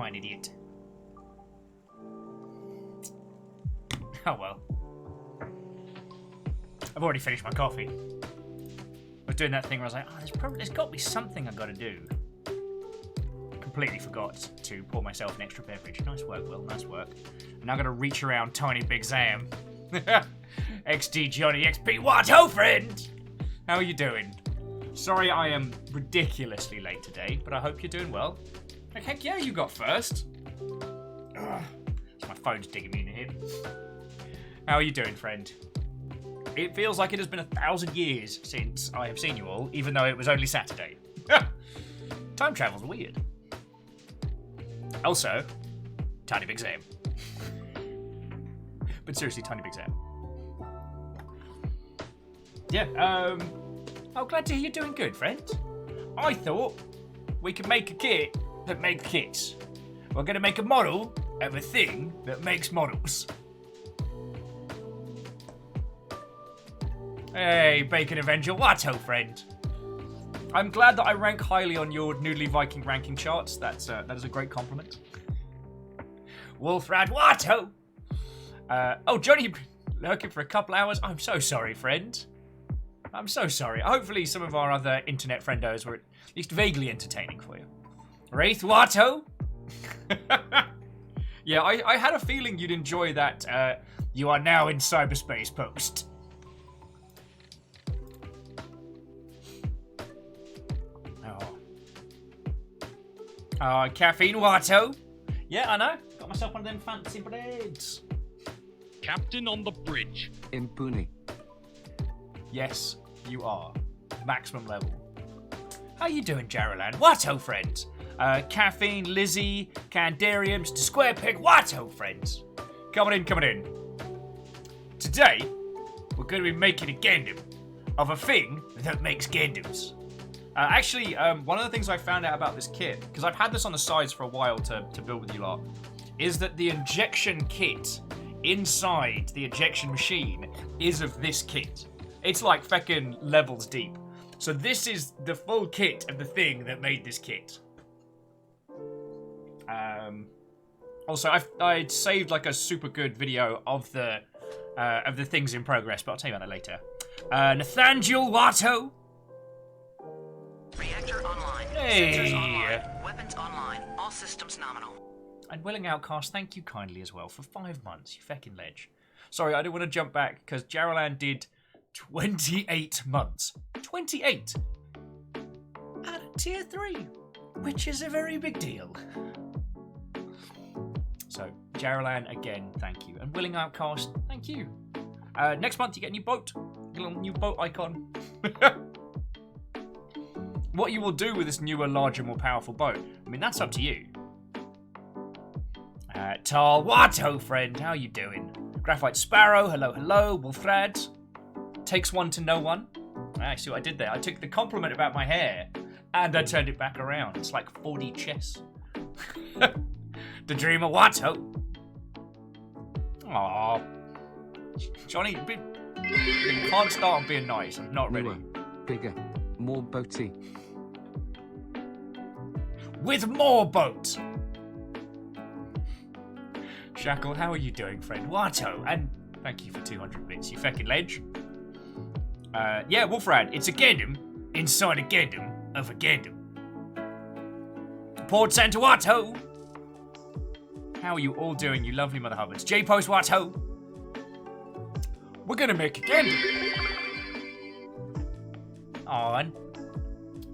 I an idiot? Oh well. I've already finished my coffee. I was doing that thing where I was like, oh, there's got to be something I've got to do. Completely forgot to pour myself an extra beverage. Nice work, Will. Nice work. I'm now going to reach around Tiny Big Sam. XD Johnny XP. What, ho, friend? How are you doing? Sorry I am ridiculously late today, but I hope you're doing well. Like, heck yeah, you got first. Ugh. My phone's digging me in the hip. How are you doing, friend? It feels like it has been 1,000 years since I have seen you all, even though it was only Saturday. Time travel's weird. Also, Tiny Big Sam. But seriously, Tiny Big Sam. Yeah, I'm glad to hear you're doing good, friend. I thought we could make a kit that makes kits. We're going to make a model of a thing that makes models. Hey, Bacon Avenger, what-o, friend? I'm glad that I rank highly on your Noodly Viking ranking charts. That is a great compliment. Wolfrad, what-o? Oh, Johnny, you've been lurking for a couple hours? I'm so sorry, friend. I'm so sorry. Hopefully some of our other internet friendos were at least vaguely entertaining for you. Wraith, what-o? Yeah, I had a feeling you'd enjoy that you are now in cyberspace post. Caffeine, what-o? Yeah, I know. Got myself one of them fancy breads. Captain on the bridge. In Pune. Yes, you are. Maximum level. How you doing, Jaralan? What-o, friends? Caffeine, Lizzie, Candariums, to Square Peg, what-o, friends? Coming in. Today, we're going to be making a Gandem of a thing that makes Gandems. Actually, one of the things I found out about this kit, because I've had this on the sides for a while to build with you lot, is that the injection kit inside the injection machine is of this kit. It's like feckin' levels deep. So this is the full kit of the thing that made this kit. Also, I'd saved like a super good video of the things in progress, but I'll tell you about that later. Nathaniel, what-o? Reactor online. Hey. Sensors online. Weapons online. All systems nominal. And Willing Outcast, thank you kindly as well for 5 months, you feckin' ledge. Sorry, I didn't want to jump back because Jaralan did 28 months. 28! At a tier 3, which is a very big deal. So, Jaralan, again, thank you. And Willing Outcast, thank you. Next month, you get a new boat. A little new boat icon. What you will do with this newer, larger, more powerful boat, I mean, that's up to you. Tal, what-o, friend? How you doing? Graphite Sparrow, hello. Wolfrad. Takes one to know one. I see what I did there. I took the compliment about my hair, and I turned it back around. It's like 4D chess. The Dreamer, what-o? Aww. Johnny, you can't start on being nice. I'm not ready. Newer, bigger, more boaty. With more boat. Shackle, how are you doing, friend? What-o? And thank you for 200 bits, you feckin' ledge. Yeah, Wolfrad, it's a Gandem inside a Gandem of a Gandem. Port Santa, what-o? How are you all doing, you lovely Mother Hubbards? J-Post, what-o? We're gonna make a Gandem. Aw, and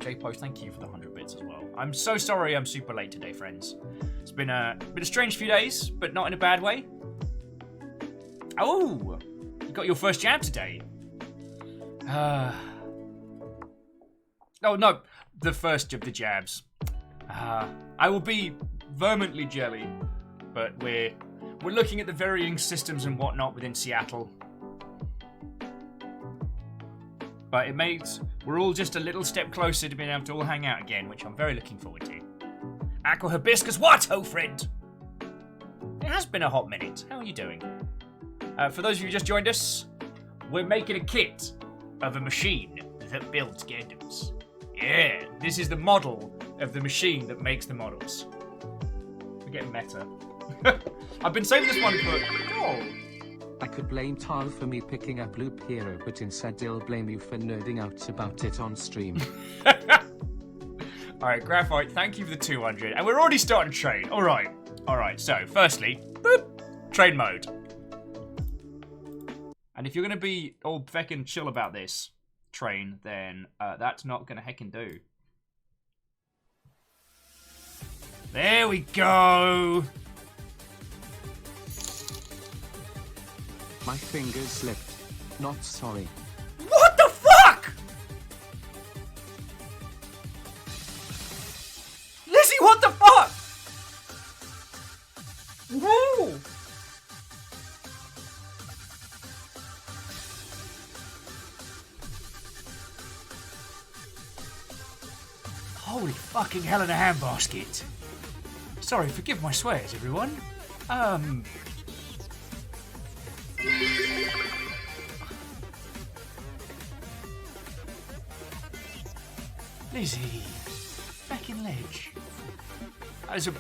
J-Post, thank you for the 100 bits as well. I'm so sorry I'm super late today, friends. It's been a strange few days, but not in a bad way. Oh, you got your first jab today. Oh no, the first of the jabs. I will be vehemently jelly, but we're looking at the varying systems and whatnot within Seattle. But it makes we're all just a little step closer to being able to all hang out again, which I'm very looking forward to. Aqua Hibiscus, what-o, friend? It has been a hot minute. How are you doing? For those of you who just joined us, we're making a kit of a machine that builds Gandems. Yeah, this is the model of the machine that makes the models. Getting meta. I've been saving this one for... Oh. I could blame Tal for me picking up Loop Hero, but instead he'll blame you for nerding out about it on stream. Alright, Graphite, thank you for the 200. And we're already starting train. Alright. Alright, so firstly, boop, train mode. And if you're going to be all feckin' chill about this train, then that's not going to heckin' do. There we go! My fingers slipped. Not sorry. What the fuck?! Lizzie, what the fuck?! Woo! Holy fucking hell in a handbasket. Sorry, forgive my swears, everyone. Lizzie. Back in ledge. As a...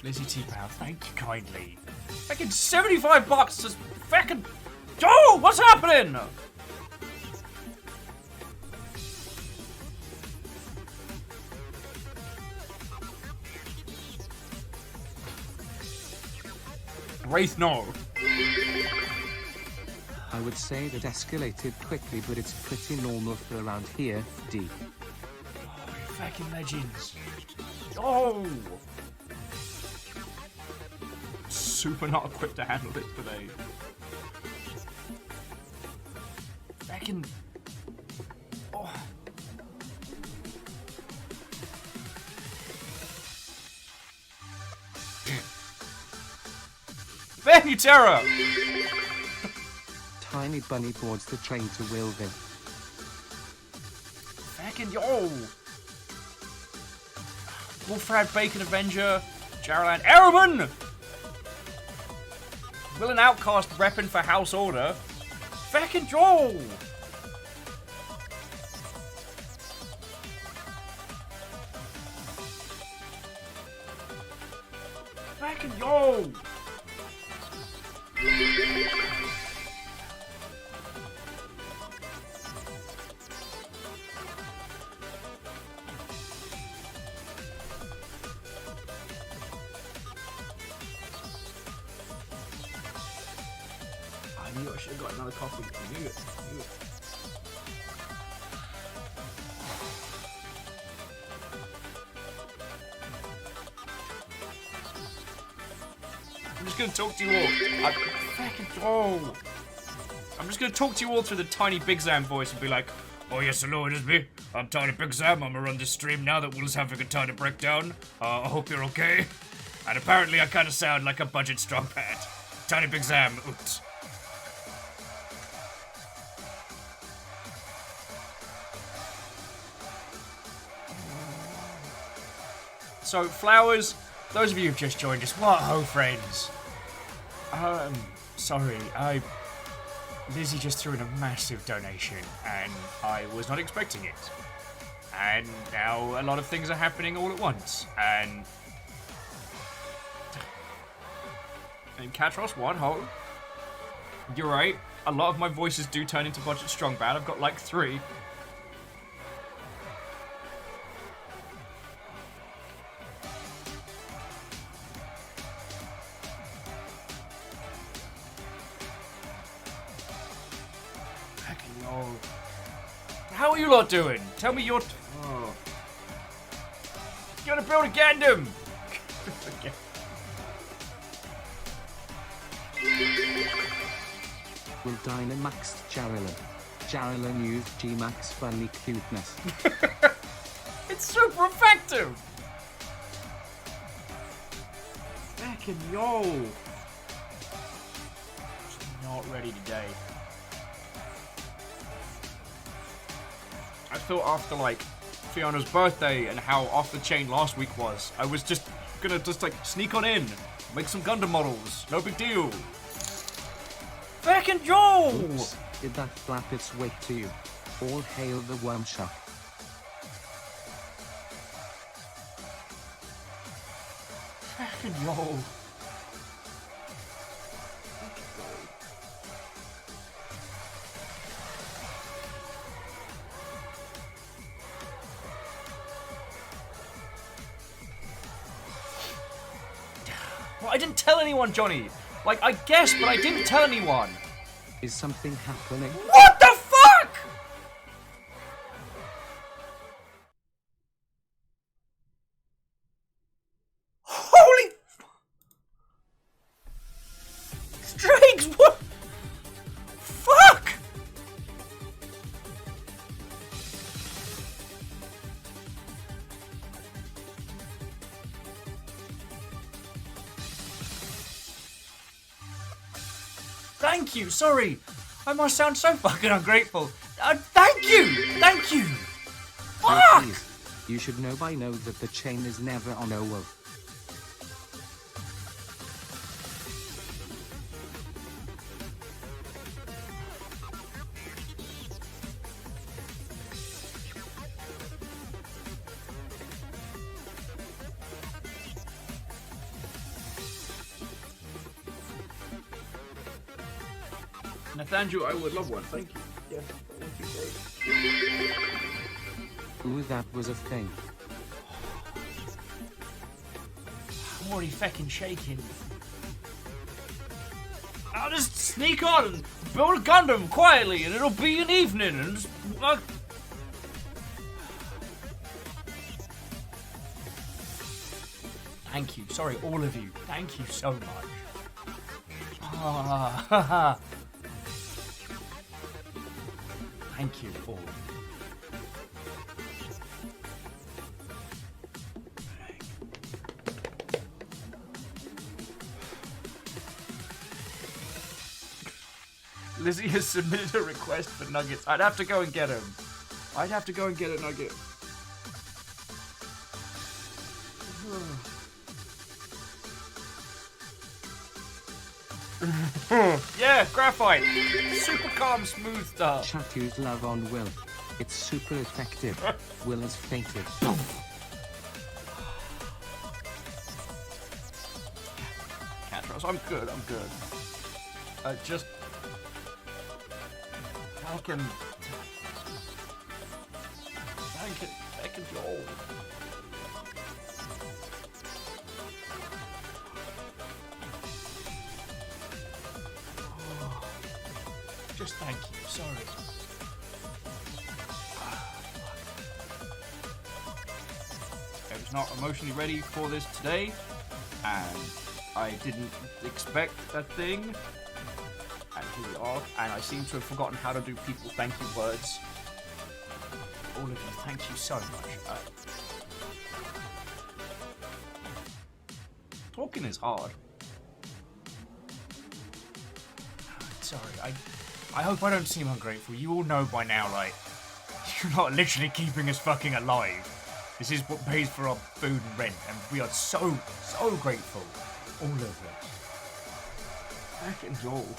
Lizzie T-Pow, thank you kindly. Fucking $75 just fucking... Oh, what's happening? Wraith, no. I would say that escalated quickly, but it's pretty normal for around here, D. Oh, you fucking legends. Oh! Super not equipped to handle this today. Fucking... Oh. Benny Terror! Tiny bunny boards the train to Wilvin. Fucking yo! Wolfrad Bacon Avenger, Jarland Airman! Will an outcast reppin' for House Order? Fucking Joel! Fucking yo! I knew I should have got another coffee. I knew it. I knew it. I'm just gonna talk to you all. I'm just gonna talk to you all through the tiny Big Zam voice and be like, oh yes, hello, it is me. I'm Tiny Big Zam. I'm gonna run this stream now that Will's having a tiny breakdown. I hope you're okay. And apparently I kind of sound like a budget strong pad. Tiny Big Zam, oops. So, Flowers, those of you who've just joined us, what ho, friends. Sorry, Lizzie just threw in a massive donation, and I was not expecting it. And now a lot of things are happening all at once, and Catros, what ho? You're right, a lot of my voices do turn into budget strong bad. I've got like 3. How are you lot doing? Tell me your... Oh. You gotta build a Gandem! Will Dynamax Jarylin. Jarylin used G-Max funny cuteness. It's super effective! Fucking yo! Not ready today. I thought after, like, Fiona's birthday and how off the chain last week was, I was just gonna like, sneak on in, make some Gundam models, no big deal. Fucking Joel! Oops, did that flap its way to you? All hail the Wormshark. Fucking yo. Well, I didn't tell anyone, Johnny. Like, I guessed, but I didn't tell anyone. Is something happening? What the fuck? Holy... Strings, what? Fuck! Thank you, sorry. I must sound so fucking ungrateful. Thank you! Thank you! Oh, Fuck! please. You should know by now that the chain is never on a wolf. Nathaniel, I would love one. Thank you. Yeah, thank you, bro. Ooh, that was a thing. I'm already feckin' shaking. I'll just sneak on and build a Gundam quietly, and it'll be an evening, and just, Thank you. Sorry, all of you. Thank you so much. Ah, Thank you all. Lizzie has submitted a request for nuggets. I'd have to go and get him. I'd have to go and get a nugget. Yeah, graphite. Super calm, smooth stuff. Chat use love on Will. It's super effective. Will has fainted. Catros, I'm good, I'm good. Just... Falcon... Falcon Joel. Just thank you, sorry. I was not emotionally ready for this today, and I didn't expect a thing, and here we are, and I seem to have forgotten how to do people thank you words. All of you, thank you so much. Talking is hard. Sorry, I hope I don't seem ungrateful. You all know by now, like, you're not literally keeping us fucking alive. This is what pays for our food and rent, and we are so grateful. All of us. Fucking Joel.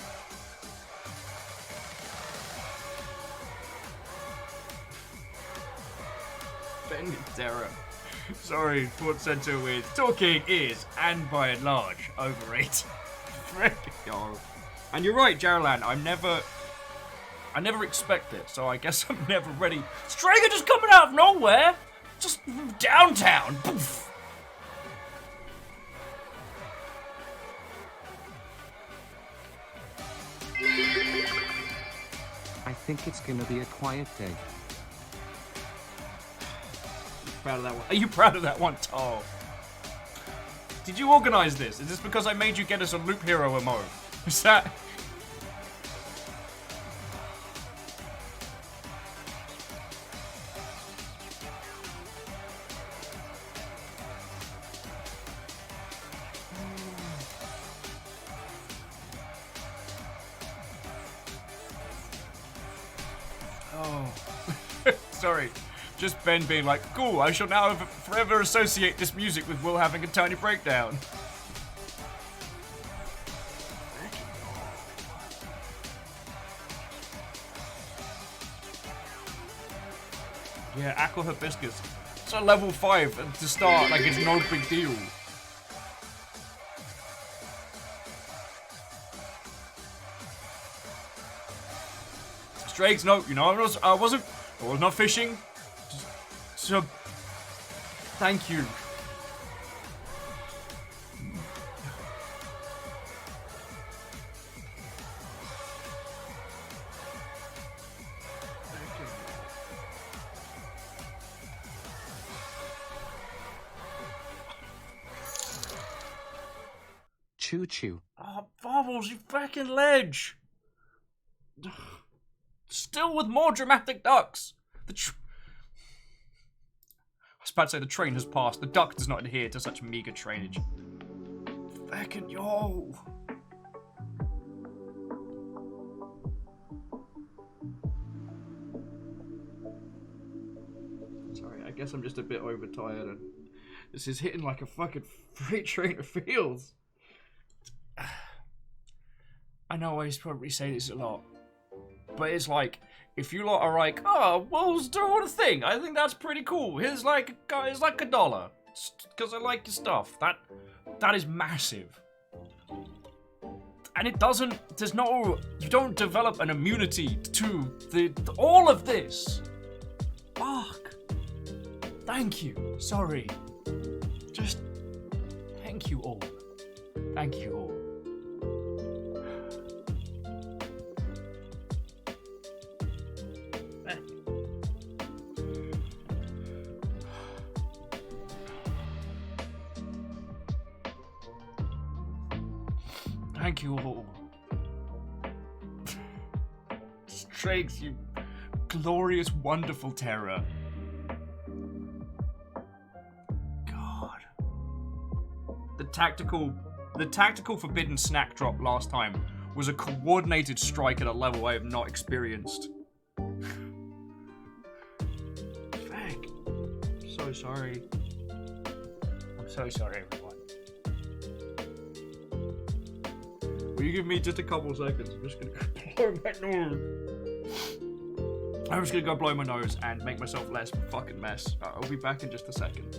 Ben Terror. Sorry, Sports Center with talking is, and by and large, overrated. And you're right, Jarland, I never expect it, so I guess I'm never ready. Stringer just coming out of nowhere! Just downtown! Poof! I think it's gonna be a quiet day. Proud of that one. Are you proud of that one, Tall? Did you organize this? Is this because I made you get us a Loop Hero emo? Is that... Oh. Sorry. Just Ben being like, cool, I shall now forever associate this music with Will having a tiny breakdown. Yeah, Aqua Hibiscus. It's a level 5 to start, like it's no big deal. Drakes, no, you know, I was not fishing. So, thank you. Choo choo. Oh, Bubbles, you fucking ledge. Still with more dramatic ducks. I was about to say the train has passed. The duck does not adhere to such meager trainage. Fucking yo. Sorry, I guess I'm just a bit overtired and this is hitting like a fucking freight train of feels. I know I probably say this a lot, but it's like, if you lot are like, oh, well, let's do a thing, I think that's pretty cool. Here's like $1, because I like your stuff. That is massive. And it doesn't, you don't develop an immunity to all of this. Fuck. Thank you. Sorry. Just, thank you all. Thank you all. Thank you all. Strakes, you glorious, wonderful terror. God. The tactical forbidden snack drop last time was a coordinated strike at a level I have not experienced. Fuck. So sorry. I'm so sorry, everyone. Will you give me just a couple seconds? I'm just gonna go blow my nose. I'm just gonna go blow my nose and make myself less of a fucking mess. I'll be back in just a second.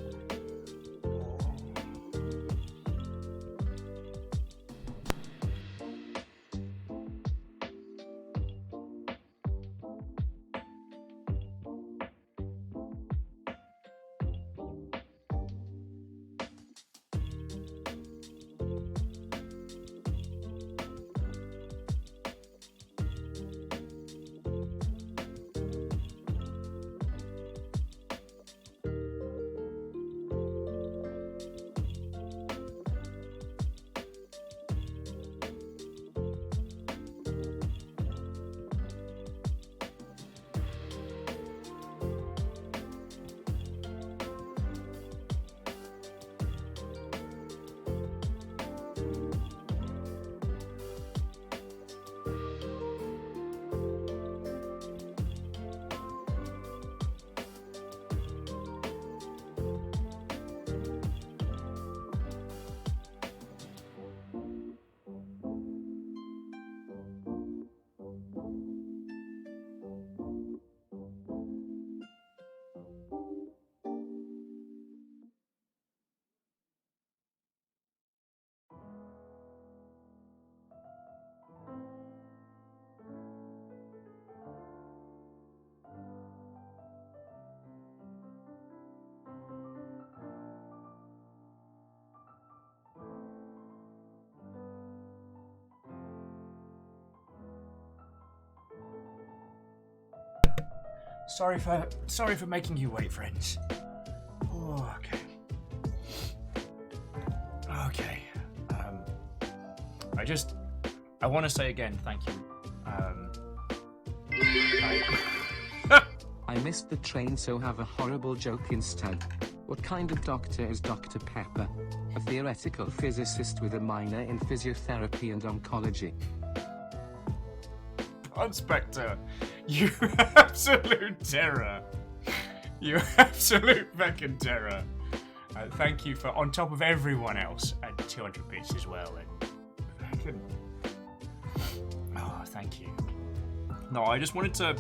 Sorry for making you wait, friends. Oh, okay. Okay. I want to say again, thank you. I missed the train, so have a horrible joke instead. What kind of doctor is Dr. Pepper? A theoretical physicist with a minor in physiotherapy and oncology. Inspector, you absolute terror. You absolute fucking terror. Thank you for, on top of everyone else, at 200 bits as well. And oh, thank you. No, I just wanted to.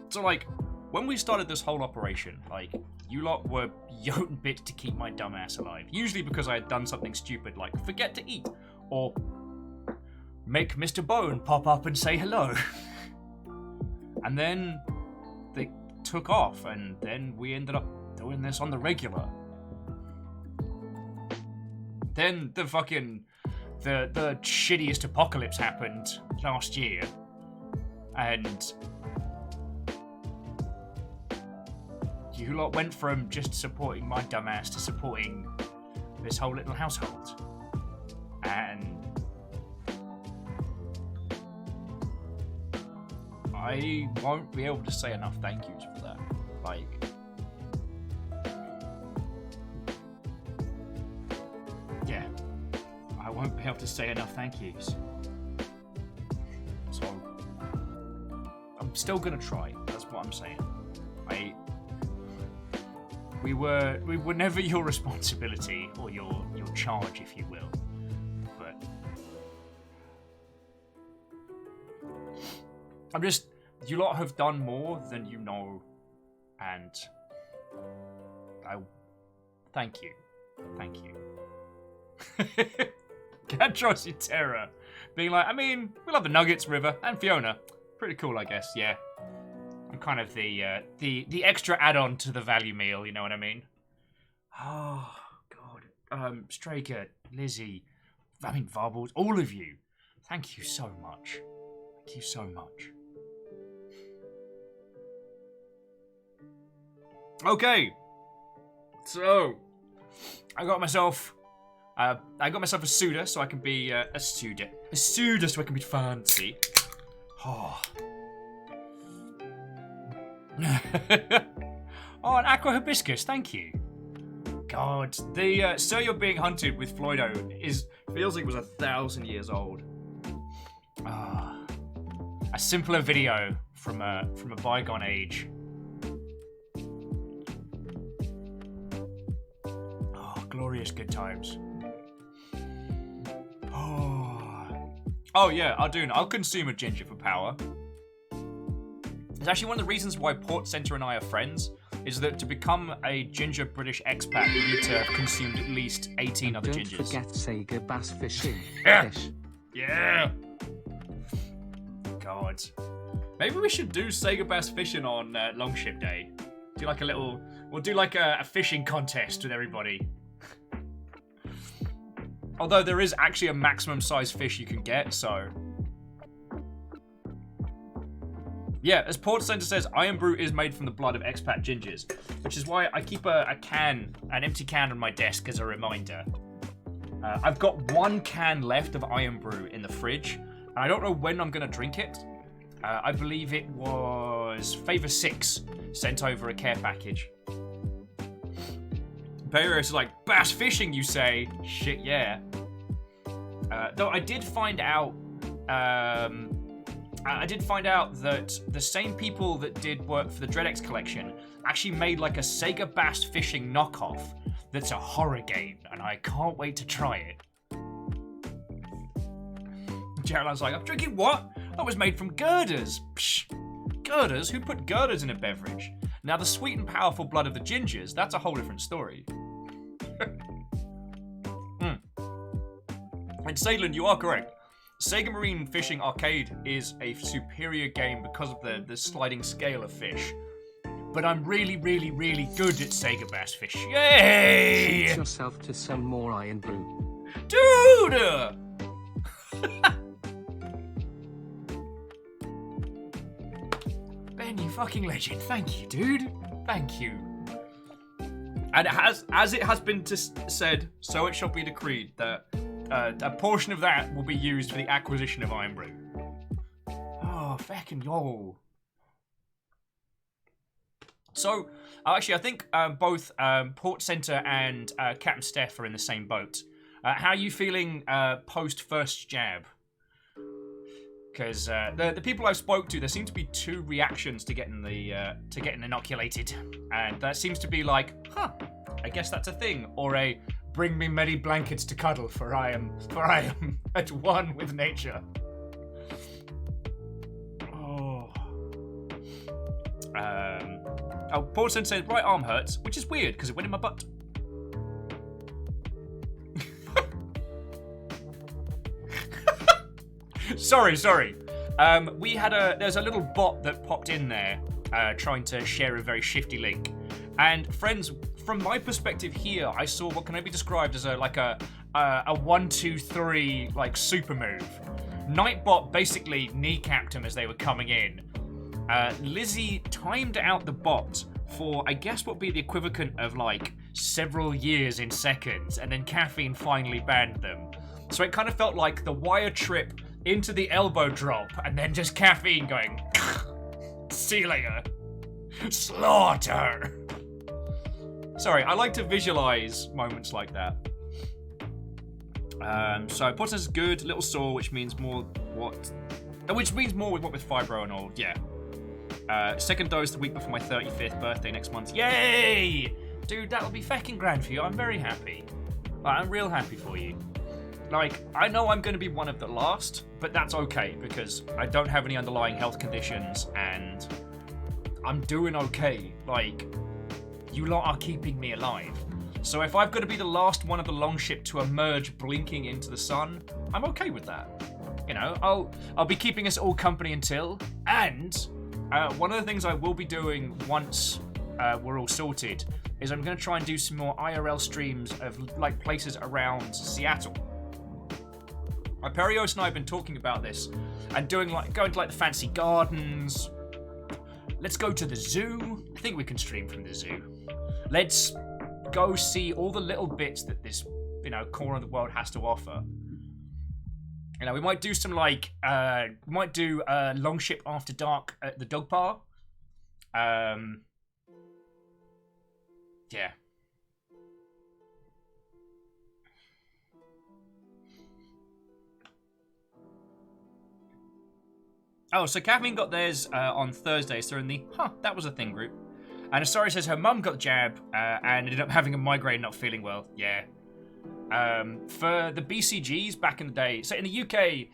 So, like, when we started this whole operation, like, you lot were yoting bits to keep my dumb ass alive. Usually because I had done something stupid like forget to eat, or make Mr. Bone pop up and say hello. And then they took off, and then we ended up doing this on the regular. Then the shittiest apocalypse happened last year, and you lot went from just supporting my dumbass to supporting this whole little household. And I won't be able to say enough thank yous for that. Like, yeah, I won't be able to say enough thank yous. So, I'm still gonna try. That's what I'm saying. We were never your responsibility or your charge, if you will. But you lot have done more than you know, and I thank you. Gandros in terror, being like, I mean, we love the Nuggets, River, and Fiona. Pretty cool, I guess. Yeah. I'm kind of the extra add-on to the value meal, you know what I mean? Oh, God. Straker, Lizzie, Varbles, all of you. Thank you so much. Thank you so much. Okay. So, I got myself a Suda so I can be a Suda so I can be fancy. Oh. Oh, an aqua hibiscus, thank you. God, the Sir You're Being Hunted with Floydo feels like it was 1,000 years old. A simpler video from a bygone age. Oh, glorious good times. Oh yeah, I'll consume a ginger for power. It's actually one of the reasons why Port Center and I are friends, is that to become a ginger British expat, you need to have consumed at least 18 other gingers. Don't forget Sega bass fishing. Yeah. Yeah. God. Maybe we should do Sega bass fishing on Longship Day. We'll do like a fishing contest with everybody. Although there is actually a maximum size fish you can get, so... Yeah, as Port Center says, Iron Brew is made from the blood of expat gingers, which is why I keep an empty can on my desk as a reminder. I've got one can left of Iron Brew in the fridge, and I don't know when I'm going to drink it. I believe it was Favor 6 sent over a care package. Barrios is like, bass fishing, you say? Shit, yeah. Though I did find out that the same people that did work for the Dreadex collection actually made like a Sega Bass fishing knockoff that's a horror game, and I can't wait to try it. Geraldine's like, I'm drinking what? That was made from girders. Psh, girders? Who put girders in a beverage? Now the sweet and powerful blood of the gingers, that's a whole different story. And Salem, you are correct. Sega Marine Fishing Arcade is a superior game because of the sliding scale of fish. But I'm really, really, really good at Sega Bass Fish. Yay! Treat yourself to some more Iron Brew. Dude! Ben, you fucking legend. Thank you, dude. Thank you. And as it has been said, so it shall be decreed that a portion of that will be used for the acquisition of Iron Brew. Oh, fucking yo. So, actually, I think both Port Center and Captain Steph are in the same boat. How are you feeling post first jab? Because the people I've spoke to, there seem to be two reactions to getting inoculated, and that seems to be like, huh, I guess that's a thing, or a bring me many blankets to cuddle, for I am at one with nature. Oh. Paulson says right arm hurts, which is weird because it went in my butt. Sorry. There's a little bot that popped in there, trying to share a very shifty link. And friends, from my perspective here, I saw what can only be described as a 1-2-3 like super move. Nightbot basically kneecapped him as they were coming in. Lizzie timed out the bot for, I guess, what would be the equivalent of like several years in seconds, and then Caffeine finally banned them. So it kind of felt like the wire trip into the elbow drop, and then just Caffeine going, see you later. Slaughter. Sorry, I like to visualize moments like that. So Potter's good, little sore, which means more what? Which means more with what with fibro and all, yeah. Second dose the week before my 35th birthday next month. Yay! Dude, that'll be fucking grand for you. I'm very happy. I'm real happy for you. Like, I know I'm going to be one of the last, but that's okay because I don't have any underlying health conditions and I'm doing okay. Like, you lot are keeping me alive. So if I've got to be the last one of the longship to emerge blinking into the sun, I'm okay with that. You know, I'll be keeping us all company until, and one of the things I will be doing once we're all sorted is I'm going to try and do some more IRL streams of like places around Seattle. Perios and I have been talking about this and going to like the fancy gardens. Let's go to the zoo. I think we can stream from the zoo. Let's go see all the little bits that this, corner of the world has to offer. You know, we might do some like, Longship After Dark at the dog park. Yeah. Oh, so Caffeine got theirs on Thursday, so in the, that was a thing group. And Asari says her mum got the jab and ended up having a migraine, not feeling well. Yeah. For the BCGs back in the day, so in the UK,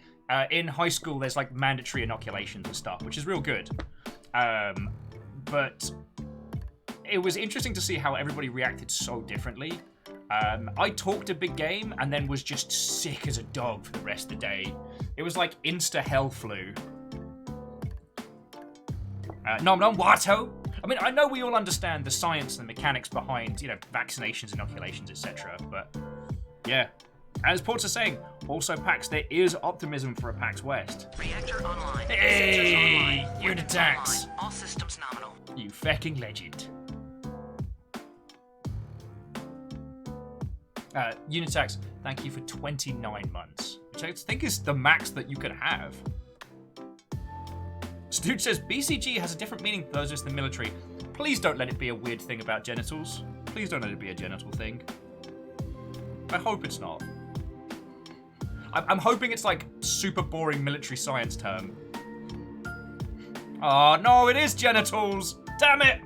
in high school, there's like mandatory inoculations and stuff, which is real good. But it was interesting to see how everybody reacted so differently. I talked a big game and then was just sick as a dog for the rest of the day. It was like insta-hell flu. Nom nom, Watto. I mean, I know we all understand the science and the mechanics behind, vaccinations, inoculations, etc. But, yeah. As Port's saying, also PAX, there is optimism for a PAX West. Reactor online. Hey! Unit Weapons attacks! online. All systems nominal. You fucking legend. Unit attacks, thank you for 29 months. Which I think is the max that you could have. Stooge says, BCG has a different meaning for those in the military. Please don't let it be a weird thing about genitals. Please don't let it be a genital thing. I hope it's not. I'm hoping it's like super boring military science term. Oh, no, it is genitals. Damn it.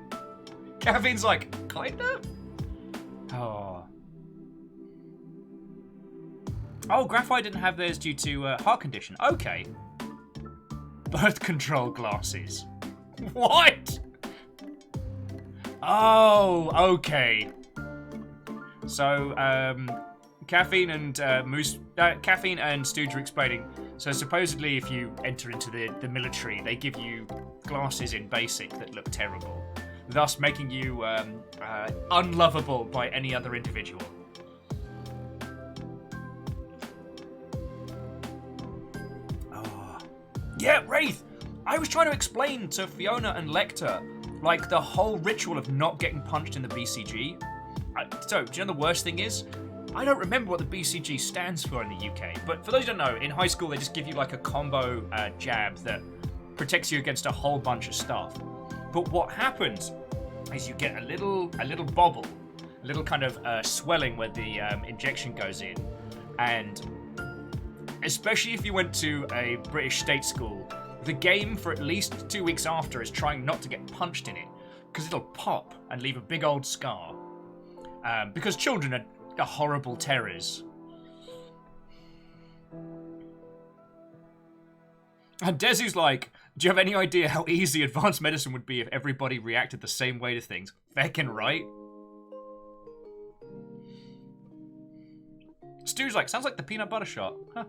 Caffeine's like, kinda? Oh. Oh, Graphite didn't have theirs due to heart condition. Okay. Birth control glasses. What? Oh, okay. So, Caffeine and Caffeine and Stooge are explaining. So supposedly, if you enter into the military, they give you glasses in basic that look terrible, thus making you unlovable by any other individual. Yeah, Wraith! I was trying to explain to Fiona and Lecter, like, the whole ritual of not getting punched in the BCG. So, do you know the worst thing is? I don't remember what the BCG stands for in the UK, but for those who don't know, in high school they just give you, like, a combo jab that protects you against a whole bunch of stuff. But what happens is you get a little bobble, a little kind of swelling where the injection goes in, and especially if you went to a British state school, the game for at least 2 weeks after is trying not to get punched in it, because it'll pop and leave a big old scar. Because children are horrible terrors. And Desu's like, do you have any idea how easy advanced medicine would be if everybody reacted the same way to things? Feckin' right. Stu's like, sounds like the peanut butter shot. Huh.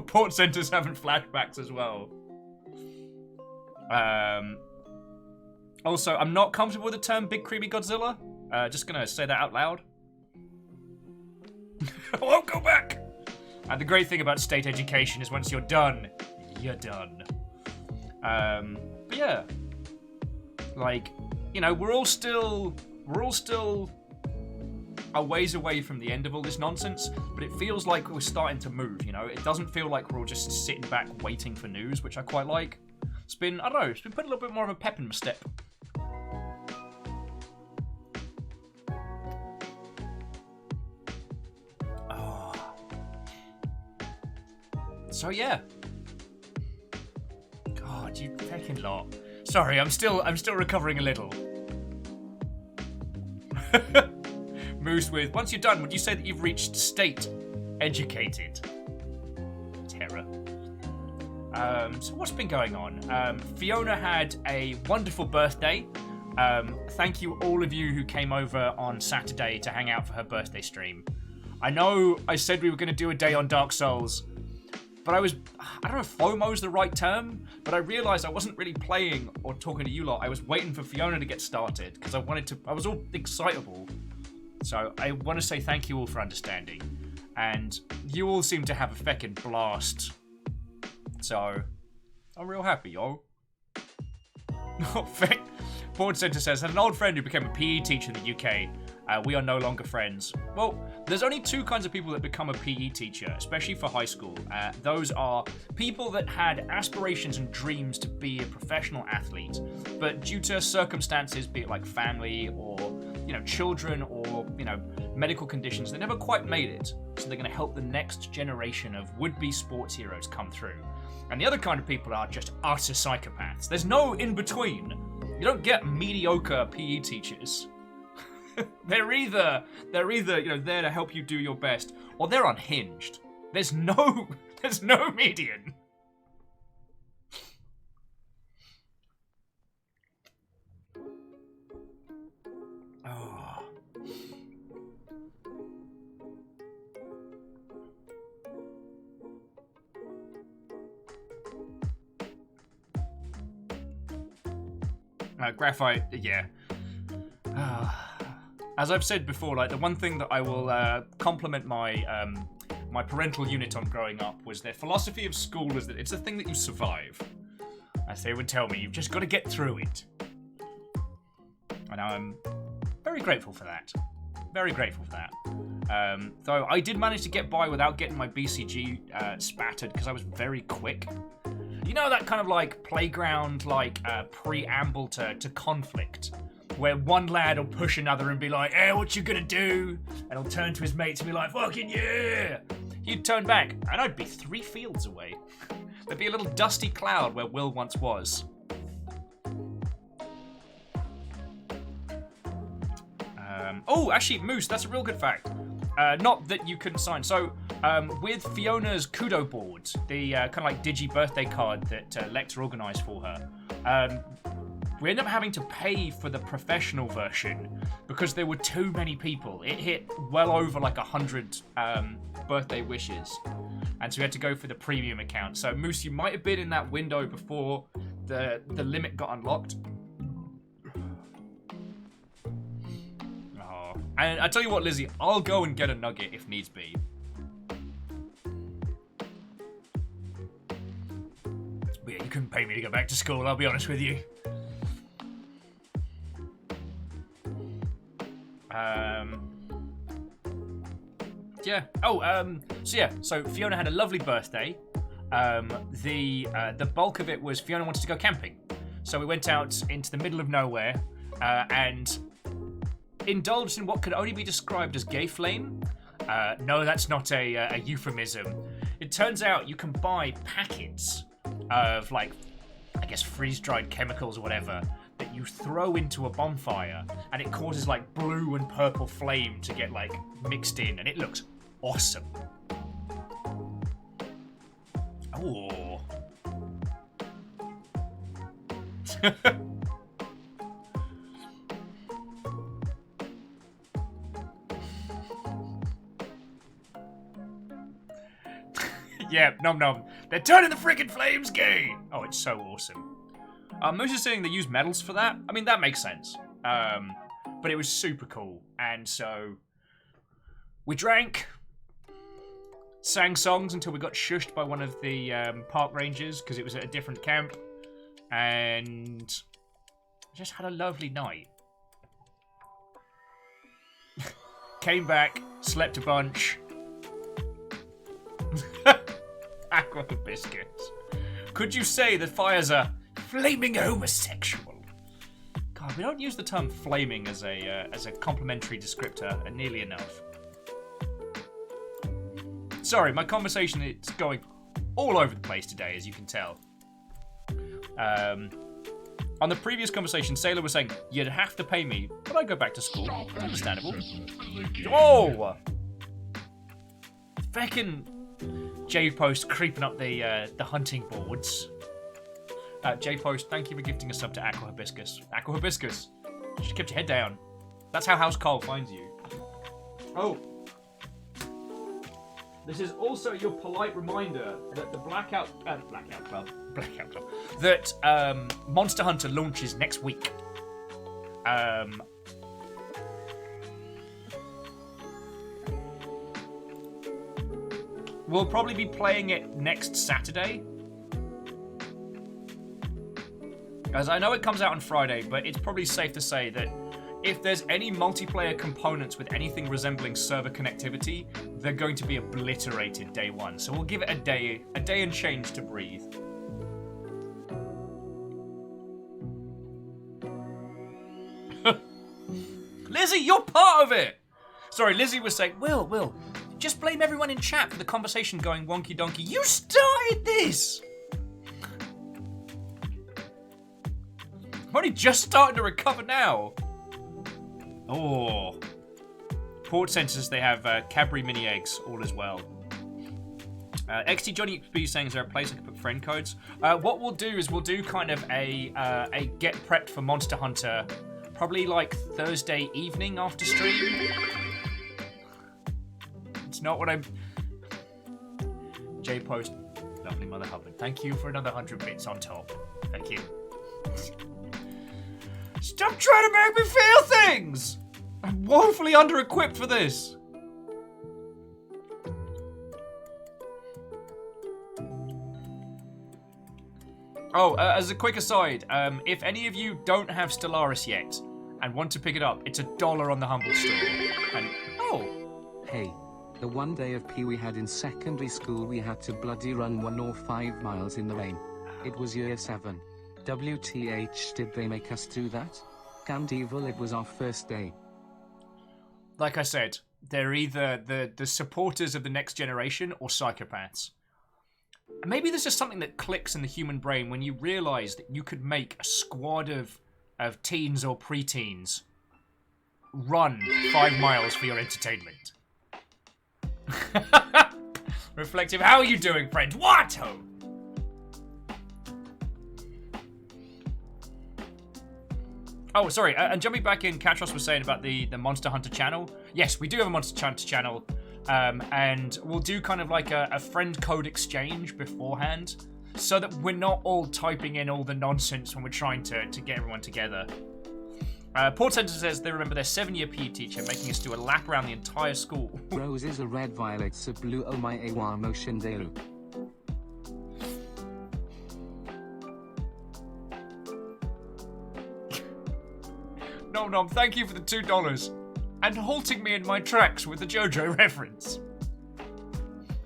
Port centers having flashbacks as well. Also, I'm not comfortable with the term Big Creepy Godzilla. Just gonna say that out loud. I won't go back! And the great thing about state education is once you're done, you're done. But yeah. Like, you know, we're all still a ways away from the end of all this nonsense, but it feels like we're starting to move, you know? It doesn't feel like we're all just sitting back waiting for news, which I quite like. It's been, I don't know, it's been putting a little bit more of a pep in my step. Oh. So yeah. God, you fucking lot. Sorry, I'm still recovering a little. Moose with, once you're done, would you say that you've reached state educated? Terror. So what's been going on? Fiona had a wonderful birthday. Thank you all of you who came over on Saturday to hang out for her birthday stream. I know I said we were going to do a day on Dark Souls, but I don't know if FOMO's the right term, but I realised I wasn't really playing or talking to you lot. I was waiting for Fiona to get started, because I was all excitable. So I want to say thank you all for understanding. And you all seem to have a feckin' blast. So, I'm real happy, yo. Board Center says, had an old friend who became a PE teacher in the UK. We are no longer friends. Well, there's only two kinds of people that become a PE teacher, especially for high school. Those are people that had aspirations and dreams to be a professional athlete, but due to circumstances, be it like family or, you know, children or, you know, medical conditions, they never quite made it. So they're going to help the next generation of would-be sports heroes come through. And the other kind of people are just utter psychopaths. There's no in-between. You don't get mediocre PE teachers. They're either you know, there to help you do your best, or they're unhinged. There's no median. Oh. Graphite, yeah. As I've said before, like the one thing that I will compliment my my parental unit on growing up was their philosophy of school is that it's a thing that you survive. As they would tell me, you've just got to get through it. And I'm very grateful for that. Very grateful for that. Though I did manage to get by without getting my BCG spattered because I was very quick. You know that kind of like playground like preamble to conflict, where one lad will push another and be like, "Hey, what you gonna do?" And he'll turn to his mates and be like, "Fucking yeah!" He'd turn back, and I'd be 3 fields away. There'd be a little dusty cloud where Will once was. Oh, actually, Moose, that's a real good fact. Not that you couldn't sign. So, with Fiona's Kudo board, the kind of like digi birthday card that Lecter organised for her, we ended up having to pay for the professional version because there were too many people. It hit well over like 100 birthday wishes. And so we had to go for the premium account. So, Moose, you might have been in that window before the limit got unlocked. Oh. And I tell you what, Lizzie, I'll go and get a nugget if needs be. But yeah, you couldn't pay me to go back to school, I'll be honest with you. Yeah. Oh, so Fiona had a lovely birthday. The bulk of it was Fiona wanted to go camping. So we went out into the middle of nowhere and indulged in what could only be described as gay flame. No, that's not a euphemism. It turns out you can buy packets of, like, I guess freeze-dried chemicals or whatever that you throw into a bonfire, and it causes like blue and purple flame to get like mixed in, and it looks awesome. Oh. Yeah, nom nom. They're turning the freaking flames gay! Oh, it's so awesome. Moose is saying they use medals for that. I mean, that makes sense. But it was super cool. And so we drank, sang songs until we got shushed by one of the park rangers because it was at a different camp. And just had a lovely night. Came back, slept a bunch. Aqua biscuits. Could you say that Fire's a flaming homosexual? God, we don't use the term flaming as a complimentary descriptor nearly enough. Sorry, my conversation is going all over the place today, as you can tell. On the previous conversation, Sailor was saying, you'd have to pay me, but I go back to school. Understandable. Oh! Feckin' J-Post creeping up the hunting boards. J-Post, thank you for gifting a sub to Aqua Hibiscus. Aqua Hibiscus, you just kept your head down. That's how House Cole finds you. Oh. This is also your polite reminder that the Blackout Club, that Monster Hunter launches next week. We'll probably be playing it next Saturday. As I know it comes out on Friday, but it's probably safe to say that if there's any multiplayer components with anything resembling server connectivity, they're going to be obliterated day one. So we'll give it a day and change to breathe. Lizzie, you're part of it! Sorry, Lizzie was saying, Will, just blame everyone in chat for the conversation going wonky donkey. You started this! I'm only just starting to recover now. Oh. Port centers, they have Cadbury mini eggs, all as well. XT Johnny XP saying, is there a place I can put friend codes? What we'll do is we'll do kind of a get prepped for Monster Hunter, probably like Thursday evening after stream. It's not what I'm... J-Post, lovely Mother Hubbard. Thank you for another 100 bits on top. Thank you. Stop trying to make me feel things! I'm woefully under-equipped for this. Oh, as a quick aside, if any of you don't have Stellaris yet and want to pick it up, it's $1 on the Humble Store. And oh, Hey, the one day of P we had in secondary school we had to bloody run 1 or 5 miles in the rain. It was year 7. WTH, did they make us do that? Gandevel, it was our first day. like I said, they're either the supporters of the next generation or psychopaths. Maybe there's just something that clicks in the human brain when you realise that you could make a squad of teens or preteens run 5 miles for your entertainment. Reflective, how are you doing, friend? What? Oh, sorry, and jumping back in, Katros was saying about the Monster Hunter channel. Yes, we do have a Monster Hunter channel, and we'll do kind of like a friend code exchange beforehand, so that we're not all typing in all the nonsense when we're trying to get everyone together. Port Center says they remember their 7-year PE teacher making us do a lap around the entire school. Roses are red, violets are blue, oh my awa moshinderu. Nom, thank you for the $2 and halting me in my tracks with the JoJo reference.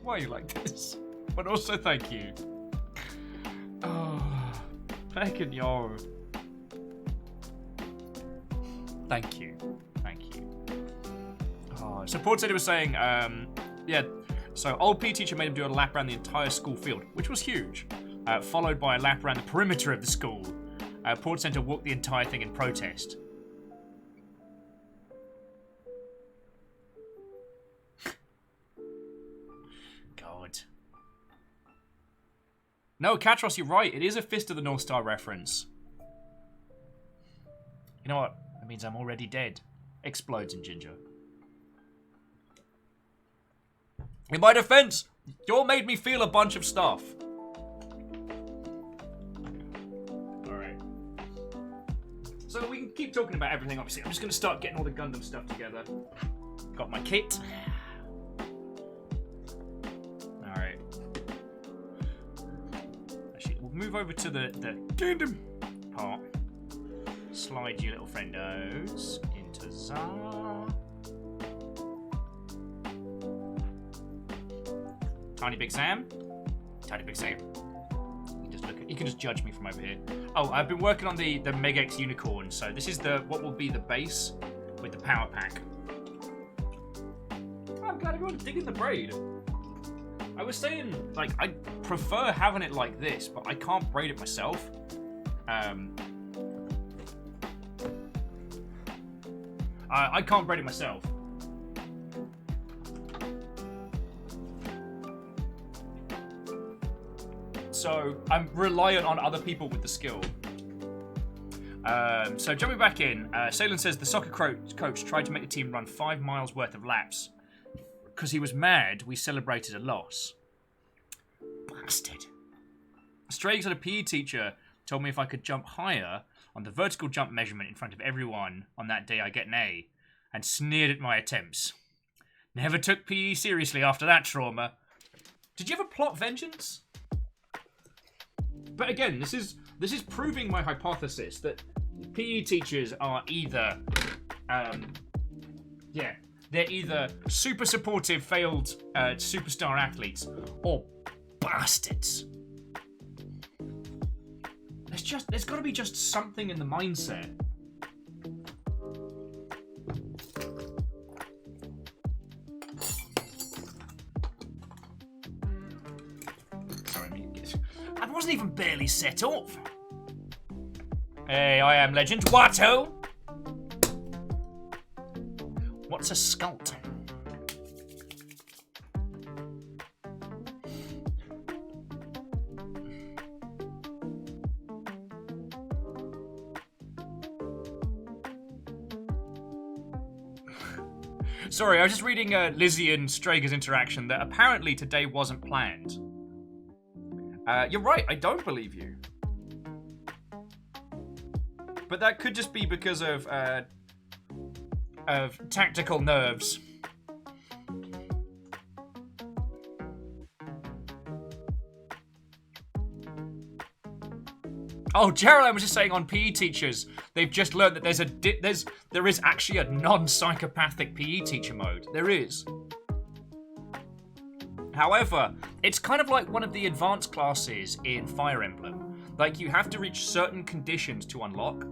Why are you like this? But also thank you. Oh, fucking yo. Thank you. Oh, so Port City was saying, yeah, so old PE teacher made him do a lap around the entire school field, which was huge, followed by a lap around the perimeter of the school. Port Center walked the entire thing in protest. God. No, Katros, you're right. It is a Fist of the North Star reference. You know what? That means I'm already dead. Explodes in Ginger. In my defense, you all made me feel a bunch of stuff. Alright. keep talking about everything, obviously. I'm just going to start getting all the Gundam stuff together. Got my kit. Alright. Actually, we'll move over to the Gundam part. Slide you little friendos into Zar. Tiny Big Sam. Tiny Big Sam. You can just judge me from over here. Oh, I've been working on the Megax Unicorn, so this is what will be the base with the power pack. Oh, I'm glad everyone's digging the braid. I was saying, like, I prefer having it like this, but I can't braid it myself. I can't braid it myself. So I'm reliant on other people with the skill. So jumping back in, Salem says the soccer coach tried to make the team run 5 miles worth of laps. Because he was mad, we celebrated a loss. Bastard. Strags had a PE teacher told me if I could jump higher on the vertical jump measurement in front of everyone on that day I get an A, and sneered at my attempts. Never took PE seriously after that trauma. Did you ever plot vengeance? But again, this is proving my hypothesis that PE teachers are either, they're either super supportive, failed superstar athletes, or bastards. There's got to be just something in the mindset. I wasn't even barely set up. Hey, I am Legend. Watto! What's a sculpt? Sorry, I was just reading Lizzie and Strager's interaction that apparently today wasn't planned. You're right, I don't believe you. But that could just be because of tactical nerves. Oh, Geraldine was just saying on PE teachers, they've just learned that there is actually a non-psychopathic PE teacher mode. There is. However, it's kind of like one of the advanced classes in Fire Emblem. Like, you have to reach certain conditions to unlock.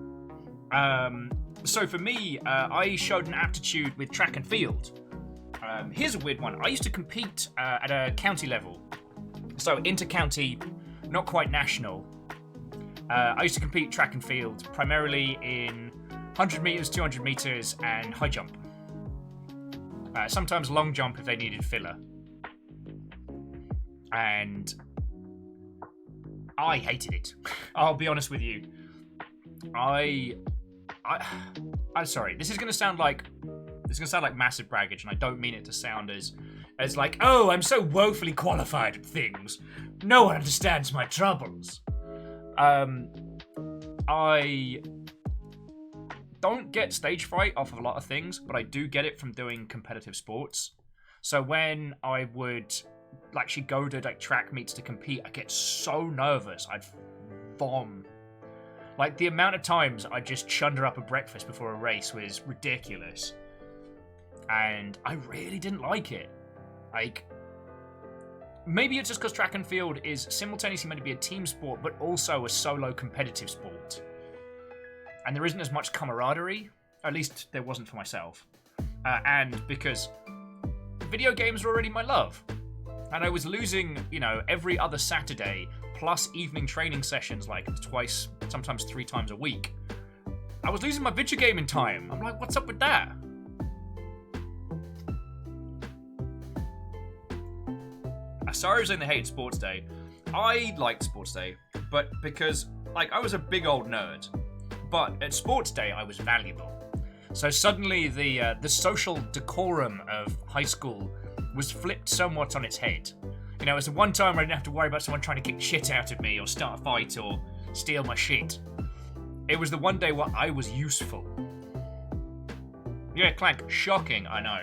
So for me, I showed an aptitude with track and field. Here's a weird one. I used to compete at a county level. So inter-county, not quite national. I used to compete track and field, primarily in 100 meters, 200 meters, and high jump. Sometimes long jump if they needed filler. And I hated it. I'll be honest with you. I'm sorry. This is gonna sound like massive braggage, and I don't mean it to sound as like, oh, I'm so woefully qualified at things. No one understands my troubles. I don't get stage fright off of a lot of things, but I do get it from doing competitive sports. So when I would actually go to like track meets to compete, I get so nervous I'd vom. Like, the amount of times I just chunder up a breakfast before a race was ridiculous, and I really didn't like it. Like, maybe it's just because track and field is simultaneously meant to be a team sport but also a solo competitive sport, and there isn't as much camaraderie. At least there wasn't for myself, and because video games were already my love. And I was losing, every other Saturday, plus evening training sessions like twice, sometimes 3 times a week. I was losing my video gaming time. I'm like, what's up with that? Sorry, I was saying they hated Sports Day. I liked Sports Day, but because, I was a big old nerd. But at Sports Day, I was valuable. So suddenly the social decorum of high school was flipped somewhat on its head. It was the one time I didn't have to worry about someone trying to kick shit out of me or start a fight or steal my shit. It was the one day where I was useful. Yeah, Clank, shocking, I know.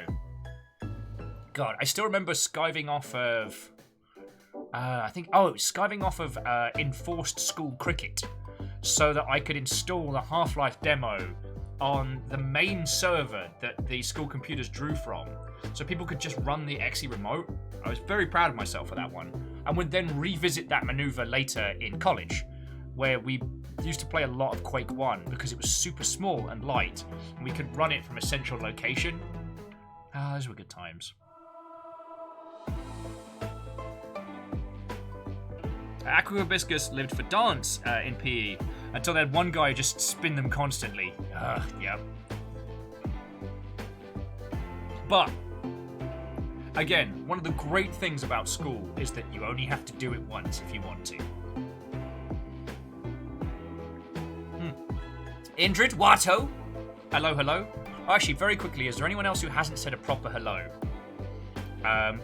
God, I still remember skiving off of... it was skiving off of enforced school cricket so that I could install the Half-Life demo on the main server that the school computers drew from, so people could just run the EXE remote. I was very proud of myself for that one, and would then revisit that maneuver later in college, where we used to play a lot of Quake 1 because it was super small and light, and we could run it from a central location. Those were good times. Aquabiscus lived for dance in PE until they had one guy just spin them constantly. Yeah. But, again, one of the great things about school is that you only have to do it once if you want to. Indrid, Watto. Hello, hello. Actually, very quickly, is there anyone else who hasn't said a proper hello?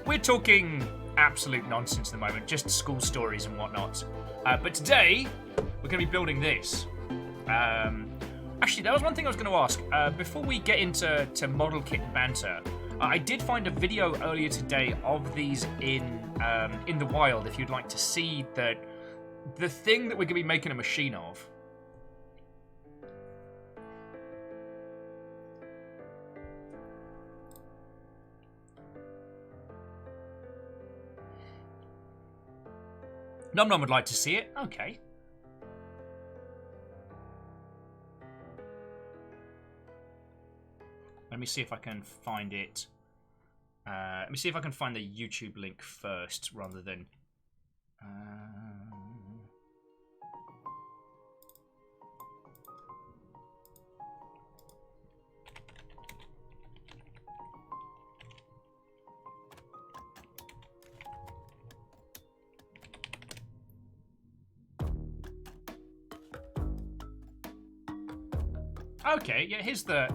We're talking absolute nonsense at the moment, just school stories and whatnot. But today, we're going to be building this. Actually, that was one thing I was going to ask. Before we get into model kit banter, I did find a video earlier today of these in the wild, if you'd like to see the thing that we're going to be making a machine of. Num Num would like to see it. Okay. Let me see if I can find it. Let me see if I can find the YouTube link first, rather than... Okay, yeah, here's the...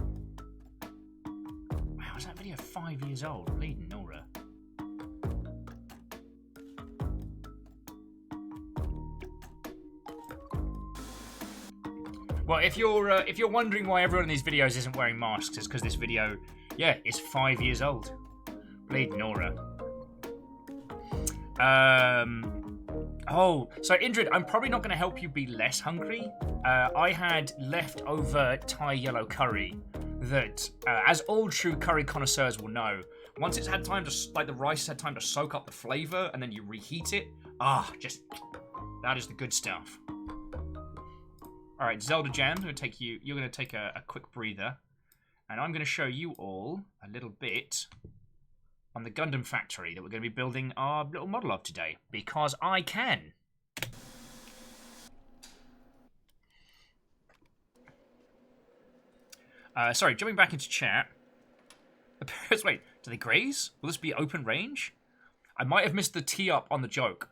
Wow, was that video 5 years old? Bleeding Nora. Well, if you're wondering why everyone in these videos isn't wearing masks, it's because this video, yeah, is 5 years old. Bleeding Nora. Oh, so Indrid, I'm probably not going to help you be less hungry. I had leftover Thai yellow curry that, as all true curry connoisseurs will know, once it's had time to, like the rice has had time to soak up the flavor and then you reheat it, that is the good stuff. All right, Zelda Jam, you're going to take a quick breather, and I'm going to show you all a little bit on the Gundam factory that we're going to be building our little model of today, because I can. Sorry, jumping back into chat. Wait, do they graze? Will this be open range? I might have missed the tee up on the joke.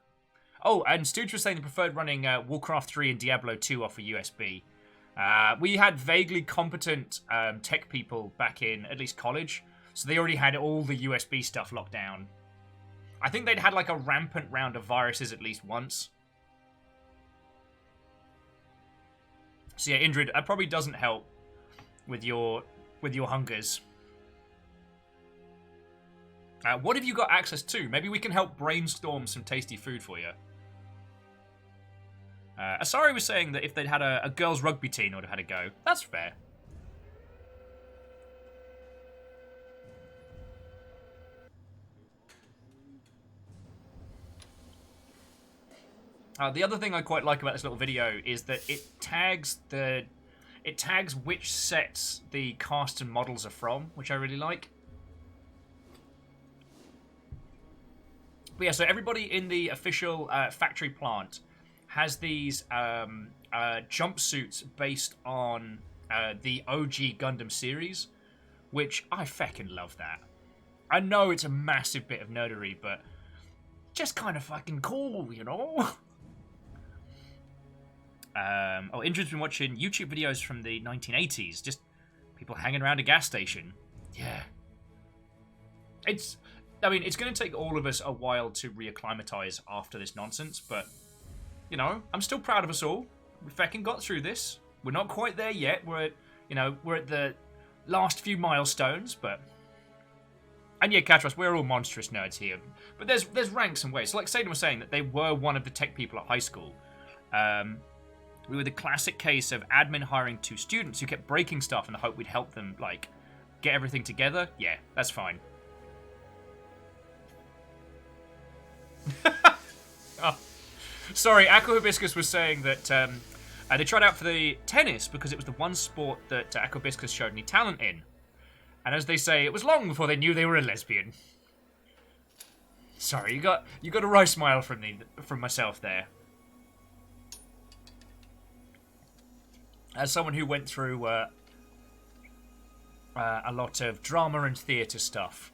Oh, and Stooge was saying they preferred running Warcraft 3 and Diablo 2 off a USB. We had vaguely competent tech people back in at least college, so they already had all the USB stuff locked down. I think they'd had like a rampant round of viruses at least once. So yeah, Indrid, that probably doesn't help with your hungers. What have you got access to? Maybe we can help brainstorm some tasty food for you. Asari was saying that if they'd had a girls' rugby team, they would have had a go. That's fair. The other thing I quite like about this little video is that it tags which sets the cast and models are from, which I really like. But yeah, so everybody in the official factory plant has these jumpsuits based on the OG Gundam series, which I feckin' love that. I know it's a massive bit of nerdery, but just kind of fucking cool, you know? Indrid's been watching YouTube videos from the 1980s, just people hanging around a gas station. Yeah. It's going to take all of us a while to reacclimatize after this nonsense, but, you know, I'm still proud of us all. We feckin' got through this. We're not quite there yet. We're at, we're at the last few milestones, but... And yeah, Katros, we're all monstrous nerds here. But there's ranks and ways. So like Sadie was saying, that they were one of the tech people at high school. We were the classic case of admin hiring 2 students who kept breaking stuff in the hope we'd help them, like, get everything together. Yeah, that's fine. Oh. Sorry, Aqua Hibiscus was saying that they tried out for the tennis because it was the one sport that Aqua Hibiscus showed any talent in. And as they say, it was long before they knew they were a lesbian. Sorry, you got a wry smile from myself there. As someone who went through a lot of drama and theatre stuff.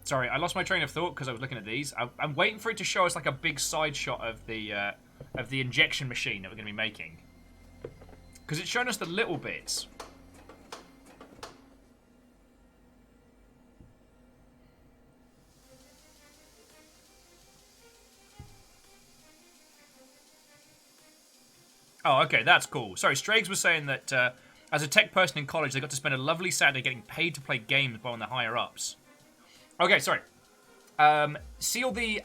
Sorry, I lost my train of thought because I was looking at these. I'm waiting for it to show us like a big side shot of the injection machine that we're going to be making. Because it's shown us the little bits. Oh, okay, that's cool. Sorry, Strags was saying that as a tech person in college, they got to spend a lovely Saturday getting paid to play games by one of the higher-ups. Okay, sorry. See all the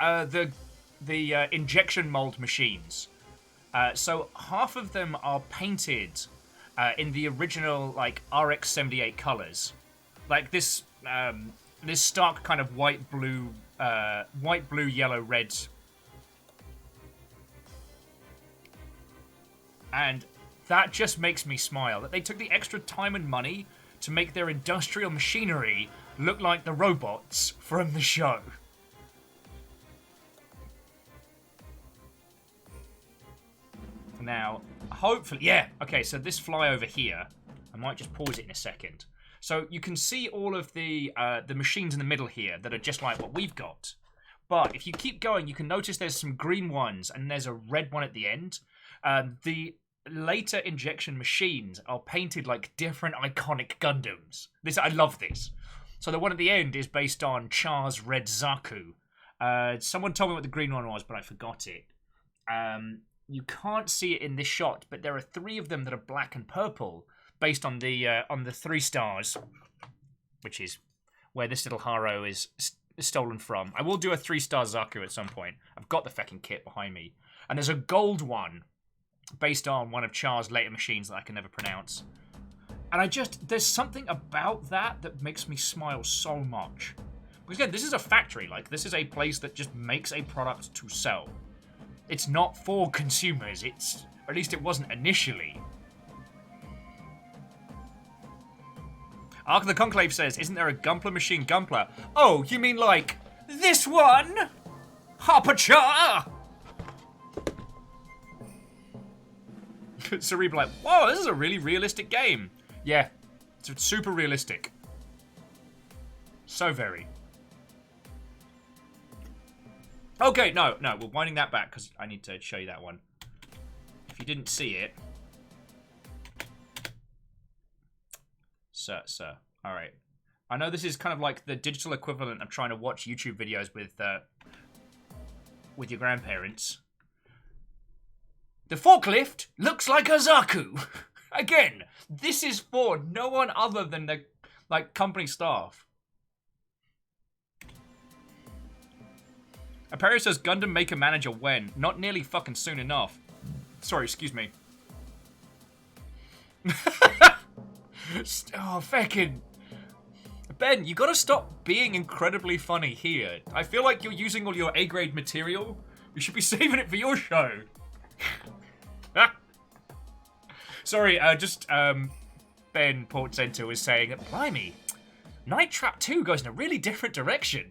injection mold machines. So half of them are painted in the original like RX-78 colors, like this this stark kind of white, blue, yellow, red. And that just makes me smile, that they took the extra time and money to make their industrial machinery look like the robots from the show. Now, hopefully... Yeah, okay, so this flyover here, I might just pause it in a second. So you can see all of the machines in the middle here that are just like what we've got. But if you keep going, you can notice there's some green ones and there's a red one at the end. The later injection machines are painted like different iconic Gundams. I love this. So the one at the end is based on Char's Red Zaku. Someone told me what the green one was, but I forgot it. You can't see it in this shot, but there are 3 of them that are black and purple, based on the 3 stars, which is where this little Haro is stolen from. I will do a 3-star Zaku at some point. I've got the fucking kit behind me. And there's a gold one, based on one of Char's later machines that I can never pronounce. And there's something about that makes me smile so much. Because again, this is a factory, this is a place that just makes a product to sell. It's not for consumers, or at least it wasn't initially. Ark of the Conclave says, isn't there a Gunpla machine Gunpla? Oh, you mean like this one? Harpacha! Cerebral like, whoa, this is a really realistic game. Yeah, it's super realistic. So very. Okay, no, we're winding that back because I need to show you that one. If you didn't see it. Sir. Alright. I know this is kind of like the digital equivalent of trying to watch YouTube videos with your grandparents. The forklift looks like a Zaku. Again, this is for no one other than the company staff. Apparently says Gundam Maker Manager when? Not nearly fucking soon enough. Sorry, excuse me. Oh, fucking... Ben, you gotta stop being incredibly funny here. I feel like you're using all your A-grade material. You should be saving it for your show. Sorry, Ben Portcenter was saying, blimey, Night Trap 2 goes in a really different direction.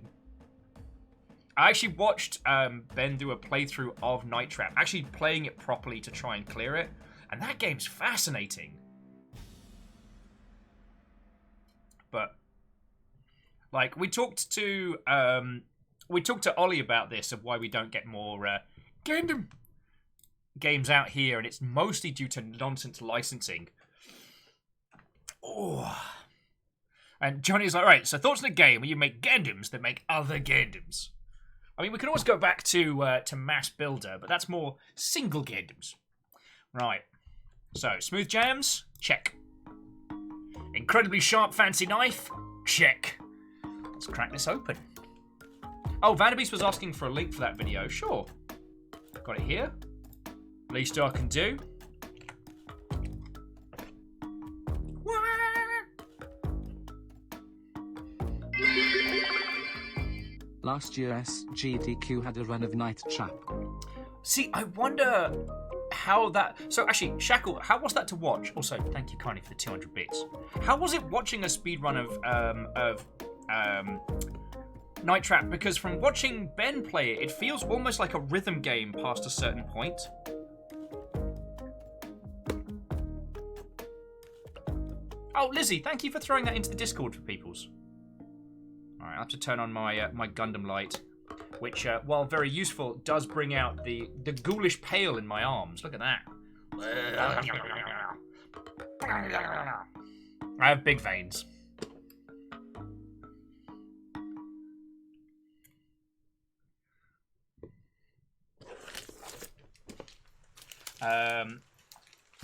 I actually watched Ben do a playthrough of Night Trap, actually playing it properly to try and clear it, and that game's fascinating. But, we talked to Ollie about this, of why we don't get more Gundam games out here, and it's mostly due to nonsense licensing. Oh. And Johnny's like, right, so thoughts on a game where you make Gandems that make other Gandems. I mean, we can always go back to Mass Builder, but that's more single Gandems. Right. So, smooth jams? Check. Incredibly sharp fancy knife? Check. Let's crack this open. Oh, Vanderbeest was asking for a link for that video. Sure. Got it here. Least I can do. Last year SGDQ had a run of Night Trap. See, I wonder how that... So, actually, Shackle, how was that to watch? Also, thank you kindly for the 200 bits. How was it watching a speedrun of Night Trap? Because from watching Ben play it, it feels almost like a rhythm game past a certain point. Oh, Lizzie, thank you for throwing that into the Discord for peoples. Alright, I have to turn on my my Gundam light, which, while very useful, does bring out the ghoulish pale in my arms. Look at that. I have big veins.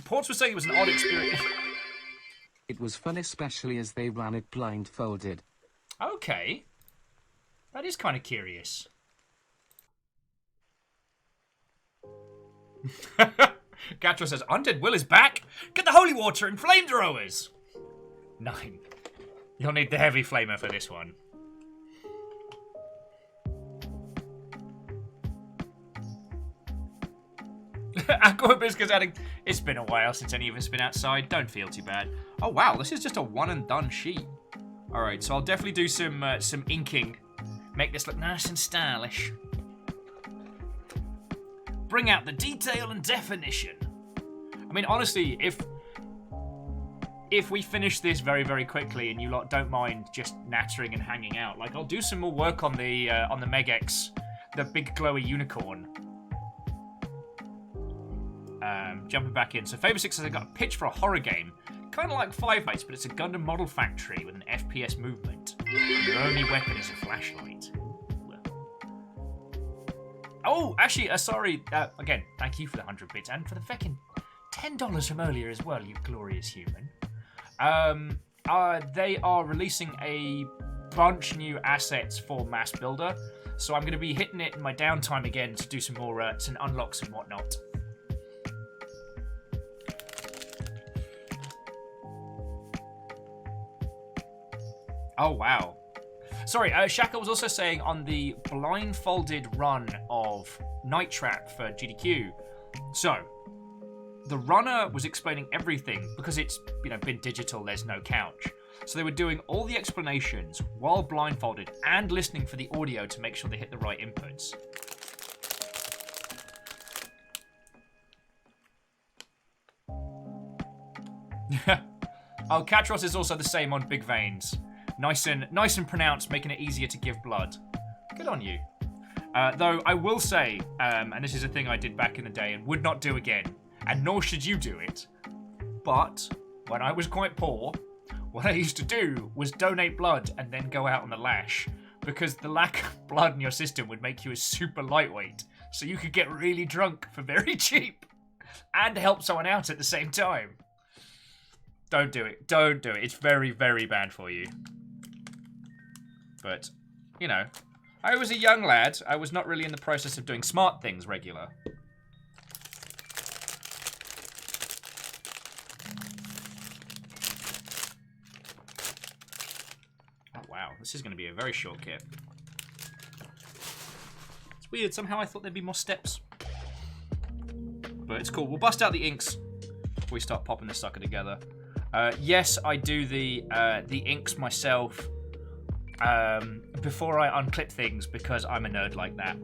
Ports was saying it was an odd experience. It was fun, especially as they ran it blindfolded. Okay. That is kind of curious. Gatro says, Undead Will is back! Get the holy water and flamethrowers! 9. You'll need the heavy flamer for this one. Aqua Biscuit's adding, it's been a while since any of us been outside. Don't feel too bad. Oh wow, this is just a one and done sheet. Alright, so I'll definitely do some inking. Make this look nice and stylish. Bring out the detail and definition. I mean, honestly, if we finish this very, very quickly and you lot don't mind just nattering and hanging out, like, I'll do some more work on the Megex, the big glowy unicorn. Jumping back in. So Faber6 says I got a pitch for a horror game. Kind of like Five Nights, but it's a Gundam model factory with an FPS movement. Your only weapon is a flashlight. Oh, actually, sorry. Again, thank you for the 100 bits and for the feckin' $10 from earlier as well, you glorious human. They are releasing a bunch new assets for Mass Builder, so I'm going to be hitting it in my downtime again to do some more some unlocks and whatnot. Oh, wow. Sorry, Shaka was also saying on the blindfolded run of Night Trap for GDQ. So, the runner was explaining everything because it's, been digital, there's no couch. So they were doing all the explanations while blindfolded and listening for the audio to make sure they hit the right inputs. Oh, Katros is also the same on Big Veins. Nice and pronounced, making it easier to give blood. Good on you. Though I will say, and this is a thing I did back in the day and would not do again, and nor should you do it, but when I was quite poor, what I used to do was donate blood and then go out on the lash, because the lack of blood in your system would make you a super lightweight, so you could get really drunk for very cheap and help someone out at the same time. Don't do it. Don't do it. It's very, very bad for you. But, I was a young lad. I was not really in the process of doing smart things regular. Oh, wow. This is going to be a very short kit. It's weird. Somehow I thought there'd be more steps. But it's cool. We'll bust out the inks before we start popping this sucker together. Yes, I do the inks myself before I unclip things because I'm a nerd like that.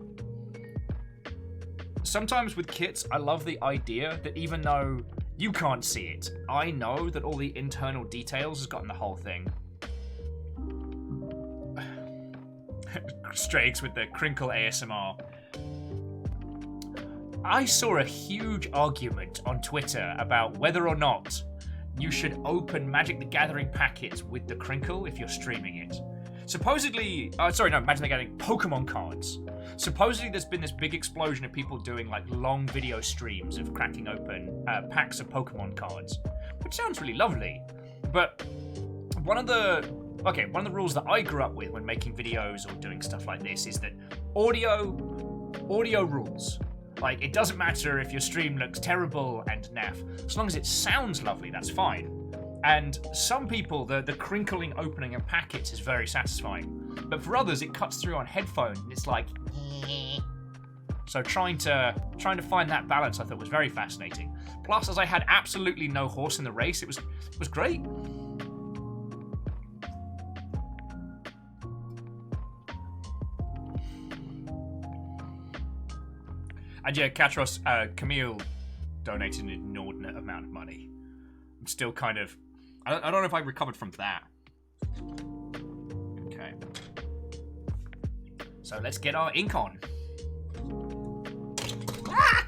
Sometimes with kits, I love the idea that even though you can't see it, I know that all the internal details has gotten the whole thing. Strakes with the crinkle ASMR. I saw a huge argument on Twitter about whether or not you should open Magic the Gathering packets with the crinkle if you're streaming it. Supposedly, sorry, no, Magic the Gathering Pokemon cards. Supposedly, there's been this big explosion of people doing like long video streams of cracking open packs of Pokemon cards, which sounds really lovely. But one of the rules that I grew up with when making videos or doing stuff like this is that audio rules. Like, it doesn't matter if your stream looks terrible and naff, as long as it sounds lovely, that's fine. And some people, the crinkling opening of packets is very satisfying. But for others, it cuts through on headphones, and it's like... So trying to find that balance, I thought, was very fascinating. Plus, as I had absolutely no horse in the race, it was great. And yeah, Katros, Camille donated an inordinate amount of money. I'm still kind of... I don't know if I recovered from that. Okay. So let's get our ink on. Ah!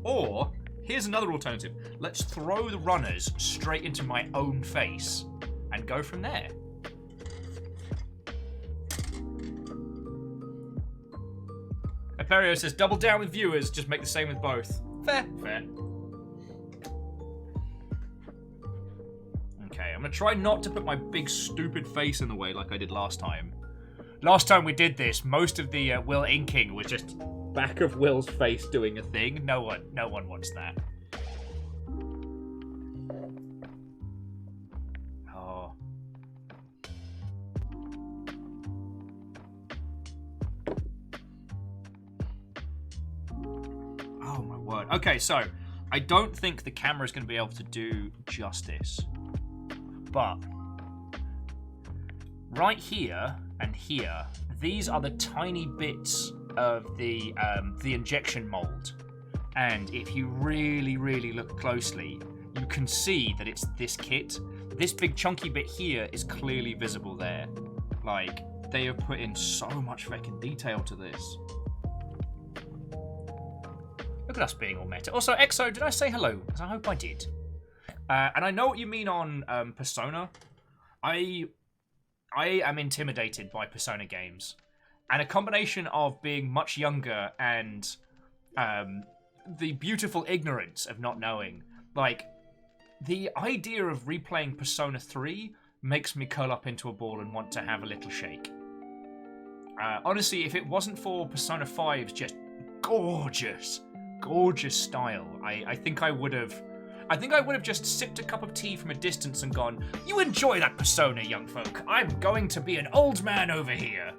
Or, here's another alternative. Let's throw the runners straight into my own face and go from there. Aperio says, double down with viewers, just make the same with both. Fair. Okay, I'm gonna try not to put my big stupid face in the way like I did last time. Last time we did this, most of the Will inking was just back of Will's face doing a thing. No one wants that. Oh. Oh my word. Okay, so I don't think the camera is going to be able to do justice. But right here and here, these are the tiny bits of the injection mold. And if you really, really look closely, you can see that it's this kit. This big chunky bit here is clearly visible there. Like, they have put in so much fucking detail to this. Look at us being all meta. Also, Exo, did I say hello? Because I hope I did. And I know what you mean on Persona. I am intimidated by Persona games. And a combination of being much younger and the beautiful ignorance of not knowing. Like, the idea of replaying Persona 3 makes me curl up into a ball and want to have a little shake. Honestly, if it wasn't for Persona 5's just gorgeous style, I think I would have just sipped a cup of tea from a distance and gone, you enjoy that Persona, young folk. I'm going to be an old man over here.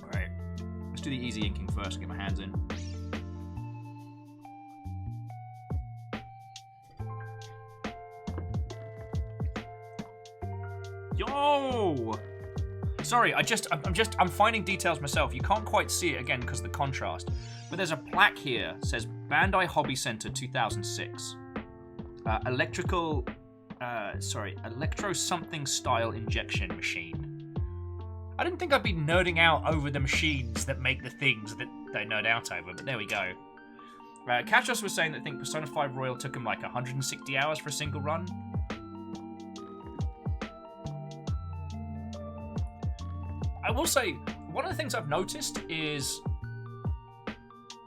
Alright. Let's do the easy inking first, get my hands in. Yo! Sorry, I'm finding details myself. You can't quite see it again because of the contrast. But there's a plaque here that says Bandai Hobby Center 2006. Electro something style injection machine. I didn't think I'd be nerding out over the machines that make the things that they nerd out over, but there we go. Kachos was saying that I think Persona 5 Royal took him like 160 hours for a single run. I will say, one of the things I've noticed is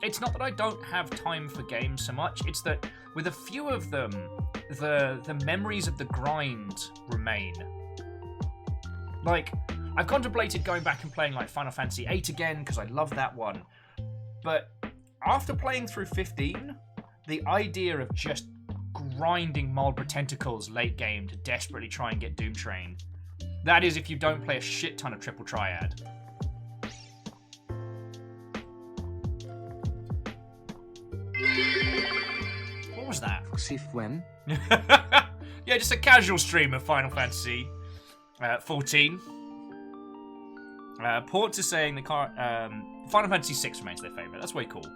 it's not that I don't have time for games so much, it's that with a few of them, the memories of the grind remain. Like, I've contemplated going back and playing like Final Fantasy VIII again, because I love that one. But after playing through 15, the idea of just grinding Marlborough Tentacles late game to desperately try and get Doom Train, that is if you don't play a shit ton of Triple Triad. What was that? When? Yeah, just a casual stream of Final Fantasy 14. Ports is saying the Final Fantasy 6 remains their favourite. That's way cool.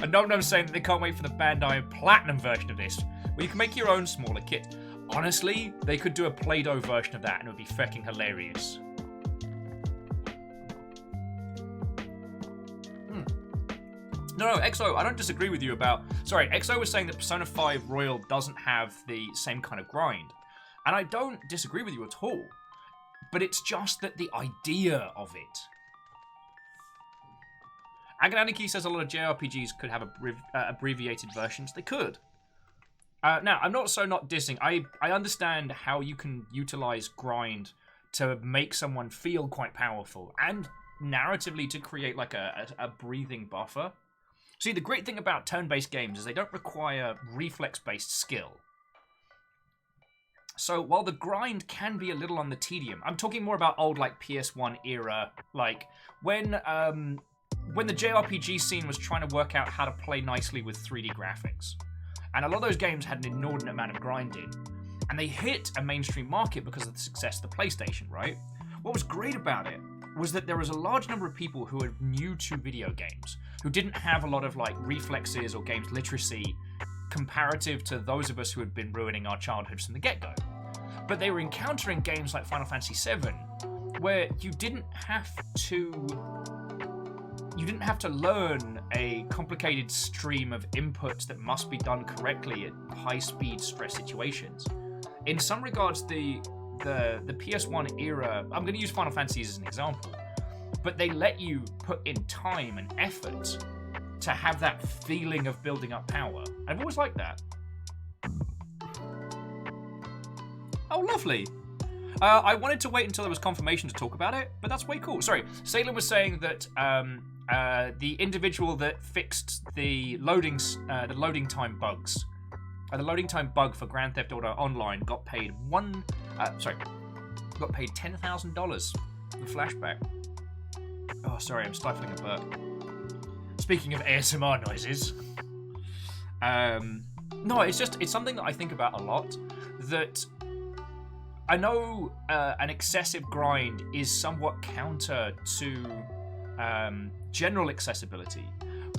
And Nom saying that they can't wait for the Bandai Platinum version of this, where you can make your own smaller kit. Honestly, they could do a Play-Doh version of that and it would be fucking hilarious. No, XO, I don't disagree with you about... Sorry, XO was saying that Persona 5 Royal doesn't have the same kind of grind. And I don't disagree with you at all. But it's just that the idea of it... Agananiki says a lot of JRPGs could have abbreviated versions. They could. Now, I'm not dissing. I understand how you can utilize grind to make someone feel quite powerful. And narratively to create like a breathing buffer. See, the great thing about turn-based games is they don't require reflex-based skill. So while the grind can be a little on the tedium, I'm talking more about old like PS1 era, like when the JRPG scene was trying to work out how to play nicely with 3D graphics. And a lot of those games had an inordinate amount of grinding. And they hit a mainstream market because of the success of the PlayStation, right? What was great about it was that there was a large number of people who were new to video games, who didn't have a lot of like reflexes or games literacy comparative to those of us who had been ruining our childhoods from the get-go. But they were encountering games like Final Fantasy VII, where you didn't have to learn a complicated stream of inputs that must be done correctly at high-speed stress situations. In some regards, the PS1 era, I'm going to use Final Fantasy as an example, but they let you put in time and effort to have that feeling of building up power. I've always liked that. Oh, lovely. I wanted to wait until there was confirmation to talk about it, but that's way cool. Sorry, Salem was saying that the individual that fixed the loading time bugs, the loading time bug for Grand Theft Auto Online got paid $10,000 for flashback. Oh, sorry, I'm stifling a burp. Speaking of ASMR noises, no, it's something that I think about a lot. That I know an excessive grind is somewhat counter to general accessibility,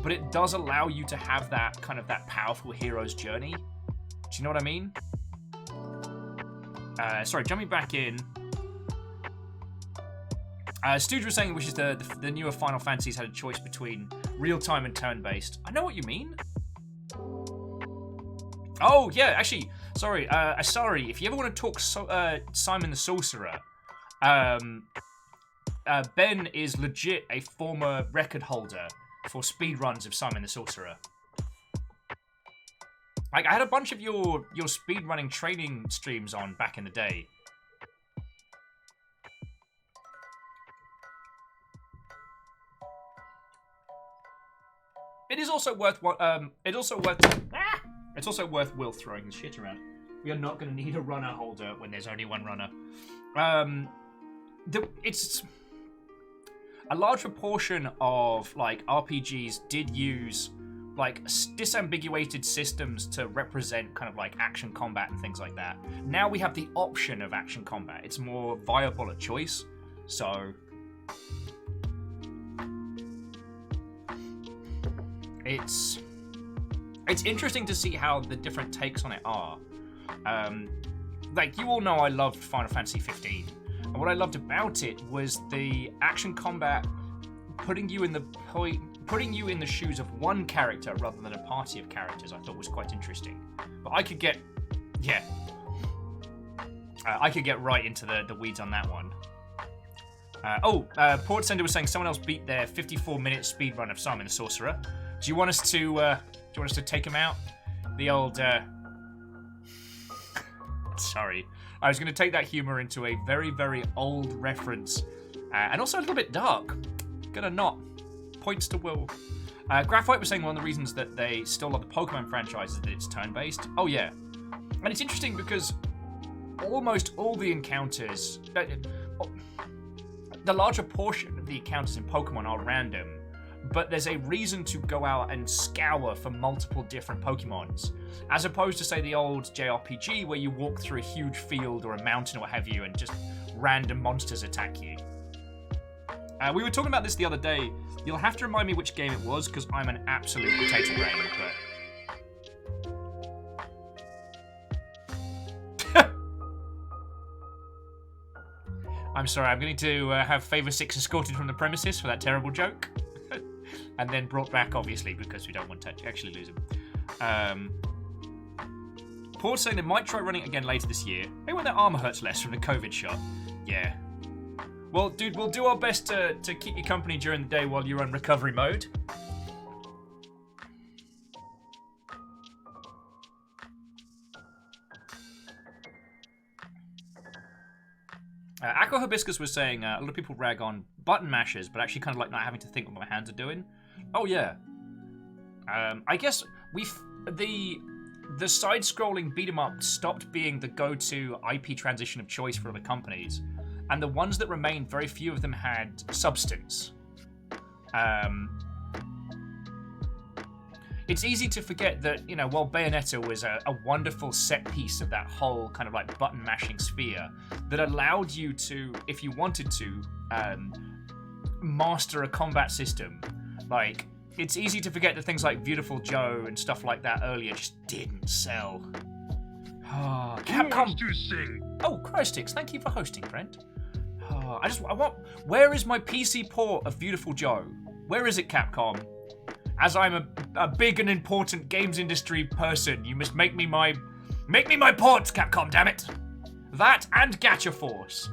but it does allow you to have that kind of that powerful hero's journey. Do you know what I mean? Sorry, jumping back in. Stooge was saying he wishes the newer Final Fantasies had a choice between real-time and turn-based. I know what you mean. Oh, yeah, actually, sorry, if you ever want to talk Simon the Sorcerer, Ben is legit a former record holder for speedruns of Simon the Sorcerer. Like, I had a bunch of your speedrunning training streams on back in the day. It is also worth it's also worth Will throwing his shit around. We are not going to need a runner holder when there's only one runner. It's a large proportion of like RPGs did use like disambiguated systems to represent kind of like action combat and things like that. Now we have the option of action combat. It's more viable a choice. So it's interesting to see how the different takes on it are. Like, you all know I loved Final Fantasy 15. And what I loved about it was the action combat putting you in the shoes of one character rather than a party of characters. I thought was quite interesting. But I could get right into the weeds on that one. Port Sender was saying someone else beat their 54-minute speedrun of Simon the Sorcerer. Do you want us to take him out? The old sorry. I was going to take that humor into a very, very old reference. And also a little bit dark. Gonna not. Points to Will. Graphite was saying one of the reasons that they still love the Pokemon franchise is that it's turn-based. Oh, yeah. And it's interesting because almost all the encounters... the larger portion of the encounters in Pokemon are random, but there's a reason to go out and scour for multiple different Pokemons, as opposed to, say, the old JRPG where you walk through a huge field or a mountain or what have you and just random monsters attack you. We were talking about this the other day. You'll have to remind me which game it was, because I'm an absolute potato brain, but... I'm sorry, I'm going to have Favor 6 escorted from the premises for that terrible joke. and then brought back, obviously, because we don't want to actually lose him. Paul's saying they might try running it again later this year. Maybe when their armor hurts less from the COVID shot. Yeah. Well, dude, we'll do our best to keep you company during the day while you're on recovery mode. Aqua Hibiscus was saying a lot of people rag on button mashers, but actually kind of like not having to think what my hands are doing. Oh yeah. I guess the side-scrolling beat-em-up stopped being the go-to IP transition of choice for other companies, and the ones that remained, very few of them had substance. It's easy to forget that, you know, while Bayonetta was a wonderful set piece of that whole kind of like button mashing sphere that allowed you to, if you wanted to, master a combat system, like, it's easy to forget that things like Beautiful Joe and stuff like that earlier just didn't sell. Oh, Capcom. To sing? Oh, Christix, thank you for hosting, Brent. Oh, I want. Where is my PC port of Beautiful Joe? Where is it, Capcom? As I'm a big and important games industry person, you must make me my ports, Capcom, damn it! That and Gacha Force.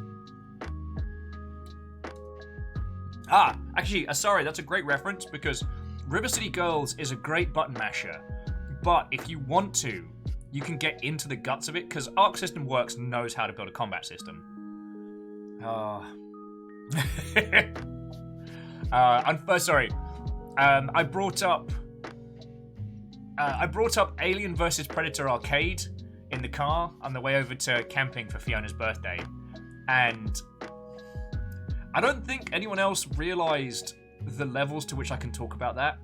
Actually, sorry, that's a great reference because River City Girls is a great button masher, but if you want to, you can get into the guts of it because Arc System Works knows how to build a combat system. I'm sorry. I brought up Alien vs Predator Arcade in the car on the way over to camping for Fiona's birthday, and I don't think anyone else realized the levels to which I can talk about that.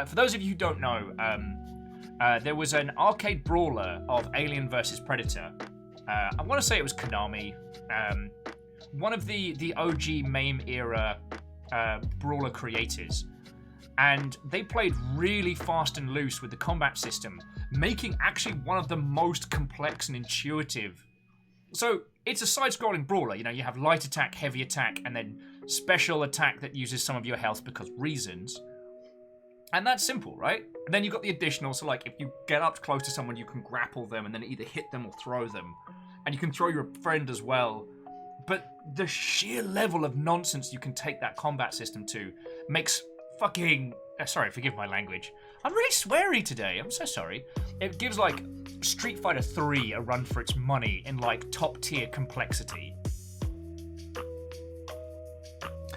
For those of you who don't know, there was an arcade brawler of Alien vs Predator. I want to say it was Konami, one of the OG MAME era brawler creators. And they played really fast and loose with the combat system, making actually one of the most complex and intuitive. So it's a side-scrolling brawler. You know, you have light attack, heavy attack, and then special attack that uses some of your health because reasons. And that's simple, right? And then you've got the additional, so like if you get up close to someone, you can grapple them and then either hit them or throw them. And you can throw your friend as well. But the sheer level of nonsense you can take that combat system to makes fucking... sorry, forgive my language. I'm really sweary today. I'm so sorry. It gives, like, Street Fighter 3 a run for its money in, like, top-tier complexity.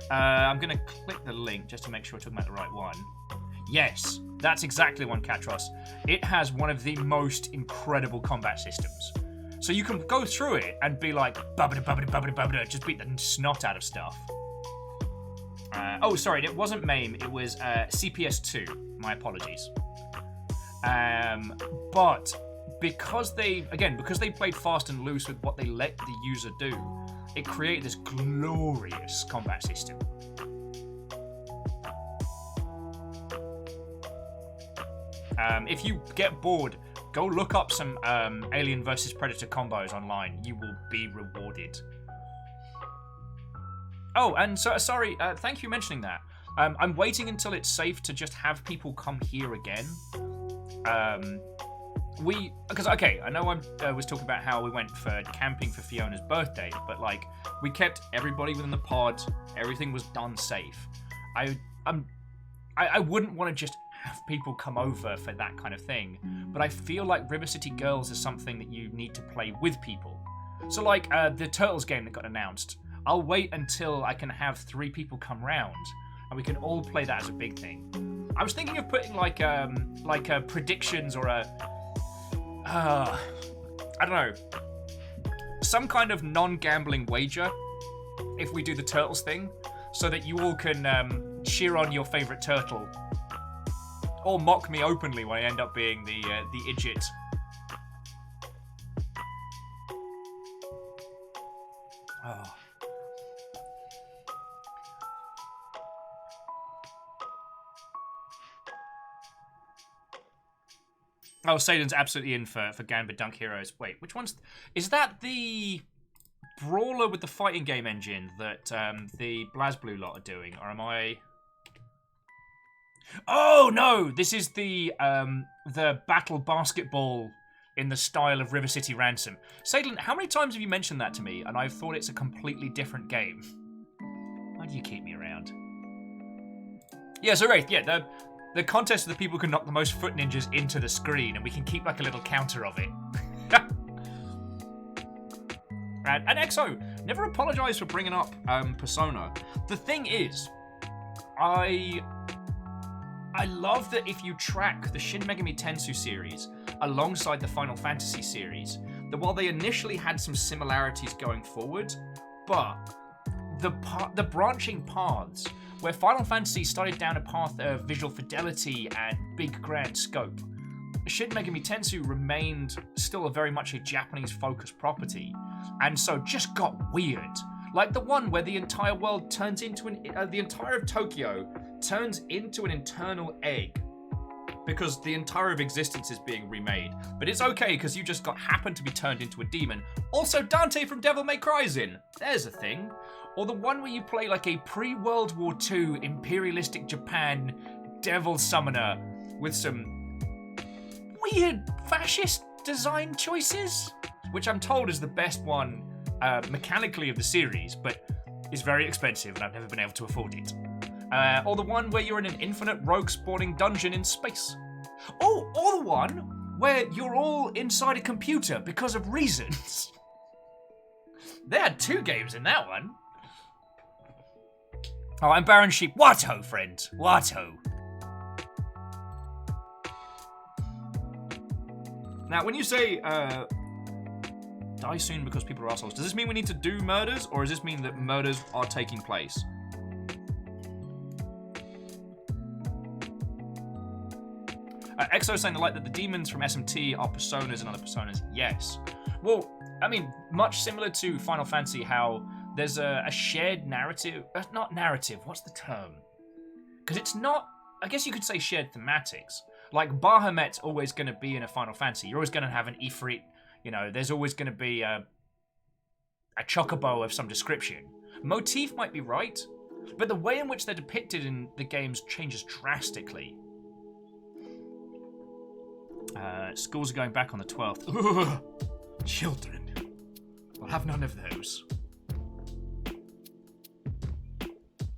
I'm going to click the link just to make sure we're talking about the right one. Yes, that's exactly one, Katros. It has one of the most incredible combat systems. So you can go through it and be like, bubbada, bubbada, bubbada, bubbada, just beat the snot out of stuff. Oh, sorry, it wasn't MAME, it was CPS2. My apologies. But because they played fast and loose with what they let the user do, it created this glorious combat system. If you get bored, go look up some Alien vs Predator combos online. You will be rewarded. Oh, and so sorry, thank you for mentioning that. I'm waiting until it's safe to just have people come here again. Because I know I was talking about how we went for camping for Fiona's birthday, but like we kept everybody within the pod. Everything was done safe. I wouldn't want to just have people come over for that kind of thing, but I feel like River City Girls is something that you need to play with people. So like the Turtles game that got announced. I'll wait until I can have 3 people come round, and we can all play that as a big thing. I was thinking of putting like a predictions or a I don't know, some kind of non-gambling wager if we do the Turtles thing, so that you all can cheer on your favorite turtle, or mock me openly when I end up being the idiot. Oh. Oh, Satan's absolutely in for Ganba Dunk Heroes. Wait, which one's... Is that the brawler with the fighting game engine that the BlazBlue lot are doing? Or am I... Oh no! This is the battle basketball in the style of River City Ransom. Sadlin, how many times have you mentioned that to me, and I've thought it's a completely different game? Why do you keep me around? Yeah, so Wraith, yeah, the contest of the people who can knock the most foot ninjas into the screen, and we can keep like a little counter of it. and Exo, never apologise for bringing up Persona. The thing is, I love that if you track the Shin Megami Tensei series alongside the Final Fantasy series, that while they initially had some similarities going forward, but the branching paths, where Final Fantasy started down a path of visual fidelity and big grand scope, Shin Megami Tensei remained still very much a Japanese-focused property, and so just got weird. Like the one where the entire world turns into the entire of Tokyo turns into an internal egg because the entire of existence is being remade. But it's okay because you just happened to be turned into a demon. Also, Dante from Devil May Cry's in. There's a thing. Or the one where you play like a pre-World War II imperialistic Japan devil summoner with some weird fascist design choices, which I'm told is the best one mechanically of the series, but is very expensive and I've never been able to afford it. Or the one where you're in an infinite rogue spawning dungeon in space. Oh, or the one where you're all inside a computer because of reasons. They had 2 games in that one. Oh, I'm Baron Sheep. What-ho, friend. What-ho. Now, when you say, die soon because people are assholes, does this mean we need to do murders, or does this mean that murders are taking place? Exo saying that the demons from SMT are personas and other personas. Yes. Well, I mean, much similar to Final Fantasy, how there's a shared narrative. Not narrative, what's the term? Because it's not, I guess you could say shared thematics. Like, Bahamut's always going to be in a Final Fantasy. You're always going to have an Ifrit. You know, there's always going to be a chocobo of some description. Motif might be right, but the way in which they're depicted in the games changes drastically. Schools are going back on the 12th. Ugh, children. I'll have none of those.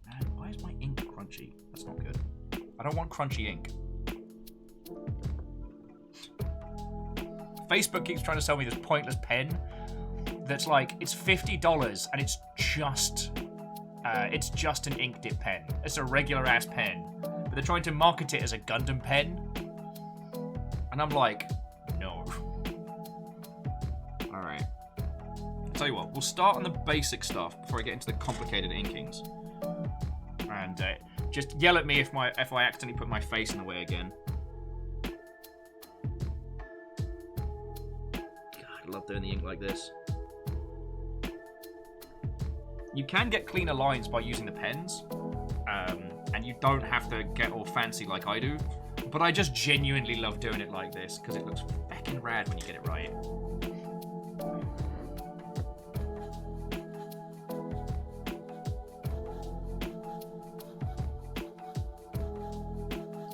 Man, why is my ink crunchy? That's not good. I don't want crunchy ink. Facebook keeps trying to sell me this pointless pen that's like, it's $50 and it's just an ink dip pen. It's a regular ass pen. But they're trying to market it as a Gundam pen. And I'm like, no. Alright. I'll tell you what, we'll start on the basic stuff before I get into the complicated inkings. And just yell at me if I accidentally put my face in the way again. I love doing the ink like this. You can get cleaner lines by using the pens, and you don't have to get all fancy like I do, but I just genuinely love doing it like this, because it looks fucking rad when you get it right.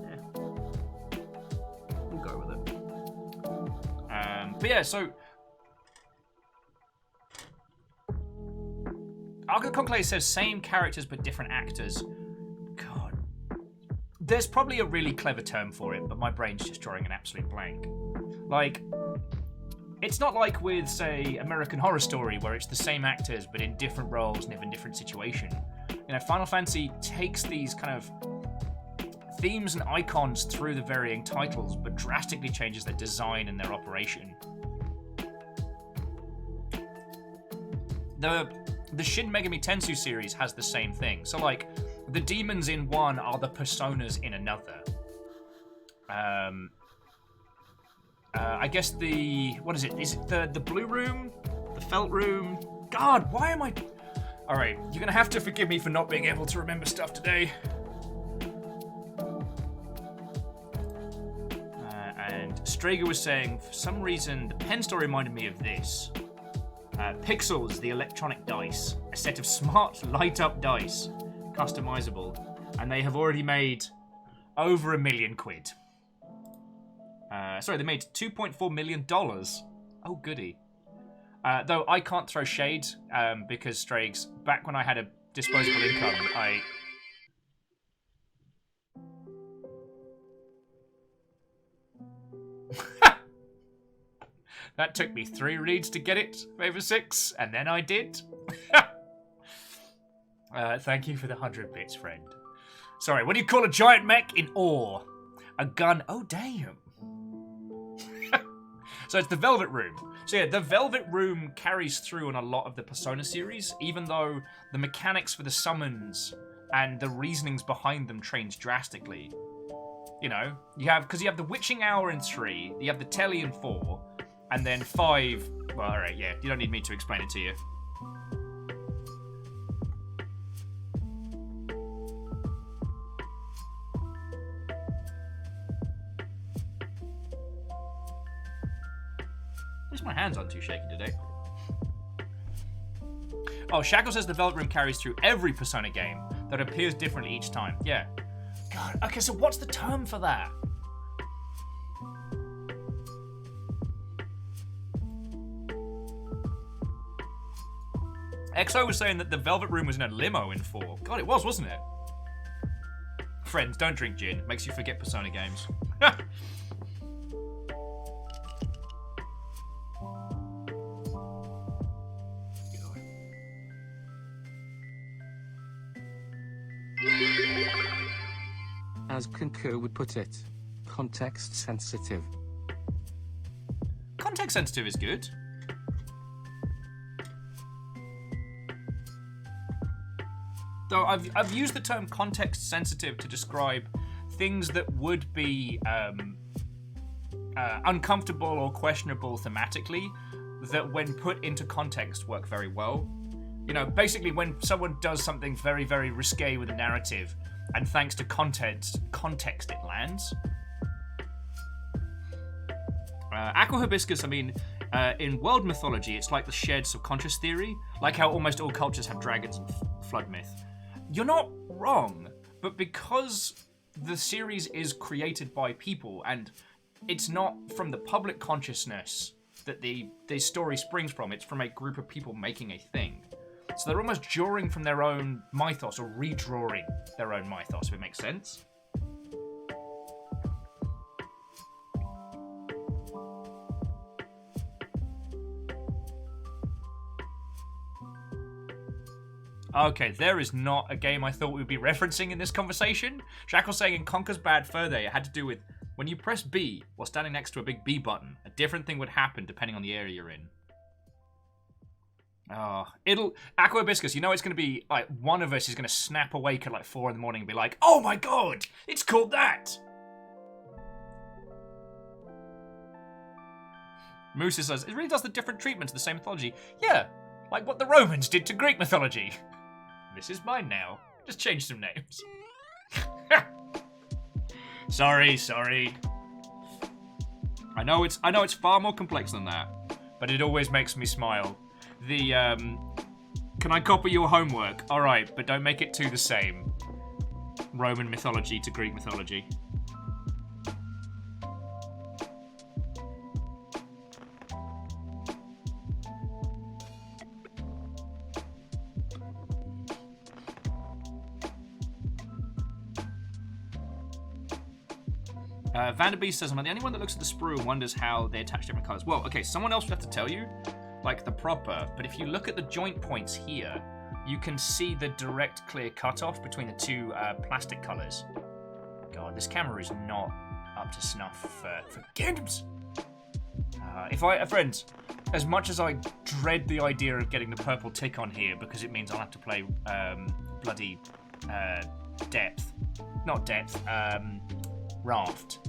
Yeah. We'll go with it. But yeah, so Arc of the Conclave says same characters but different actors. God. There's probably a really clever term for it, but my brain's just drawing an absolute blank. Like, it's not like with, say, American Horror Story, where it's the same actors but in different roles and in a different situation. You know, Final Fantasy takes these kind of themes and icons through the varying titles, but drastically changes their design and their operation. The Shin Megami Tensei series has the same thing. So, like, the demons in one are the personas in another. I guess what is it? Is it the blue room? The felt room? God, why am I... Alright, you're gonna have to forgive me for not being able to remember stuff today. And Strager was saying, for some reason, the pen store reminded me of this. Pixels, the electronic dice. A set of smart, light-up dice. Customizable. And they have already made Over £1 million. Sorry, they made $2.4 million. Oh, goody. Though I can't throw shade because, Strags, back when I had a disposable income, That took me 3 reads to get it, Favor 6, and then I did. Thank you for the 100 bits, friend. Sorry, what do you call a giant mech in ore? A gun. Oh, damn. So it's the Velvet Room. So yeah, the Velvet Room carries through on a lot of the Persona series, even though the mechanics for the summons and the reasonings behind them change drastically. You know, because you have the Witching Hour in 3, you have the Telly in 4, and then 5... Well, alright, yeah, you don't need me to explain it to you. At least my hands aren't too shaky today. Oh, Shackle says the Velvet Room carries through every Persona game, that appears differently each time. Yeah. God, okay, so what's the term for that? XO was saying that the Velvet Room was in a limo in 4. God, it was, wasn't it? Friends, don't drink gin. Makes you forget Persona games. As Kunko would put it, context sensitive. Context sensitive is good. Though I've used the term context sensitive to describe things that would be uncomfortable or questionable thematically, that when put into context work very well. You know, basically when someone does something very, very risque with a narrative, and thanks to context it lands. Aqua Hibiscus, I mean, in world mythology, it's like the shared subconscious theory, like how almost all cultures have dragons and flood myth. You're not wrong, but because the series is created by people, and it's not from the public consciousness that the story springs from, it's from a group of people making a thing. So they're almost drawing from their own mythos, or redrawing their own mythos, if it makes sense. Okay, there is not a game I thought we would be referencing in this conversation. Shackle's saying in Conker's Bad Fur Day, it had to do with when you press B while standing next to a big B button, a different thing would happen depending on the area you're in. Oh, Aqua Hibiscus, you know it's going to be, like, one of us is going to snap awake at, like, 4 in the morning and be like, oh my god, it's called that! Moose says, it really does the different treatment to the same mythology. Yeah, like what the Romans did to Greek mythology. This is mine now. Just change some names. Sorry. I know it's far more complex than that, but it always makes me smile. The, can I copy your homework? Alright, but don't make it too the same. Roman mythology to Greek mythology. Vanderbeest says, am I the only one that looks at the sprue and wonders how they attach different colours? Well, okay, someone else would have to tell you, like the proper, but if you look at the joint points here, you can see the direct clear cutoff between the two plastic colours. God, this camera is not up to snuff for Gandems. Friends, as much as I dread the idea of getting the purple tick on here because it means I'll have to play bloody Raft.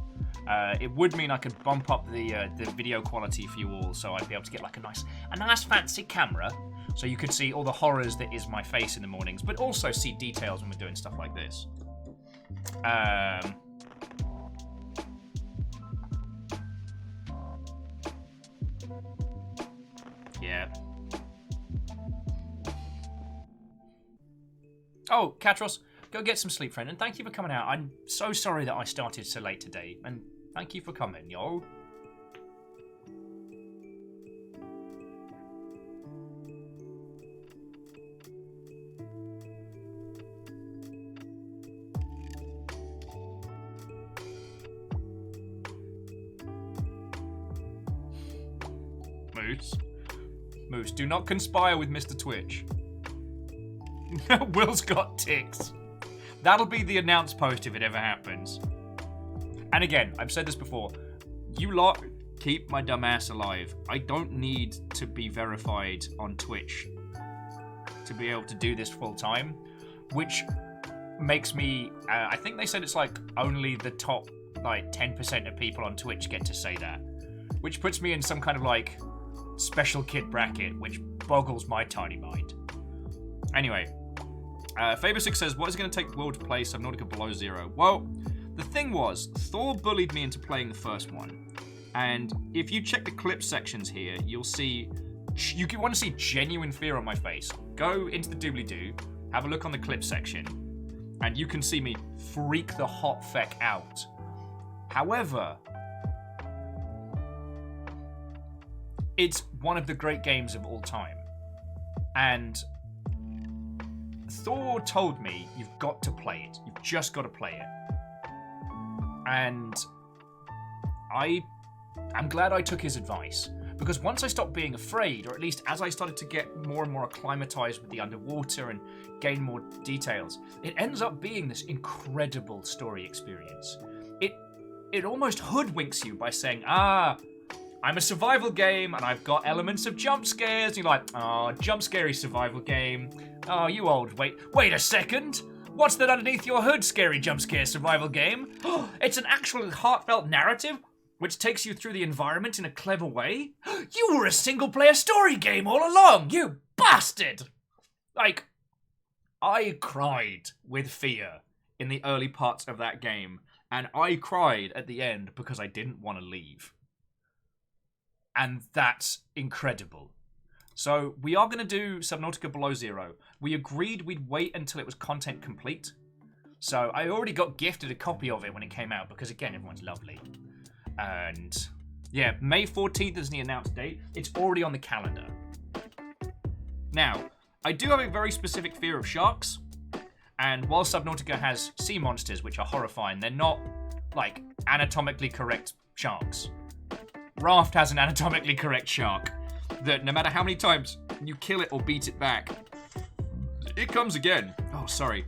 It would mean I could bump up the video quality for you all, so I'd be able to get like a nice fancy camera, so you could see all the horrors that is my face in the mornings, but also see details when we're doing stuff like this. Yeah. Oh, Katros. Go get some sleep, friend, and thank you for coming out. I'm so sorry that I started so late today, and thank you for coming, yo. Moose, do not conspire with Mr. Twitch. Will's got ticks. That'll be the announced post if it ever happens. And again, I've said this before. You lot keep my dumb ass alive. I don't need to be verified on Twitch to be able to do this full time, which makes me, I think they said it's like only the top like 10% of people on Twitch get to say that, which puts me in some kind of like special kid bracket, which boggles my tiny mind. Anyway, Faber6 says, what is it going to take Will to play Subnautica Below Zero? Well, the thing was, Thor bullied me into playing the first one. And if you check the clip sections here, you'll see, you want to see genuine fear on my face. Go into the doobly-doo, have a look on the clip section, and you can see me freak the hot feck out. However, it's one of the great games of all time. And Thor told me, you've got to play it. You've just got to play it. And I'm glad I took his advice. Because once I stopped being afraid, or at least as I started to get more and more acclimatized with the underwater and gain more details, it ends up being this incredible story experience. It almost hoodwinks you by saying, I'm a survival game, and I've got elements of jump scares. And you're like, oh, jump scary survival game. Oh, you old, wait a second. What's that underneath your hood, scary jump scare survival game? It's an actual heartfelt narrative, which takes you through the environment in a clever way. You were a single-player story game all along, you bastard! Like, I cried with fear in the early parts of that game, and I cried at the end because I didn't want to leave. And that's incredible. So we are going to do Subnautica Below Zero. We agreed we'd wait until it was content complete. So I already got gifted a copy of it when it came out because, again, everyone's lovely. And yeah, May 14th is the announced date. It's already on the calendar. Now, I do have a very specific fear of sharks. And while Subnautica has sea monsters, which are horrifying, they're not, like, anatomically correct sharks. Raft has an anatomically correct shark that no matter how many times you kill it or beat it back, it comes again. Oh, sorry.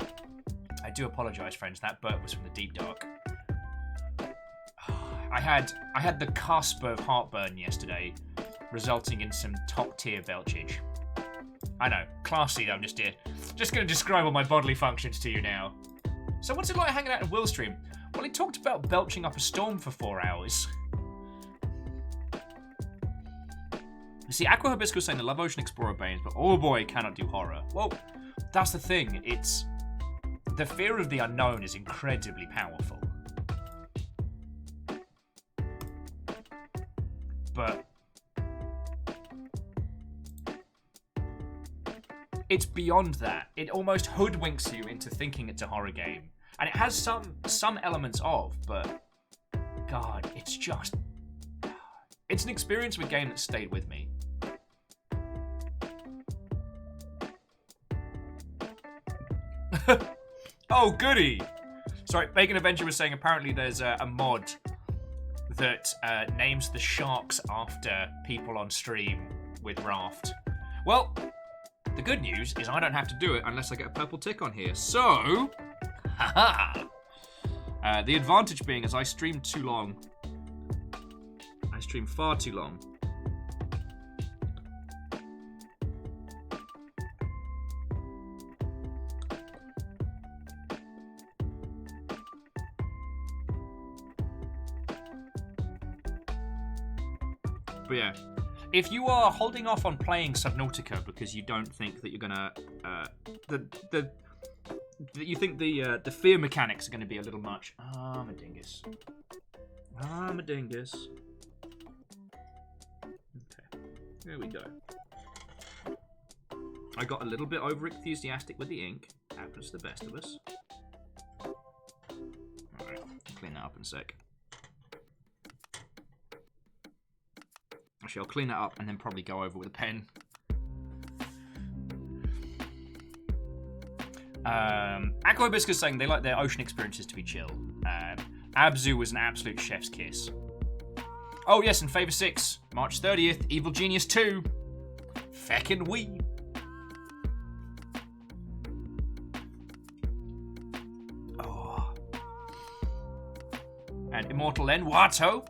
I do apologize, friends. That burp was from the deep dark. I had the cusp of heartburn yesterday, resulting in some top-tier belchage. I know, classy though, I'm just here. Just going to describe all my bodily functions to you now. So what's it like hanging out in Will's stream? Well, he talked about belching up a storm for 4 hours. You see, Aqua Hibiscus saying the Love Ocean Explorer Banes, but oh boy, cannot do horror. Well, that's the thing. It's... the fear of the unknown is incredibly powerful. But... it's beyond that. It almost hoodwinks you into thinking it's a horror game. And it has some elements of, but... God, it's just... it's an experience of a game that stayed with me. Oh, goody! Sorry, Bacon Avenger was saying apparently there's a mod that names the sharks after people on stream with Raft. Well, the good news is I don't have to do it unless I get a purple tick on here. So, haha! The advantage being is I stream too long. I stream far too long. But yeah, if you are holding off on playing Subnautica because you don't think that you're gonna, you think the fear mechanics are gonna be a little much. Ah, I'm a dingus. I'm a dingus. Okay, there we go. I got a little bit over enthusiastic with the ink. Happens to the best of us. clean that up in a sec. Actually, I'll clean that up and then probably go over with a pen. Aqua Hibiscus saying they like their ocean experiences to be chill. Abzu was an absolute chef's kiss. Oh yes, and Favor 6, March 30th, Evil Genius 2. Feckin' wee. Oh. And Immortal N, Wato.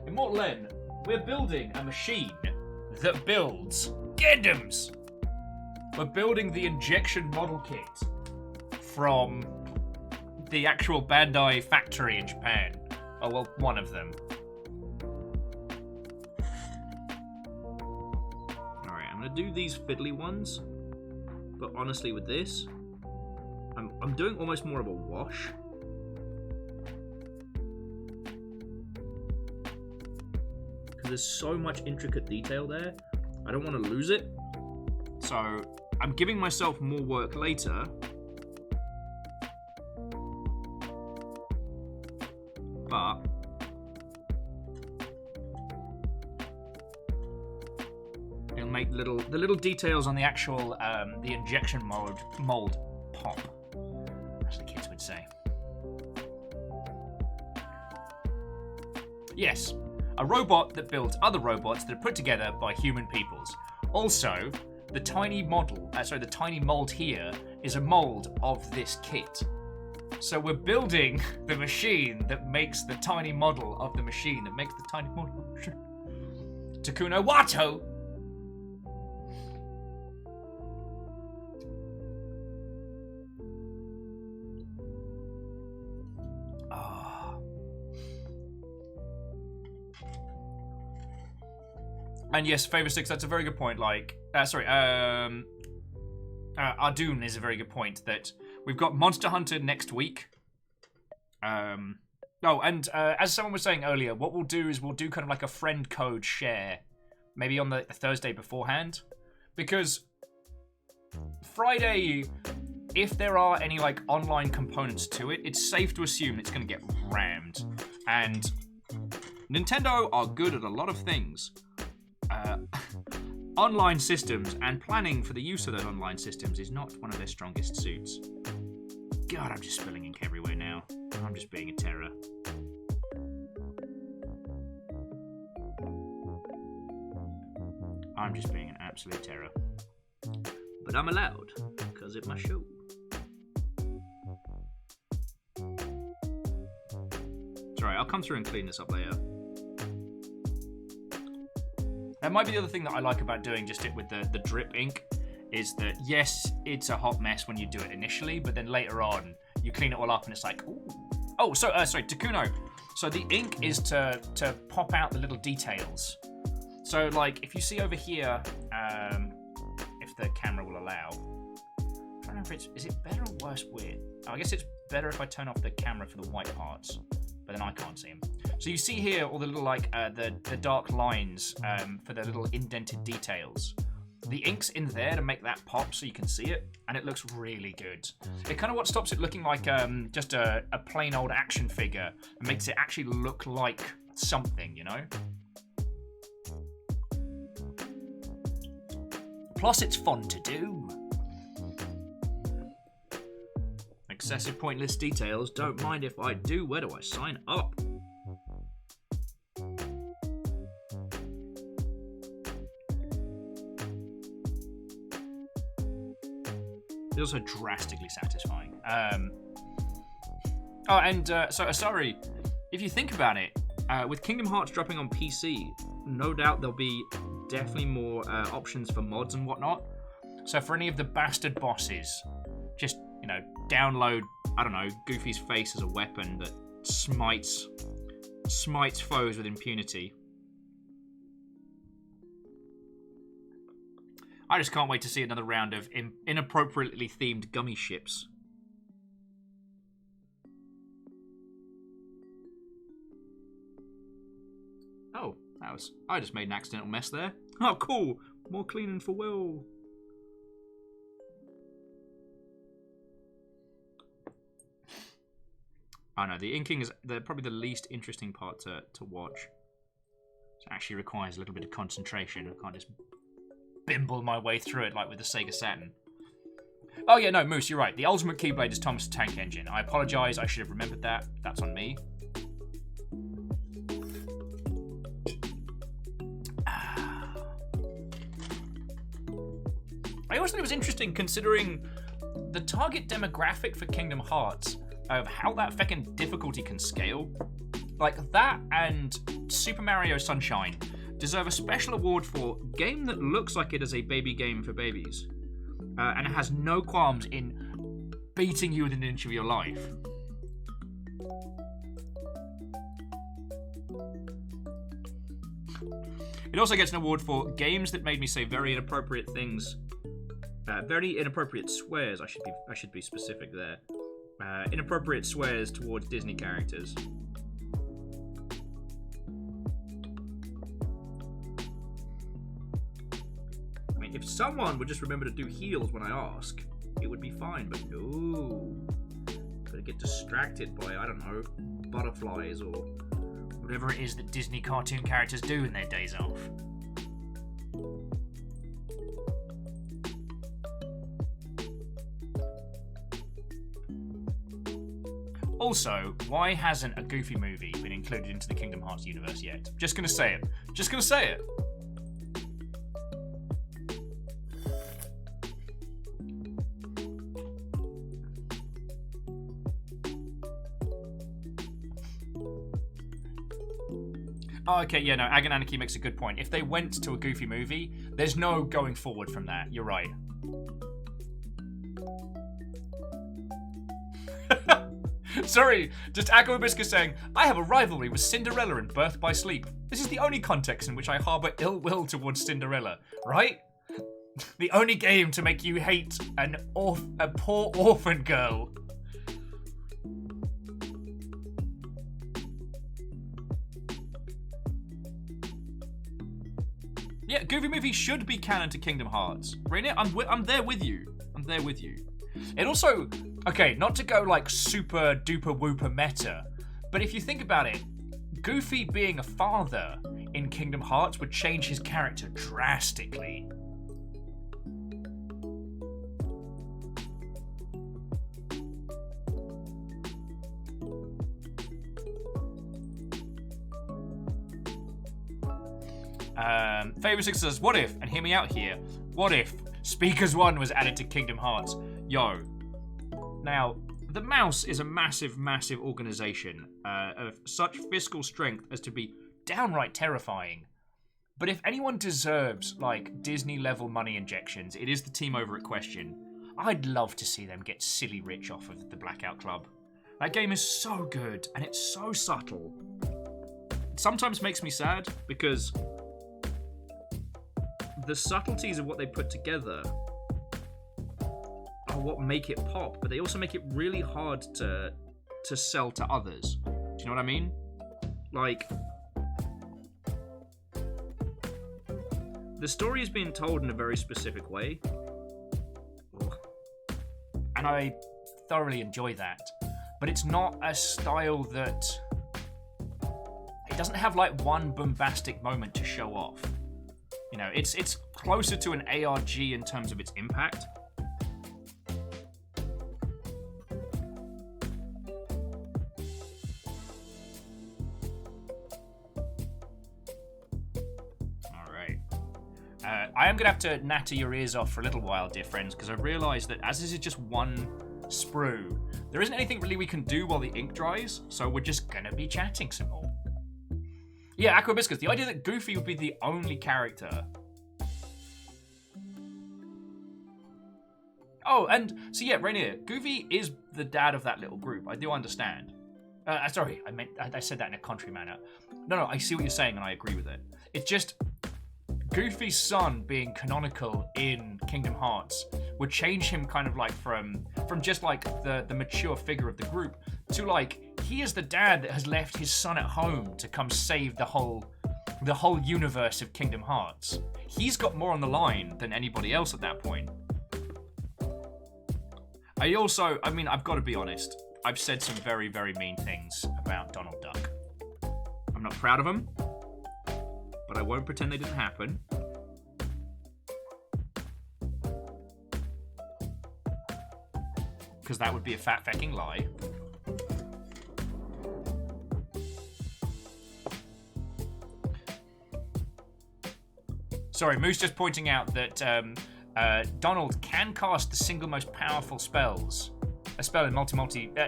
Immortal N, we're building a machine that builds Gandems. We're building the injection model kit from the actual Bandai factory in Japan. Oh, well, one of them. Alright, I'm gonna do these fiddly ones, but honestly with this, I'm doing almost more of a wash. Because there's so much intricate detail there, I don't want to lose it. So, I'm giving myself more work later. But it'll make the little details on the actual the injection mold pop, as the kids would say. Yes, a robot that builds other robots that are put together by human peoples. Also, the tiny model, the tiny mold here is a mold of this kit. So we're building the machine that makes the tiny model of the machine that makes the tiny model. Takuno Wato! Oh. And yes, Favor 6, that's a very good point. Like, Ardoon is a very good point that we've got Monster Hunter next week. As someone was saying earlier, what we'll do is we'll do kind of like a friend code share, maybe on the Thursday beforehand, because Friday, if there are any like online components to it, it's safe to assume it's going to get rammed. And Nintendo are good at a lot of things. Online systems and planning for the use of those online systems is not one of their strongest suits. God, I'm just spilling ink everywhere now. I'm just being a terror. I'm just being an absolute terror. But I'm allowed, because it's my show. It's alright, I'll come through and clean this up later. That might be the other thing that I like about doing just it with the drip ink, is that, yes, it's a hot mess when you do it initially, but then later on, you clean it all up and it's like, ooh. Oh, sorry, Takuno. So the ink is to pop out the little details. So, like, if you see over here, if the camera will allow, I don't know if is it better or worse with? I guess it's better if I turn off the camera for the white parts, but then I can't see them. So you see here all the little, like, the dark lines for the little indented details. The ink's in there to make that pop so you can see it, and it looks really good. It kind of what stops it looking like just a plain old action figure and makes it actually look like something, you know? Plus, it's fun to do. Excessive pointless details. Don't mind if I do. Where do I sign up? It's also drastically satisfying. So Asari, if you think about it, with Kingdom Hearts dropping on PC, no doubt there'll be definitely more options for mods and whatnot. So for any of the bastard bosses, just, you know, download, I don't know, Goofy's face as a weapon that smites foes with impunity. I just can't wait to see another round of inappropriately themed gummy ships. Oh, I just made an accidental mess there. Oh, cool. More cleaning for Will. I know, the inking is probably the least interesting part to watch. It actually requires a little bit of concentration. I can't just bimble my way through it like with the Sega Saturn. Oh yeah, no, Moose, you're right. The ultimate Keyblade is Thomas' Tank Engine. I apologise, I should have remembered that. That's on me. I always thought it was interesting considering the target demographic for Kingdom Hearts of how that feckin' difficulty can scale. Like, that and Super Mario Sunshine deserve a special award for game that looks like it is a baby game for babies. And it has no qualms in beating you within an inch of your life. It also gets an award for games that made me say very inappropriate things. Very inappropriate swears, I should be specific there. Inappropriate swears towards Disney characters. I mean, if someone would just remember to do heals when I ask, it would be fine, but no. Gotta get distracted by, I don't know, butterflies or whatever it is that Disney cartoon characters do in their days off. Also, why hasn't a Goofy movie been included into the Kingdom Hearts universe yet? Just gonna say it. Just gonna say it. Oh, okay, yeah, no, Agananiki makes a good point. If they went to a Goofy movie, there's no going forward from that. You're right. Sorry, just Aqua Hibiscus saying, I have a rivalry with Cinderella in Birth by Sleep. This is the only context in which I harbour ill will towards Cinderella, right? The only game to make you hate a poor orphan girl. Yeah, Goofy movie should be canon to Kingdom Hearts. Rainier, I'm there with you. I'm there with you. It also, okay, not to go like super duper whooper meta, but if you think about it, Goofy being a father in Kingdom Hearts would change his character drastically. Favor Six says, what if, and hear me out here, what if Speakers 1 was added to Kingdom Hearts? Yo. Now, the Mouse is a massive, massive organization of such fiscal strength as to be downright terrifying. But if anyone deserves, like, Disney-level money injections, it is the team over at Question. I'd love to see them get silly rich off of the Blackout Club. That game is so good, and it's so subtle. It sometimes makes me sad, because the subtleties of what they put together are what make it pop, but they also make it really hard to sell to others. Do you know what I mean? Like, the story is being told in a very specific way, and I thoroughly enjoy that. But it's not a style that... It doesn't have, like, one bombastic moment to show off. You know, it's closer to an ARG in terms of its impact. Alright. I am going to have to natter your ears off for a little while, dear friends, because I've realised that as this is just one sprue, there isn't anything really we can do while the ink dries, so we're just going to be chatting some more. Yeah, Aqua Hibiscus, the idea that Goofy would be the only character. Oh, and so yeah, Rainier, Goofy is the dad of that little group. I do understand. Sorry, I said that in a contrary manner. No, I see what you're saying and I agree with it. It's just Goofy's son being canonical in Kingdom Hearts would change him kind of like from just like the mature figure of the group to like he is the dad that has left his son at home to come save the whole universe of Kingdom Hearts. He's got more on the line than anybody else at that point. I've got to be honest. I've said some very, very mean things about Donald Duck. I'm not proud of them, but I won't pretend they didn't happen. Because that would be a fat fecking lie. Sorry, Moose just pointing out that Donald can cast the single most powerful spells. A spell in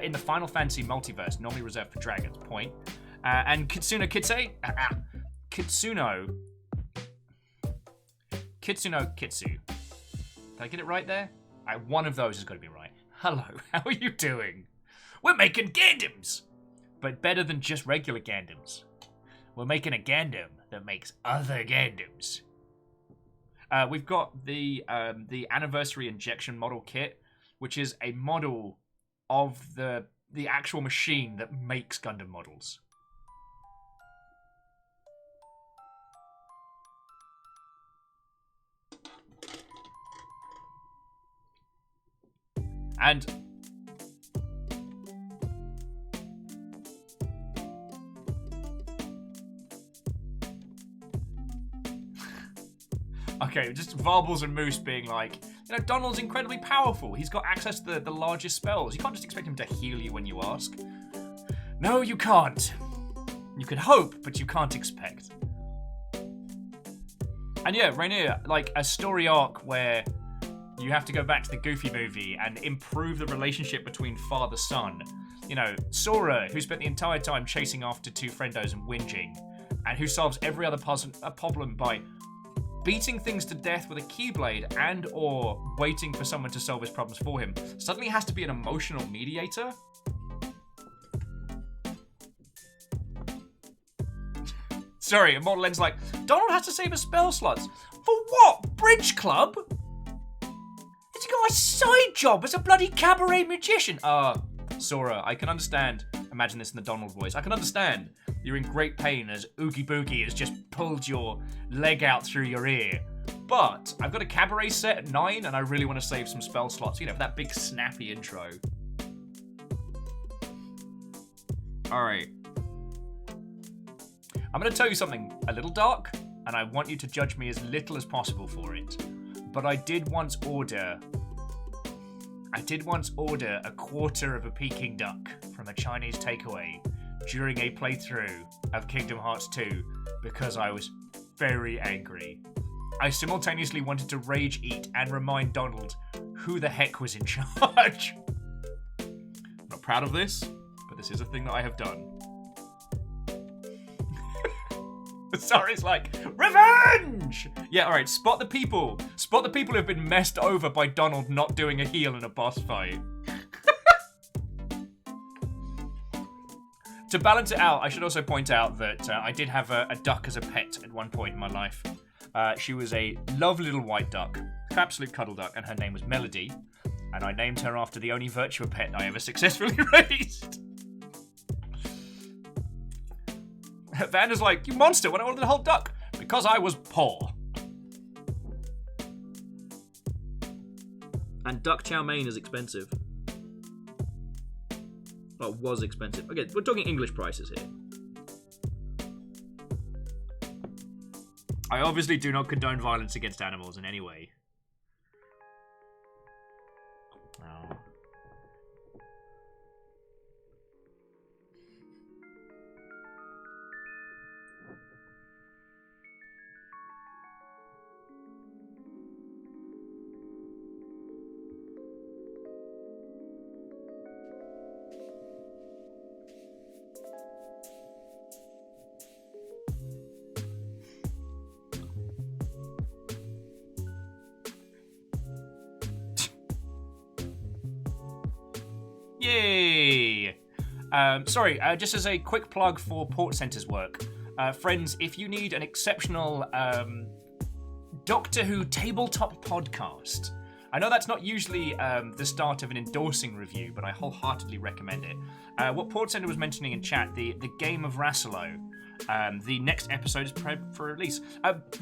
in the Final Fantasy multiverse, normally reserved for dragons. Point. And Kitsuno Kitsu. Did I get it right there? One of those has got to be right. Hello, how are you doing? We're making Gandems! But better than just regular Gandems. We're making a Gandem that makes other Gandems. We've got the anniversary injection model kit, which is a model of the actual machine that makes Gundam models. And okay, just Varbles and Moose being like, you know, Donald's incredibly powerful. He's got access to the largest spells. You can't just expect him to heal you when you ask. No, you can't. You can hope, but you can't expect. And yeah, Rainier, like a story arc where you have to go back to the Goofy movie and improve the relationship between father-son. You know, Sora, who spent the entire time chasing after two friendos and whinging, and who solves every other problem by beating things to death with a keyblade and or waiting for someone to solve his problems for him, suddenly has to be an emotional mediator. Sorry, Immortal End's like, Donald has to save his spell slots. For what? Bridge club? He's got a side job as a bloody cabaret magician. Sora, I can understand. Imagine this in the Donald voice. I can understand. You're in great pain as Oogie Boogie has just pulled your leg out through your ear. But I've got a cabaret set at 9 and I really want to save some spell slots, you know, for that big snappy intro. Alright. I'm going to tell you something a little dark, and I want you to judge me as little as possible for it. But I did once order a quarter of a Peking duck from a Chinese takeaway during a playthrough of Kingdom Hearts 2 because I was very angry. I simultaneously wanted to rage eat and remind Donald who the heck was in charge. I'm not proud of this, but this is a thing that I have done. Sorry's like, revenge! Yeah, alright, spot the people. Spot the people who have been messed over by Donald not doing a heal in a boss fight. To balance it out, I should also point out that I did have a duck as a pet at one point in my life. She was a lovely little white duck, absolute cuddle duck, and her name was Melody. And I named her after the only Virtua pet I ever successfully raised. Vanda's like, you monster, when I wanted a whole duck. Because I was poor. And duck chow mein is expensive. Well, was expensive. Okay, we're talking English prices here. I obviously do not condone violence against animals in any way. Oh. Yay! Sorry, just as a quick plug for Port Center's work. Friends, if you need an exceptional Doctor Who tabletop podcast, I know that's not usually the start of an endorsing review, but I wholeheartedly recommend it. What Port Center was mentioning in chat, the Game of Rasilo, the next episode is prepped for release.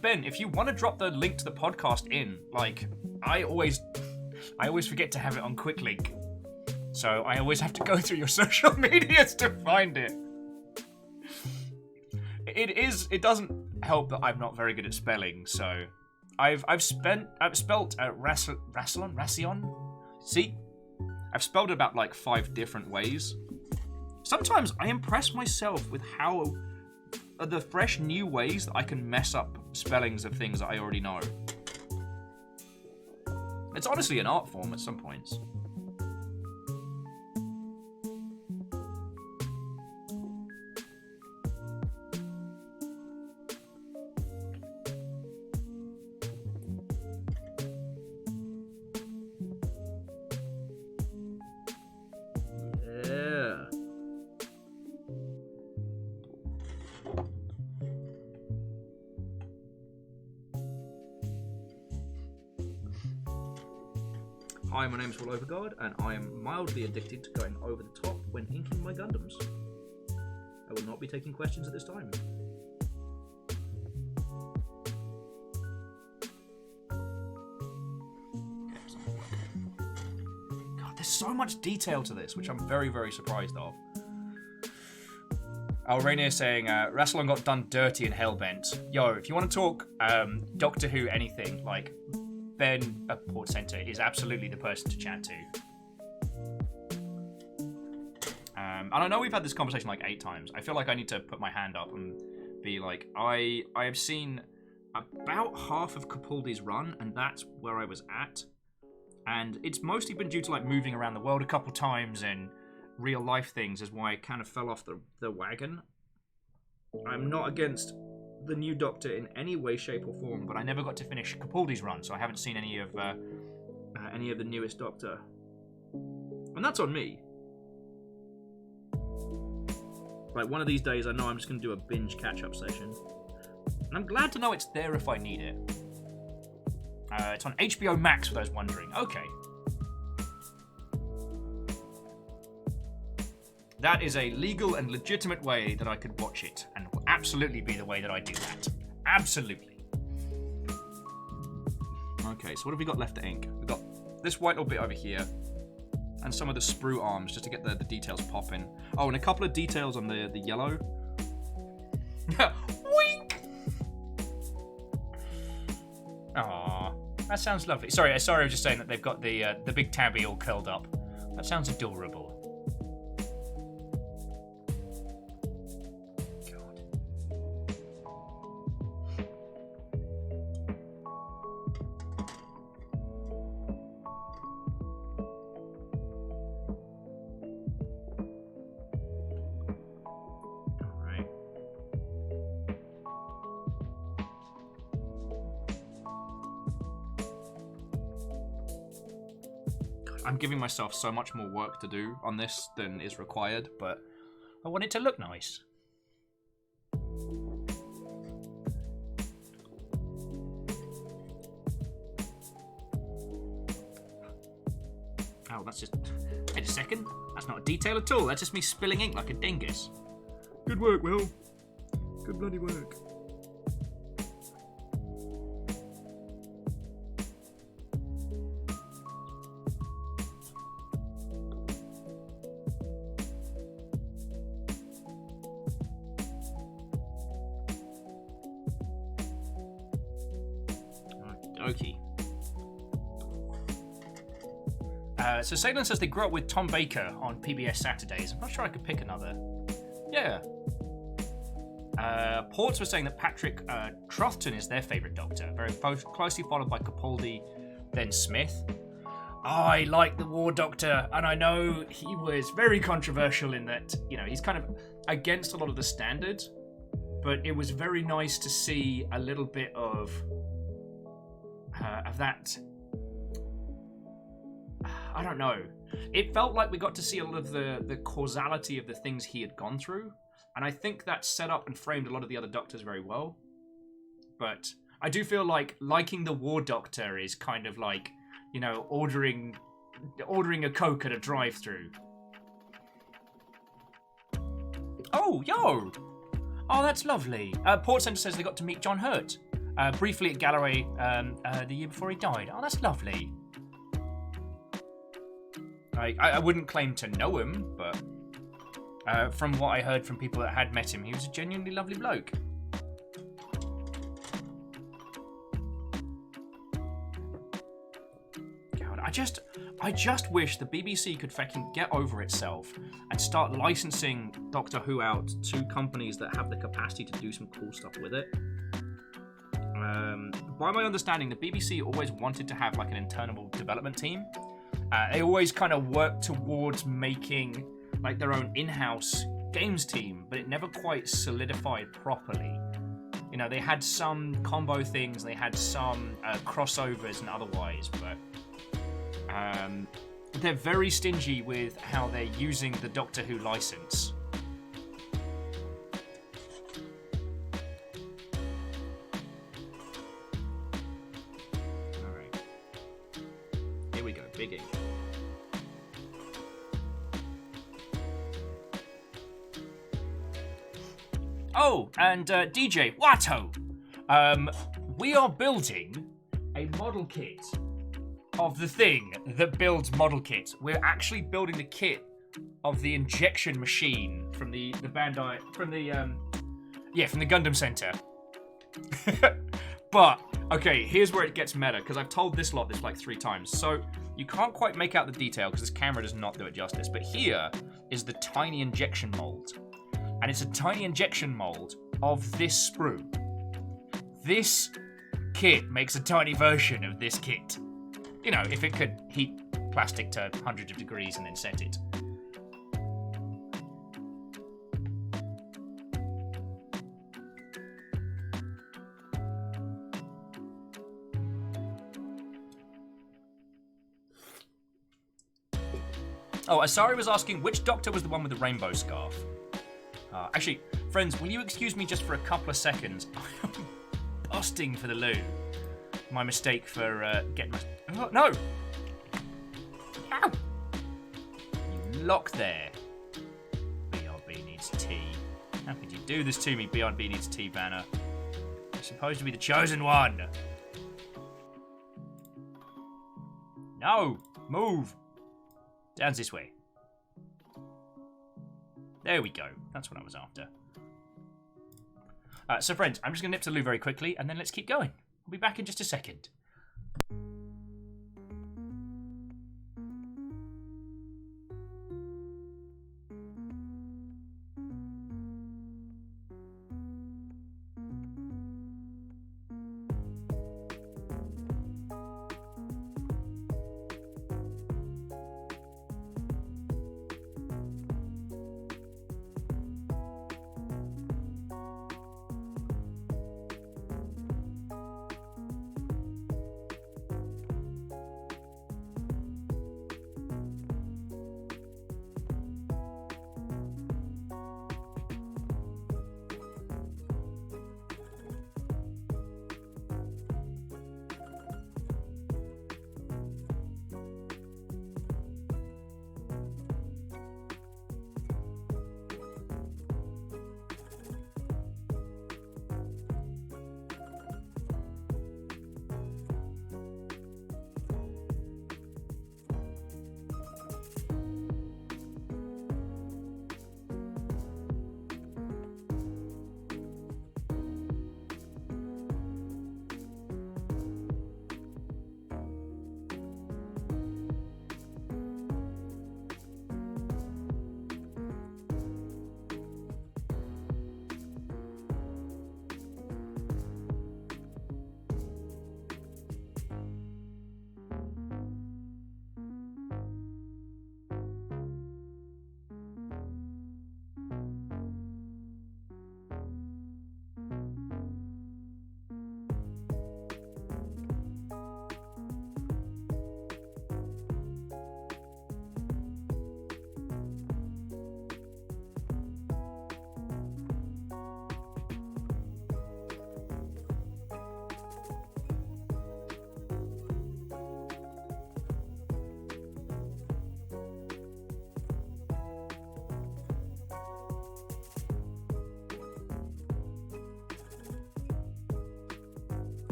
Ben, if you want to drop the link to the podcast in, like, I always forget to have it on quick link. So I always have to go through your social medias to find it. It doesn't help that I'm not very good at spelling, so I've spelt Ration. See? I've spelled it about like 5 different ways. Sometimes I impress myself with how the fresh new ways that I can mess up spellings of things that I already know. It's honestly an art form at some points. Hi, my name is Will Overguard, and I am mildly addicted to going over the top when inking my Gundams. I will not be taking questions at this time. God, there's so much detail to this, which I'm very, very surprised of. Rainier saying, Rassilon got done dirty and hellbent. Yo, if you want to talk Doctor Who anything, like, Ben at Port Center is absolutely the person to chat to. And I know we've had this conversation like 8 times. I feel like I need to put my hand up and be like, I have seen about half of Capaldi's run, and that's where I was at. And it's mostly been due to like moving around the world a couple times and real life things is why I kind of fell off the wagon. I'm not against the new Doctor in any way, shape, or form, but I never got to finish Capaldi's run, so I haven't seen any of the newest Doctor, and that's on me. Like one of these days, I know I'm just going to do a binge catch-up session, and I'm glad to know it's there if I need it. It's on HBO Max for those wondering. Okay. That is a legal and legitimate way that I could watch it, and will absolutely be the way that I do that. Absolutely. Okay, so what have we got left to ink? We've got this white little bit over here, and some of the sprue arms, just to get the details popping. Oh, and a couple of details on the yellow. Wink! Aww, that sounds lovely. Sorry, I was just saying that they've got the big tabby all curled up. That sounds adorable. I'm giving myself so much more work to do on this than is required, but I want it to look nice. Oh, that's just... Wait a second. That's not a detail at all. That's just me spilling ink like a dingus. Good work, Will. Good bloody work. Okay. So Salem says they grew up with Tom Baker on PBS Saturdays. I'm not sure I could pick another. Yeah. Ports were saying that Patrick Troughton is their favourite Doctor, very closely followed by Capaldi, then Smith. I like the War Doctor, and I know he was very controversial in that, you know, he's kind of against a lot of the standards, but it was very nice to see a little bit of that. I don't know. It felt like we got to see a lot of the causality of the things he had gone through, and I think that set up and framed a lot of the other Doctors very well. But I do feel like liking the War Doctor is kind of like, you know, ordering a Coke at a drive-thru. Oh, yo! Oh, that's lovely. Port Centre says they got to meet John Hurt briefly at Galloway the year before he died. Oh, that's lovely. I wouldn't claim to know him, but from what I heard from people that had met him, he was a genuinely lovely bloke. God, I just wish the BBC could fucking get over itself and start licensing Doctor Who out to companies that have the capacity to do some cool stuff with it. By my understanding, the BBC always wanted to have like an internal development team. They always kind of worked towards making like their own in-house games team, but it never quite solidified properly. You know, they had some combo things, they had some crossovers and otherwise, but they're very stingy with how they're using the Doctor Who license. Alright. Here we go, biggie. Oh, and DJ Watto, we are building a model kit of the thing that builds model kits. We're actually building the kit of the injection machine from the Bandai, from the Gundam Center. But okay, here's where it gets meta, because I've told this lot this like 3 times, so you can't quite make out the detail because this camera does not do it justice. But here is the tiny injection mold. And it's a tiny injection mold of this sprue. This kit makes a tiny version of this kit. You know, if it could heat plastic to hundreds of degrees and then set it. Oh, Asari was asking which Doctor was the one with the rainbow scarf. Actually, friends, will you excuse me just for a couple of seconds? I'm busting for the loo. My mistake for getting my... Oh, no! Ow! You lock there. BRB needs tea. How could you do this to me, BRB needs tea, Banner? You're supposed to be the chosen one. No! Move! Down this way. There we go. That's what I was after. So, friends, I'm just going to nip to the loo very quickly, and then let's keep going. We'll be back in just a second.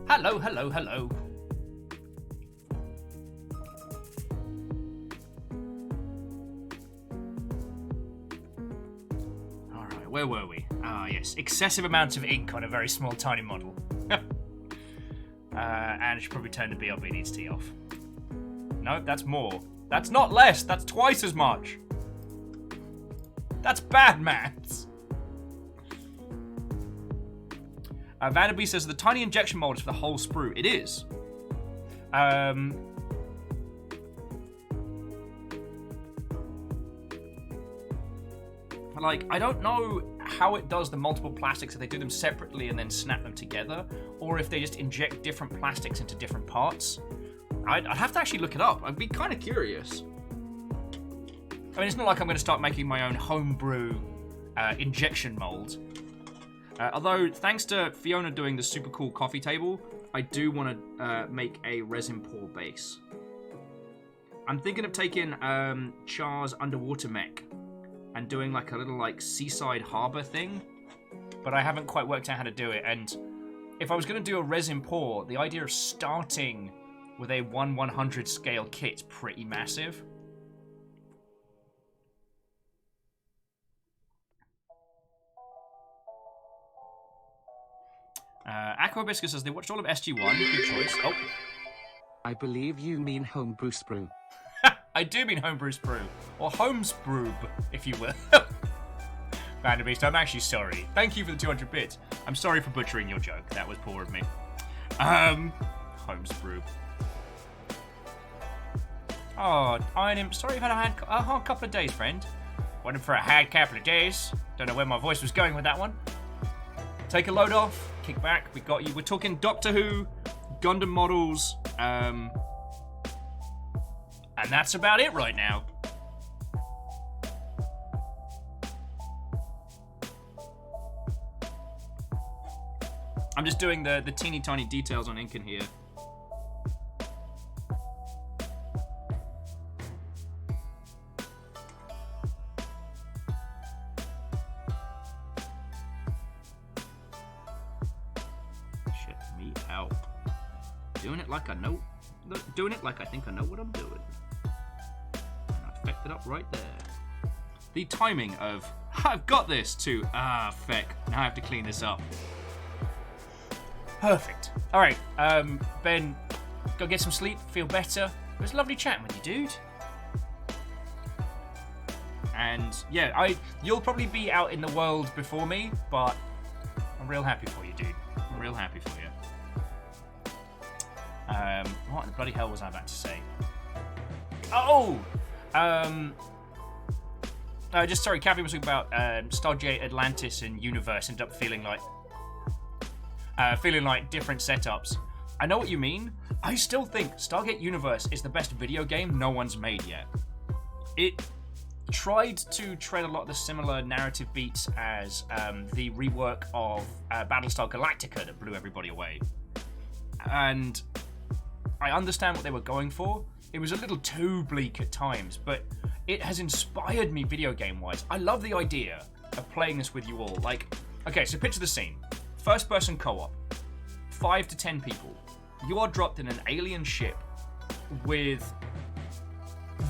Hello, hello, hello. where were we? Ah, yes. Excessive amounts of ink on a very small, tiny model. And I should probably turn the BRB needs T off. No, that's more. That's not less. That's twice as much. That's bad maths. Vanderby says the tiny injection mold is for the whole sprue. It is. Like, I don't know how it does the multiple plastics, if they do them separately and then snap them together, or if they just inject different plastics into different parts. I'd have to actually look it up. I'd be kind of curious. I mean, it's not like I'm going to start making my own homebrew injection mold. Although, thanks to Fiona doing the super cool coffee table, I do want to make a resin pour base. I'm thinking of taking Char's underwater mech and doing like a little like seaside harbor thing, but I haven't quite worked out how to do it. And if I was going to do a resin pour, the idea of starting with a 1/100 scale kit's pretty massive. Aquabiscus says they watched all of SG1. Good choice. Oh. I believe you mean homebrew sprue. I do mean homebrew sprue. Or homesbrewb, if you will. Vanderbeast, I'm actually sorry. Thank you for the 200 bits. I'm sorry for butchering your joke. That was poor of me. Homesbrewb. Oh, I'm sorry you've had a hard couple of days, friend. Went in for a hard couple of days. Don't know where my voice was going with that one. Take a load off, kick back, we got you. We're talking Doctor Who, Gundam models, and that's about it right now. I'm just doing the teeny tiny details on ink in here. Doing it like I know, doing it like I think I know what I'm doing. And I fecked it up right there. The timing of, I've got this, to, feck, now I have to clean this up. Perfect. All right, Ben, go get some sleep, feel better. It was lovely chatting with you, dude. And yeah, you'll probably be out in the world before me, but I'm real happy for you, dude. I'm real happy for you. What the bloody hell was I about to say? Oh! Just sorry, Cavi was talking about Stargate Atlantis and Universe ended up feeling like different setups. I know what you mean. I still think Stargate Universe is the best video game no one's made yet. It tried to tread a lot of the similar narrative beats as the rework of Battlestar Galactica that blew everybody away. And I understand what they were going for. It was a little too bleak at times, but it has inspired me video game-wise. I love the idea of playing this with you all. Like, okay, so picture the scene. First-person co-op. 5 to 10 people. You are dropped in an alien ship with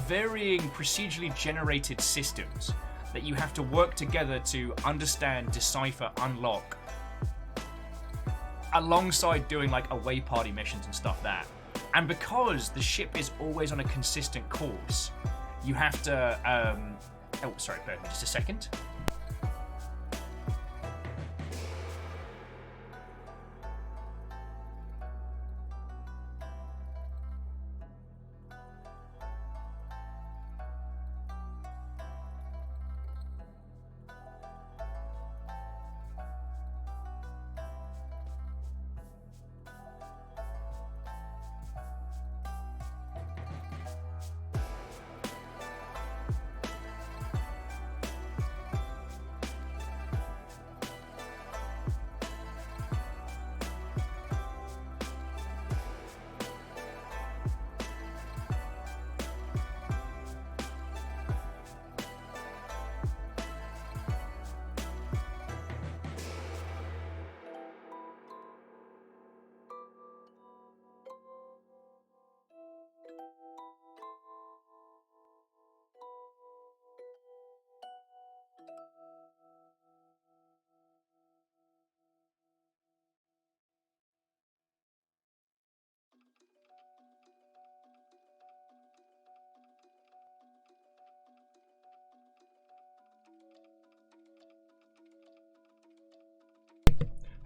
varying procedurally generated systems that you have to work together to understand, decipher, unlock, alongside doing like away party missions and stuff that. And because the ship is always on a consistent course, you have to oh sorry, bear with me just a second.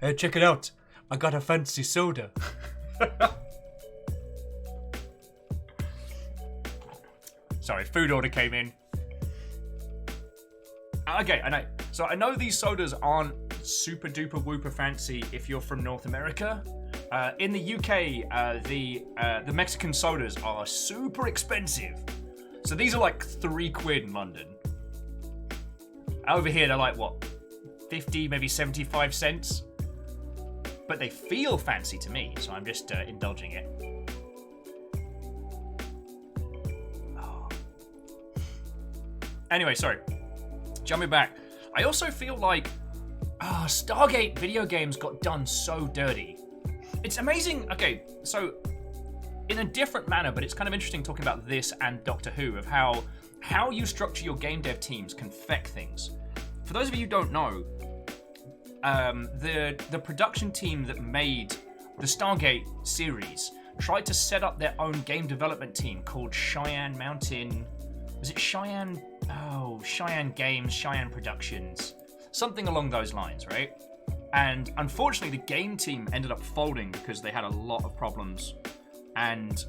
Hey, check it out. I got a fancy soda. Sorry, food order came in. Okay, so I know these sodas aren't super duper whooper fancy if you're from North America. In the UK, the Mexican sodas are super expensive. So these are like £3 in London. Over here, they're like, what, 50, maybe 75 cents? But they feel fancy to me, so I'm just indulging it. Oh. Anyway, sorry. Jumping back. I also feel like Stargate video games got done so dirty. It's amazing. Okay, so in a different manner, but it's kind of interesting talking about this and Doctor Who, of how you structure your game dev teams can affect things. For those of you who don't know, the production team that made the Stargate series tried to set up their own game development team called Cheyenne Mountain. Was it Cheyenne? Oh, Cheyenne Games, Cheyenne Productions. Something along those lines, right? And unfortunately, the game team ended up folding because they had a lot of problems. And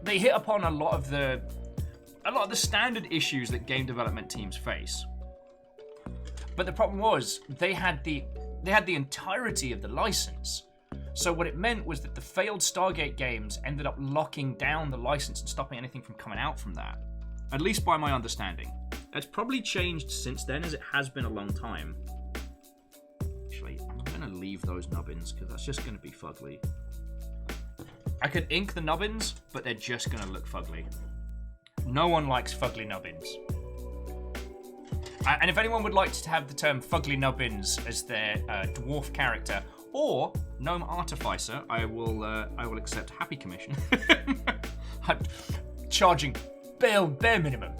they hit upon a lot of the standard issues that game development teams face. But the problem was they had the entirety of the license. So what it meant was that the failed Stargate games ended up locking down the license and stopping anything from coming out from that. At least by my understanding. It's probably changed since then, as it has been a long time. Actually, I'm going to leave those nubbins because that's just going to be fugly. I could ink the nubbins, but they're just going to look fugly. No one likes fugly nubbins. And if anyone would like to have the term fugly nubbins as their dwarf character or gnome artificer, I will accept happy commission. I'm charging bare minimum.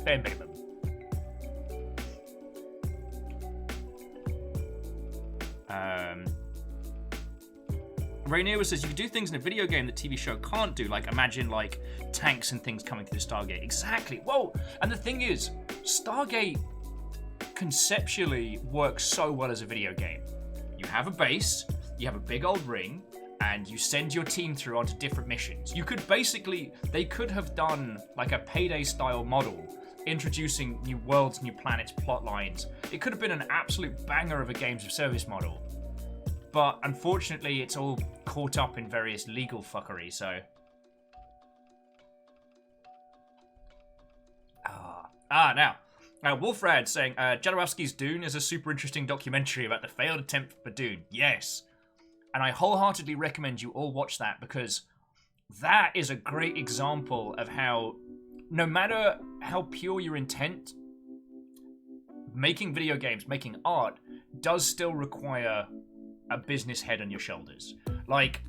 Rainier says you could do things in a video game that TV show can't do, like imagine like tanks and things coming through the Stargate. Exactly. Whoa! And the thing is, Stargate conceptually works so well as a video game. You have a base, you have a big old ring, and you send your team through onto different missions. They could have done like a Payday style model, introducing new worlds, new planets, plot lines. It could have been an absolute banger of a games of service model. But unfortunately, it's all caught up in various legal fuckery, so... Now, Wolfrad saying, Jodorowsky's Dune is a super interesting documentary about the failed attempt for Dune. Yes. And I wholeheartedly recommend you all watch that, because that is a great example of how, no matter how pure your intent, making video games, making art, does still require a business head on your shoulders. Like,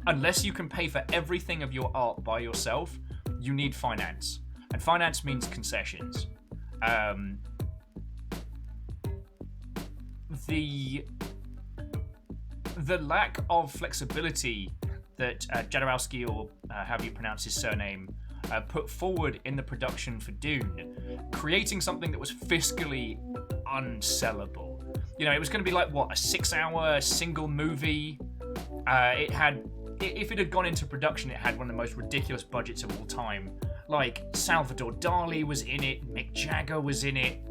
unless you can pay for everything of your art by yourself, you need finance. And finance means concessions. The lack of flexibility that Jodorowsky, or however you pronounce his surname, put forward in the production for Dune, creating something that was fiscally unsellable. You know, it was going to be like, what, a 6-hour single movie? If it had gone into production, it had one of the most ridiculous budgets of all time. Like, Salvador Dali was in it, Mick Jagger was in it.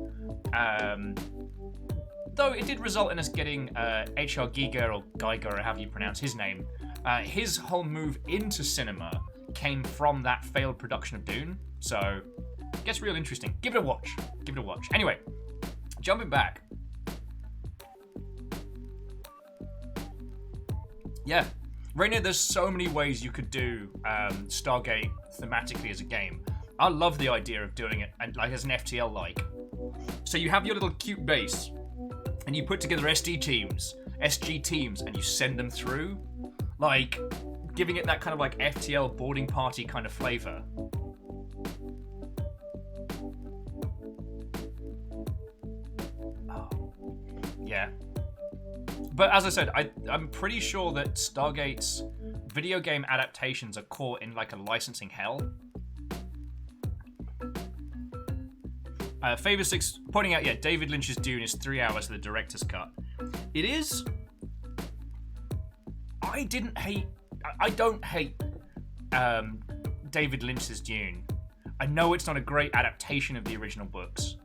Though it did result in us getting H.R. Giger, or Geiger, or however you pronounce his name. His whole move into cinema came from that failed production of Dune. So, it gets real interesting. Give it a watch. Anyway, jumping back. Yeah, Rainier, there's so many ways you could do Stargate thematically as a game. I love the idea of doing it and like as an FTL-like. So you have your little cute base, and you put together SG teams, and you send them through, like giving it that kind of like FTL boarding party kind of flavor. Oh, yeah. But as I said, I'm pretty sure that Stargate's video game adaptations are caught in like a licensing hell. Favor6 pointing out, yeah, David Lynch's Dune is 3 hours of the director's cut. It is. I don't hate David Lynch's Dune. I know it's not a great adaptation of the original books.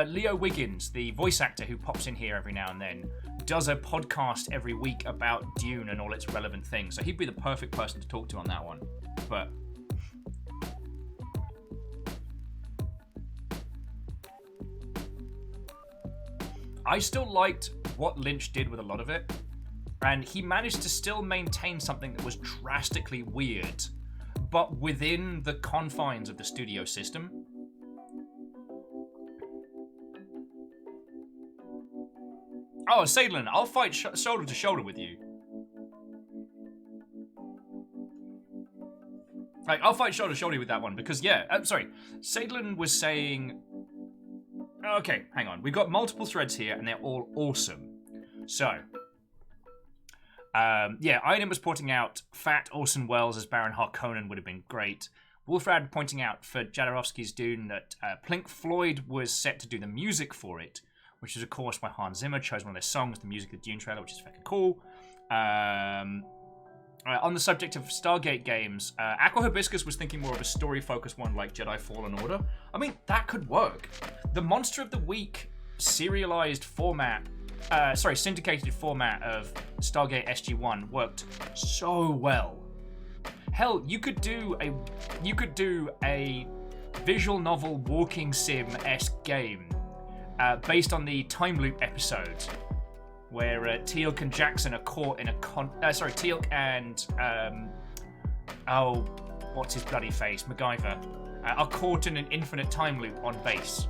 Leo Wiggins, the voice actor who pops in here every now and then, does a podcast every week about Dune and all its relevant things. So he'd be the perfect person to talk to on that one. But I still liked what Lynch did with a lot of it. And he managed to still maintain something that was drastically weird, but within the confines of the studio system. Oh, Sadlin, I'll fight shoulder to shoulder with you. Like, I'll fight shoulder to shoulder with that one, because, Sadlin was saying... Okay, hang on. We've got multiple threads here, and they're all awesome. So... Iron was pointing out fat Orson Welles as Baron Harkonnen would have been great. Wolfrad pointing out for Jodorowsky's Dune that Pink Floyd was set to do the music for it, which is of course why Hans Zimmer chose one of their songs, the music of the Dune trailer, which is fucking cool. On the subject of Stargate games, Aqua Hibiscus was thinking more of a story-focused one like Jedi Fallen Order. I mean, that could work. The Monster of the Week syndicated format of Stargate SG-1 worked so well. Hell, you could do a visual novel walking sim-esque game based on the time loop episode where Teal'c and Jackson are caught in Teal'c and what's his bloody face, MacGyver, are caught in an infinite time loop on base.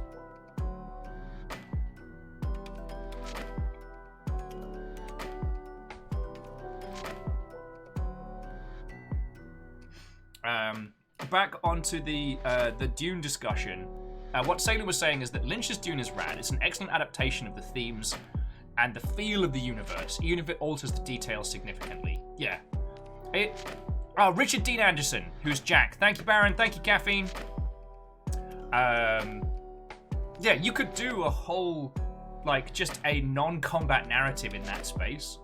Back onto the Dune discussion. What Sailor was saying is that Lynch's Dune is rad. It's an excellent adaptation of the themes and the feel of the universe, even if it alters the details significantly. Yeah. Richard Dean Anderson, who's Jack. Thank you, Baron. Thank you, Caffeine. You could do a whole, just a non-combat narrative in that space.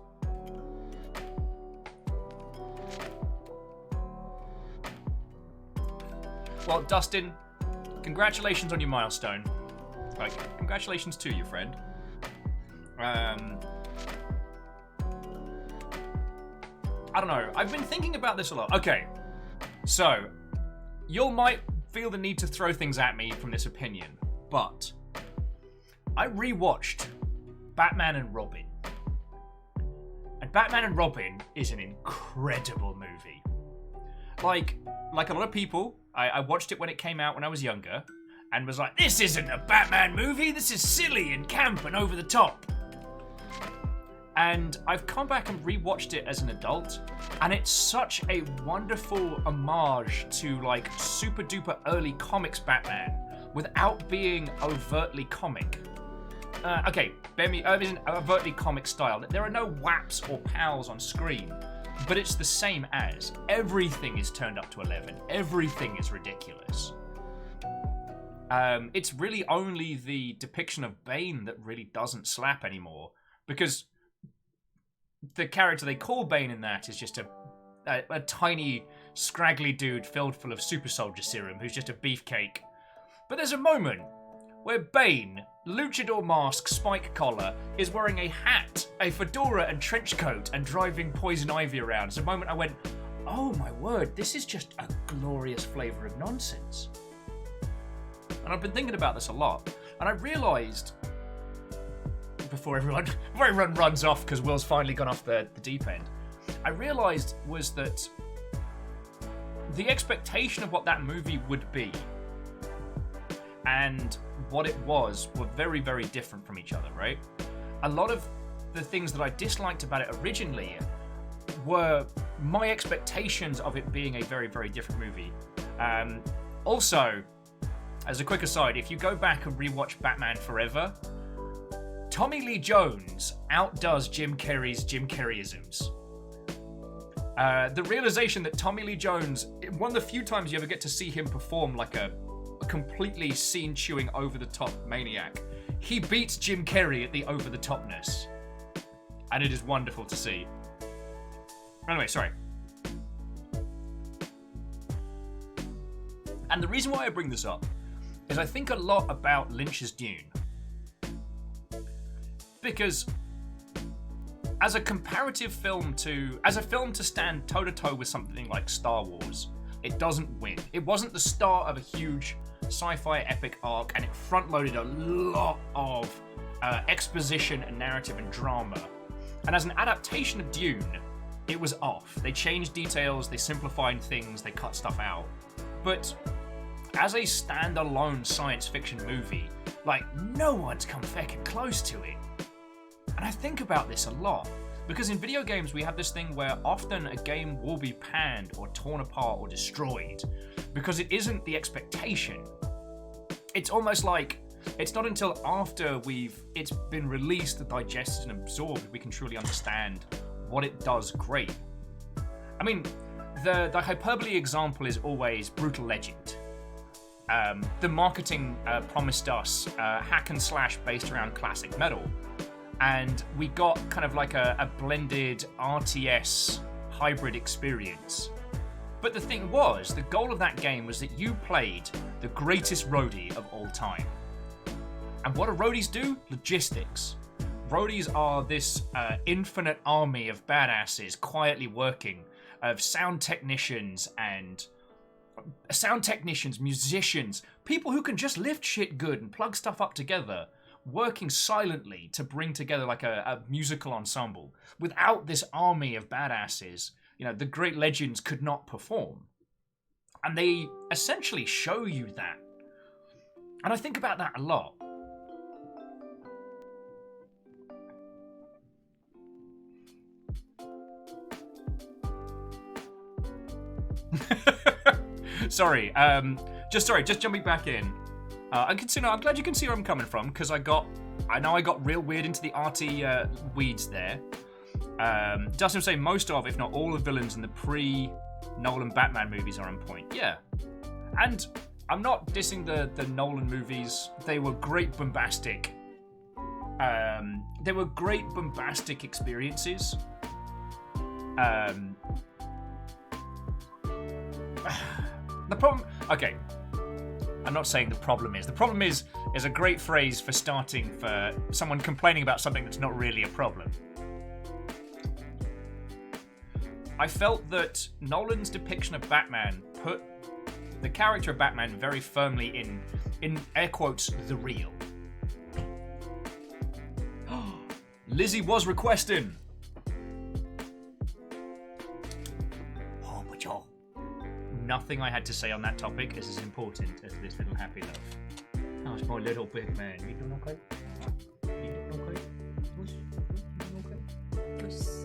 Well, Dustin, congratulations on your milestone. Congratulations to you, friend. I don't know. I've been thinking about this a lot. Okay, so you might feel the need to throw things at me from this opinion, but I rewatched Batman and Robin. And Batman and Robin is an incredible movie. Like a lot of people, I watched it when it came out when I was younger, and was like, this isn't a Batman movie, this is silly and camp and over the top. And I've come back and rewatched it as an adult, and it's such a wonderful homage to super duper early comics Batman without being overtly comic. Isn't overtly comic style. There are no whaps or pals on screen. But it's the same as. Everything is turned up to 11. Everything is ridiculous. It's really only the depiction of Bane that really doesn't slap anymore. Because the character they call Bane in that is just a tiny, scraggly dude filled full of super soldier serum who's just a beefcake. But there's a moment where Bane, luchador mask, spike collar, is wearing a hat, a fedora and trench coat and driving Poison Ivy around. It's a moment I went, oh my word, this is just a glorious flavour of nonsense. And I've been thinking about this a lot. And I realised, before everyone runs off because Will's finally gone off the deep end, I realised was that the expectation of what that movie would be and what it was were very, very different from each other, right? A lot of the things that I disliked about it originally were my expectations of it being a very, very different movie. Also, as a quick aside, if you go back and rewatch Batman Forever, Tommy Lee Jones outdoes Jim Carrey's Jim Carreyisms. The realization that Tommy Lee Jones, one of the few times you ever get to see him perform like a completely scene-chewing, over-the-top maniac. He beats Jim Carrey at the over-the-topness. And it is wonderful to see. Anyway, sorry. And the reason why I bring this up is I think a lot about Lynch's Dune. Because as a comparative film as a film to stand toe-to-toe with something like Star Wars, it doesn't win. It wasn't the start of a huge sci-fi epic arc, and it front-loaded a lot of exposition and narrative and drama. And as an adaptation of Dune, it was off. They changed details, they simplified things, they cut stuff out. But as a standalone science fiction movie, like, no one's come feckin' close to it. And I think about this a lot, because in video games we have this thing where often a game will be panned or torn apart or destroyed because it isn't the expectation. It's almost like it's not until after it's been released and digested and absorbed we can truly understand what it does great. I mean, the hyperbole example is always Brutal Legend. The marketing promised us hack and slash based around classic metal. And we got kind of like a blended RTS hybrid experience. But the thing was, the goal of that game was that you played the greatest roadie of all time. And what do roadies do? Logistics. Roadies are this infinite army of badasses quietly working, of sound technicians, musicians, people who can just lift shit good and plug stuff up together, working silently to bring together like a musical ensemble. Without this army of badasses, the great legends could not perform. And they essentially show you that. And I think about that a lot. Sorry, just jumping back in. I'm glad you can see where I'm coming from, because I know I got real weird into the arty weeds there. Dustin was saying most of, if not all, the villains in the pre-Nolan Batman movies are on point. Yeah, and I'm not dissing the Nolan movies. They were great bombastic. They were great bombastic experiences. The problem. Okay. I'm not saying the problem is. The problem is a great phrase for starting for someone complaining about something that's not really a problem. I felt that Nolan's depiction of Batman put the character of Batman very firmly in air quotes, the real. Lizzie was requesting. Oh, my God. Nothing I had to say on that topic is as important as this little happy love. How's my little big man? You doing okay? You doing okay?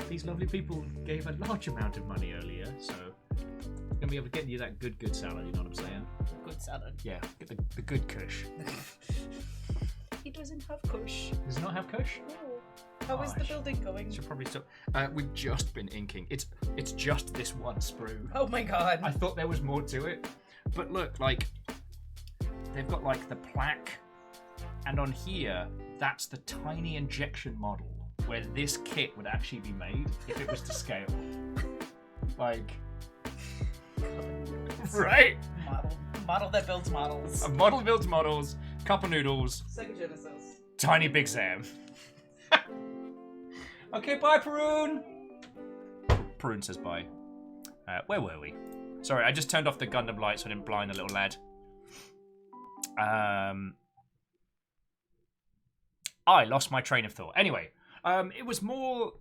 These lovely people gave a large amount of money earlier, so I'm gonna be able to get you that good salad. You know what I'm saying? Good salad. Yeah, get the good kush. He doesn't have kush. Does it not have kush? No. How is the building going? Should probably stop. We've just been inking. It's just this one sprue. Oh my God. I thought there was more to it, but look, like they've got like the plaque, and on here that's the tiny injection model where this kit would actually be made if it was to scale. Like, right? Model that builds models. A model builds models. Cup of noodles. Sega Genesis. Tiny Big Sam. Okay, bye, Perun. Perun says bye. Where were we? Sorry, I just turned off the Gundam light so I didn't blind the little lad. I lost my train of thought. Anyway, it was more...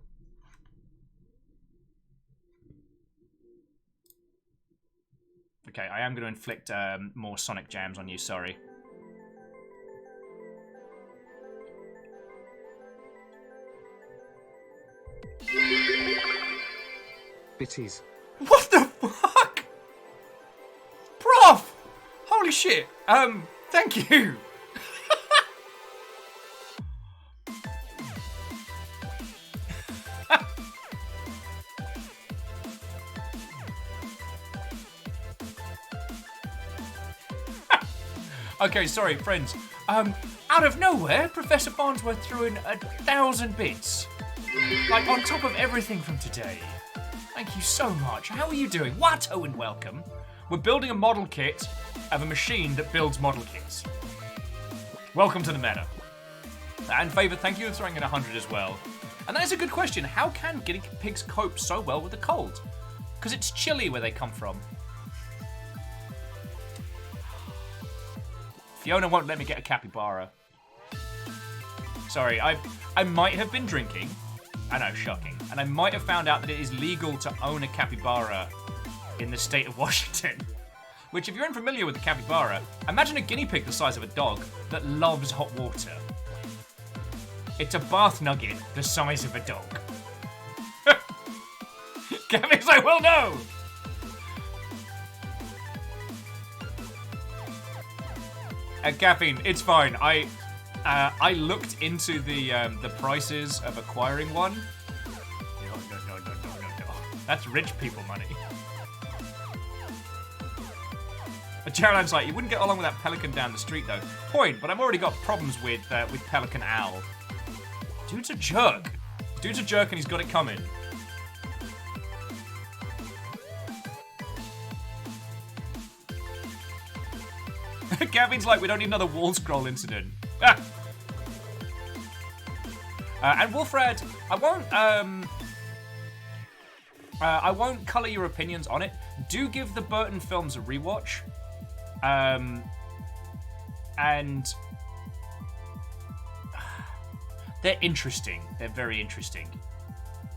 Okay, I am going to inflict more Sonic jams on you, sorry. Bitties. What the fuck? Prof! Holy shit. Thank you. Okay, sorry, friends. Out of nowhere, Professor Farnsworth threw in 1,000 bits. Like, on top of everything from today. Thank you so much. How are you doing? Watto and welcome. We're building a model kit of a machine that builds model kits. Welcome to the meta. And Favor, thank you for throwing in 100 as well. And that is a good question. How can guinea pigs cope so well with the cold? Because it's chilly where they come from. Fiona won't let me get a capybara. Sorry, I might have been drinking. I know, shocking. And I might have found out that it is legal to own a capybara in the state of Washington. Which, if you're unfamiliar with the capybara, imagine a guinea pig the size of a dog that loves hot water. It's a bath nugget the size of a dog. Gavin's like, well, no! Caffeine, it's fine. I looked into the prices of acquiring one. No. That's rich people money. Geraldine's like, you wouldn't get along with that pelican down the street though. Point, but I've already got problems with Pelican Owl. Dude's a jerk. Dude's a jerk and he's got it coming. Gavin's like, we don't need another wall scroll incident. And Wolfred, I won't colour your opinions on it. Do give the Burton films a rewatch. And they're interesting. They're very interesting.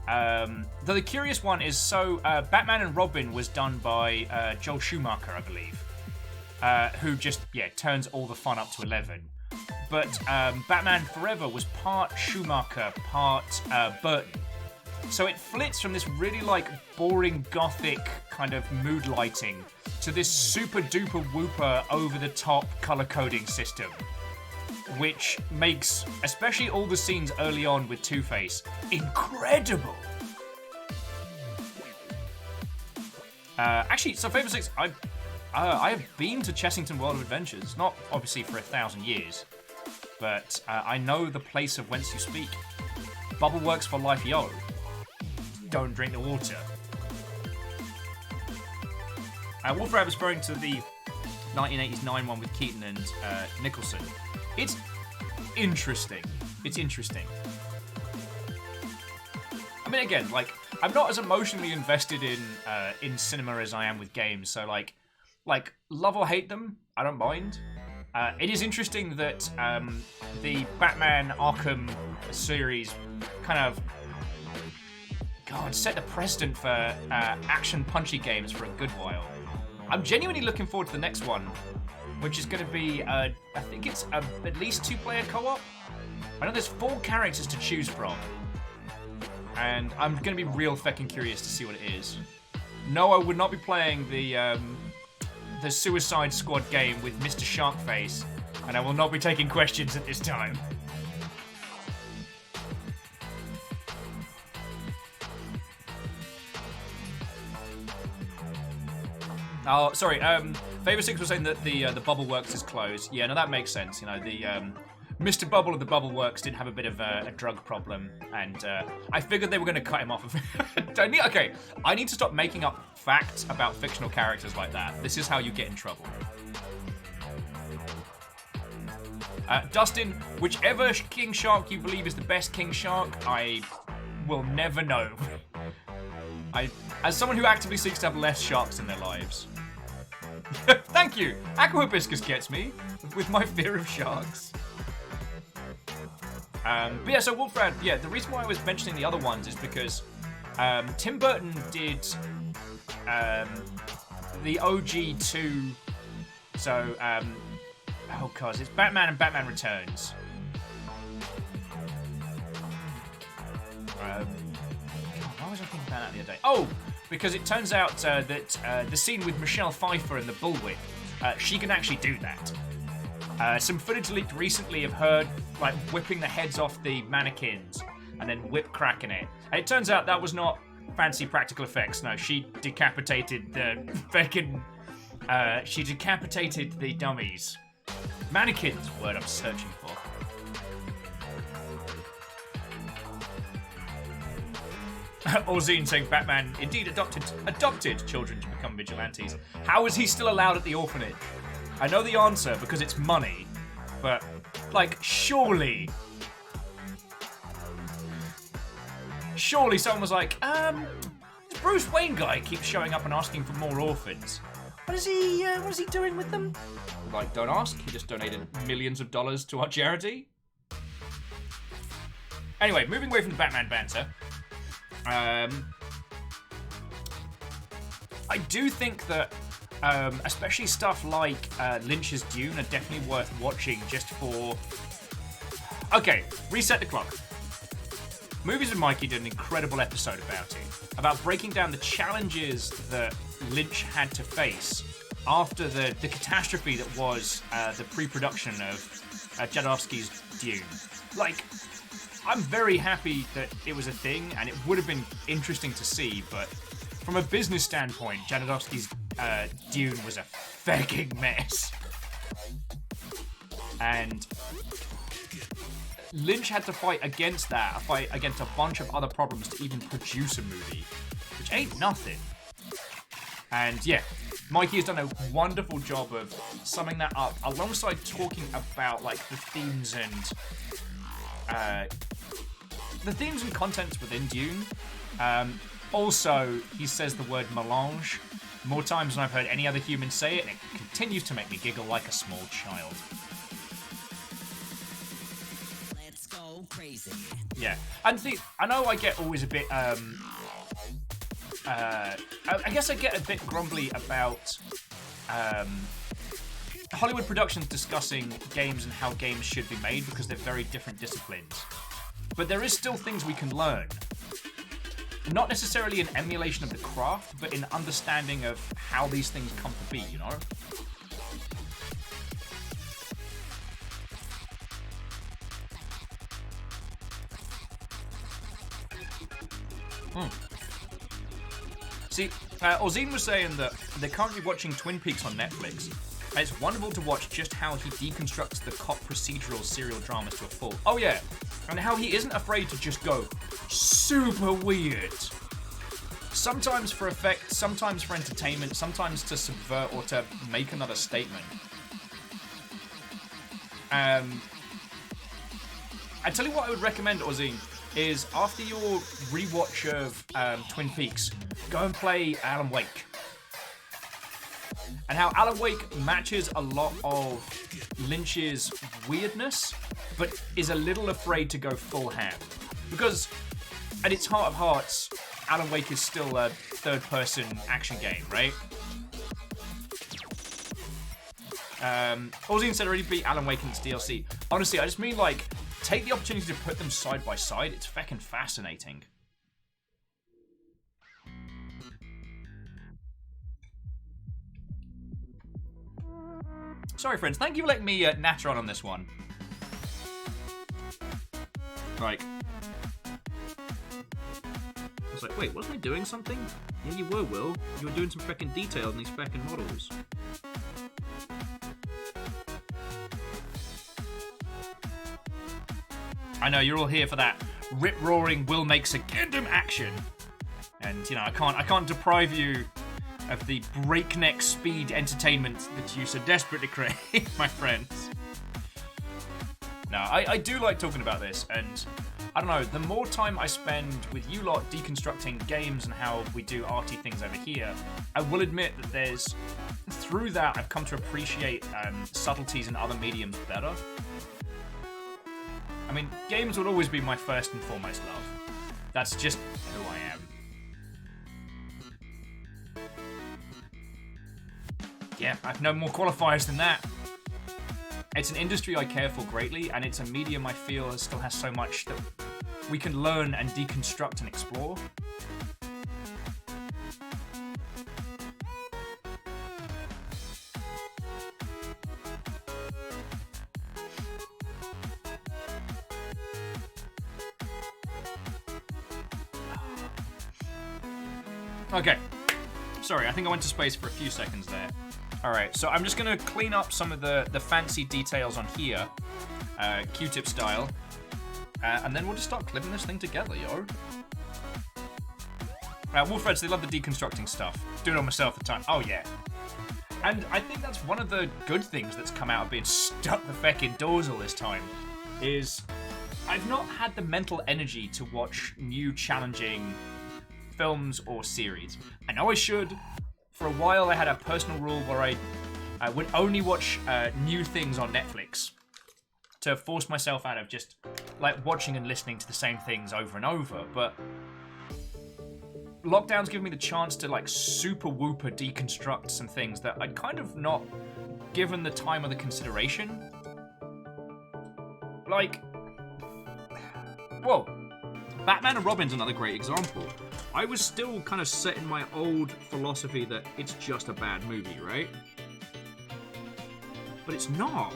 Though the curious one is, Batman and Robin was done by Joel Schumacher, I believe. Who just, turns all the fun up to 11. But Batman Forever was part Schumacher, part Burton. So it flits from this really, boring gothic kind of mood lighting to this super duper whooper over-the-top color coding system. Which makes, especially all the scenes early on with Two-Face, incredible! Actually, so Fable 6, I have been to Chessington World of Adventures, not obviously for 1,000 years, but I know the place of whence you speak. Bubble works for life, yo. Don't drink the water. Wolfram was referring to the 1980s 9-1 with Keaton and Nicholson. It's interesting. It's interesting. I mean, again, I'm not as emotionally invested in cinema as I am with games, so love or hate them, I don't mind. It is interesting that the Batman Arkham series kind of, set the precedent for action punchy games for a good while. I'm genuinely looking forward to the next one, which is going to be, I think it's at least 2-player co-op. I know there's 4 characters to choose from, and I'm going to be real fucking curious to see what it is. No, I would not be playing the Suicide Squad game with Mr. Sharkface, and I will not be taking questions at this time. Oh, sorry, Favor 6 was saying that the Bubble Works is closed. Yeah, no, that makes sense. You know, the Mr. Bubble of the Bubble Works did have a bit of a drug problem, and I figured they were going to cut him off. Okay, I need to stop making up facts about fictional characters like that. This is how you get in trouble. Dustin, whichever King Shark you believe is the best King Shark, I will never know. As someone who actively seeks to have less sharks in their lives. Thank you! Aqua Hibiscus gets me with my fear of sharks. But yeah, so Wolfrad, the reason why I was mentioning the other ones is because Tim Burton did the OG 2, so, oh god, it's Batman and Batman Returns. Why was I thinking about that the other day? Oh, because it turns out that the scene with Michelle Pfeiffer and the Bullwhip, she can actually do that. Some footage leaked recently of her whipping the heads off the mannequins and then whip cracking it. And it turns out that was not fancy practical effects. No, she decapitated the fucking. She decapitated the dummies. Mannequins, word I'm searching for. Orzine saying Batman indeed adopted children to become vigilantes. How is he still allowed at the orphanage? I know the answer because it's money, but, like, surely someone was like, this Bruce Wayne guy keeps showing up and asking for more orphans. What is he doing with them? Like, don't ask. He just donated millions of dollars to our charity. Anyway, moving away from the Batman banter. I do think that, especially stuff like Lynch's Dune are definitely worth watching just for... Okay, reset the clock. Movies with Mikey did an incredible episode about breaking down the challenges that Lynch had to face after the catastrophe that was the pre-production of Jodorowsky's Dune. Like, I'm very happy that it was a thing, and it would have been interesting to see, but from a business standpoint, Jodorowsky's Dune was a fucking mess. And Lynch had to fight against that, a fight against a bunch of other problems to even produce a movie, which ain't nothing. And yeah, Mikey has done a wonderful job of summing that up, alongside talking about like the themes and contents within Dune. Also, he says the word melange more times than I've heard any other human say it, and it continues to make me giggle like a small child. Let's go crazy. Yeah, and I know I get always a bit, I guess I get a bit grumbly about Hollywood productions discussing games and how games should be made because they're very different disciplines. But there is still things we can learn. Not necessarily an emulation of the craft, but in understanding of how these things come to be, you know? See, Orzine was saying that they're currently watching Twin Peaks on Netflix, and it's wonderful to watch just how he deconstructs the cop procedural serial dramas to a full. Oh yeah, and how he isn't afraid to just go super weird. Sometimes for effect, sometimes for entertainment, sometimes to subvert or to make another statement. I tell you what I would recommend, Orzine, is after your rewatch of Twin Peaks, go and play Alan Wake. And how Alan Wake matches a lot of Lynch's weirdness, but is a little afraid to go full ham. Because at its heart of hearts, Alan Wake is still a third-person action game, right? Orzine said already beat Alan Wake in its DLC. Honestly, I just mean, like, take the opportunity to put them side by side. It's feckin' fascinating. Sorry, friends. Thank you for letting me natter on this one. Like, I was like, wait, wasn't I doing something? Yeah, you were, Will. You were doing some feckin' detail in these feckin' models. I know, you're all here for that rip-roaring Will makes a Gundam action. And, you know, I can't deprive you of the breakneck speed entertainment that you so desperately crave, my friends. No, I do like talking about this, and I don't know, the more time I spend with you lot deconstructing games and how we do arty things over here, I will admit that through that I've come to appreciate subtleties in other mediums better. I mean, games will always be my first and foremost love. That's just who I am. Yeah, I have no more qualifiers than that. It's an industry I care for greatly, and it's a medium I feel still has so much that we can learn and deconstruct and explore. Okay. Sorry, I think I went to space for a few seconds there. Alright, so I'm just going to clean up some of the fancy details on here, Q-tip style, and then we'll just start clipping this thing together, yo. Wolfreds, they love the deconstructing stuff. Do it on myself at the time. Oh, yeah. And I think that's one of the good things that's come out of being stuck the feck indoors all this time, is I've not had the mental energy to watch new challenging films or series. I know I should. For a while, I had a personal rule where I would only watch new things on Netflix to force myself out of just like watching and listening to the same things over and over. But lockdown's given me the chance to like super whooper deconstruct some things that I'd kind of not given the time or the consideration. Like, whoa, Batman and Robin's another great example. I was still kind of set in my old philosophy that it's just a bad movie, right? But it's not.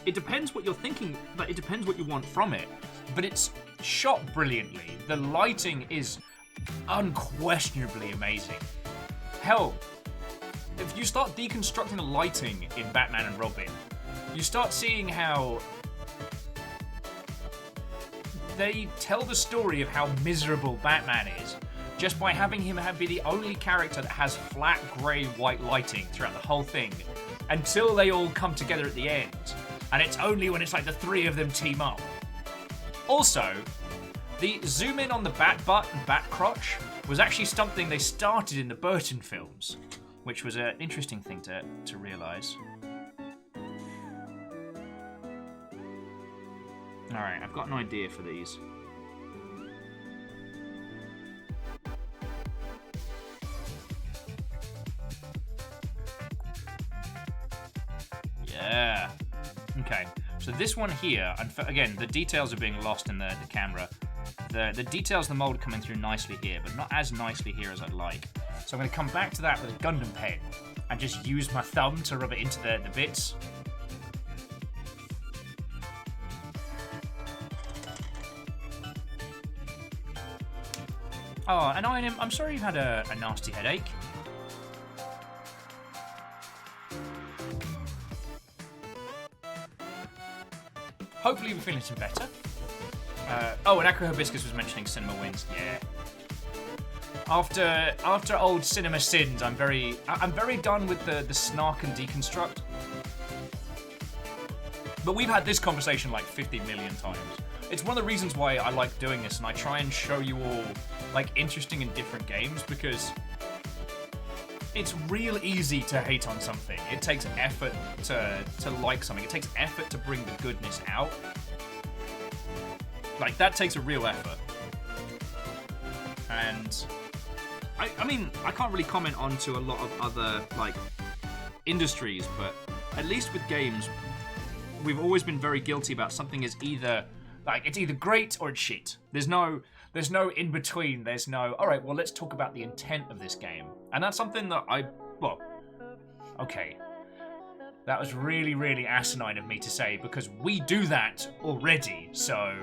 It depends what you're thinking, but it depends what you want from it. But it's shot brilliantly. The lighting is unquestionably amazing. Hell, if you start deconstructing the lighting in Batman and Robin, you start seeing how they tell the story of how miserable Batman is just by having him be the only character that has flat grey white lighting throughout the whole thing until they all come together at the end, and it's only when it's like the three of them team up. Also, the zoom in on the bat butt and bat crotch was actually something they started in the Burton films, which was an interesting thing to realise. Alright, I've got an idea for these. Yeah. Okay, so this one here, and again, the details are being lost in the camera. The details of the mold are coming through nicely here, but not as nicely here as I'd like. So I'm going to come back to that with a Gundam pen and just use my thumb to rub it into the bits. Oh, and I'm sorry you've had a nasty headache. Hopefully you're feeling some better. Oh, and Acro Hibiscus was mentioning cinema wins. Yeah. After old cinema sins, I'm very done with the snark and deconstruct. But we've had this conversation like 50 million times. It's one of the reasons why I like doing this, and I try and show you all like interesting and different games, because it's real easy to hate on something. It takes effort to like something. It takes effort to bring the goodness out. Like, that takes a real effort. And I mean, I can't really comment on to a lot of other like industries, but at least with games, we've always been very guilty about something is either like it's either great or it's shit. There's no in between. There's no, all right, well, let's talk about the intent of this game. And that's something that okay. That was really, really asinine of me to say, because we do that already, so.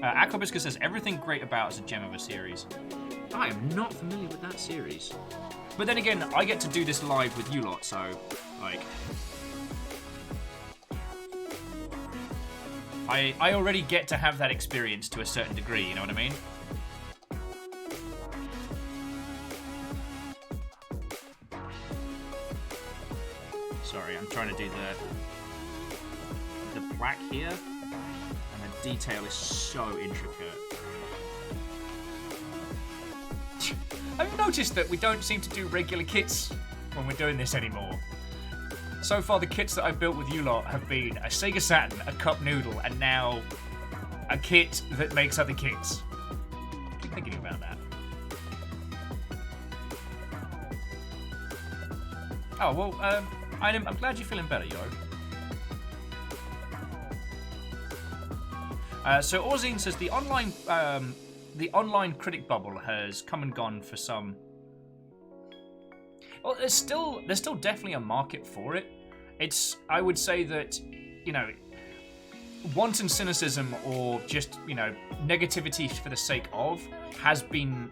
Aquabiscus says, everything great about is a gem of a series. I am not familiar with that series. But then again, I get to do this live with you lot, so, like... I already get to have that experience to a certain degree, you know what I mean? Sorry, I'm trying to do the black here, and the detail is so intricate. I've noticed that we don't seem to do regular kits when we're doing this anymore. So far, the kits that I've built with you lot have been a Sega Saturn, a Cup Noodle, and now a kit that makes other kits. Keep thinking about that. Oh, well, I'm glad you're feeling better, yo. So Orzine says the online critic bubble has come and gone for some. Well, there's still definitely a market for it. I would say that, you know, wanton cynicism or just, you know, negativity for the sake of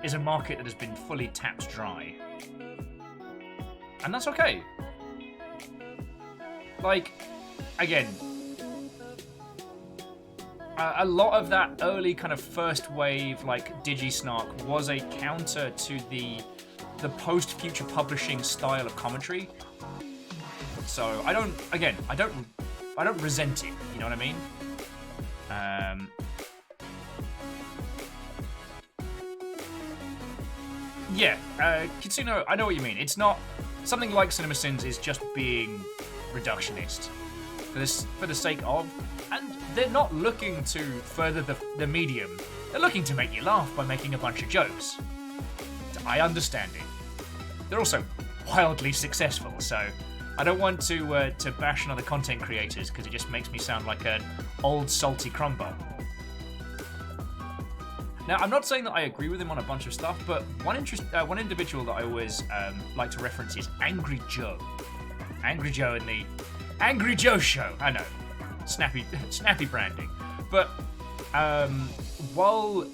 is a market that has been fully tapped dry. And that's okay. Like, again, a lot of that early kind of first wave, like, Digi-snark was a counter to the post-future publishing style of commentary. So I don't resent it, you know what I mean? Yeah, Kitsune, I know what you mean. It's not... Something like CinemaSins is just being reductionist for the sake of... And they're not looking to further the medium. They're looking to make you laugh by making a bunch of jokes. I understand it. They're also wildly successful, so... I don't want to bash on other content creators because it just makes me sound like an old salty crumbar. Now, I'm not saying that I agree with him on a bunch of stuff, but one individual that I always like to reference is Angry Joe. Angry Joe in the Angry Joe Show. I know, snappy branding. But while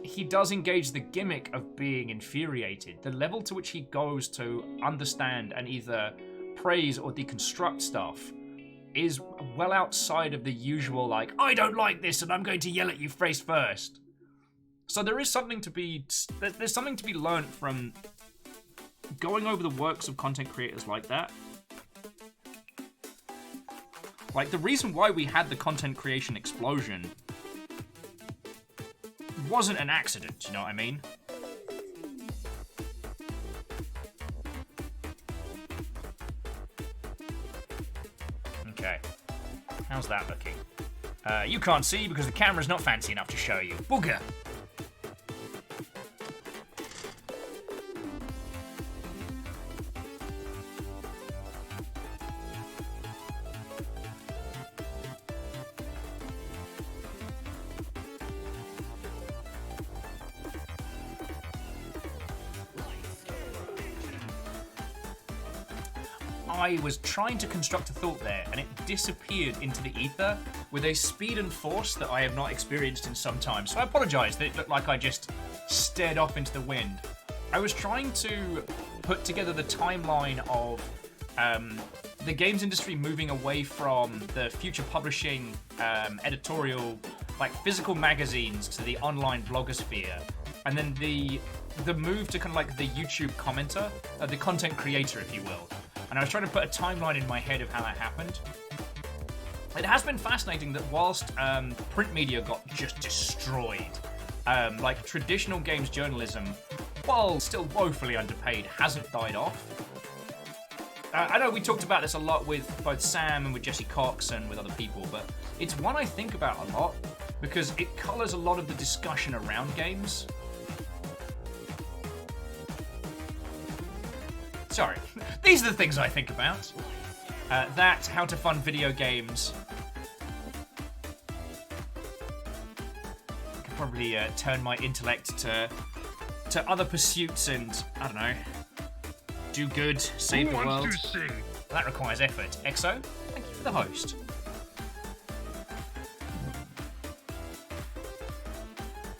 he does engage the gimmick of being infuriated, the level to which he goes to understand and either praise or deconstruct stuff is well outside of the usual, like, I don't like this and I'm going to yell at you face first. So there is something to be... There's something to be learned from going over the works of content creators like that. Like, the reason why we had the content creation explosion wasn't an accident, you know what I mean? Okay. How's that looking? You can't see because the camera's not fancy enough to show you. Booger! I was trying to construct a thought there, and it disappeared into the ether with a speed and force that I have not experienced in some time. So I apologise that it looked like I just stared off into the wind. I was trying to put together the timeline of the games industry moving away from the future publishing editorial, like physical magazines, to the online blogosphere, and then the move to kind of like the YouTube commenter, the content creator, if you will. And I was trying to put a timeline in my head of how that happened. It has been fascinating that whilst print media got just destroyed, like traditional games journalism, while still woefully underpaid, hasn't died off. I know we talked about this a lot with both Sam and with Jesse Cox and with other people, but it's one I think about a lot because it colours a lot of the discussion around games. Sorry, these are the things I think about. That, how to fund video games. I could probably turn my intellect to other pursuits and, I don't know, do good, save the world. Who wants to sing? That requires effort. EXO, thank you for the host.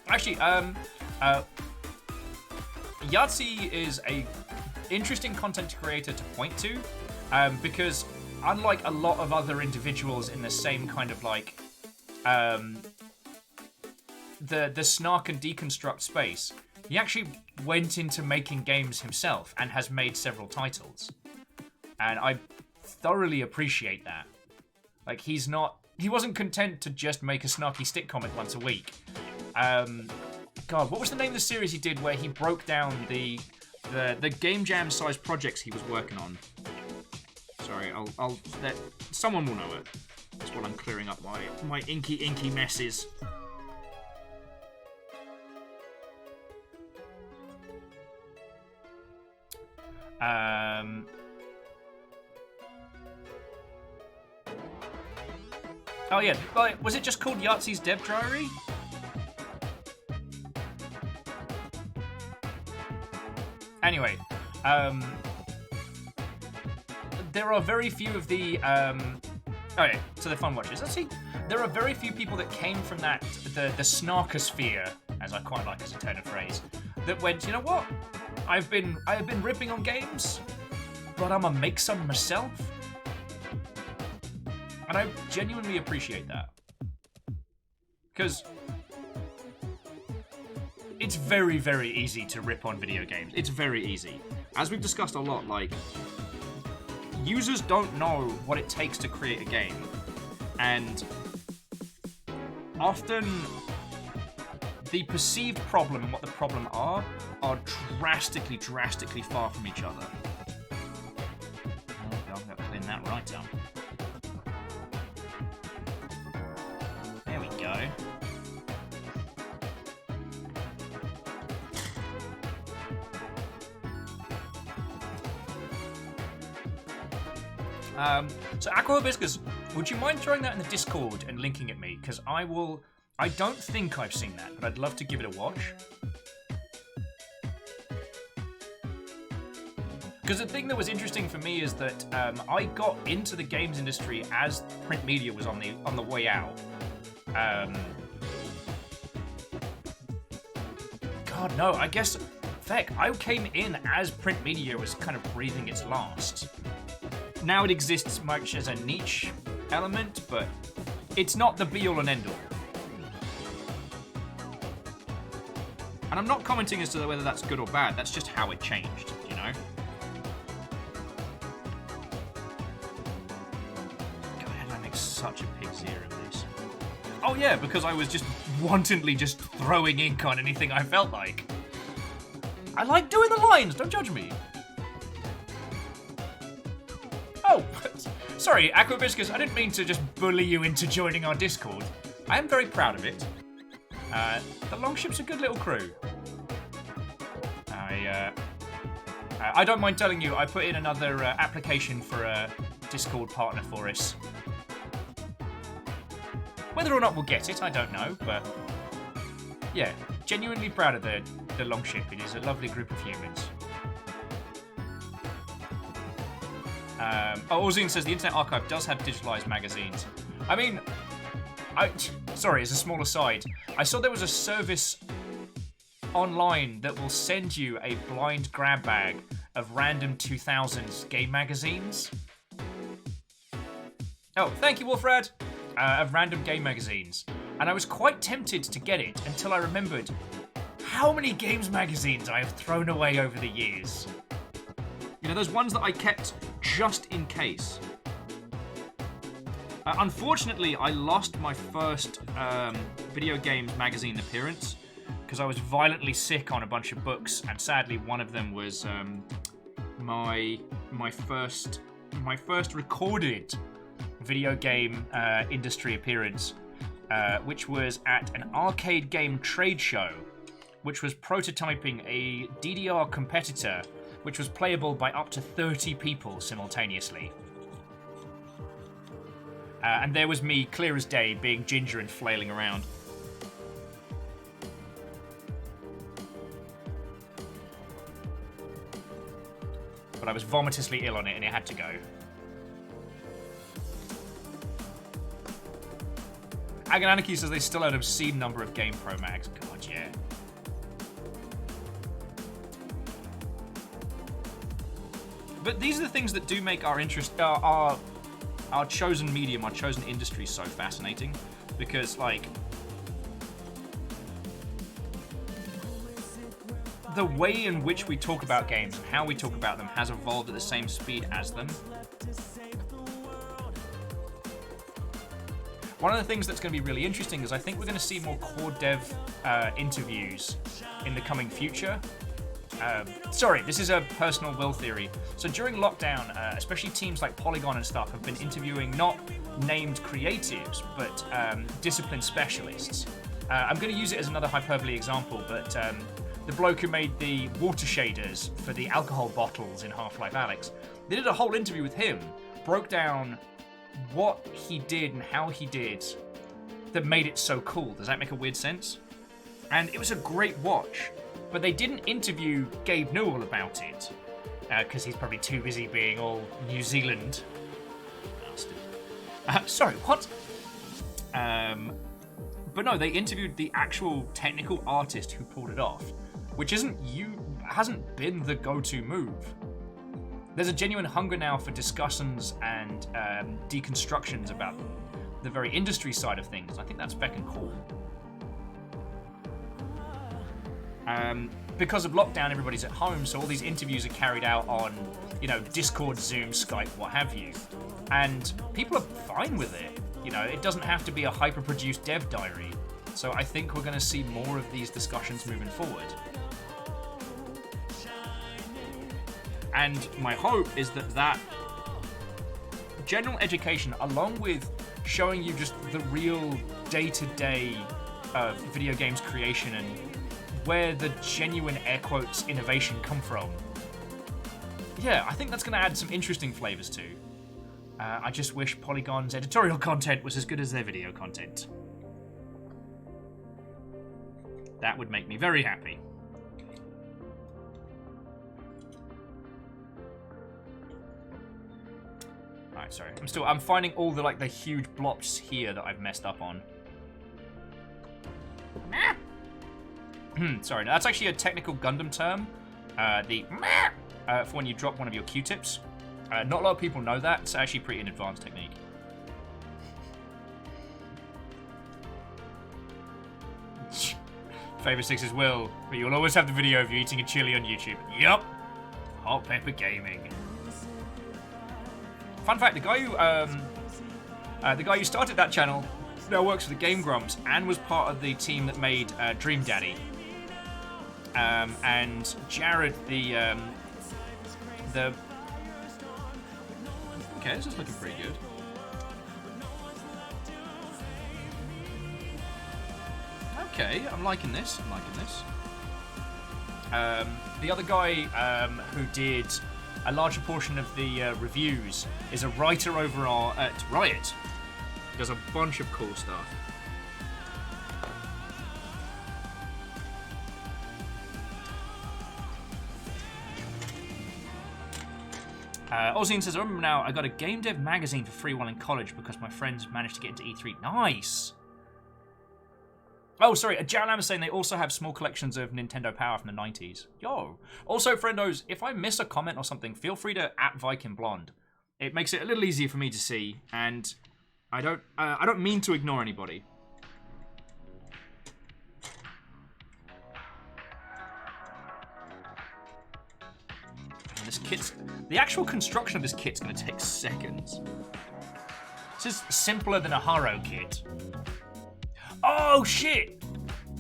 Actually, Yahtzee is a interesting content creator to point to, because unlike a lot of other individuals in the same kind of like the snark and deconstruct space, he actually went into making games himself and has made several titles, and I thoroughly appreciate that. Like, he wasn't content to just make a snarky stick comic once a week. God, what was the name of the series he did where he broke down the game jam sized projects he was working on? Sorry, I'll let someone will know it. That's what I'm clearing up my inky messes. Oh yeah, was it just called Yahtzee's Dev Diary? Anyway, there are very few of the Okay, so they're fun watches. Let's see. There are very few people that came from that the snarkosphere, as I quite like as a turn of phrase, that went, you know what? I have been ripping on games, but I'm gonna make some myself. And I genuinely appreciate that. Because it's very, very easy to rip on video games. It's very easy. As we've discussed a lot, like, users don't know what it takes to create a game. And often the perceived problem and what the problem are drastically, drastically far from each other. Oh, God, I'm going to clean that right up. There we go. So Aqua Hibiscus, would you mind throwing that in the Discord and linking it me? Because I don't think I've seen that, but I'd love to give it a watch. Because the thing that was interesting for me is that I got into the games industry as print media was on the way out. God, no, I guess, feck, I came in as print media was kind of breathing its last. Now it exists much as a niche element, but it's not the be-all and end-all. And I'm not commenting as to whether that's good or bad, that's just how it changed, you know? God, how did I make such a pig's ear of this? Oh yeah, because I was just wantonly just throwing ink on anything I felt like. I like doing the lines, don't judge me. Oh, sorry, Aquabiscus, I didn't mean to just bully you into joining our Discord. I am very proud of it. The Longship's a good little crew. I don't mind telling you, I put in another application for a Discord partner for us. Whether or not we'll get it, I don't know, but yeah, genuinely proud of the Longship. It is a lovely group of humans. Ozine says the Internet Archive does have digitalized magazines. I mean, sorry, as a small aside, I saw there was a service online that will send you a blind grab bag of random 2000s game magazines. Oh, thank you, Wolfrad. Of random game magazines. And I was quite tempted to get it until I remembered how many games magazines I have thrown away over the years. You know, those ones that I kept just in case. Unfortunately, I lost my first video games magazine appearance because I was violently sick on a bunch of books, and sadly, one of them was my first recorded video game industry appearance, which was at an arcade game trade show, which was prototyping a DDR competitor, which was playable by up to 30 people simultaneously. And there was me, clear as day, being ginger and flailing around. But I was vomitously ill on it and it had to go. Agananiki says they still had an obscene number of Game Pro mags. God, yeah. But these are the things that do make our interest, our chosen medium, our chosen industry so fascinating. Because, like, the way in which we talk about games and how we talk about them has evolved at the same speed as them. One of the things that's going to be really interesting is I think we're going to see more core dev interviews in the coming future. Sorry, this is a personal will theory. So during lockdown, especially teams like Polygon and stuff have been interviewing not named creatives, but discipline specialists. I'm going to use it as another hyperbole example, but the bloke who made the water shaders for the alcohol bottles in Half-Life Alyx, they did a whole interview with him, broke down what he did and how he did that made it so cool. Does that make a weird sense? And it was a great watch. But they didn't interview Gabe Newell about it, because he's probably too busy being all New Zealand. Bastard. Sorry, what? But no, they interviewed the actual technical artist who pulled it off, which hasn't been the go-to move. There's a genuine hunger now for discussions and deconstructions about the very industry side of things. I think that's feckin' cool. Because of lockdown, everybody's at home, so all these interviews are carried out on, Discord, Zoom, Skype, what have you. And people are fine with it. It doesn't have to be a hyper-produced dev diary. So I think we're going to see more of these discussions moving forward. And my hope is that general education, along with showing you just the real day-to-day video games creation and where the genuine air quotes innovation come from. Yeah, I think that's going to add some interesting flavors too. I just wish Polygon's editorial content was as good as their video content. That would make me very happy. Alright, sorry. I'm finding all the huge blobs here that I've messed up on. Sorry, that's actually a technical Gundam term. For when you drop one of your Q-tips. Not a lot of people know that. It's actually pretty an advanced technique. Favorite Six is Will, but you'll always have the video of you eating a chili on YouTube. Yup. Hot Pepper Gaming. Fun fact: the guy who started that channel now works for the Game Grumps and was part of the team that made Dream Daddy. And Jared, okay, this is looking pretty good. Okay, I'm liking this. The other guy who did a larger portion of the reviews is a writer over at Riot. He does a bunch of cool stuff. Ozine says, I remember now, I got a game dev magazine for free while in college because my friends managed to get into E3. Nice! Oh, sorry, Jalam is saying they also have small collections of Nintendo Power from the 90s. Yo! Also, friendos, if I miss a comment or something, feel free to @VikingBlonde. It makes it a little easier for me to see, and I don't mean to ignore anybody. The actual construction of this kit's going to take seconds. This is simpler than a Haro kit. Oh, shit!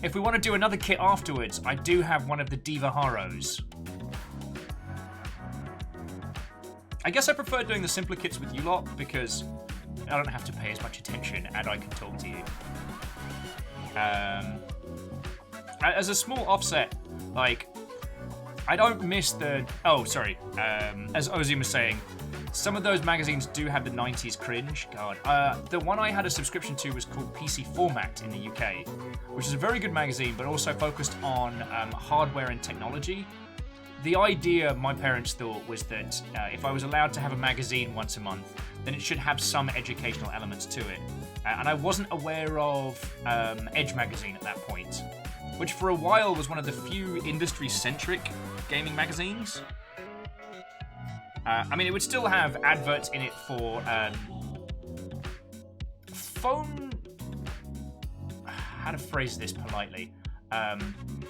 If we want to do another kit afterwards, I do have one of the Diva Haros. I guess I prefer doing the simpler kits with you lot because I don't have to pay as much attention and I can talk to you. As a small offset, I don't miss the... Oh, sorry. As Ozzy was saying, some of those magazines do have the 90s cringe. God. The one I had a subscription to was called PC Format in the UK, which is a very good magazine, but also focused on hardware and technology. The idea my parents thought was that if I was allowed to have a magazine once a month, then it should have some educational elements to it. And I wasn't aware of Edge magazine at that point, which for a while was one of the few industry-centric gaming magazines. I mean, it would still have adverts in it for phone... How to phrase this politely?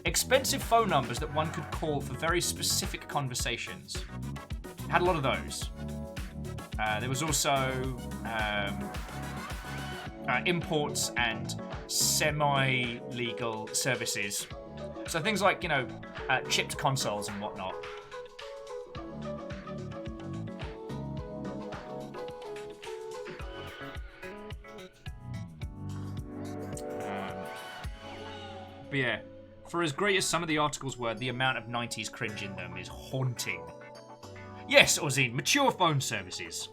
Expensive phone numbers that one could call for very specific conversations. It had a lot of those. There was also imports and semi-legal services. So things like, chipped consoles and whatnot. But yeah, for as great as some of the articles were, the amount of 90s cringe in them is haunting. Yes, Ozine, mature phone services.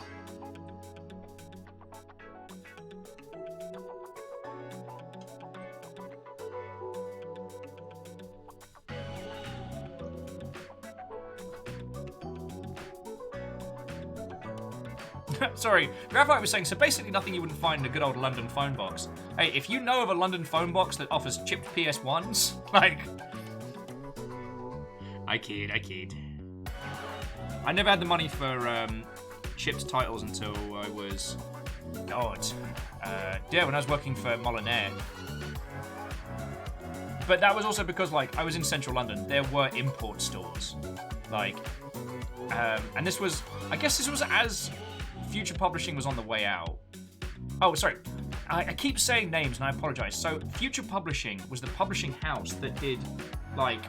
Sorry, Graphite was saying, so basically nothing you wouldn't find in a good old London phone box. Hey, if you know of a London phone box that offers chipped PS1s, like... I kid. I never had the money for chipped titles until I was... God. Yeah, when I was working for Molyneux. But that was also because, like, I was in central London. There were import stores. Like... and this was... I guess this was as Future Publishing was on the way out. Oh, sorry. I keep saying names, and I apologise. So, Future Publishing was the publishing house that did, like...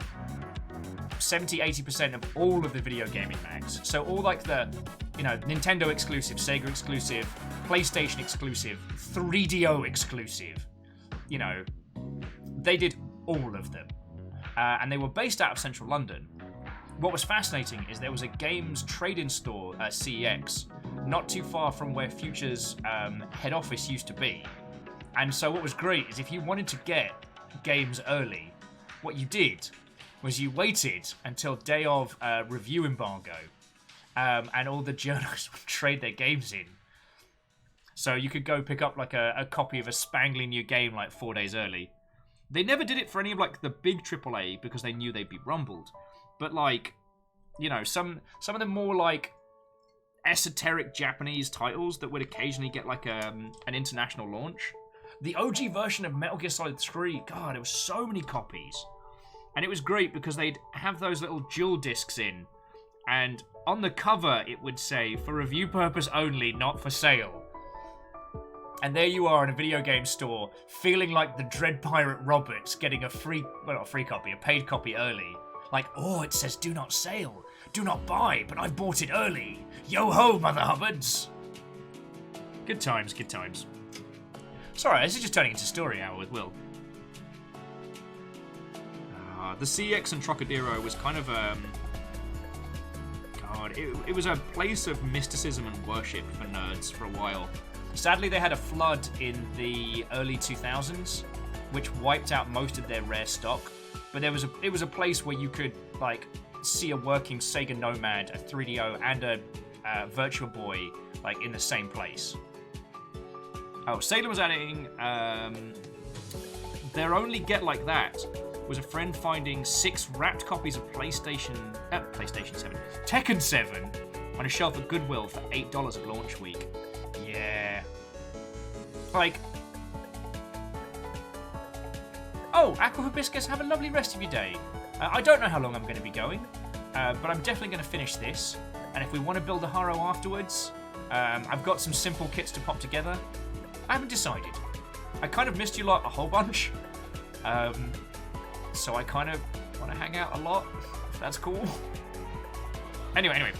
70-80% of all of the video gaming mags. So all like the, you know, Nintendo exclusive, Sega exclusive, PlayStation exclusive, 3DO exclusive, you know, they did all of them. And they were based out of central London. What was fascinating is there was a games trade-in store, CEX, not too far from where Future's head office used to be. And so what was great is if you wanted to get games early, what you did was you waited until day of review embargo, and all the journalists would trade their games in. So you could go pick up like a copy of a spangly new game like 4 days early. They never did it for any of like the big AAA because they knew they'd be rumbled. But like, you know, some of the more like esoteric Japanese titles that would occasionally get like an international launch. The OG version of Metal Gear Solid 3, God, there were so many copies. And it was great because they'd have those little jewel discs in, and on the cover it would say, for review purpose only, not for sale. And there you are in a video game store, feeling like the Dread Pirate Roberts getting a free, well, not a free copy, a paid copy early. Like, oh, it says do not sale, do not buy, but I've bought it early. Yo ho, Mother Hubbards. Good times, good times. Sorry, this is just turning into story hour with Will. The CX and Trocadero was kind of God, it was a place of mysticism and worship for nerds for a while. Sadly, they had a flood in the early 2000s, which wiped out most of their rare stock. But it was a place where you could like see a working Sega Nomad, a 3DO, and a Virtua Boy like in the same place. Oh, Salem was adding. Their only get like that was a friend finding 6 wrapped copies of PlayStation 7, Tekken 7, on a shelf at Goodwill for $8 at launch week. Yeah. Like... Oh, Aqua Hibiscus, have a lovely rest of your day. I don't know how long I'm going to be going, but I'm definitely going to finish this. And if we want to build a Haro afterwards, I've got some simple kits to pop together. I haven't decided. I kind of missed you lot a whole bunch. So I kind of want to hang out a lot, if that's cool. Anyway.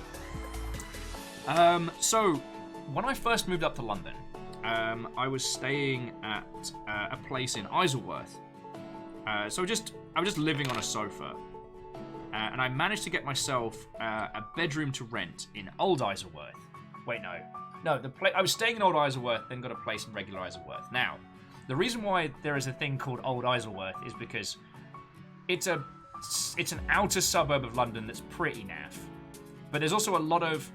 So, when I first moved up to London, I was staying at a place in Isleworth. So I was just living on a sofa. And I managed to get myself a bedroom to rent in Old Isleworth. Wait, no. No, I was staying in Old Isleworth, then got a place in regular Isleworth. Now, the reason why there is a thing called Old Isleworth is because it's an outer suburb of London that's pretty naff. But there's also a lot of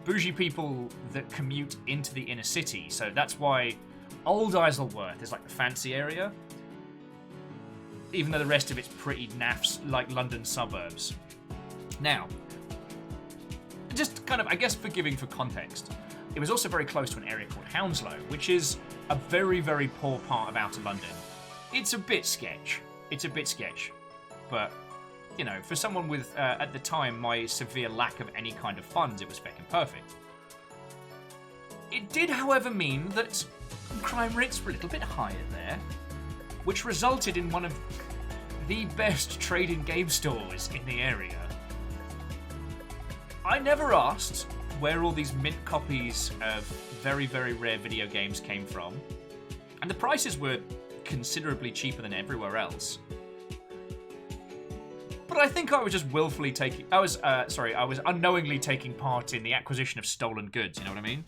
bougie people that commute into the inner city, so that's why Old Isleworth is like the fancy area, even though the rest of it's pretty naffs like London suburbs. Now, just kind of, I guess, forgiving for context, it was also very close to an area called Hounslow, which is a very, very poor part of outer London. It's a bit sketch. But, you know, for someone with, at the time, my severe lack of any kind of funds, it was feckin' perfect. It did, however, mean that crime rates were a little bit higher there, which resulted in one of the best trade-in game stores in the area. I never asked where all these mint copies of very, very rare video games came from, and the prices were considerably cheaper than everywhere else. But I think I was just willfully taking... I was unknowingly taking part in the acquisition of stolen goods, you know what I mean?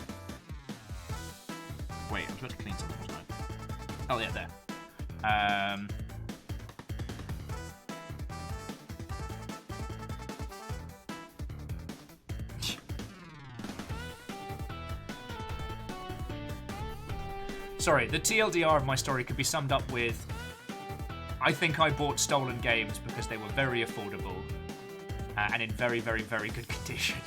Wait, I'm supposed to clean something, wasn't I? Oh, yeah, there. Sorry, the TLDR of my story could be summed up with, I think I bought stolen games because they were very affordable and in very, very, very good condition.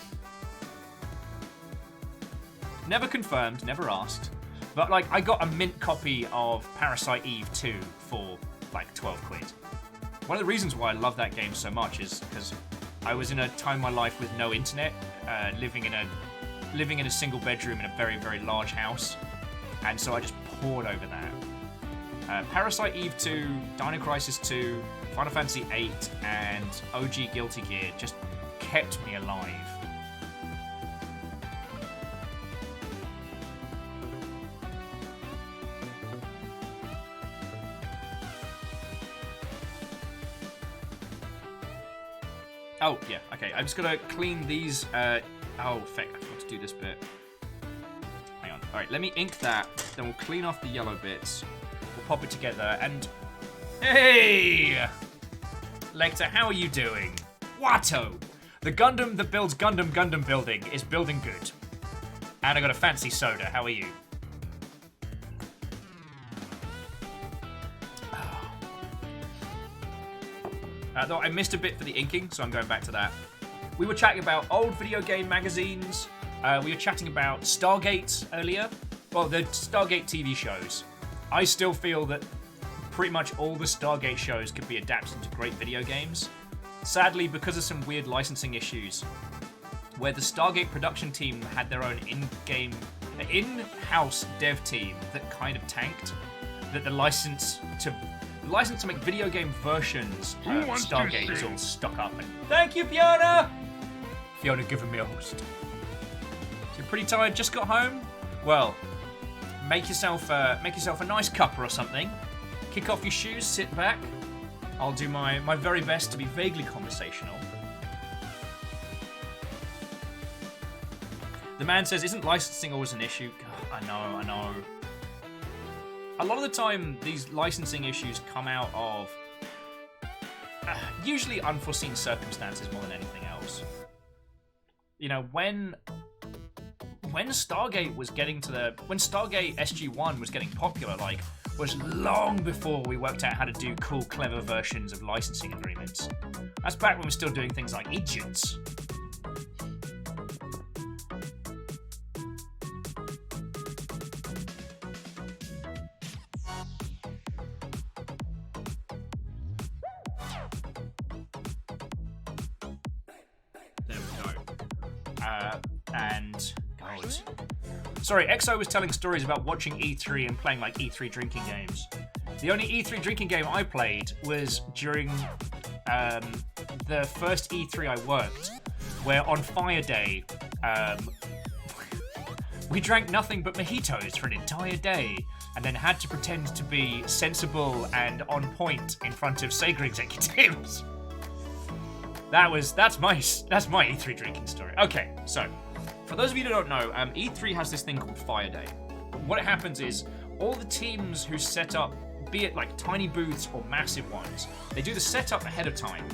Never confirmed, never asked. But, like, I got a mint copy of Parasite Eve 2 for, like, 12 quid. One of the reasons why I love that game so much is because I was in a time in my life with no internet, living in a single bedroom in a very, very large house. And so I just poured over that. Parasite Eve 2, Dino Crisis 2, Final Fantasy 8, and OG Guilty Gear just kept me alive. Oh, yeah, okay. I'm just gonna clean these. Oh, feck, I forgot to do this bit. Hang on. Alright, let me ink that. Then we'll clean off the yellow bits. We'll pop it together and... Hey! Lecter, how are you doing? Watto! The Gundam that builds Gundam building is building good. And I got a fancy soda. How are you? Though I missed a bit for the inking, so I'm going back to that. We were chatting about old video game magazines. We were chatting about Stargate earlier. Well, the Stargate TV shows. I still feel that pretty much all the Stargate shows could be adapted into great video games. Sadly, because of some weird licensing issues, where the Stargate production team had their own in-house dev team that kind of tanked, that the license to make video game versions of Stargate is all stuck up. And thank you, Fiona! Fiona giving me a host. So you're pretty tired, just got home? Well, make yourself a nice cuppa or something. Kick off your shoes, sit back. I'll do my very best to be vaguely conversational. The man says, isn't licensing always an issue? God, I know. A lot of the time, these licensing issues come out of usually unforeseen circumstances more than anything else. You know, when Stargate was getting when Stargate SG-1 was getting popular, like, was long before we worked out how to do cool, clever versions of licensing agreements. That's back when we were still doing things like agents. Sorry, EXO was telling stories about watching E3 and playing like E3 drinking games. The only E3 drinking game I played was during the first E3 I worked, where on Fire Day, we drank nothing but mojitos for an entire day, and then had to pretend to be sensible and on point in front of Sega executives. That's my E3 drinking story. Okay, so for those of you that don't know, E3 has this thing called Fire Day. What it happens is all the teams who set up, be it like tiny booths or massive ones, they do the setup ahead of time.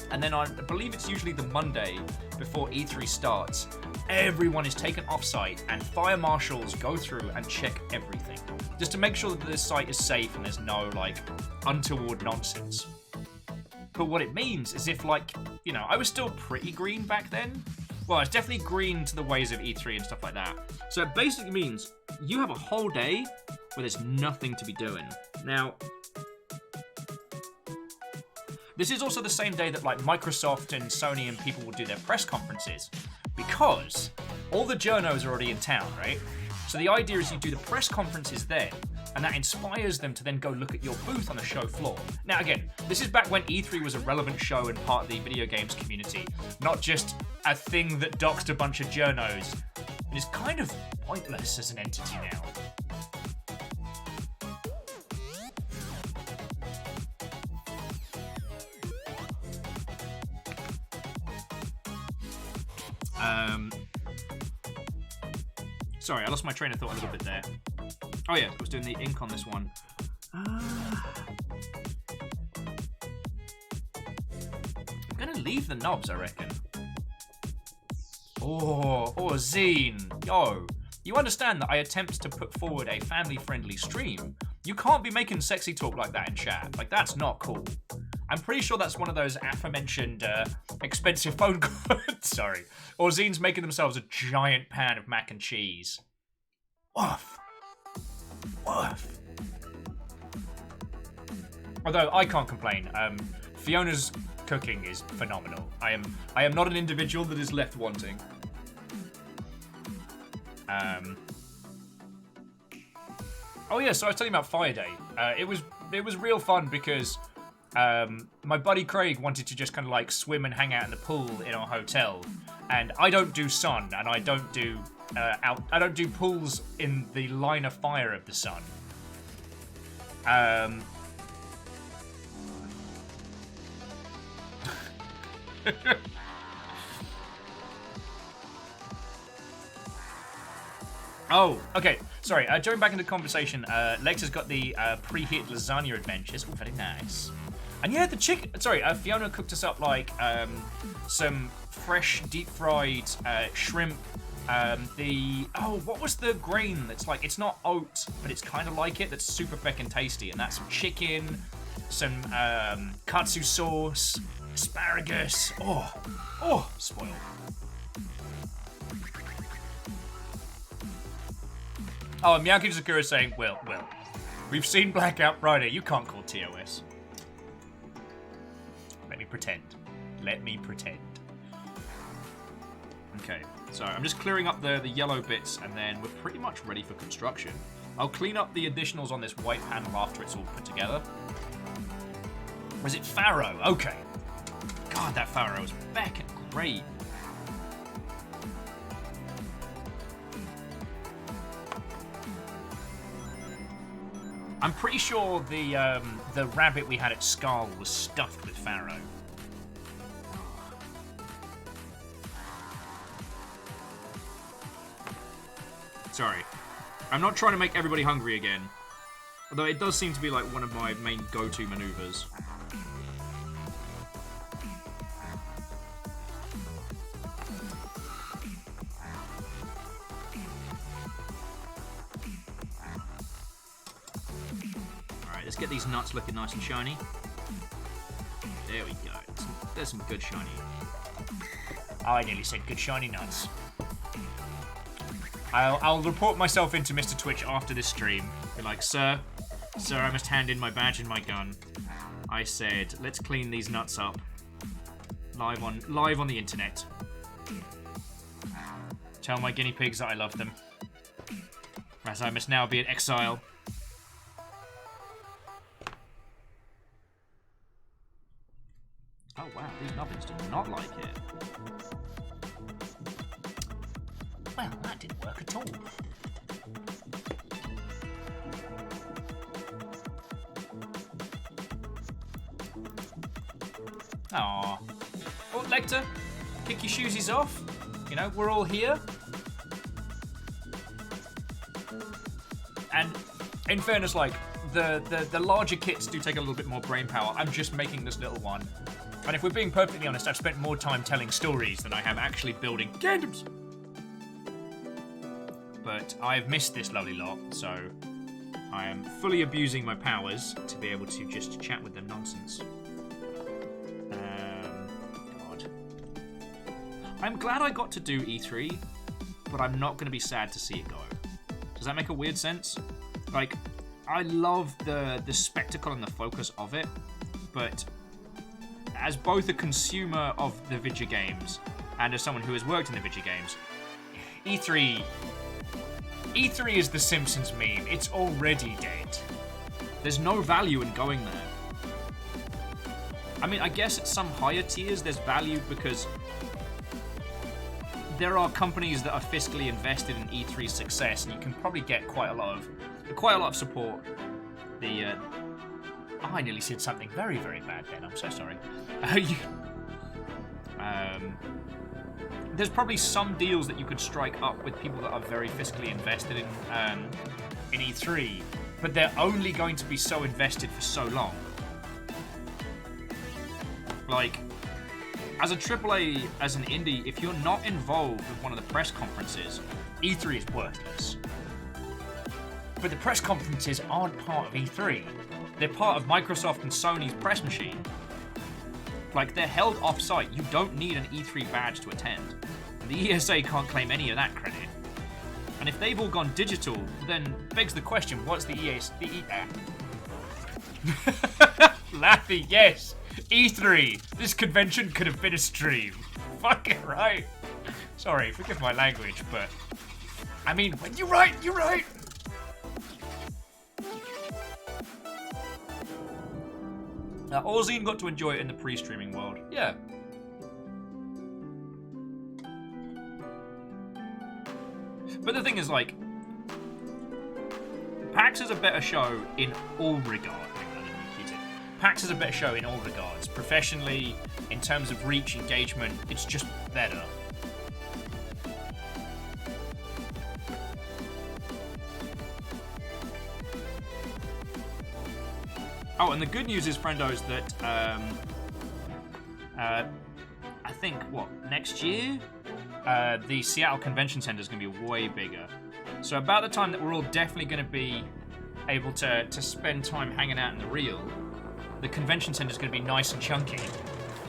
And then I believe it's usually the Monday before E3 starts, everyone is taken off-site and fire marshals go through and check everything. Just to make sure that this site is safe and there's no, like, untoward nonsense. But what it means is if, like, you know, I was still pretty green back then. Well, it's definitely green to the ways of E3 and stuff like that. So it basically means you have a whole day where there's nothing to be doing. Now, this is also the same day that like Microsoft and Sony and people will do their press conferences, because all the journos are already in town, right? So the idea is you do the press conferences then, and that inspires them to then go look at your booth on the show floor. Now again, this is back when E3 was a relevant show and part of the video games community, not just a thing that doxed a bunch of journos. It is kind of pointless as an entity now. Sorry, I lost my train of thought a little bit there. Oh yeah, I was doing the ink on this one. I'm gonna leave the knobs, I reckon. Oh, Zine. Yo, You understand that I attempt to put forward a family-friendly stream. You can't be making sexy talk like that in chat. Like, that's not cool. I'm pretty sure that's one of those aforementioned expensive phone calls. Sorry. Orzine's making themselves a giant pan of mac and cheese. Woof. Woof. Although, I can't complain. Fiona's cooking is phenomenal. I am not an individual that is left wanting. Oh yeah, so I was telling you about Fire Day. It was real fun because my buddy Craig wanted to just kind of like swim and hang out in the pool in our hotel, and I don't do sun, and I don't do I don't do pools in the line of fire of the sun. Oh, okay. Sorry, jumping back into the conversation, Lex has got the preheated lasagna adventures. Oh, very nice. And yeah, the chicken... Sorry, Fiona cooked us up, like, some fresh deep-fried shrimp. Oh, what was the grain that's like... It's not oat, but it's kind of like it. That's super feckin' tasty. And that's some chicken, some katsu sauce, asparagus. Oh, spoiled. Oh, and Miyaki Sakura saying, well, we've seen Blackout Friday. You can't call TOS. Let me pretend. Okay, so I'm just clearing up the yellow bits, and then we're pretty much ready for construction. I'll clean up the additionals on this white panel after it's all put together. Or is it Pharaoh? Okay. God, that Pharaoh is back and great. I'm pretty sure the rabbit we had at Skull was stuffed with farro. Sorry. I'm not trying to make everybody hungry again. Although it does seem to be like one of my main go-to maneuvers. Let's get these nuts looking nice and shiny. There we go. There's some good shiny. Oh, I nearly said good shiny nuts. I'll report myself into Mr. Twitch after this stream. Be like, sir, I must hand in my badge and my gun. I said, let's clean these nuts up. Live on the internet. Tell my guinea pigs that I love them. As I must now be in exile. Oh wow, these nubbins do not like it. Well, that didn't work at all. Aww. Oh, Lecter, kick your shoesies off. You know, we're all here. And in fairness, like, the larger kits do take a little bit more brain power. I'm just making this little one. And if we're being perfectly honest, I've spent more time telling stories than I have actually building Gandems. But I've missed this lovely lot, so I am fully abusing my powers to be able to just chat with them nonsense. God. I'm glad I got to do E3, but I'm not going to be sad to see it go. Does that make a weird sense? Like, I love the spectacle and the focus of it, but as both a consumer of the video games and as someone who has worked in the video games, E3 is the Simpsons meme. It's already dead. There's no value in going there. I mean, I guess at some higher tiers there's value because there are companies that are fiscally invested in E3's success, and you can probably get quite a lot of support. I nearly said something very, very bad then. I'm so sorry. There's probably some deals that you could strike up with people that are very fiscally invested in E3, but they're only going to be so invested for so long. Like, as a AAA, as an indie, if you're not involved with one of the press conferences, E3 is worthless. But the press conferences aren't part of E3. They're part of Microsoft and Sony's press machine. Like, they're held off-site. You don't need an E3 badge to attend. The ESA can't claim any of that credit. And if they've all gone digital, then begs the question, what's the ESA... Laffy, yes! E3! This convention could have been a stream. Fucking right. Sorry, forgive my language, but... I mean, when you're right, you're right! Orzine got to enjoy it in the pre-streaming world. Yeah. But the thing is, like, PAX is a better show in all regards. PAX is a better show in all regards. Professionally, in terms of reach, engagement, it's just better. Oh, and the good news is, friendos, that I think, next year? The Seattle Convention Center is going to be way bigger. So about the time that we're all definitely going to be able to spend time hanging out in the real, the convention center is going to be nice and chunky.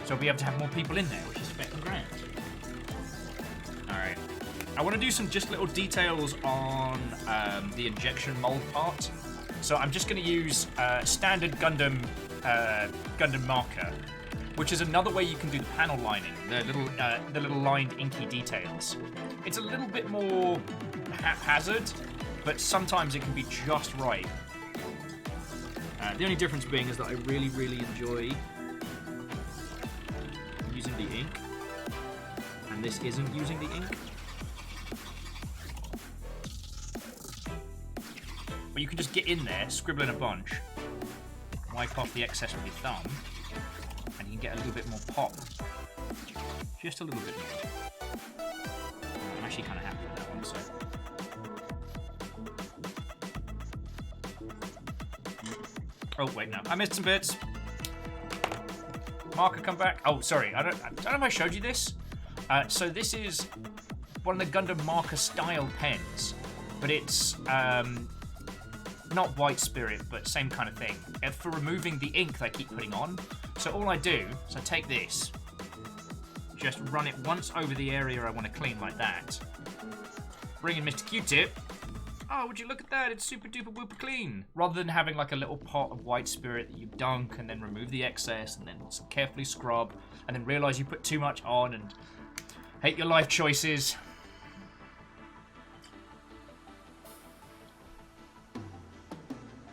So we'll be able to have more people in there, which is fucking grand. Alright. I want to do some just little details on the injection mold part. So I'm just going to use standard Gundam marker, which is another way you can do the panel lining, the little lined inky details. It's a little bit more haphazard, but sometimes it can be just right. The only difference being is that I really, really enjoy using the ink, and this isn't using the ink. But you can just get in there, scribble in a bunch, wipe off the excess with your thumb, and you can get a little bit more pop. Just a little bit more. I'm actually kind of happy with that one, so. Oh, wait, no. I missed some bits. Marker, come back. Oh, sorry. I don't know if I showed you this. So this is one of the Gundam marker style pens, but it's not White Spirit, but same kind of thing. For removing the ink that I keep putting on. So all I do is I take this, just run it once over the area I want to clean like that. Bring in Mr. Q-Tip. Oh, would you look at that? It's super duper whooper clean. Rather than having like a little pot of White Spirit that you dunk and then remove the excess and then carefully scrub and then realize you put too much on and hate your life choices.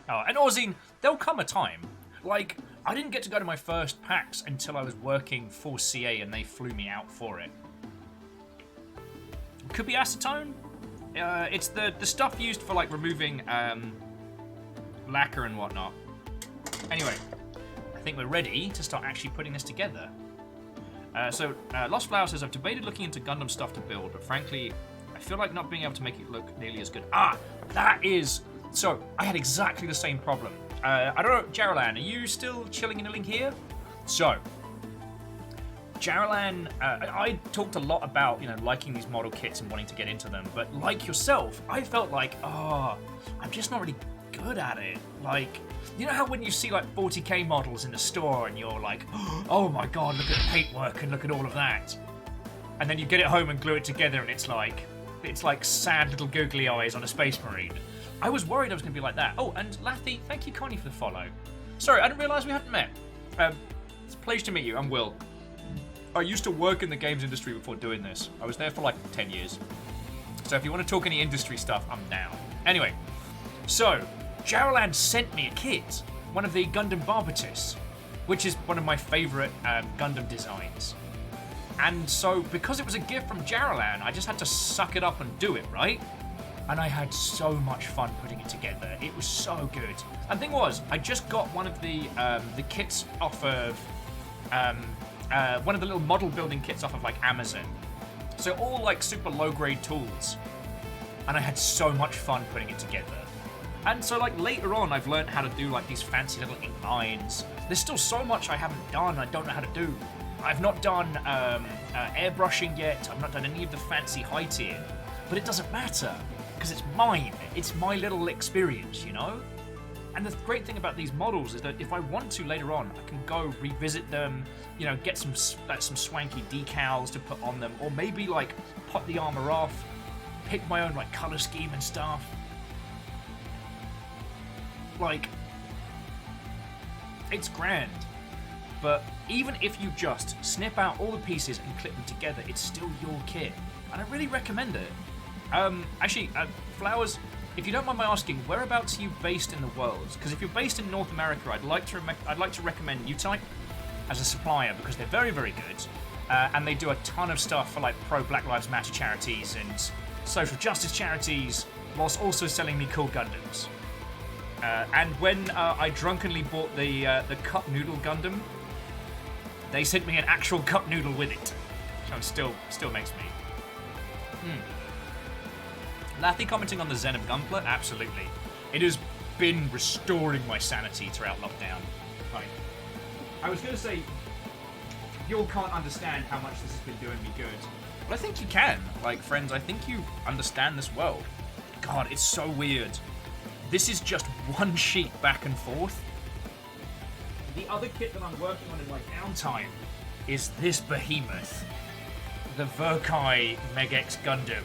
Oh, and Orzine, there'll come a time. Like, I didn't get to go to my first PAX until I was working for CA and they flew me out for it. Could be acetone. It's the stuff used for like removing lacquer and whatnot. Anyway, I think we're ready to start actually putting this together. Lost Flower says, I've debated looking into Gundam stuff to build, but frankly, I feel like not being able to make it look nearly as good. Ah, that is... So, I had exactly the same problem. I don't know, Jaralan, are you still chilling in a link here? So, Jaralan, I talked a lot about, liking these model kits and wanting to get into them, but like yourself, I felt like, I'm just not really good at it. Like, you know how when you see like 40k models in the store and you're like, oh my god, look at the paintwork and look at all of that. And then you get it home and glue it together and it's like sad little googly eyes on a Space Marine. I was worried I was going to be like that. Oh, and Lathy, thank you kindly for the follow. Sorry, I didn't realise we hadn't met. It's a pleasure to meet you. I'm Will. I used to work in the games industry before doing this. I was there for like 10 years. So if you want to talk any industry stuff, I'm down. Anyway, so Jaralan sent me a kit, one of the Gundam Barbatus, which is one of my favourite Gundam designs. And so because it was a gift from Jaralan, I just had to suck it up and do it, right? And I had so much fun putting it together. It was so good. And the thing was, I just got one of the kits off of one of the little model building kits off of like Amazon. So all like super low grade tools. And I had so much fun putting it together. And so like later on, I've learned how to do like these fancy little ink lines. There's still so much I haven't done, I don't know how to do. I've not done airbrushing yet. I've not done any of the fancy high tier. But it doesn't matter, because it's mine. It's my little experience, you know? And the great thing about these models is that if I want to later on, I can go revisit them, you know, get some swanky decals to put on them, or maybe like pop the armor off, pick my own like color scheme and stuff. Like, it's grand. But even if you just snip out all the pieces and clip them together, it's still your kit. And I really recommend it. Actually, Flowers, if you don't mind my asking, whereabouts are you based in the world? Because if you're based in North America, I'd like to recommend Newtype as a supplier because they're very, very good, and they do a ton of stuff for like pro Black Lives Matter charities and social justice charities, whilst also selling me cool Gundams. And when I drunkenly bought the cup noodle Gundam, they sent me an actual cup noodle with it, which still makes me. Lathy commenting on the Zen of Gunpla, absolutely. It has been restoring my sanity throughout lockdown. Like, I was going to say, you all can't understand how much this has been doing me good. But I think you can. Like, friends, I think you understand this world. God, it's so weird. This is just one sheet back and forth. The other kit that I'm working on in my downtime is this behemoth. The Verkai Megex Gundam.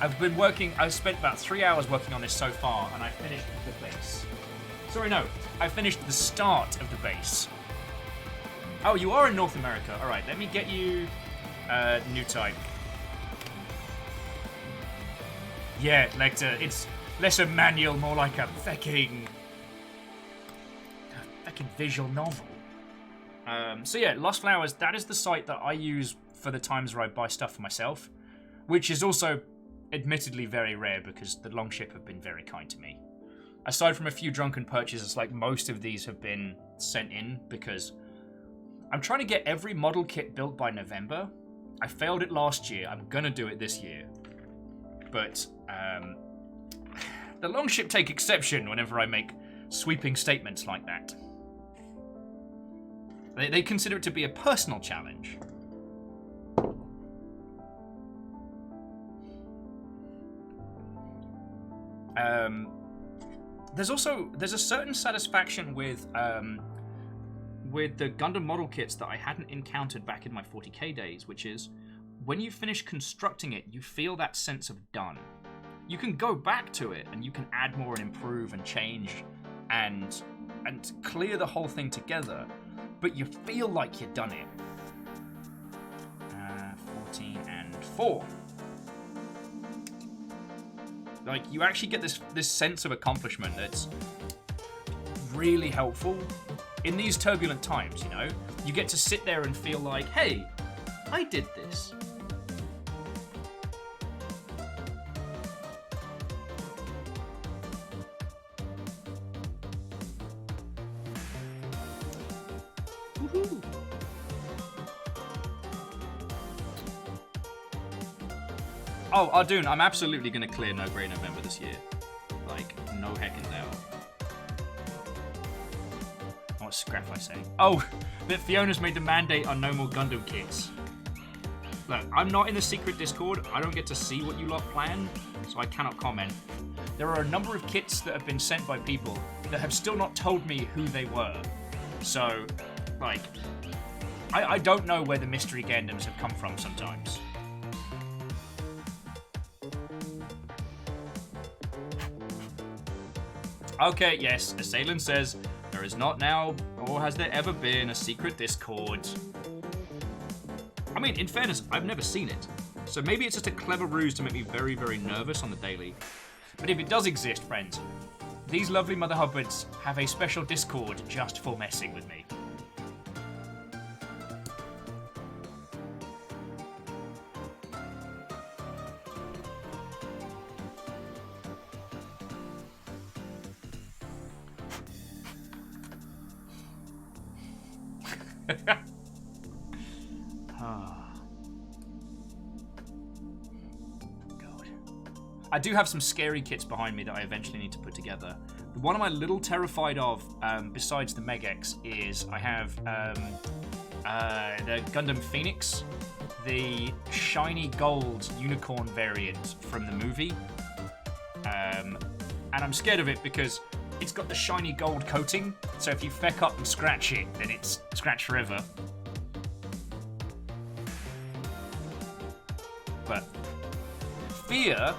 I've spent about 3 hours working on this so far, and I finished the base. Sorry, no. I finished the start of the base. Oh, you are in North America. Alright, let me get you Newtype. Yeah, Lecter, it's less a manual, more like a fucking visual novel. So yeah, Lost Flowers, that is the site that I use for the times where I buy stuff for myself, which is also admittedly very rare because the Longship have been very kind to me. Aside from a few drunken purchases, like most of these have been sent in because I'm trying to get every model kit built by November. I failed it last year. I'm gonna do it this year. But the Longship take exception whenever I make sweeping statements like that. They consider it to be a personal challenge. There's a certain satisfaction with the Gundam model kits that I hadn't encountered back in my 40k days, which is when you finish constructing it, you feel that sense of done. You can go back to it and you can add more and improve and change and clear the whole thing together, but you feel like you've done it. 14 and 4. Like, you actually get this sense of accomplishment that's really helpful in these turbulent times, you know? You get to sit there and feel like, hey, I did this. Woohoo! Oh, Ardoon, I'm absolutely going to clear No Grey November this year. Like, no heckin' doubt. What scrap I say? Oh, that Fiona's made the mandate on no more Gundam kits. Look, I'm not in the secret Discord. I don't get to see what you lot plan, so I cannot comment. There are a number of kits that have been sent by people that have still not told me who they were. So, like, I don't know where the mystery Gandems have come from sometimes. Okay, yes, Assailant says, there is not now, or has there ever been, a secret Discord. I mean, in fairness, I've never seen it. So maybe it's just a clever ruse to make me very, very nervous on the daily. But if it does exist, friends, these lovely Mother Hubbards have a special Discord just for messing with me. God. I do have some scary kits behind me that I eventually need to put together, The one I'm a little terrified of, besides the Megex, is I have the Gundam Phoenix, the shiny gold unicorn variant from the movie. And I'm scared of it because it's got the shiny gold coating, so if you feck up and scratch it, then it's scratch forever. But fear...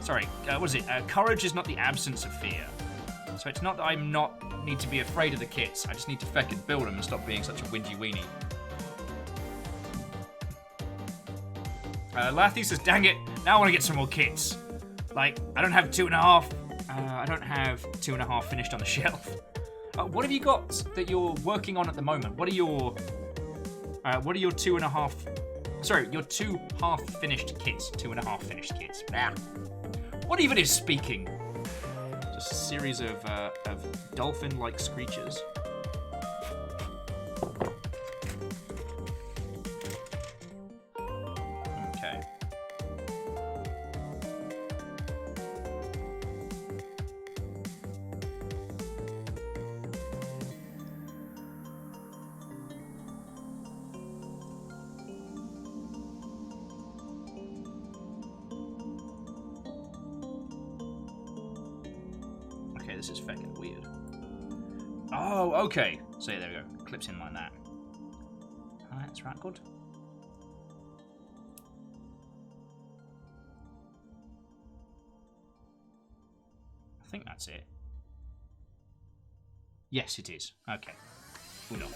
Sorry, what is it? Courage is not the absence of fear. So it's not that I'm not need to be afraid of the kits, I just need to feck and build them and stop being such a whingy weenie. Lathy says, dang it, now I want to get some more kits. Like, I don't have 2.5. I don't have 2.5 finished on the shelf. What have you got that you're working on at the moment? What are your 2.5... Sorry, your 2 half-finished kits. 2.5 finished kits. Ah. What even is speaking? Just a series of dolphin-like screeches. Okay. This is fucking weird. Oh, okay. So yeah, there we go. Clips in like that. Alright, that's right, good. I think that's it. Yes, it is. Okay. Uno.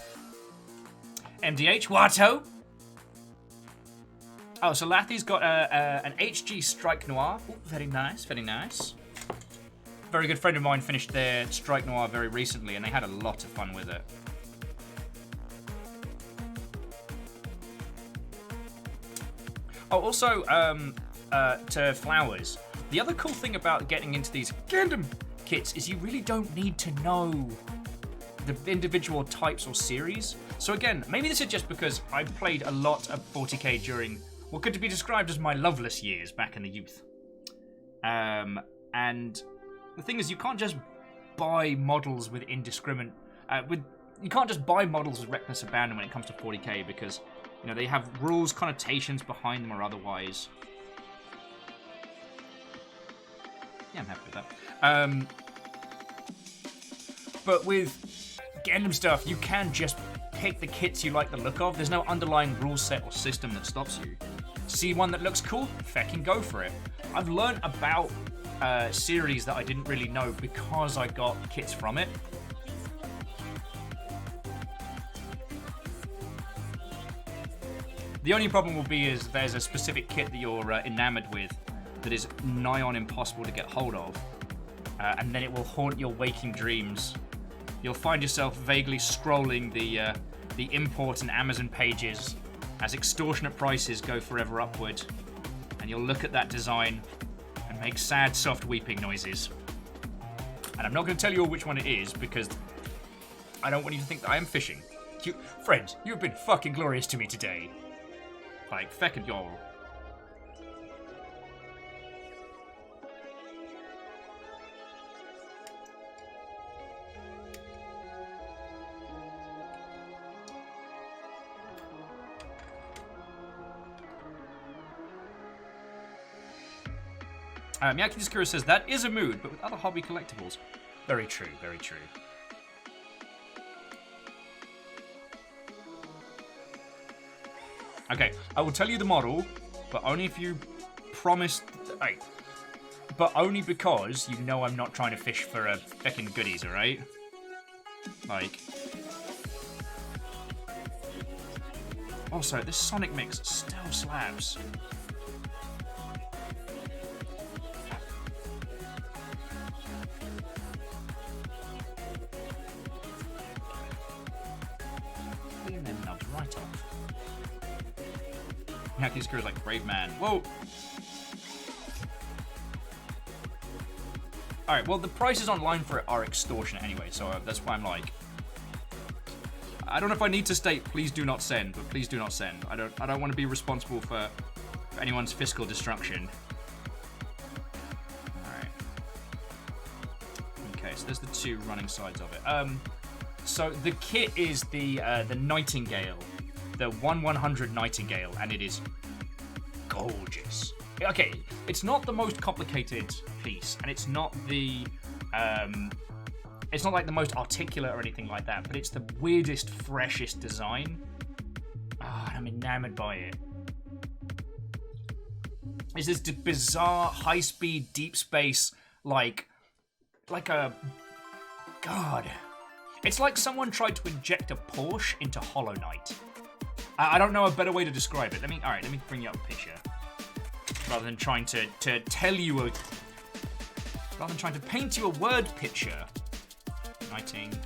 MDH, Watto. Oh, so Lathy's got an HG Strike Noir. Ooh, very nice, very nice. Very good friend of mine finished their Strike Noir very recently, and they had a lot of fun with it. Oh, also, to Flowers, the other cool thing about getting into these Gundam kits is you really don't need to know the individual types or series. So again, maybe this is just because I played a lot of 40k during what could be described as my loveless years back in the youth. And the thing is, you can't just buy models with indiscriminate... you can't just buy models with reckless abandon when it comes to 40k because, you know, they have rules, connotations behind them or otherwise. Yeah, I'm happy with that. But with Gundam stuff, you can just pick the kits you like the look of. There's no underlying rule set or system that stops you. See one that looks cool? Feckin' go for it. I've learned about series that I didn't really know because I got kits from it. The only problem will be is there's a specific kit that you're enamored with that is nigh on impossible to get hold of, and then it will haunt your waking dreams. You'll find yourself vaguely scrolling the import and Amazon pages as extortionate prices go forever upward, and you'll look at that design and make sad, soft weeping noises. And I'm not going to tell you all which one it is because I don't want you to think that I am fishing. Friends, you've been fucking glorious to me today. Like, feckin' y'all. Miyaki Discura says, that is a mood, but with other hobby collectibles. Very true, very true. Okay, I will tell you the model, but only if you promise... but only because you know I'm not trying to fish for a feckin' goodies, alright? Like... Also, this Sonic mix still slaps. Clean them nubs right off. Hacky Screw is like brave man. Whoa! Alright, well the prices online for it are extortionate anyway, so that's why I'm like... I don't know if I need to state please do not send, but please do not send. I don't want to be responsible for anyone's fiscal destruction. Alright. Okay, Okay, so there's the two running sides of it. So the kit is the Nightingale, the 1/100 Nightingale, and it is gorgeous. Okay, it's not the most complicated piece, and it's not the it's not like the most articulate or anything like that, but it's the weirdest, freshest design. Ah, I'm enamored by it. It's this bizarre, high-speed, deep space, like a... God. It's like someone tried to inject a Porsche into Hollow Knight. I don't know a better way to describe it. Let me bring you up a picture. Rather than trying to tell you a... Rather than trying to paint you a word picture. Nightingale.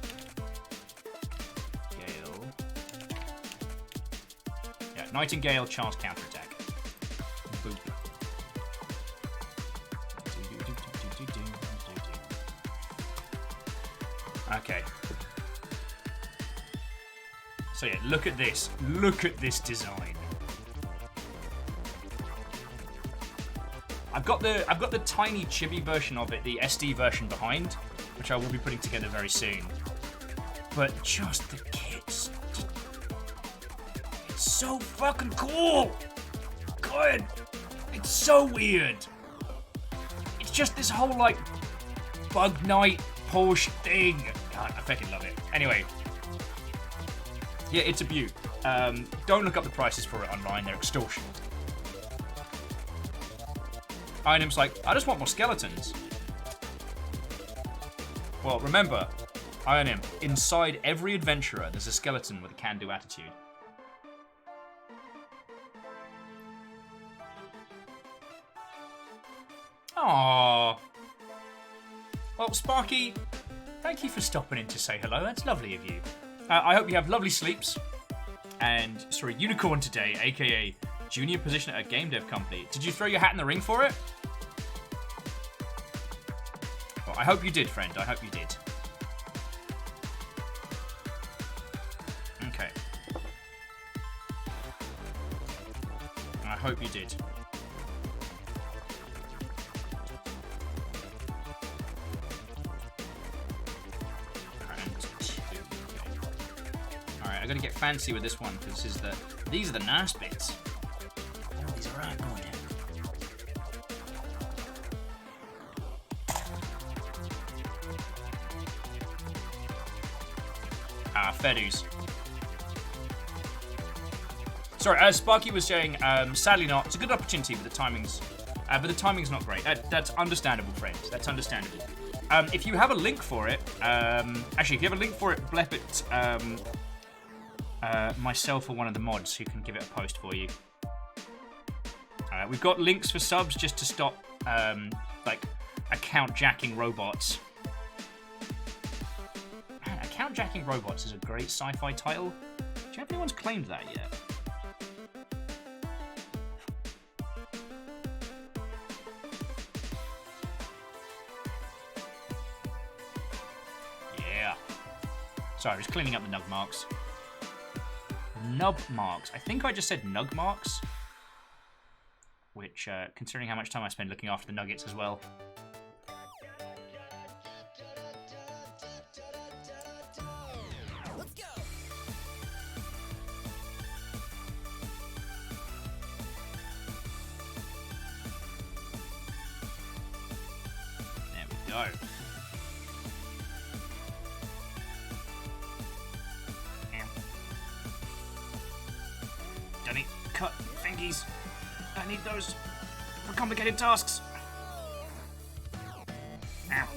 Yeah, Nightingale, Charles counterattack. Boop. Okay. So yeah, look at this. Look at this design. I've got the tiny chibi version of it, the SD version behind, which I will be putting together very soon. But just the kits, it's so fucking cool. God, it's so weird. It's just this whole like Bug Night Porsche thing. God, I fucking love it. Anyway, yeah, it's a beaut. Don't look up the prices for it online; they're extortionate. Ironim's like, I just want more skeletons. Well, remember, Ironim, inside every adventurer, there's a skeleton with a can-do attitude. Aww. Well, Sparky, thank you for stopping in to say hello. That's lovely of you. I hope you have lovely sleeps. And saw a unicorn today, aka junior position at a game dev company. Did you throw your hat in the ring for it? Well, I hope you did, friend. I hope you did. Okay. I hope you did. Alright, I gotta get fancy with this one because these are the nice bits. Oh, these are right good. Fair dues. Sorry, as Sparky was saying, sadly not. It's a good opportunity, but the timing's not great. That's understandable, friends. That's understandable. If you have a link for it, actually, if you have a link for it, blep it myself or one of the mods who can give it a post for you. We've got links for subs just to stop like account jacking robots. Man, account jacking robots is a great sci-fi title. Do you know if anyone's claimed that yet? Yeah. Sorry, I was cleaning up the nug marks. Nub marks. I think I just said nug marks. Which, considering how much time I spend looking after the nuggets as well. Let's go. There we go. Don't need cut fingies. I need those for complicated tasks. Ow.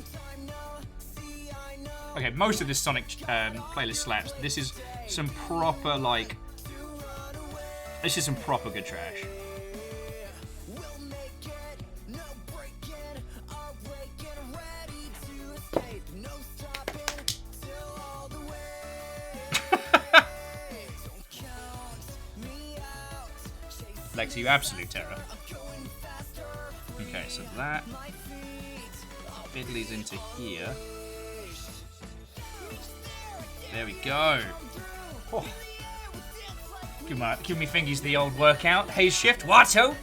Okay, most of this Sonic playlist slaps. This is some proper, like... This is some proper good trash. Lex, you absolute terror. Okay, so that fiddlies into here. There we go. Oh. Give me fingies the old workout. Hey Shift, what? How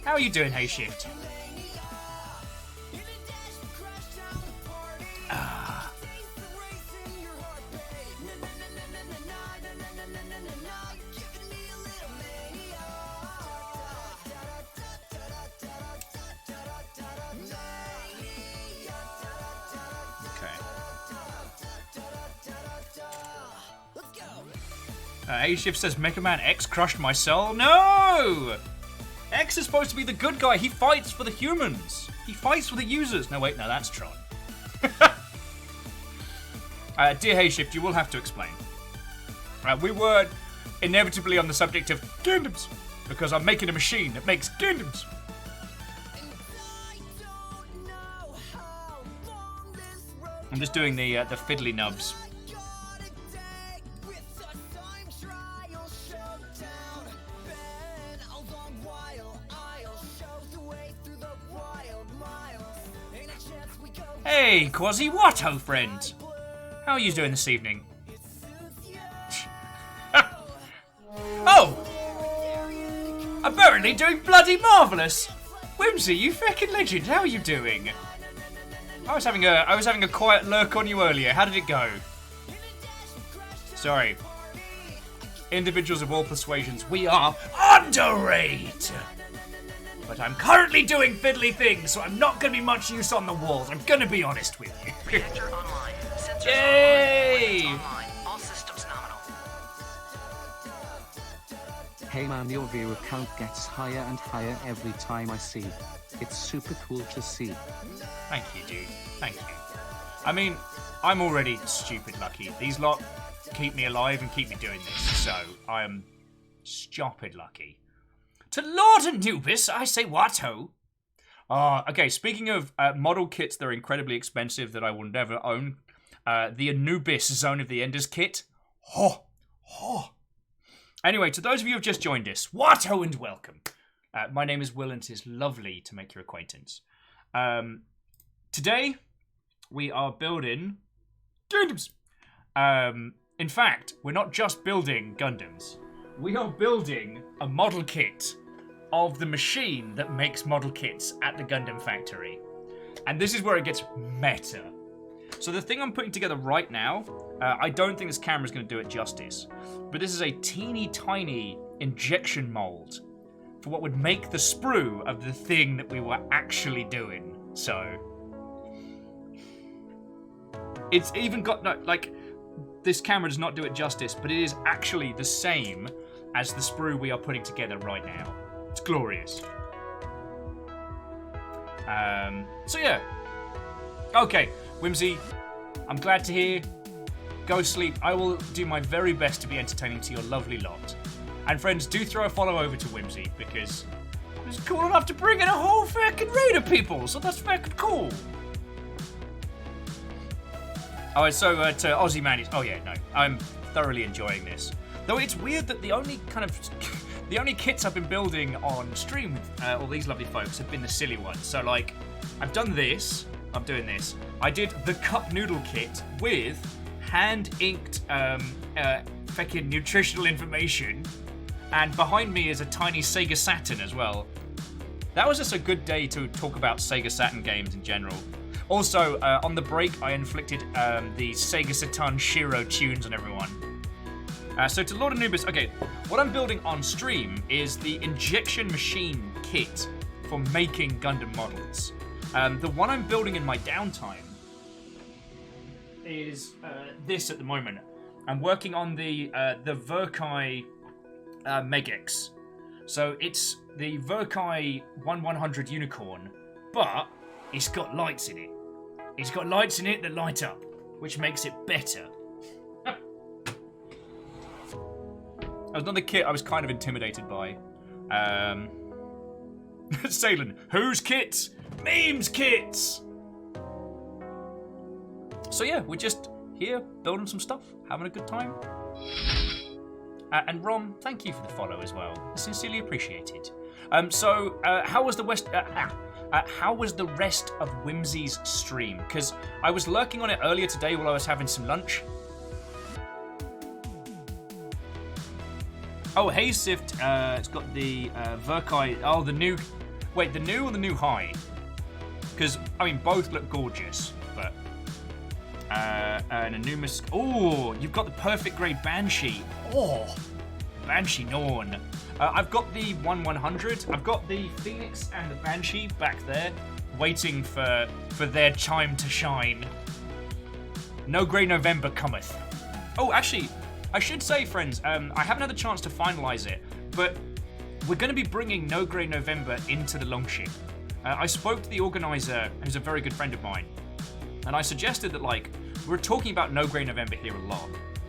are you doing, Hey Shift? A-Shift says Mega Man X crushed my soul. No! X is supposed to be the good guy. He fights for the humans. He fights for the users. No, wait, no, that's Tron. Dear Hayshift, you will have to explain. We were inevitably on the subject of Gandems, because I'm making a machine that makes Gandems. I'm just doing the fiddly nubs. Hey, Quasi Watto friend! How are you doing this evening? Oh! Apparently doing bloody marvellous! Whimsy, you fucking legend, how are you doing? I was having a quiet lurk on you earlier. How did it go? Sorry. Individuals of all persuasions, we are underrated! But I'm currently doing fiddly things, so I'm not going to be much use on the walls. I'm going to be honest with you. Reactor online. Sensors Yay! online. All systems nominal. Hey man, your viewer count gets higher and higher every time I see. It's super cool to see. Thank you, dude. Thank you. I mean, I'm already stupid lucky. These lot keep me alive and keep me doing this, so I am stupid lucky. To Lord Anubis, I say Watto. Okay, speaking of model kits that are incredibly expensive that I will never own, the Anubis Zone of the Enders kit. Anyway, to those of you who have just joined us, Watto and welcome. My name is Will and it is lovely to make your acquaintance. Today, we are building Gandems. In fact, we're not just building Gandems. We are building a model kit of the machine that makes model kits at the Gundam factory. And this is where it gets meta. So the thing I'm putting together right now, I don't think this camera's going to do it justice, but this is a teeny tiny injection mold for what would make the sprue of the thing that we were actually doing. So it's even got, no, like, this camera does not do it justice, but it is actually the same as the sprue we are putting together right now. It's glorious. So yeah. Okay, Whimsy, I'm glad to hear. Go sleep. I will do my very best to be entertaining to your lovely lot. And friends, do throw a follow over to Whimsy, because it's cool enough to bring in a whole fucking raid of people, so that's fucking cool. Oh, so to Aussie Man, oh yeah, no, I'm thoroughly enjoying this. Though it's weird that the only kits I've been building on stream with all these lovely folks have been the silly ones. So like, I've done this, I'm doing this. I did the cup noodle kit with hand-inked fucking nutritional information, and behind me is a tiny Sega Saturn as well. That was just a good day to talk about Sega Saturn games in general. Also, on the break, I inflicted the Sega Saturn Shiro tunes on everyone. So to Lord Anubis, okay, what I'm building on stream is the injection machine kit for making Gundam models. The one I'm building in my downtime is this at the moment. I'm working on the Verkai Megex. So it's the Verkai 1100 Unicorn, but it's got lights in it. It's got lights in it that light up, which makes it better. That was another kit I was kind of intimidated by. Salen, whose kits? Memes kits! So yeah, we're just here building some stuff, having a good time. And Rom, thank you for the follow as well. Sincerely appreciated. How was the rest of Whimsy's stream? Because I was lurking on it earlier today while I was having some lunch. Oh, hey Sift, it's got the Verkai. Oh, the new. Wait, the new or the new high? Because, I mean, both look gorgeous, but. And a new oh, you've got the perfect grade Banshee. Oh, Banshee Norn. I've got the 1100. I've got the Phoenix and the Banshee back there, waiting for their chime to shine. No Grey November cometh. Oh, actually, I should say, friends, I haven't had the chance to finalize it, but we're going to be bringing No Grey November into the Longship. I spoke to the organizer, who's a very good friend of mine, and I suggested that, like, we're talking about No Grey November here a lot,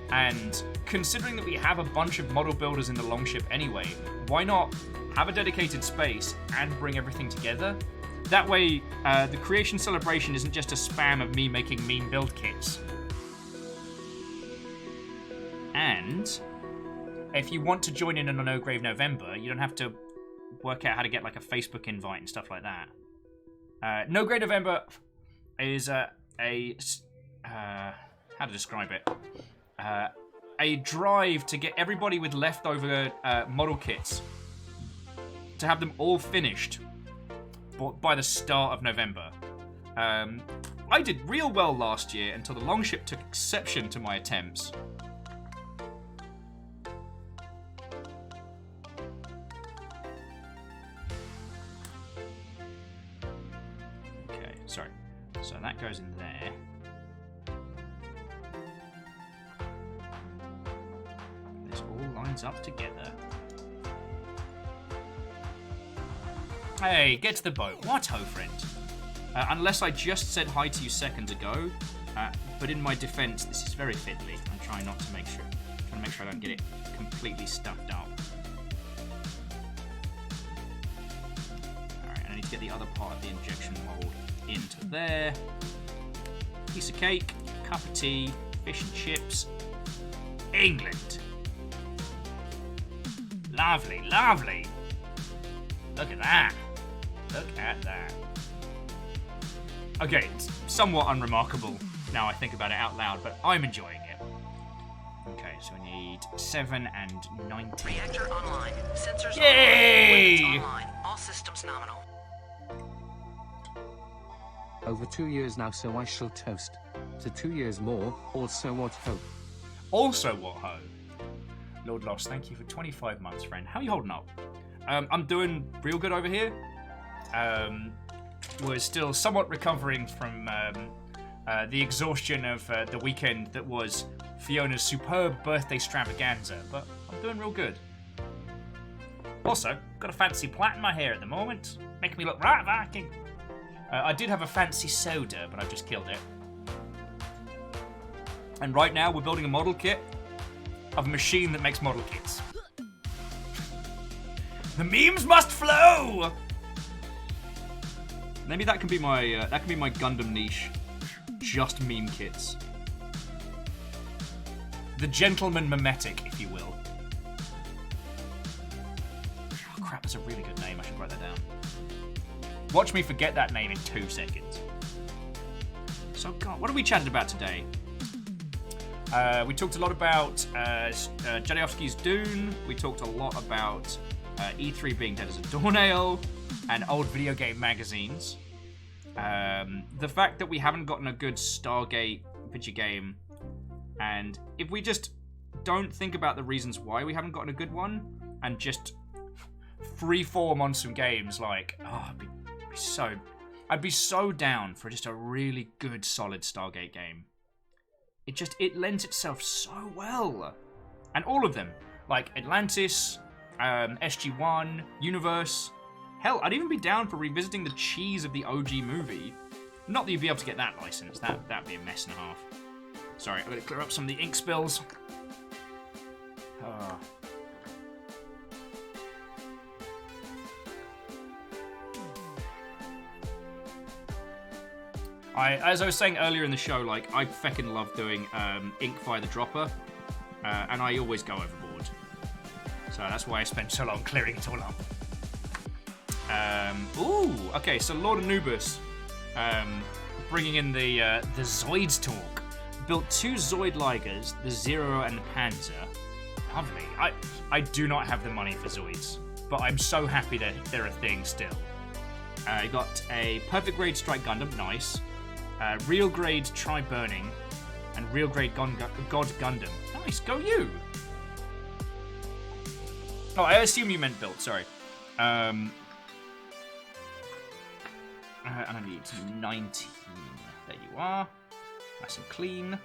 and considering that we have a bunch of model builders in the Longship anyway, why not have a dedicated space and bring everything together? That way, the creation celebration isn't just a spam of me making meme build kits. And if you want to join in on No Grave November, you don't have to work out how to get like a Facebook invite and stuff like that. No Grave November is how to describe it? A drive to get everybody with leftover model kits to have them all finished by the start of November. I did real well last year until the Longship took exception to my attempts. Okay, sorry. So that goes in there. This all lines up together. Hey, get to the boat. What, ho, friend? Unless I just said hi to you seconds ago, but in my defense, this is very fiddly. I'm trying not to make sure. Trying to make sure I don't get it completely stuffed up. Alright, and I need to get the other part of the injection mold into there. Piece of cake, cup of tea, fish and chips. England. Lovely, lovely. Look at that. Look at that. Okay, it's somewhat unremarkable now I think about it out loud, but I'm enjoying it. Okay, so we need 7 and 19. Reactor online. Sensors Yay! online. Online. All systems nominal. Over 2 years now, so I shall toast to 2 years more. Also, what hope? Also, what ho? Lord Lost, thank you for 25 months, friend. How are you holding up? I'm doing real good over here. We're still somewhat recovering from the exhaustion of the weekend that was Fiona's superb birthday extravaganza, but I'm doing real good. Also, got a fancy plait in my hair at the moment, making me look right Viking. I did have a fancy soda, but I've just killed it. And right now, we're building a model kit of a machine that makes model kits. The memes must flow. Maybe that can be my Gundam niche. Just meme kits. The gentleman mimetic, if you will. Oh crap, that's a really good name. I should write that down. Watch me forget that name in 2 seconds. So, God, what are we chatting about today? We talked a lot about Jadowski's Dune. We talked a lot about E3 being dead as a doornail and old video game magazines. The fact that we haven't gotten a good Stargate video game, and if we just don't think about the reasons why we haven't gotten a good one and just freeform on some games, like, oh, I'd be so down for just a really good solid Stargate game. It lends itself so well. And all of them, like Atlantis, SG-1, Universe. Hell, I'd even be down for revisiting the cheese of the OG movie. Not that you'd be able to get that license. That'd be a mess and a half. Sorry, I'm going to clear up some of the ink spills. Oh. As I was saying earlier in the show, like, I feckin' love doing ink via the dropper, and I always go overboard. So that's why I spend so long clearing it all up. Okay, so Lord Anubis, bringing in the Zoids talk. Built 2 Zoid Ligers, the Zero and the Panzer. Lovely. I do not have the money for Zoids, but I'm so happy that they're a thing still. You got a perfect grade Strike Gundam, nice. Real grade Try Burning, and real grade God Gundam. Nice, go you! Oh, I assume you meant built, sorry. And I need 19. There you are. Nice and clean.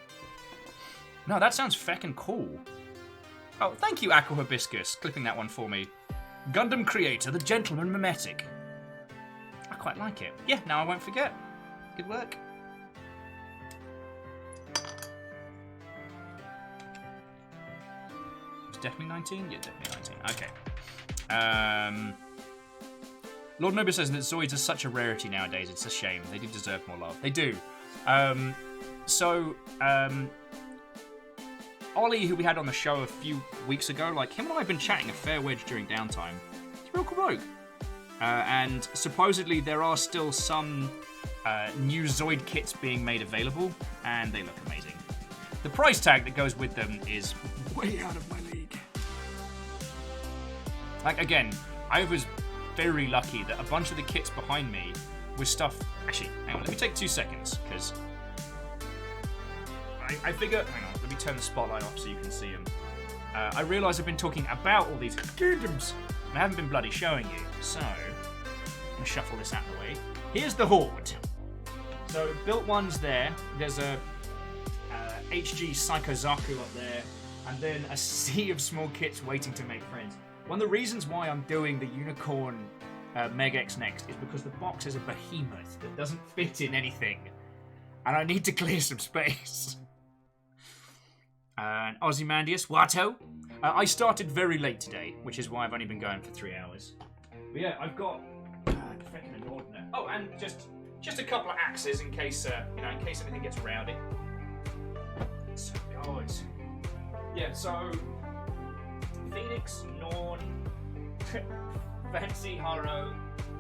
No, that sounds feckin' cool. Oh, thank you, Aqua Hibiscus, clipping that one for me. Gundam creator, the gentleman mimetic. I quite like it. Yeah, now I won't forget. Good work. It's definitely 19? Yeah, definitely 19. Okay. Lord Nobis says that Zoids are such a rarity nowadays. It's a shame. They do deserve more love. They do. Ollie, who we had on the show a few weeks ago, like, him and I have been chatting a fair wedge during downtime. He's a real cool bloke. And supposedly there are still some new Zoid kits being made available, and they look amazing. The price tag that goes with them is way out of my league. Like, again, I was very lucky that a bunch of the kits behind me was stuff... Actually, hang on, let me take 2 seconds, because I figure... Hang on, let me turn the spotlight off so you can see them. I realise I've been talking about all these Gandems, and I haven't been bloody showing you, so... I'm going to shuffle this out of the way. Here's the Horde. So, built ones there. There's a HG Psychozaku up there, and then a sea of small kits waiting to make friends. One of the reasons why I'm doing the Unicorn Megax next is because the box is a behemoth that doesn't fit in anything, and I need to clear some space. And Ozymandias, Watto. I started very late today, which is why I've only been going for 3 hours. But yeah, I've got freaking inordinate. Oh, and just a couple of axes in case in case anything gets rowdy. So good. Yeah, so Phoenix, Norn, Fancy Haro.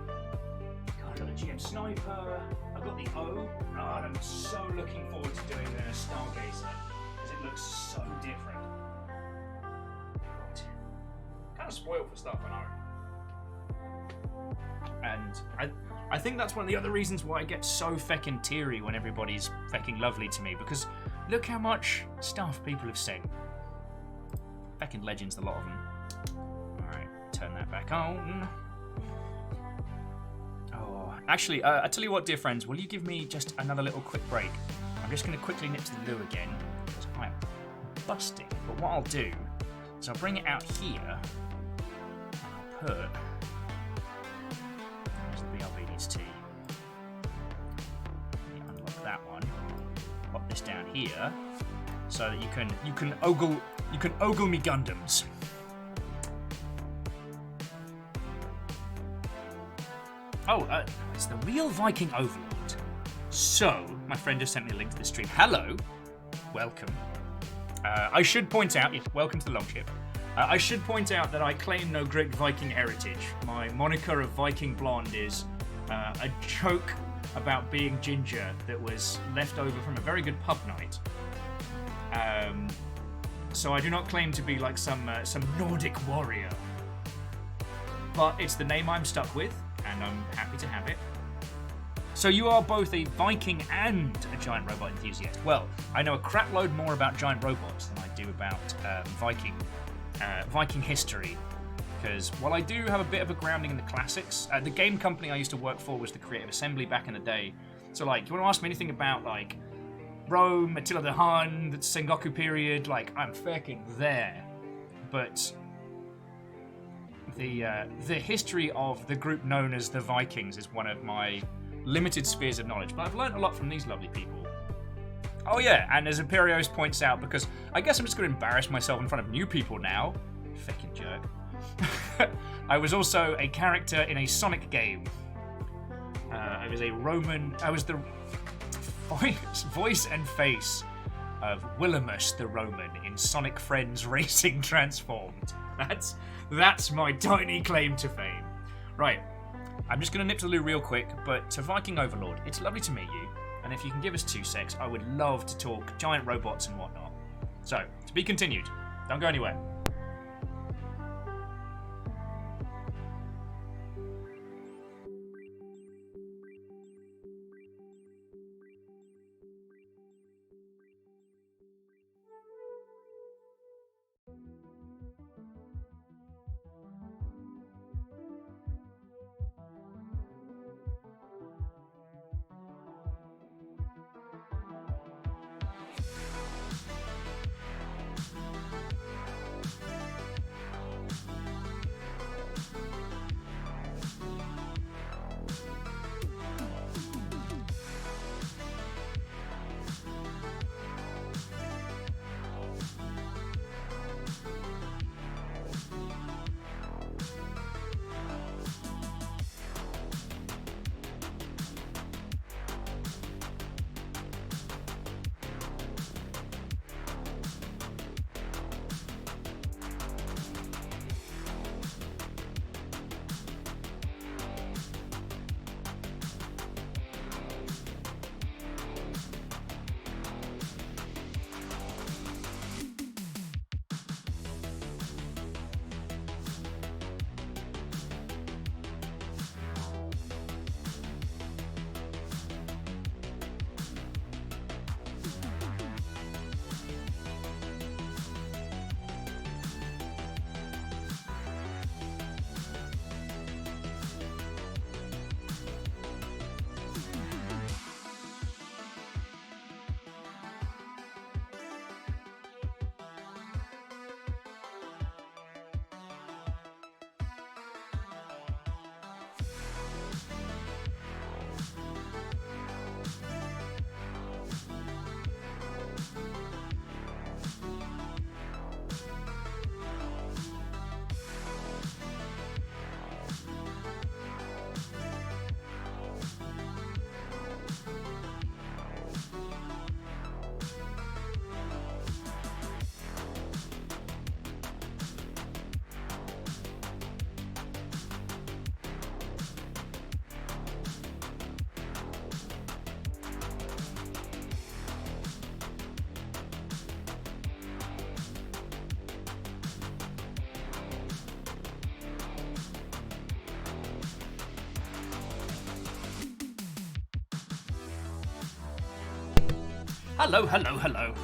God, I've got a GM Sniper. I've got the O. Oh, and I'm so looking forward to doing the Stargazer because it looks so different. God. Kind of spoiled for stuff, I know. And I think that's one of the other reasons why I get so feckin' teary when everybody's feckin' lovely to me, because look how much stuff people have sent. Feckin' legends, a lot of them. Alright, turn that back on. Oh, actually, I tell you what, dear friends, will you give me just another little quick break? I'm just going to quickly nip to the loo again, because I'm busting. But what I'll do is I'll bring it out here, and I'll put... Unlock that one. Pop this down here, so that you can ogle me Gundams. Oh, it's the real Viking Overlord. So, my friend just sent me a link to the stream. Hello, welcome. I should point out, welcome to the Longship. I should point out that I claim no great Viking heritage. My moniker of Viking Blonde is a joke about being ginger that was left over from a very good pub night. So I do not claim to be like some Nordic warrior. But it's the name I'm stuck with, and I'm happy to have it. So you are both a Viking and a giant robot enthusiast. Well, I know a crap load more about giant robots than I do about Viking history. Because while I do have a bit of a grounding in the classics, the game company I used to work for was the Creative Assembly back in the day. So, like, you want to ask me anything about, like, Rome, Attila the Hun, the Sengoku period, like, I'm fucking there. But the history of the group known as the Vikings is one of my limited spheres of knowledge. But I've learned a lot from these lovely people. Oh yeah, and as Imperios points out, because I guess I'm just going to embarrass myself in front of new people now. Fucking jerk. I was also a character in a Sonic game. I was the voice and face of Willimus the Roman in Sonic Friends Racing Transformed. That's my tiny claim to fame. Right, I'm just going to nip to the loo real quick, but to Viking Overlord, it's lovely to meet you, and if you can give us 2 secs, I would love to talk giant robots and whatnot. So, to be continued. Don't go anywhere. Hello, hello, hello.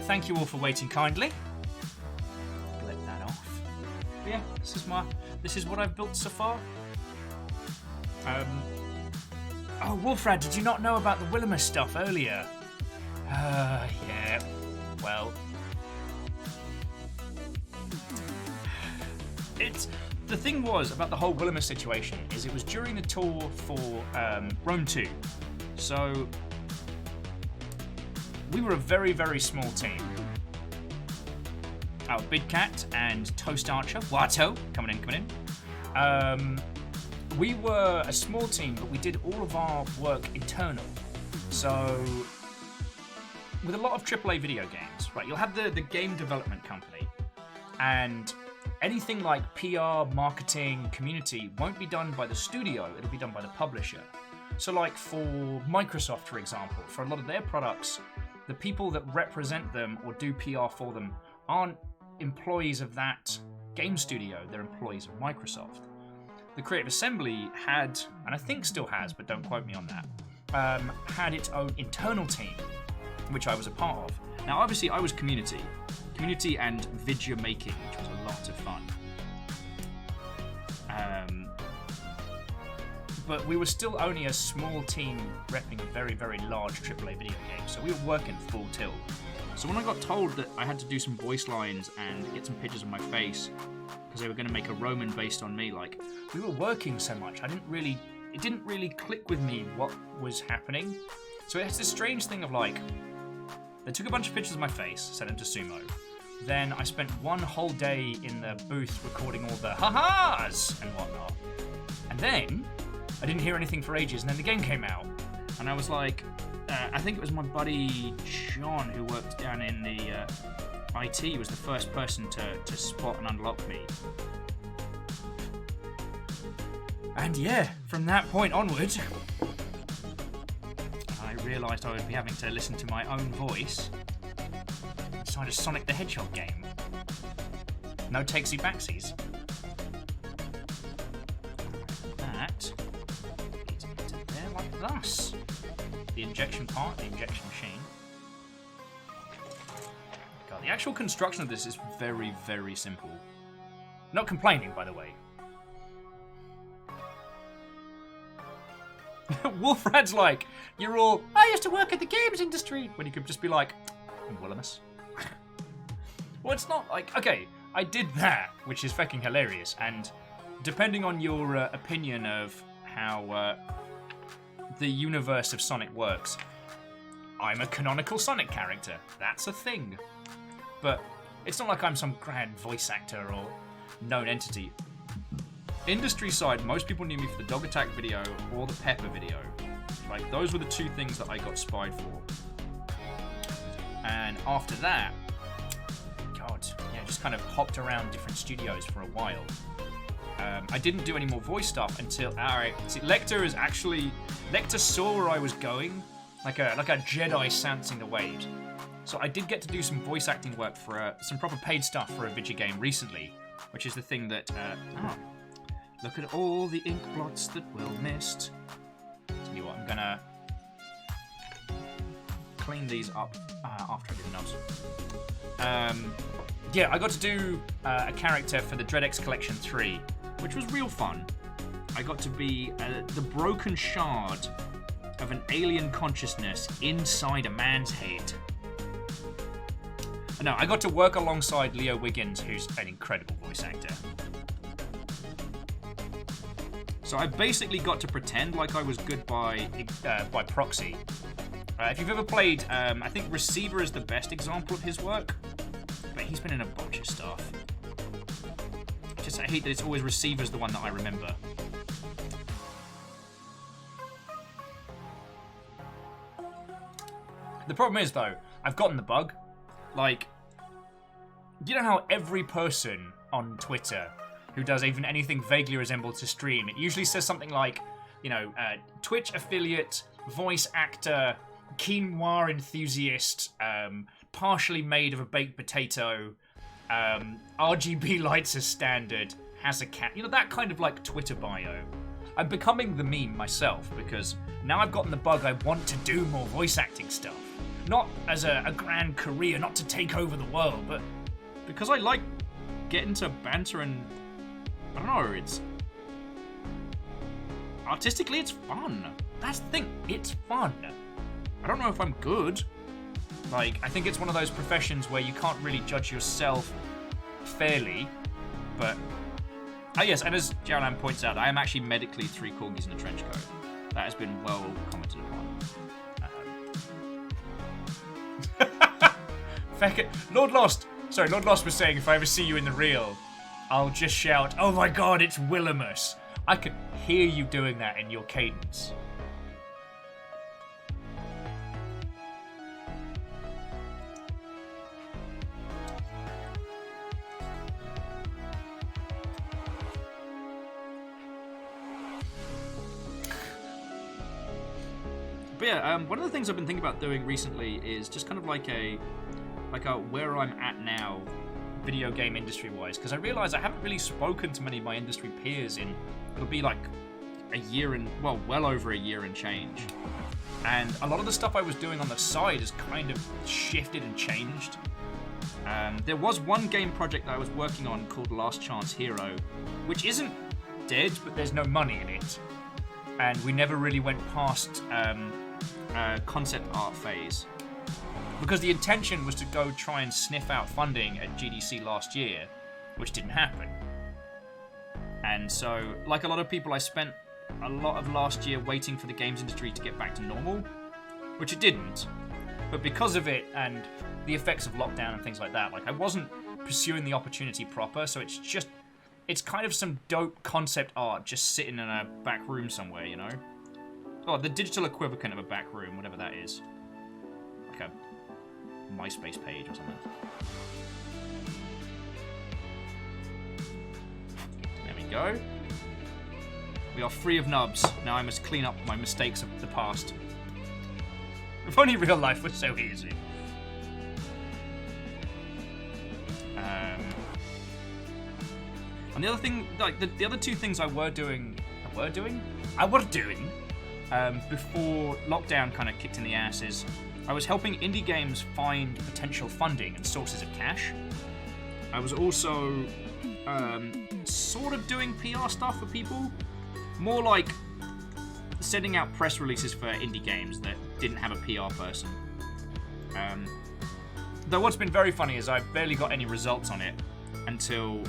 Thank you all for waiting kindly. Let that off. But yeah, this is what I've built so far. Oh, Wolfrad, did you not know about the Willimus stuff earlier? Yeah. Well, the thing was about the whole Willimus situation is it was during the tour for Rome 2. So we were a very, very small team. Big Cat and Toast Archer, Wato, coming in. We were a small team, but we did all of our work internal. So with a lot of AAA video games, right, you'll have the game development company, and anything like PR, marketing, community won't be done by the studio, it'll be done by the publisher. So like for Microsoft, for example, for a lot of their products, the people that represent them or do PR for them aren't employees of that game studio, they're employees of Microsoft. The Creative Assembly had, and I think still has, but don't quote me on that, had its own internal team, which I was a part of. Now, obviously, I was community and video making, which was a lot of fun. But we were still only a small team repping a very, very large AAA video game, so we were working full tilt. So when I got told that I had to do some voice lines and get some pictures of my face, because they were going to make a Roman based on me, like, we were working so much, it didn't really click with me what was happening. So it's this strange thing of like, they took a bunch of pictures of my face, sent them to Sumo. Then I spent one whole day in the booth recording all the ha-has and whatnot. And then I didn't hear anything for ages, and then the game came out. And I was like, I think it was my buddy John who worked down in the IT was the first person to spot and unlock me. And yeah, from that point onward, I realised I would be having to listen to my own voice inside a Sonic the Hedgehog game. No takesy backsies. That leads into there like thus. The injection part, the injection machine. God, the actual construction of this is very, very simple. Not complaining, by the way. Wolfrad's like, you're all, I used to work in the games industry, when you could just be like, I'm Willimus. Well, it's not like, okay, I did that, which is fucking hilarious, and depending on your opinion of how the universe of Sonic works, I'm a canonical Sonic character. That's a thing. But it's not like I'm some grand voice actor or known entity. Industry side, most people knew me for the Dog Attack video or the Pepper video. Like, those were the two things that I got spied for. And after that, God, yeah, just kind of hopped around different studios for a while. I didn't do any more voice stuff until, alright, see, Lecter saw where I was going, like a Jedi sensing the waves. So I did get to do some voice acting work for some proper paid stuff for a video game recently, which is the thing that, look at all the ink blots that Will missed. Tell you what, I'm gonna clean these up after I do the nose. Yeah, I got to do a character for the DreadX Collection 3, which was real fun. I got to be the broken shard of an alien consciousness inside a man's head. No, I got to work alongside Leo Wiggins, who's an incredible voice actor. So I basically got to pretend like I was good by proxy. If you've ever played, I think Receiver is the best example of his work, but he's been in a bunch of stuff. Just I hate that it's always Receiver's the one that I remember. The problem is, though, I've gotten the bug. Like, you know how every person on Twitter who does even anything vaguely resembles a stream, it usually says something like, you know, Twitch affiliate, voice actor, quinoa enthusiast, partially made of a baked potato, RGB lights as standard, has a cat. You know, that kind of like Twitter bio. I'm becoming the meme myself because now I've gotten the bug, I want to do more voice acting stuff. Not as a grand career, not to take over the world, but because I like getting to banter and I don't know, it's artistically it's fun. That's the thing, it's fun. I don't know if I'm good. Like, I think it's one of those professions where you can't really judge yourself fairly, but yes, and as Jiaolan points out, I am actually medically 3 corgis in a trench coat. That has been well commented upon. Feck it. Lord Lost was saying if I ever see you in the real, I'll just shout, "Oh my god, it's Willimus." I could hear you doing that in your cadence. But yeah, one of the things I've been thinking about doing recently is just kind of like a where I'm at now, video game industry wise, because I realise I haven't really spoken to many of my industry peers in, it'll be like a year and, well over a year and change. And a lot of the stuff I was doing on the side has kind of shifted and changed. There was one game project that I was working on called Last Chance Hero, which isn't dead, but there's no money in it. And we never really went past concept art phase, because the intention was to go try and sniff out funding at GDC last year, which didn't happen. And so, like a lot of people, I spent a lot of last year waiting for the games industry to get back to normal, which it didn't. But because of it and the effects of lockdown and things like that, like I wasn't pursuing the opportunity proper, so it's kind of some dope concept art just sitting in a back room somewhere, you know? Oh, the digital equivalent of a back room, whatever that is. Like a MySpace page or something. There we go. We are free of nubs. Now I must clean up my mistakes of the past. If only real life was so easy. And the other thing, like the other 2 things I was doing before lockdown kind of kicked in the ass is I was helping indie games find potential funding and sources of cash. I was also sort of doing PR stuff for people, more like sending out press releases for indie games that didn't have a PR person. Though what's been very funny is I've barely got any results on it until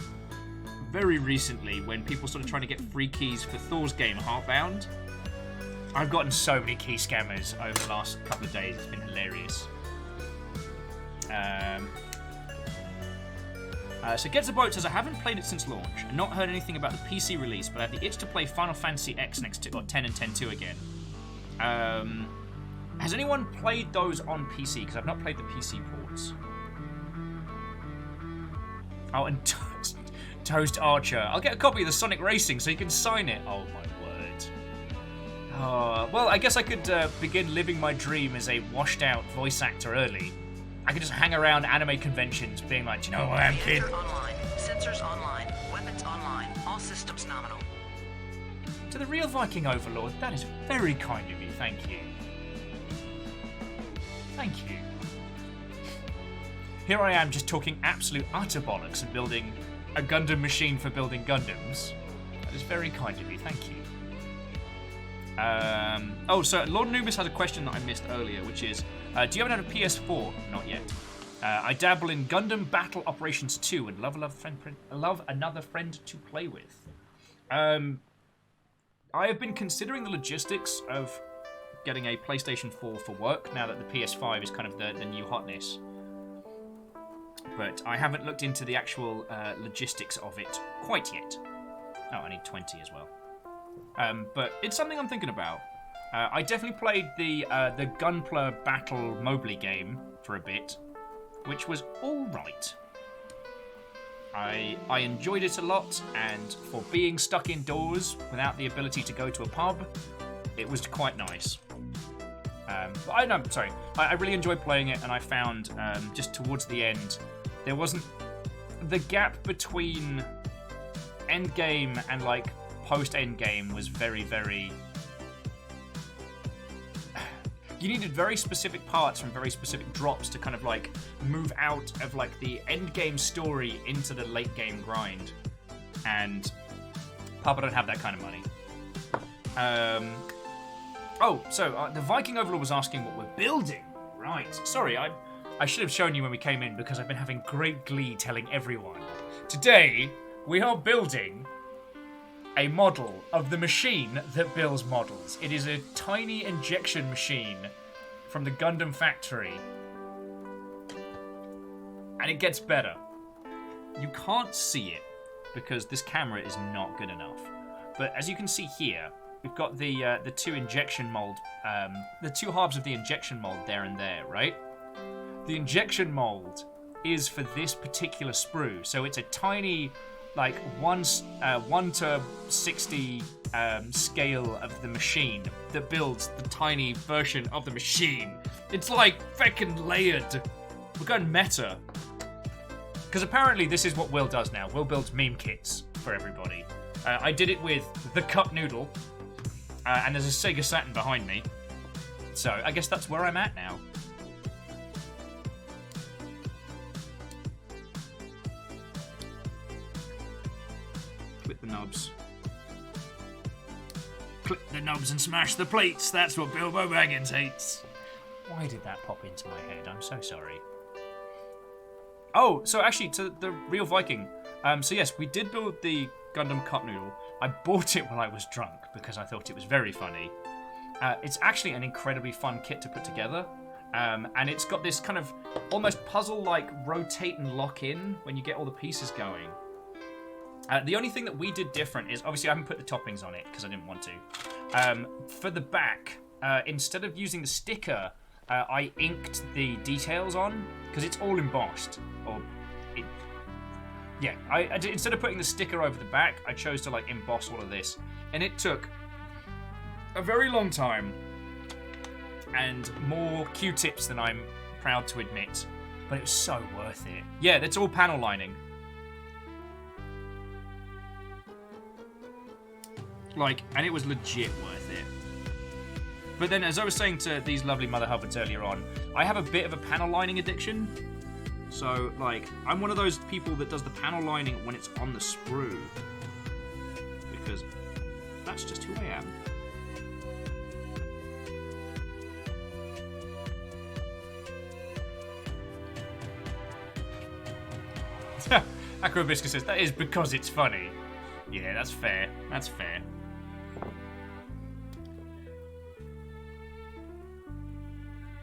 very recently, when people started trying to get free keys for Thor's game Heartbound. I've gotten so many key scammers over the last couple of days, it's been hilarious. So Get the Boat says, I haven't played it since launch, and not heard anything about the PC release, but I have the itch to play Final Fantasy X next to, or 10 and 10-2 again. Has anyone played those on PC? Because I've not played the PC ports. Oh, and Toast Archer. I'll get a copy of the Sonic Racing so you can sign it. Oh my word. Well, I guess I could begin living my dream as a washed out voice actor early. I could just hang around anime conventions being like, do you know who I am, kid? Online. Sensors online. Weapons online. All systems nominal. To the real Viking Overlord, that is very kind of you, thank you. Thank you. Here I am just talking absolute utter bollocks and building a Gundam machine for building Gundams. That is very kind of you, thank you. Oh, so Lord Anubis had a question that I missed earlier, which is, do you have another PS4? Not yet. I dabble in Gundam Battle Operations 2 and love another friend to play with. I have been considering the logistics of getting a PlayStation 4 for work now that the PS5 is kind of the new hotness. But I haven't looked into the actual logistics of it quite yet. Oh, I need 20 as well. But it's something I'm thinking about. I definitely played the Gunpla Battle Mobley game for a bit, which was alright. I enjoyed it a lot, and for being stuck indoors without the ability to go to a pub, it was quite nice. But I really enjoyed playing it, and I found just towards the end, there wasn't the gap between endgame and like post endgame was very, very. you needed very specific parts from very specific drops to kind of like move out of like the end game story into the late game grind. And Papa don't have that kind of money. The Viking Overlord was asking what we're building. Right. Sorry, I should have shown you when we came in because I've been having great glee telling everyone. Today, we are building a model of the machine that builds models. It is a tiny injection machine from the Gundam factory. And it gets better. You can't see it because this camera is not good enough. But as you can see here, we've got the two injection mold, the two halves of the injection mold there and there, right? The injection mold is for this particular sprue, so it's a tiny, like 1 to 60 scale of the machine that builds the tiny version of the machine. It's like feckin' layered. We're going meta. Because apparently this is what Will does now. Will builds meme kits for everybody. I did it with the Cup Noodle, and there's a Sega Saturn behind me. So I guess that's where I'm at now. Click the knobs. Click the knobs and smash the plates. That's what Bilbo Baggins hates. Why did that pop into my head? I'm so sorry. Oh, so actually, to the real Viking. So yes, we did build the Gundam Cup Noodle. I bought it when I was drunk because I thought it was very funny. It's actually an incredibly fun kit to put together. And it's got this kind of almost puzzle-like rotate and lock in when you get all the pieces going. The only thing that we did different is, obviously I haven't put the toppings on it because I didn't want to. For the back, instead of using the sticker, I inked the details on because it's all embossed. Instead of putting the sticker over the back, I chose to like emboss all of this. And it took a very long time and more Q-tips than I'm proud to admit. But it was so worth it. Yeah, that's all panel lining. And it was legit worth it. But then, as I was saying to these lovely Mother Hubbards earlier on, I have a bit of a panel lining addiction. So, I'm one of those people that does the panel lining when it's on the sprue. Because that's just who I am. Acrobiscus says, that is because it's funny. Yeah, that's fair. That's fair.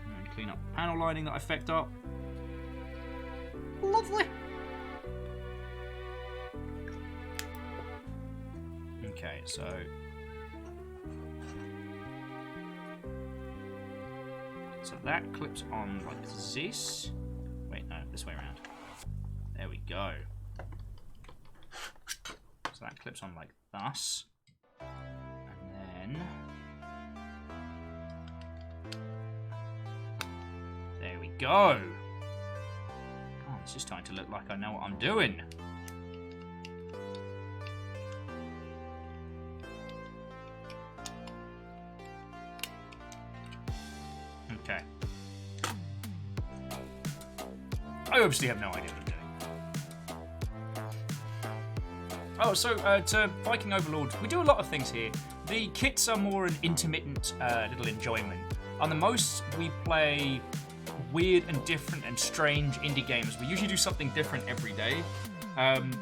And clean up the panel lining that I fecked up. Lovely. Okay, so that clips on like this. Wait, no, this way around. There we go. So that clips on like thus. And then there we go. Oh, this is starting to look like I know what I'm doing. Okay. I obviously have no idea what I'm doing. Oh, so to Viking Overlord, we do a lot of things here. The kits are more an intermittent little enjoyment. On the most, we play weird and different and strange indie games. We usually do something different every day.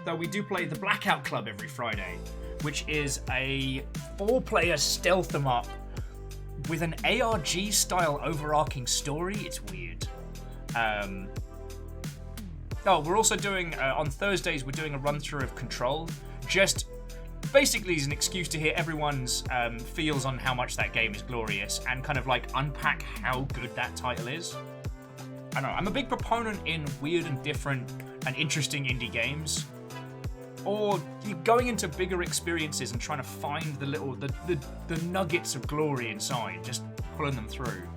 Though we do play the Blackout Club every Friday, which is a 4-player stealth 'em up with an ARG-style overarching story. It's weird. We're also doing, on Thursdays, we're doing a run-through of Control. Just basically as an excuse to hear everyone's feels on how much that game is glorious and kind of unpack how good that title is. I don't know, I'm a big proponent in weird and different and interesting indie games. Or going into bigger experiences and trying to find the nuggets of glory inside, just pulling them through.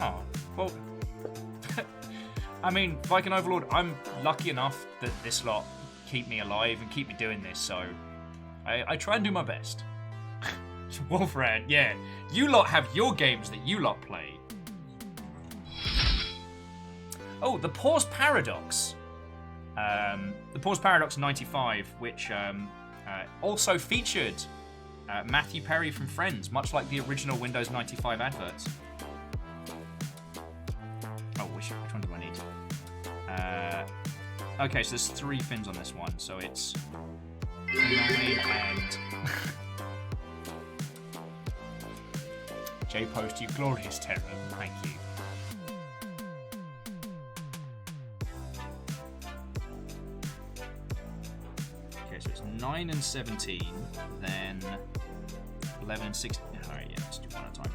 Oh, well, I mean, Viking Overlord, I'm lucky enough that this lot keep me alive and keep me doing this, so I try and do my best. Wolfran, yeah. You lot have your games that you lot play. Oh, the Pause Paradox. The Pause Paradox 95, which also featured Matthew Perry from Friends, much like the original Windows 95 adverts. Oh, which one do I need? Okay, so there's 3 fins on this one, so it's 9 and... J-Post, you glorious terror. Thank you. Okay, so it's 9 and 17, then 11 and 16. Alright, yeah, let's do one at a time.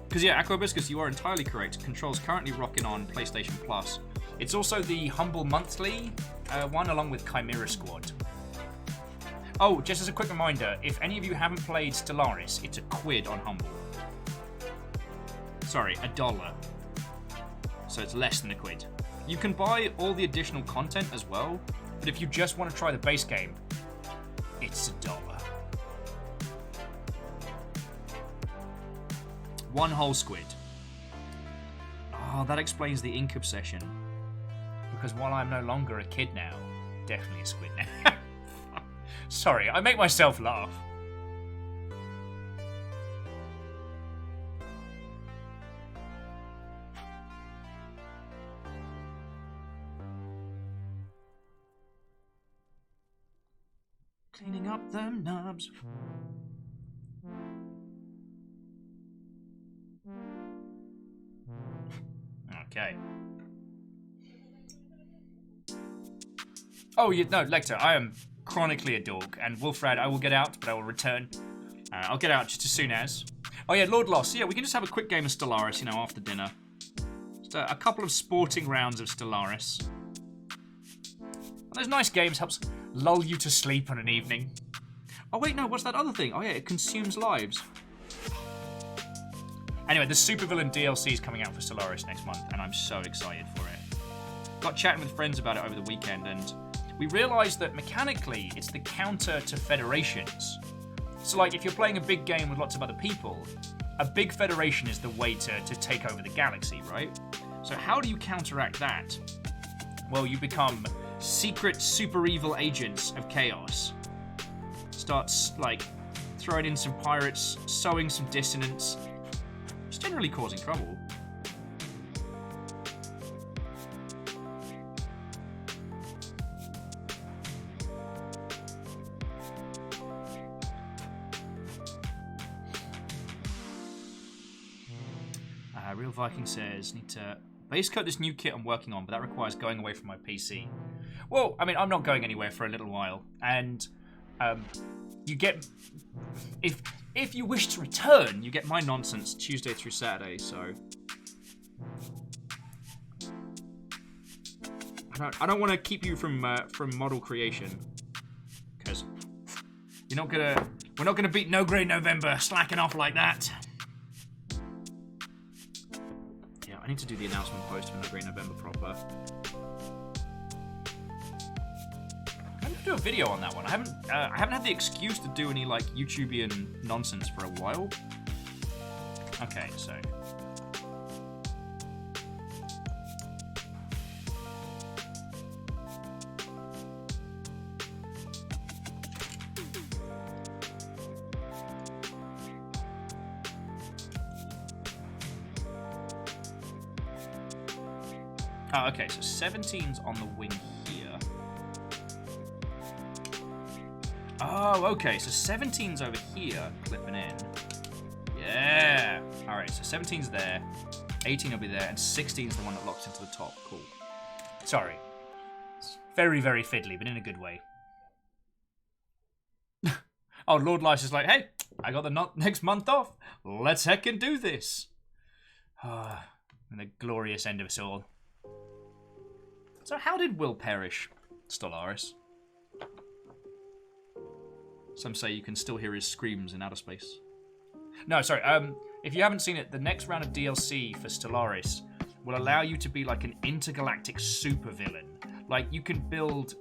Because, yeah, Aquabiscus, you are entirely correct. Control's currently rocking on PlayStation Plus. It's also the Humble Monthly one, along with Chimera Squad. Oh, just as a quick reminder, if any of you haven't played Stellaris, it's £1 on Humble. Sorry, $1. So it's less than £1. You can buy all the additional content as well, but if you just want to try the base game, it's $1. One whole squid. Oh, that explains the ink obsession. Because while I'm no longer a kid now, definitely a squid now. Sorry, I make myself laugh. Cleaning up them knobs. Okay. Oh, no, Lecter, I am chronically a dog, and Wolfrad, I will get out, but I will return. I'll get out just as soon as. Oh yeah, Lord Lost. Yeah, we can just have a quick game of Stellaris, you know, after dinner. Just a couple of sporting rounds of Stellaris. And those nice games helps lull you to sleep on an evening. Oh wait, no, what's that other thing? Oh yeah, it consumes lives. Anyway, the Supervillain DLC is coming out for Stellaris next month, and I'm so excited for it. Got chatting with friends about it over the weekend, and we realised that mechanically it's the counter to Federations. So like, if you're playing a big game with lots of other people, a big Federation is the way to take over the galaxy, right? So how do you counteract that? Well, you become secret super evil agents of chaos. Starts, like, throwing in some pirates, sowing some dissonance, just generally causing trouble. Real Viking says, need to base coat this new kit I'm working on, but that requires going away from my PC. Well, I mean, I'm not going anywhere for a little while, and you get, if you wish to return, you get my nonsense Tuesday through Saturday. So I don't want to keep you from model creation, because we're not gonna beat No Grey November slacking off like that. I need to do the announcement post for No Grey November proper. I need to do a video on that one. I haven't had the excuse to do any like YouTubian nonsense for a while. Okay, so oh, okay, so 17's on the wing here. Oh, okay, so 17's over here, clipping in. Yeah! Alright, so 17's there, 18 will be there, and 16's the one that locks into the top. Cool. Sorry. It's very, very fiddly, but in a good way. Oh, Lord Lice is like, hey, I got the next month off. Let's heckin' do this. And the glorious end of us all. So how did Will perish, Stellaris? Some say you can still hear his screams in outer space. No, sorry, if you haven't seen it, the next round of DLC for Stellaris will allow you to be like an intergalactic supervillain. Like, you can build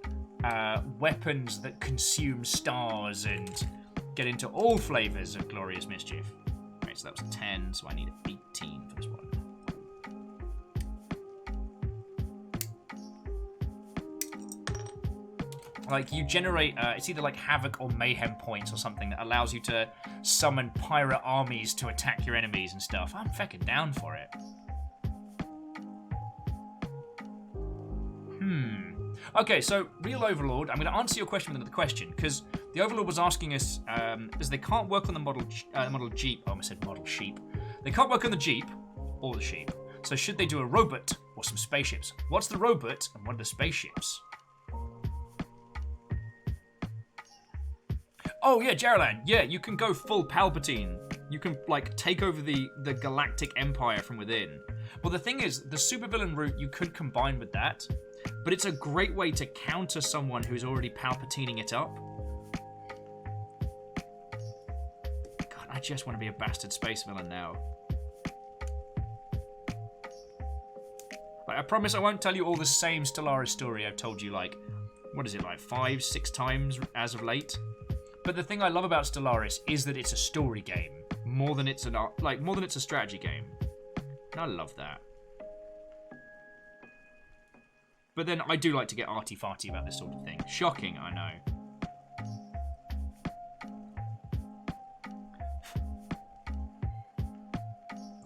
weapons that consume stars and get into all flavors of glorious mischief. Okay, so that was 10, so I need 18 for this one. Like, you generate, it's either like Havoc or Mayhem points or something that allows you to summon pirate armies to attack your enemies and stuff. I'm fucking down for it. Okay, so real Overlord, I'm going to answer your question with another question, because the Overlord was asking us, as they can't work on the model Jeep, oh, I said model sheep. They can't work on the Jeep or the sheep, so should they do a robot or some spaceships? What's the robot and what are the spaceships? Oh yeah, Jeralan, yeah, you can go full Palpatine. You can, like, take over the galactic empire from within. Well, the thing is, the supervillain route you could combine with that, but it's a great way to counter someone who's already Palpatining it up. God, I just want to be a bastard space villain now. Like, I promise I won't tell you all the same Stellaris story I've told you, like, what is it, like 5, 6 times as of late? But the thing I love about Stellaris is that it's a story game more than it's a strategy game. And I love that. But then I do like to get arty-farty about this sort of thing. Shocking, I know.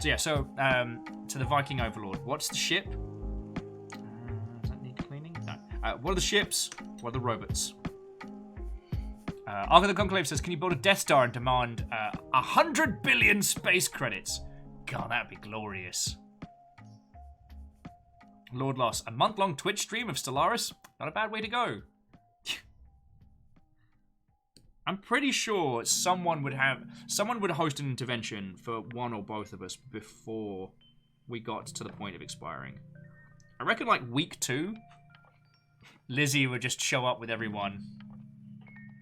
So yeah, so to the Viking Overlord. What's the ship? Does that need cleaning? No. What are the ships? What are the robots? Arthur the Conclave says, can you build a Death Star and demand 100 billion space credits? God, that'd be glorious. Lord Loss, a month-long Twitch stream of Stellaris? Not a bad way to go. I'm pretty sure someone would host an intervention for one or both of us before we got to the point of expiring. I reckon like week 2, Lizzie would just show up with everyone.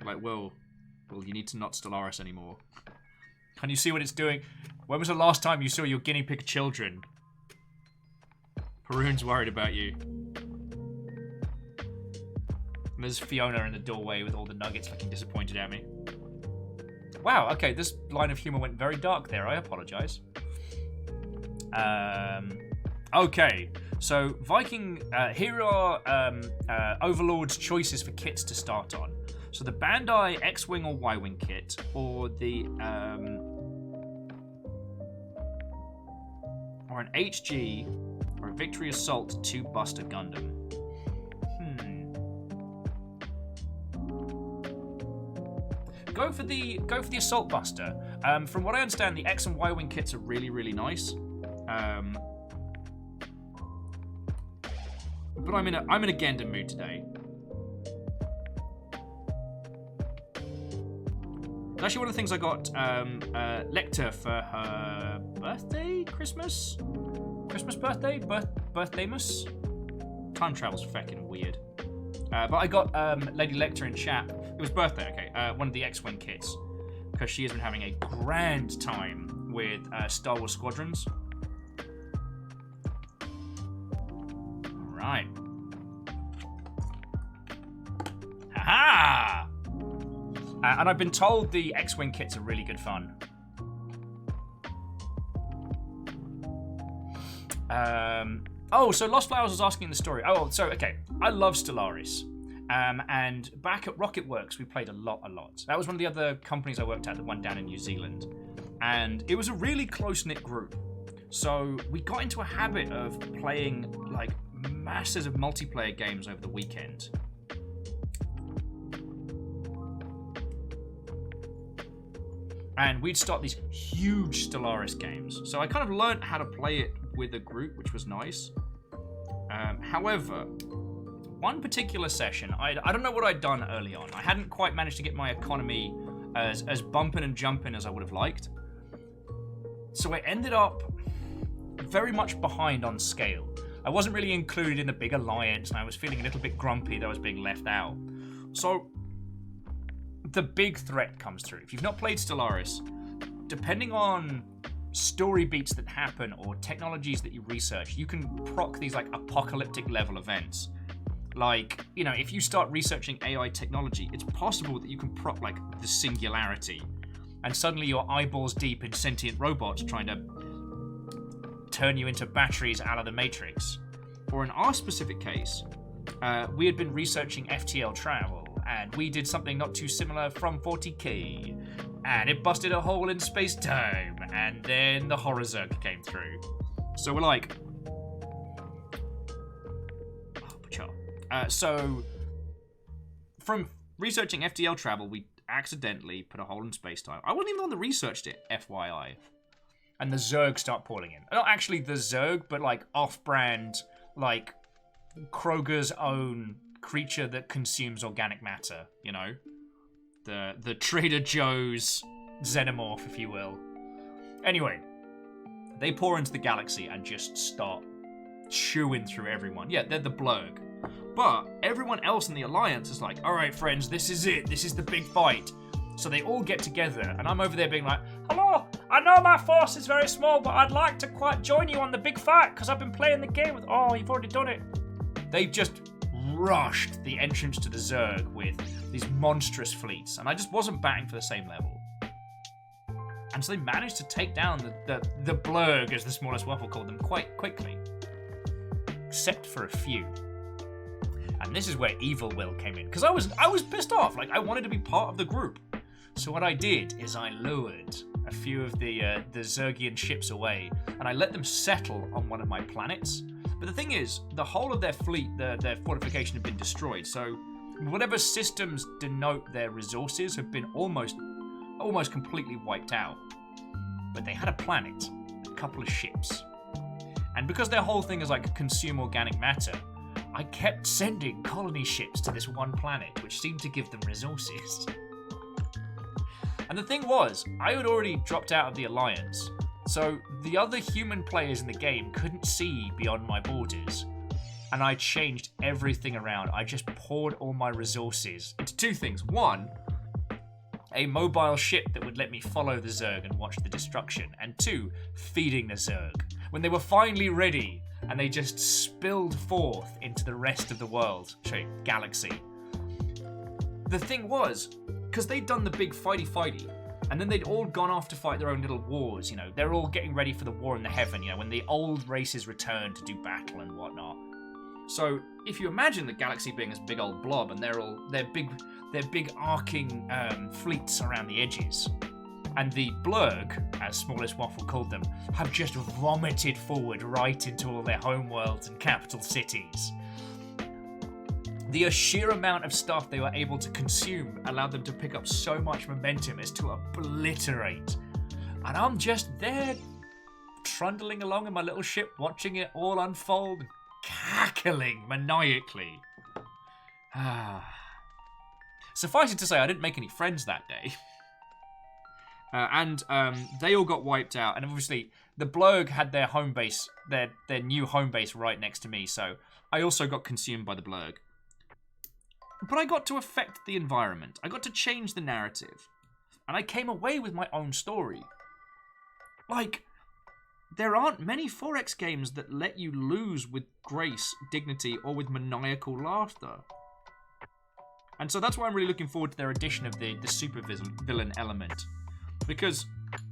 Like, well, you need to not Stellaris anymore. Can you see what it's doing? When was the last time you saw your guinea pig children? Haroon's worried about you. And there's Fiona in the doorway with all the nuggets looking disappointed at me. Wow, okay, this line of humor went very dark there. I apologize. Okay, so Viking, here are Overlord's choices for kits to start on. So the Bandai X-Wing or Y-Wing kit, or the or an HG or a Victory Assault 2 Buster Gundam. Go for the Assault Buster. From what I understand, the X and Y-Wing kits are really, really nice. But I'm in a Gundam mood today. Actually, one of the things I got Lecter for her birthday, Christmas birthday, birthday-mas. Time travel's fucking weird. But I got Lady Lecter in chat. It was birthday, okay. One of the X-Wing kits, because she has been having a grand time with Star Wars Squadrons. All right. Ha-ha! And I've been told the X-Wing kits are really good fun. Oh, so Lost Flowers was asking the story. Oh, so, okay. I love Stellaris. And back at Rocket Works, we played a lot. That was one of the other companies I worked at, the one down in New Zealand. And it was a really close-knit group. So we got into a habit of playing, like, masses of multiplayer games over the weekend. And we'd start these huge Stellaris games. So I kind of learned how to play it with a group, which was nice. However, one particular session, I don't know what I'd done early on. I hadn't quite managed to get my economy as bumping and jumping as I would have liked. So I ended up very much behind on scale. I wasn't really included in the big alliance, and I was feeling a little bit grumpy that I was being left out. So the big threat comes through. If you've not played Stellaris, depending on story beats that happen or technologies that you research, you can proc these like apocalyptic level events. Like, you know, if you start researching AI technology, it's possible that you can prop, like, the singularity. And suddenly you're eyeballs deep in sentient robots trying to turn you into batteries a la the Matrix. Or in our specific case, we had been researching FTL travel, and we did something not too similar from 40K, and it busted a hole in space-time, and then the horror zerg came through. So we're like... So, from researching FTL travel, we accidentally put a hole in space-time. I wasn't even the one that researched it, FYI. And the Zerg start pouring in. Not actually the Zerg, but like off-brand, like Kroger's own creature that consumes organic matter, you know? The Trader Joe's xenomorph, if you will. Anyway, they pour into the galaxy and just start chewing through everyone. Yeah, they're the Blurg. But everyone else in the Alliance is like, all right, friends, this is it. This is the big fight. So they all get together, and I'm over there being like, hello, I know my force is very small, but I'd like to quite join you on the big fight, because I've been playing the game with... Oh, you've already done it. They've just rushed the entrance to the Zerg with these monstrous fleets, and I just wasn't batting for the same level. And so they managed to take down the Blurg, as the smallest waffle called them, quite quickly. Except for a few. And this is where Evil Will came in, because I was pissed off. Like, I wanted to be part of the group. So what I did is I lured a few of the Zergian ships away, and I let them settle on one of my planets. But the thing is, the whole of their fleet, their fortification had been destroyed. So whatever systems denote their resources have been almost completely wiped out. But they had a planet, a couple of ships. And because their whole thing is like consume organic matter, I kept sending colony ships to this one planet, which seemed to give them resources. And the thing was, I had already dropped out of the Alliance, so the other human players in the game couldn't see beyond my borders. And I changed everything around. I just poured all my resources into two things. One, a mobile ship that would let me follow the Zerg and watch the destruction. And two, feeding the Zerg. When they were finally ready, and they just spilled forth into the rest of the world, galaxy. The thing was, because they'd done the big fighty, and then they'd all gone off to fight their own little wars, you know, they're all getting ready for the war in the heaven, you know, when the old races return to do battle and whatnot. So, if you imagine the galaxy being this big old blob, and they're big arcing fleets around the edges, and the Blurg, as Smallest Waffle called them, have just vomited forward right into all their homeworlds and capital cities. The sheer amount of stuff they were able to consume allowed them to pick up so much momentum as to obliterate. And I'm just there, trundling along in my little ship, watching it all unfold, and cackling maniacally. Suffice it to say, I didn't make any friends that day. And they all got wiped out, and obviously the Blurg had their home base, their new home base right next to me, so I also got consumed by the Blurg. But I got to affect the environment. I got to change the narrative. And I came away with my own story. Like, there aren't many 4X games that let you lose with grace, dignity, or with maniacal laughter. And so that's why I'm really looking forward to their addition of the super villain element. Because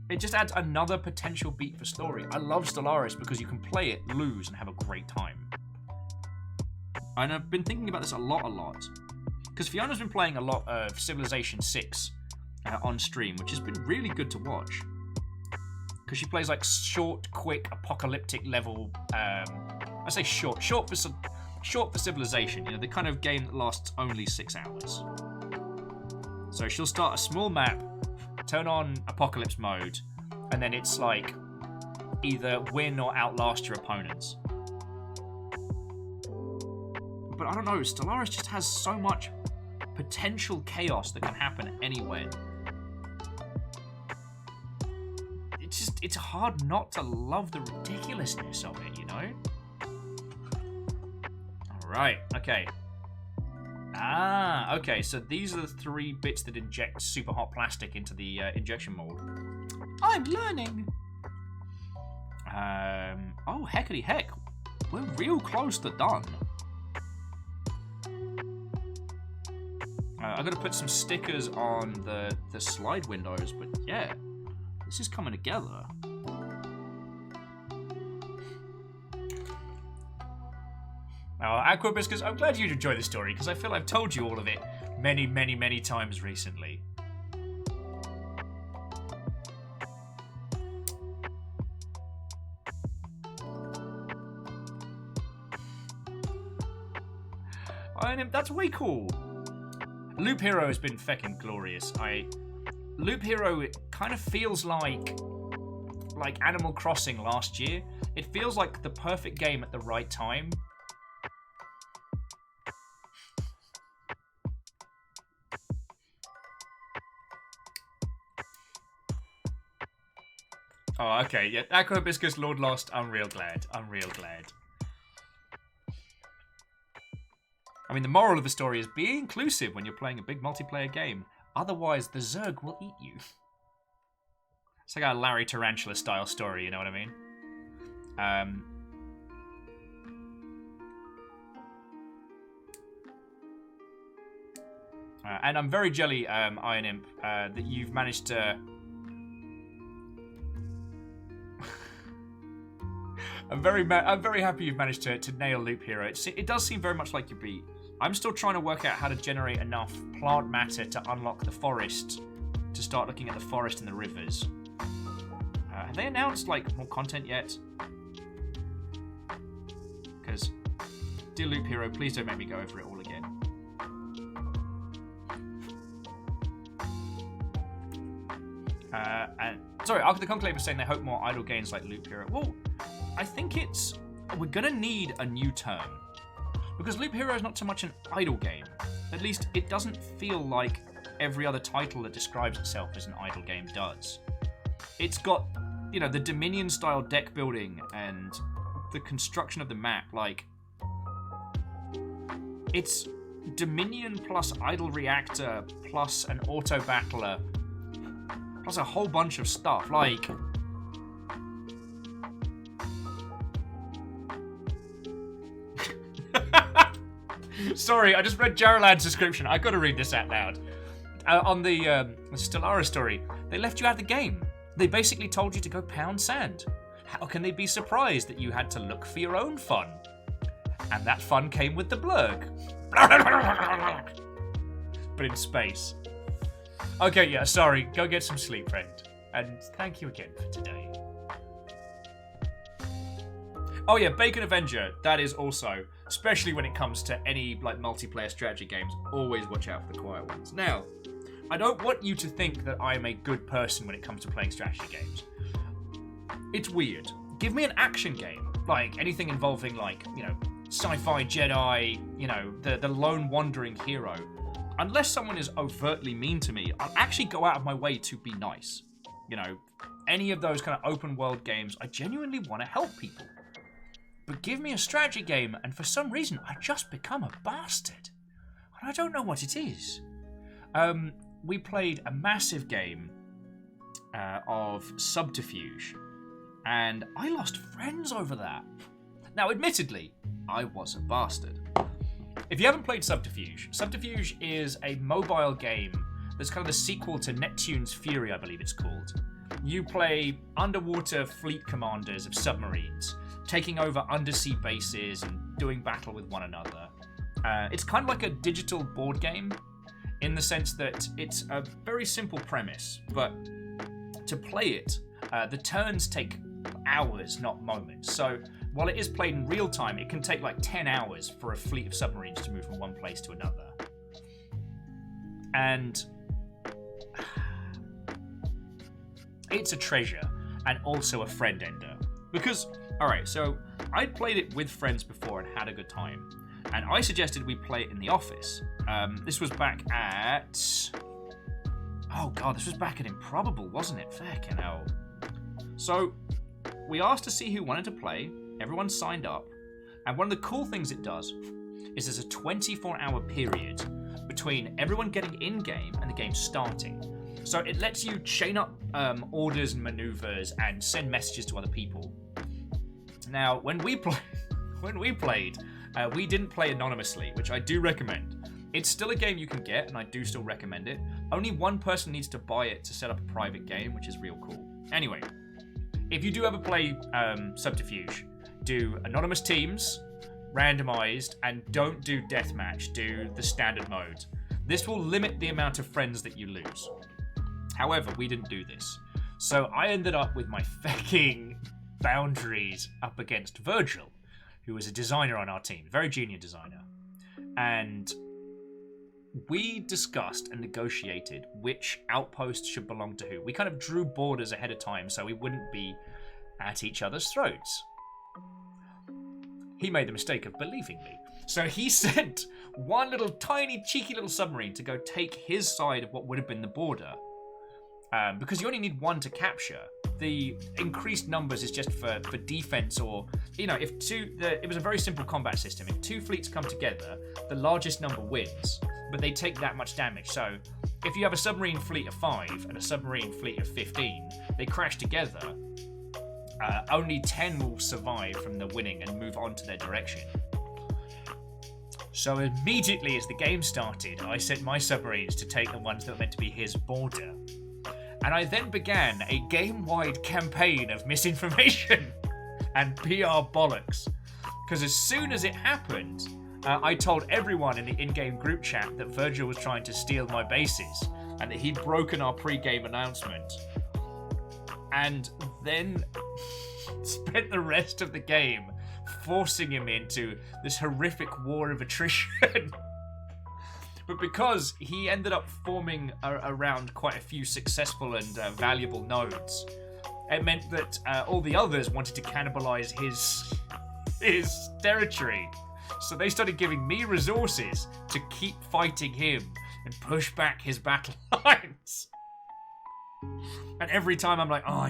it just adds another potential beat for story. I love Stellaris because you can play it, lose, and have a great time. And I've been thinking about this a lot. Because Fiona's been playing a lot of Civilization 6 on stream, which has been really good to watch. Because she plays like short, quick, apocalyptic level. I say short for Civilization. You know, the kind of game that lasts only 6 hours. So she'll start a small map, turn on apocalypse mode, and then it's like either win or outlast your opponents. But I don't know, Stellaris just has so much potential chaos that can happen anywhere. It's hard not to love the ridiculousness of it, you know? Alright, okay. Okay, so these are the 3 bits that inject super hot plastic into the injection mold. I'm learning! Oh, heckity heck. We're real close to done. I've got to put some stickers on the slide windows, but yeah, this is coming together. Aquabiscus, I'm glad you'd enjoy the story, because I feel I've told you all of it many, many, many times recently. That's way cool. Loop Hero has been feckin' glorious. Loop Hero, it kind of feels like Animal Crossing last year. It feels like the perfect game at the right time. Oh, okay, yeah. Aqua Hibiscus, Lord Lost, I'm real glad. I'm real glad. I mean, the moral of the story is be inclusive when you're playing a big multiplayer game. Otherwise, the Zerg will eat you. It's like a Larry Tarantula style story, you know what I mean? And I'm very jelly, Iron Imp, that you've managed to... I'm very happy you've managed to nail Loop Hero. It does seem very much like your beat. I'm still trying to work out how to generate enough plant matter to unlock the forest, to start looking at the forest and the rivers. Have they announced, like, more content yet? Because, dear Loop Hero, please don't make me go over it all again. And sorry, Ark of the Conclave was saying they hope more idle games like Loop Hero. Well, I think we're gonna need a new term. Because Loop Hero is not so much an idle game. At least it doesn't feel like every other title that describes itself as an idle game does. It's got, you know, the Dominion-style deck building and the construction of the map. Like, it's Dominion plus Idle Reactor plus an Auto Battler plus a whole bunch of stuff. Like... Sorry, I just read Jaralad's description. I gotta read this out loud. On the Stellara story, they left you out of the game. They basically told you to go pound sand. How can they be surprised that you had to look for your own fun? And that fun came with the blurg. But in space. Okay, yeah, sorry. Go get some sleep, friend. And thank you again for today. Oh yeah, Bacon Avenger. That is also, especially when it comes to any like multiplayer strategy games, always watch out for the quiet ones. Now, I don't want you to think that I'm a good person when it comes to playing strategy games. It's weird. Give me an action game, like anything involving like, you know, sci-fi Jedi, you know, the lone wandering hero. Unless someone is overtly mean to me, I'll actually go out of my way to be nice. You know, any of those kind of open world games, I genuinely want to help people. But give me a strategy game, and for some reason, I just become a bastard. And I don't know what it is. We played a massive game of Subterfuge, and I lost friends over that. Now, admittedly, I was a bastard. If you haven't played Subterfuge, Subterfuge is a mobile game that's kind of the sequel to Neptune's Fury, I believe it's called. You play underwater fleet commanders of submarines, taking over undersea bases and doing battle with one another. It's kind of like a digital board game in the sense that it's a very simple premise, but to play it, the turns take hours, not moments. So while it is played in real time, it can take like 10 hours for a fleet of submarines to move from one place to another. And it's a treasure and also a friend ender. Because, alright, so I'd played it with friends before and had a good time. And I suggested we play it in the office. This was back at... Oh god, this was back at Improbable, wasn't it? Fucking hell. So, we asked to see who wanted to play. Everyone signed up. And one of the cool things it does is there's a 24-hour period between everyone getting in-game and the game starting. So it lets you chain up orders and maneuvers and send messages to other people. Now, when we played, we didn't play anonymously, which I do recommend. It's still a game you can get, and I do still recommend it. Only one person needs to buy it to set up a private game, which is real cool. Anyway, if you do ever play Subterfuge, do anonymous teams, randomized, and don't do deathmatch. Do the standard mode. This will limit the amount of friends that you lose. However, we didn't do this. So I ended up with my fucking boundaries up against Virgil, who was a designer on our team, very junior designer. And we discussed and negotiated which outpost should belong to who. We kind of drew borders ahead of time so we wouldn't be at each other's throats. He made the mistake of believing me. So he sent one little tiny cheeky little submarine to go take his side of what would have been the border. Because you only need one to capture. The increased numbers is just for defense, or, you know, if it was a very simple combat system. If two fleets come together, the largest number wins, but they take that much damage. So if you have a submarine fleet of 5 and a submarine fleet of 15, they crash together, only 10 will survive from the winning and move on to their direction. So immediately as the game started, I sent my submarines to take the ones that were meant to be his border. And I then began a game-wide campaign of misinformation and PR bollocks. Because as soon as it happened, I told everyone in the in-game group chat that Virgil was trying to steal my bases and that he'd broken our pre-game announcement. And then spent the rest of the game forcing him into this horrific war of attrition. But because he ended up forming around quite a few successful and valuable nodes, it meant that all the others wanted to cannibalize his territory. So they started giving me resources to keep fighting him and push back his battle lines. And every time I'm like, I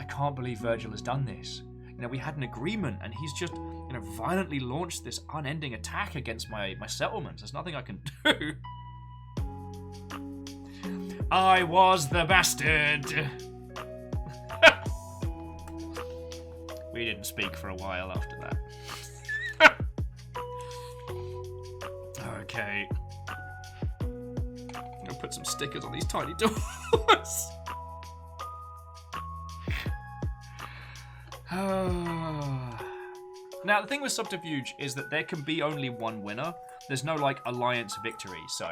can't believe Virgil has done this. You know, we had an agreement and he's just, you know, violently launched this unending attack against my settlements. There's nothing I can do. I was the bastard. We didn't speak for a while after that. Okay. I'm gonna put some stickers on these tiny doors. Now, the thing with Subterfuge is that there can be only one winner. There's no, like, alliance victory. So,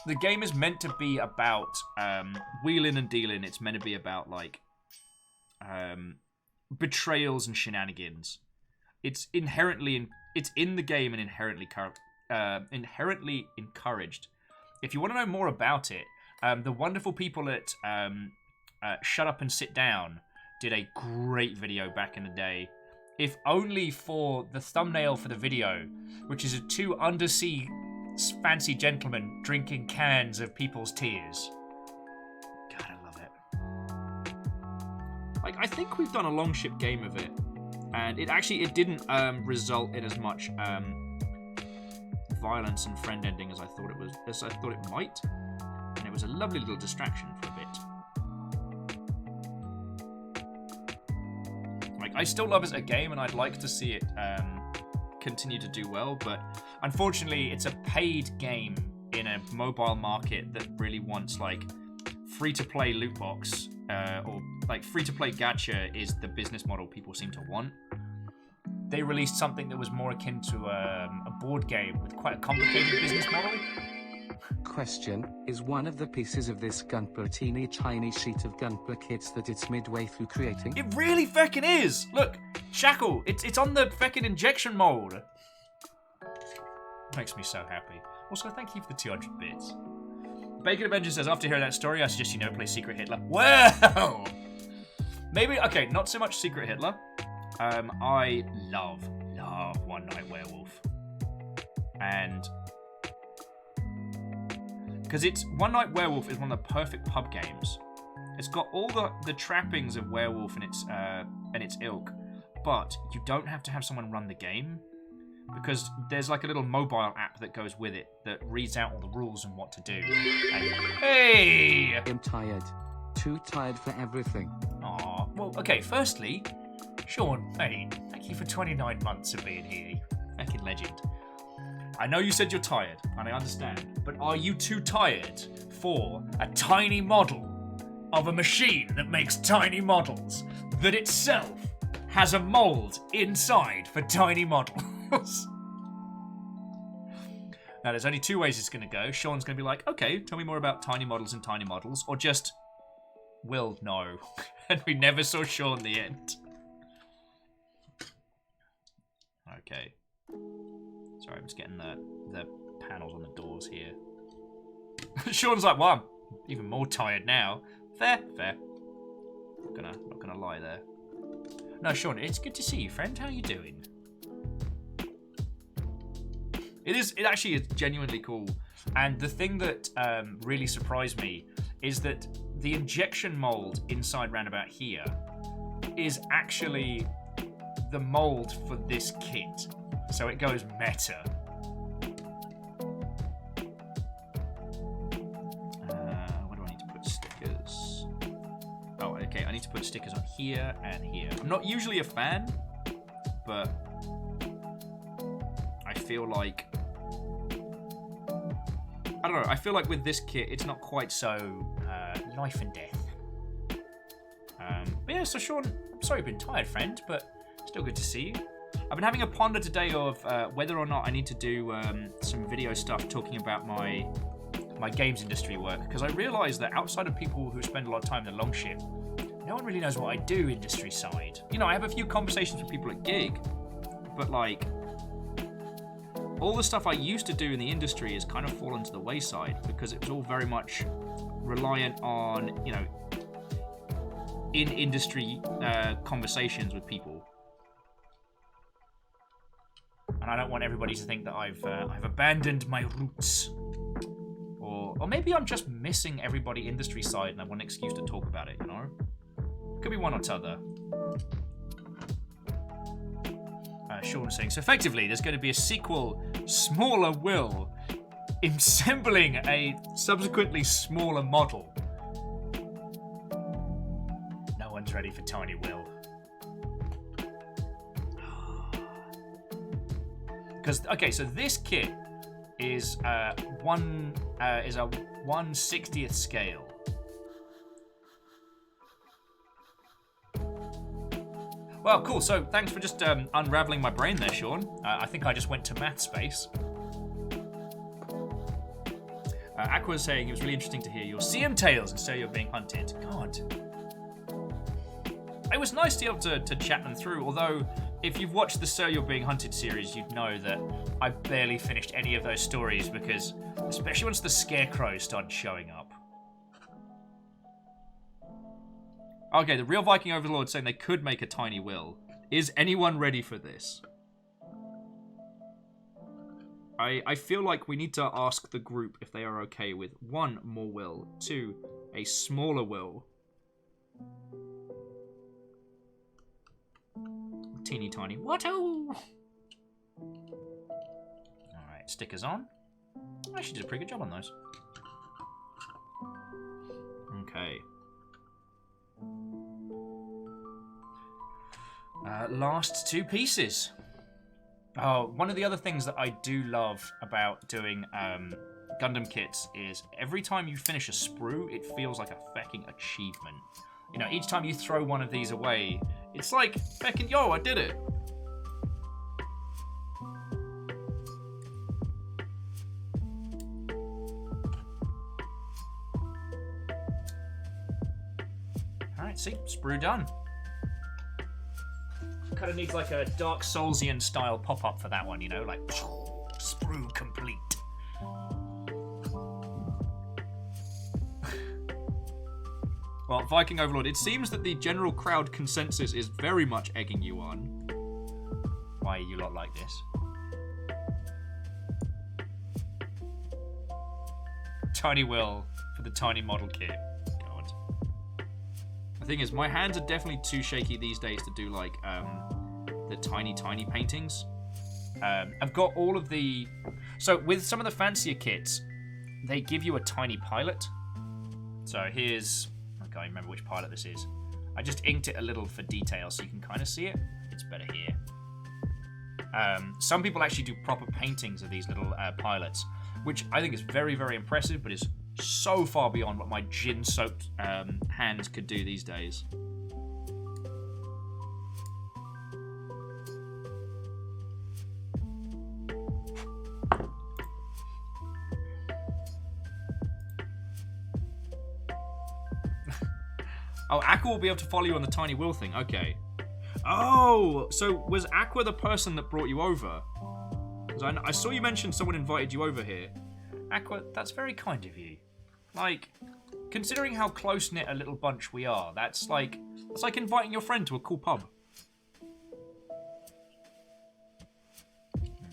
the game is meant to be about wheeling and dealing. It's meant to be about, like, betrayals and shenanigans. It's inherently... It's in the game and inherently encouraged. If you want to know more about it, the wonderful people at Shut Up and Sit Down did a great video back in the day. If only for the thumbnail for the video, which is 2 undersea fancy gentlemen drinking cans of people's tears. God, I love it. Like, I think we've done a longship game of it, and it didn't result in as much violence and friend ending as I thought it might, and it was a lovely little distraction for a bit. I still love it as a game, and I'd like to see it continue to do well, but unfortunately, it's a paid game in a mobile market that really wants, like, free-to-play loot box, or, like, free-to-play gacha is the business model people seem to want. They released something that was more akin to a board game with quite a complicated business model. Question, is one of the pieces of this Gunpla teeny tiny sheet of Gunpla kits that it's midway through creating? It really feckin' is! Look, Shackle, it's on the feckin' injection mold. Makes me so happy. Also, thank you for the 200 bits. Bacon Avenger says, after hearing that story, I suggest you never play Secret Hitler. Well! Maybe, okay, not so much Secret Hitler. I love One Night Werewolf. And... because One Night Werewolf is one of the perfect pub games. It's got all the trappings of werewolf and its ilk, but you don't have to have someone run the game, because there's like a little mobile app that goes with it that reads out all the rules and what to do. And, hey! I'm tired. Too tired for everything. Aw, well, okay, firstly, Sean, mate, thank you for 29 months of being here. Fucking legend. I know you said you're tired, and I understand, but are you too tired for a tiny model of a machine that makes tiny models that itself has a mold inside for tiny models? Now, there's only two ways it's going to go. Sean's going to be like, okay, tell me more about tiny models and tiny models, or just, Will, no. And we never saw Sean the end. Okay. Sorry, I'm just getting the panels on the doors here. Sean's like, well, I'm even more tired now. Fair. Not gonna lie there. No, Sean, it's good to see you, friend. How you doing? It actually is genuinely cool. And the thing that really surprised me is that the injection mold inside roundabout here is actually the mold for this kit. So it goes meta. Where do I need to put stickers? Oh, okay, I need to put stickers on here and here. I'm not usually a fan, but I feel like... I don't know, I feel like with this kit, it's not quite so life and death. But yeah, so Sean, I'm sorry you've been tired, friend, but still good to see you. I've been having a ponder today of whether or not I need to do some video stuff talking about my games industry work, because I realise that outside of people who spend a lot of time in the long ship, no one really knows what I do industry side. You know, I have a few conversations with people at gig, but like, all the stuff I used to do in the industry has kind of fallen to the wayside because it was all very much reliant on, you know, in-industry conversations with people. And I don't want everybody to think that I've abandoned my roots. Or maybe I'm just missing everybody industry side and I want an excuse to talk about it, you know? Could be one or t'other. Sean saying, so effectively there's going to be a sequel, Smaller Will, assembling a subsequently smaller model. No one's ready for Tiny Will. Because, okay, so this kit is a 1/60th scale. Well, cool. So thanks for just unraveling my brain there, Sean. I think I just went to math space. Aqua's saying it was really interesting to hear your CM tales and say you're being hunted. God. It was nice to be able to chat them through, although if you've watched the So You're Being Hunted series, you'd know that I barely finished any of those stories because, especially once the scarecrows started showing up. Okay, the real Viking Overlord saying they could make a Tiny Will. Is anyone ready for this? I feel like we need to ask the group if they are okay with 1 more will, 2 a smaller will. Teeny tiny. What? Alright, stickers on. I actually did a pretty good job on those. Okay. Last 2 pieces. Oh, one of the other things that I do love about doing Gundam kits is every time you finish a sprue, it feels like a fucking achievement. You know, each time you throw one of these away, it's like, fucking, yo, I did it. Alright, see, sprue done. Kind of needs like a Dark Soulsian style pop-up for that one, you know, like sprue complete. Well, Viking Overlord, it seems that the general crowd consensus is very much egging you on. Why are you lot like this? Tiny Will for the tiny model kit. God. The thing is, my hands are definitely too shaky these days to do like the tiny paintings. I've got all of the... So with some of the fancier kits, they give you a tiny pilot. So here's... I can't remember which pilot this is. I just inked it a little for detail so you can kind of see it. It's better here. Some people actually do proper paintings of these little pilots, which I think is very, very impressive, but is so far beyond what my gin-soaked hands could do these days. Oh, Aqua will be able to follow you on the tiny wheel thing. Okay. Oh, so was Aqua the person that brought you over? Because I saw you mention someone invited you over here. Aqua, that's very kind of you. Like, considering how close-knit a little bunch we are, that's like inviting your friend to a cool pub.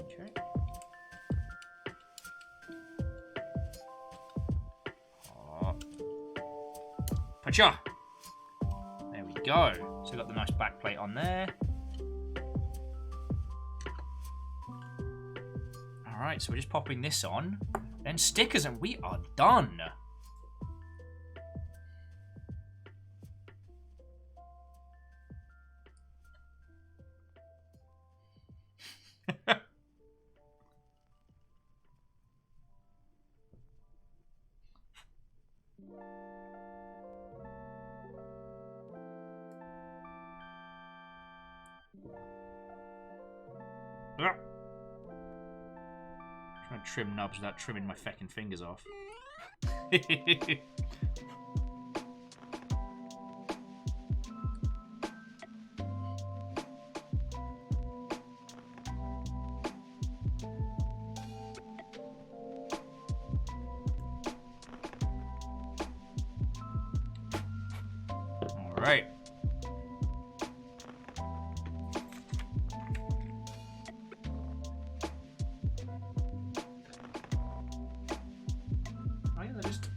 Okay. Oh. Pacha! There we go. So we've got the nice back plate on there. Alright, so we're just popping this on. Then stickers and we are done. Trying to trim knobs without trimming my feckin' fingers off. All right.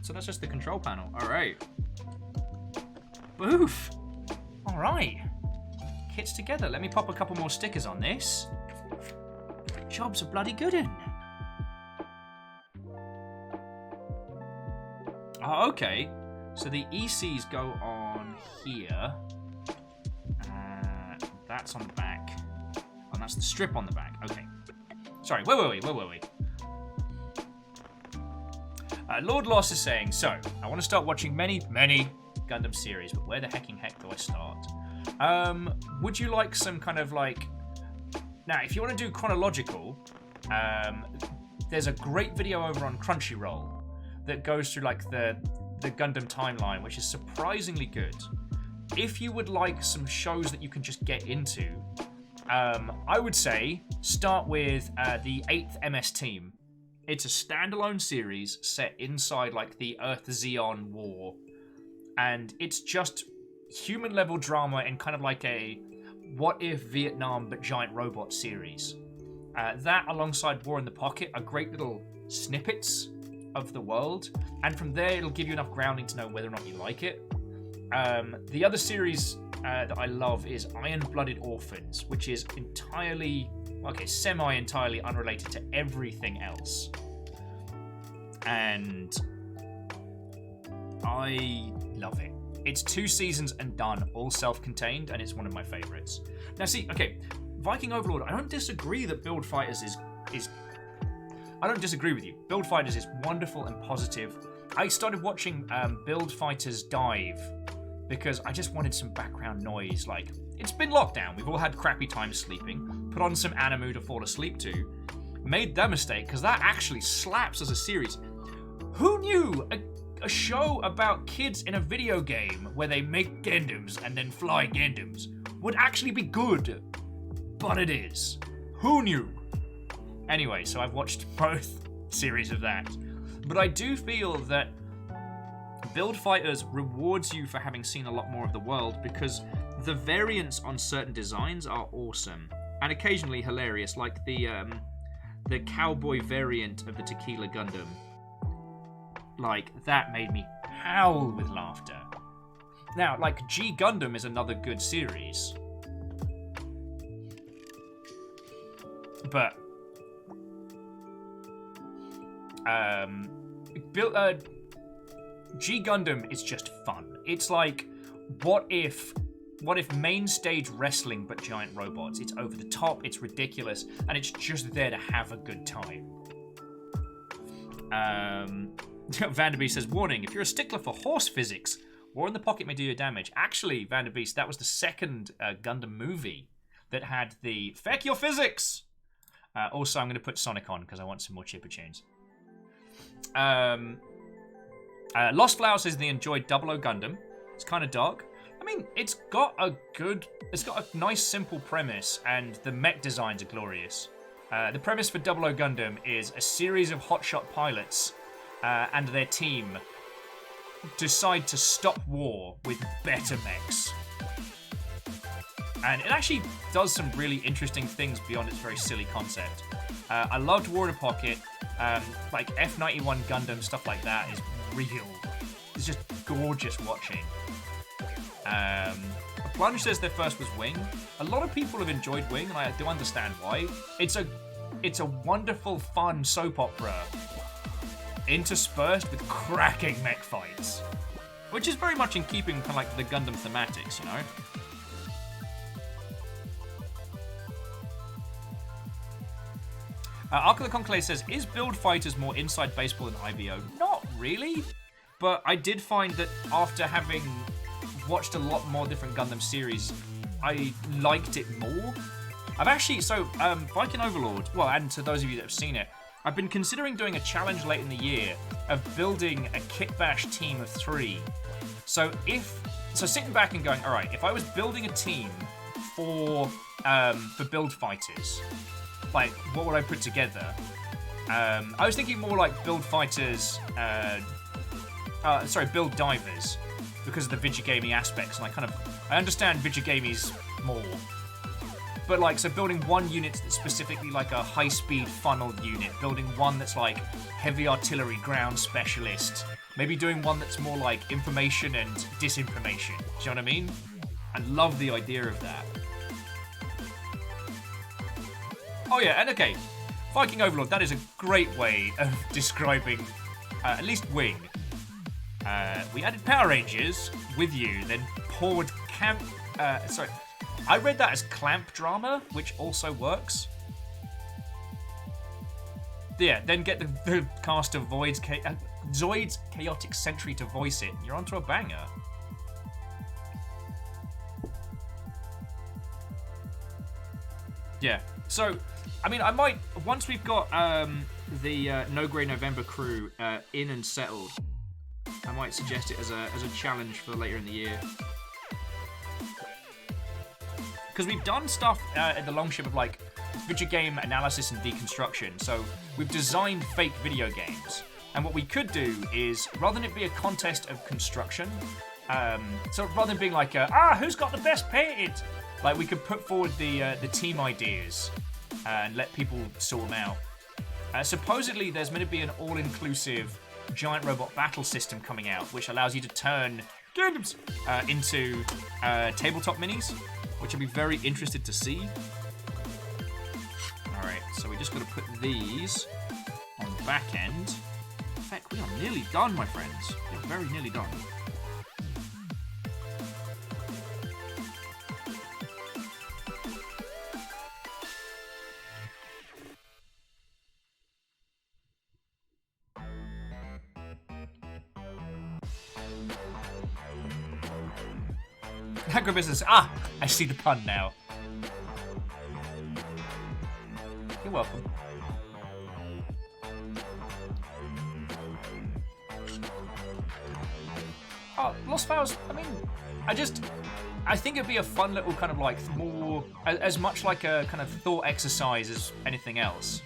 So that's just the control panel. All right. Boof. All right. Kit's together. Let me pop a couple more stickers on this. Job's a bloody good one. Oh, okay. So the ECs go on here. That's on the back. Oh, that's the strip on the back. Okay. Sorry. Wait. Lord Loss is saying, so, I want to start watching many Gundam series, but where the heck do I start? Would you like some kind of like... Now, if you want to do chronological, there's a great video over on Crunchyroll that goes through like the Gundam timeline, which is surprisingly good. If you would like some shows that you can just get into, I would say start with the 8th MS Team. It's a standalone series set inside like the Earth-Zeon war. And it's just human-level drama in kind of like a what if Vietnam but giant robot series. That alongside War in the Pocket are great little snippets of the world. And from there it'll give you enough grounding to know whether or not you like it. The other series that I love is Iron-Blooded Orphans, which is semi-entirely unrelated to everything else. And I love it. It's 2 seasons and done, all self-contained, and it's one of my favorites. Now see, okay, Viking Overlord, I don't disagree that Build Fighters is I don't disagree with you. Build Fighters is wonderful and positive. I started watching Build Fighters Dive because I just wanted some background noise. Like, it's been lockdown. We've all had crappy times sleeping. Put on some anime to fall asleep to. Made that mistake because that actually slaps as a series. Who knew a show about kids in a video game where they make Gandems and then fly Gandems would actually be good? But it is. Who knew? Anyway, so I've watched both series of that. But I do feel that Build Fighters rewards you for having seen a lot more of the world because the variants on certain designs are awesome and occasionally hilarious, like the cowboy variant of the Tequila Gundam. Like, that made me howl with laughter. Now, like, G Gundam is another good series. But G Gundam is just fun. It's like, what if what if main stage wrestling but giant robots? It's over the top, it's ridiculous, and it's just there to have a good time. Vanderbeest says, warning, if you're a stickler for horse physics, War in the Pocket may do you damage. Actually, Vanderbeest, that was the second Gundam movie that had the feck your physics. Also, I'm going to put Sonic on because I want some more chipper tunes. Lost Flower says they enjoyed 00 Gundam. It's kind of dark. I mean, it's got a nice simple premise, and the mech designs are glorious. The premise for 00 Gundam is a series of hotshot pilots and their team decide to stop war with better mechs. And it actually does some really interesting things beyond its very silly concept. I loved War in the Pocket. Like F-91 Gundam, stuff like that is real. It's just gorgeous watching. Plunge says their first was Wing. A lot of people have enjoyed Wing, and I do understand why. It's a wonderful, fun soap opera interspersed with cracking mech fights, which is very much in keeping with kind of like the Gundam thematics, you know? Ark of the Conclave says, is Build Fighters more inside baseball than IBO? Not really, but I did find that after having watched a lot more different Gundam series, I liked it more. I've actually, Viking Overlord, well, and to those of you that have seen it, I've been considering doing a challenge late in the year of building a Kit Bash team of 3. So sitting back and going, all right, if I was building a team for Build Fighters, like, what would I put together? I was thinking more like Build Fighters, Build Divers, because of the Vijigamey aspects, and I understand Vijigamey's more. But so building one unit that's specifically like a high-speed funnel unit, building one that's like heavy artillery ground specialist, maybe doing one that's more like information and disinformation. Do you know what I mean? I love the idea of that. Oh yeah, and okay, Viking Overlord, that is a great way of describing at least Wing. We added Power Rangers with you, then poured I read that as clamp drama, which also works. Yeah, then get the cast of Zoid's Chaotic Sentry to voice it. You're onto a banger. Yeah, so, I mean, I might, once we've got the No Grey November crew in and settled, I might suggest it as a challenge for later in the year. Because we've done stuff at the Longship of like video game analysis and deconstruction. So we've designed fake video games. And what we could do is, rather than it be a contest of construction, so rather than being like, who's got the best painted? Like, we could put forward the team ideas and let people sort them out. Supposedly, there's meant to be an all-inclusive giant robot battle system coming out, which allows you to turn Gandems into tabletop minis, which I'd be very interested to see. Alright, so we just got to put these on the back end. In fact, we are nearly done, my friends. We are very nearly done. Agribusiness. I see the pun now. You're welcome. Lost Files, I mean, I think it'd be a fun little kind of like more, as much like a kind of thought exercise as anything else.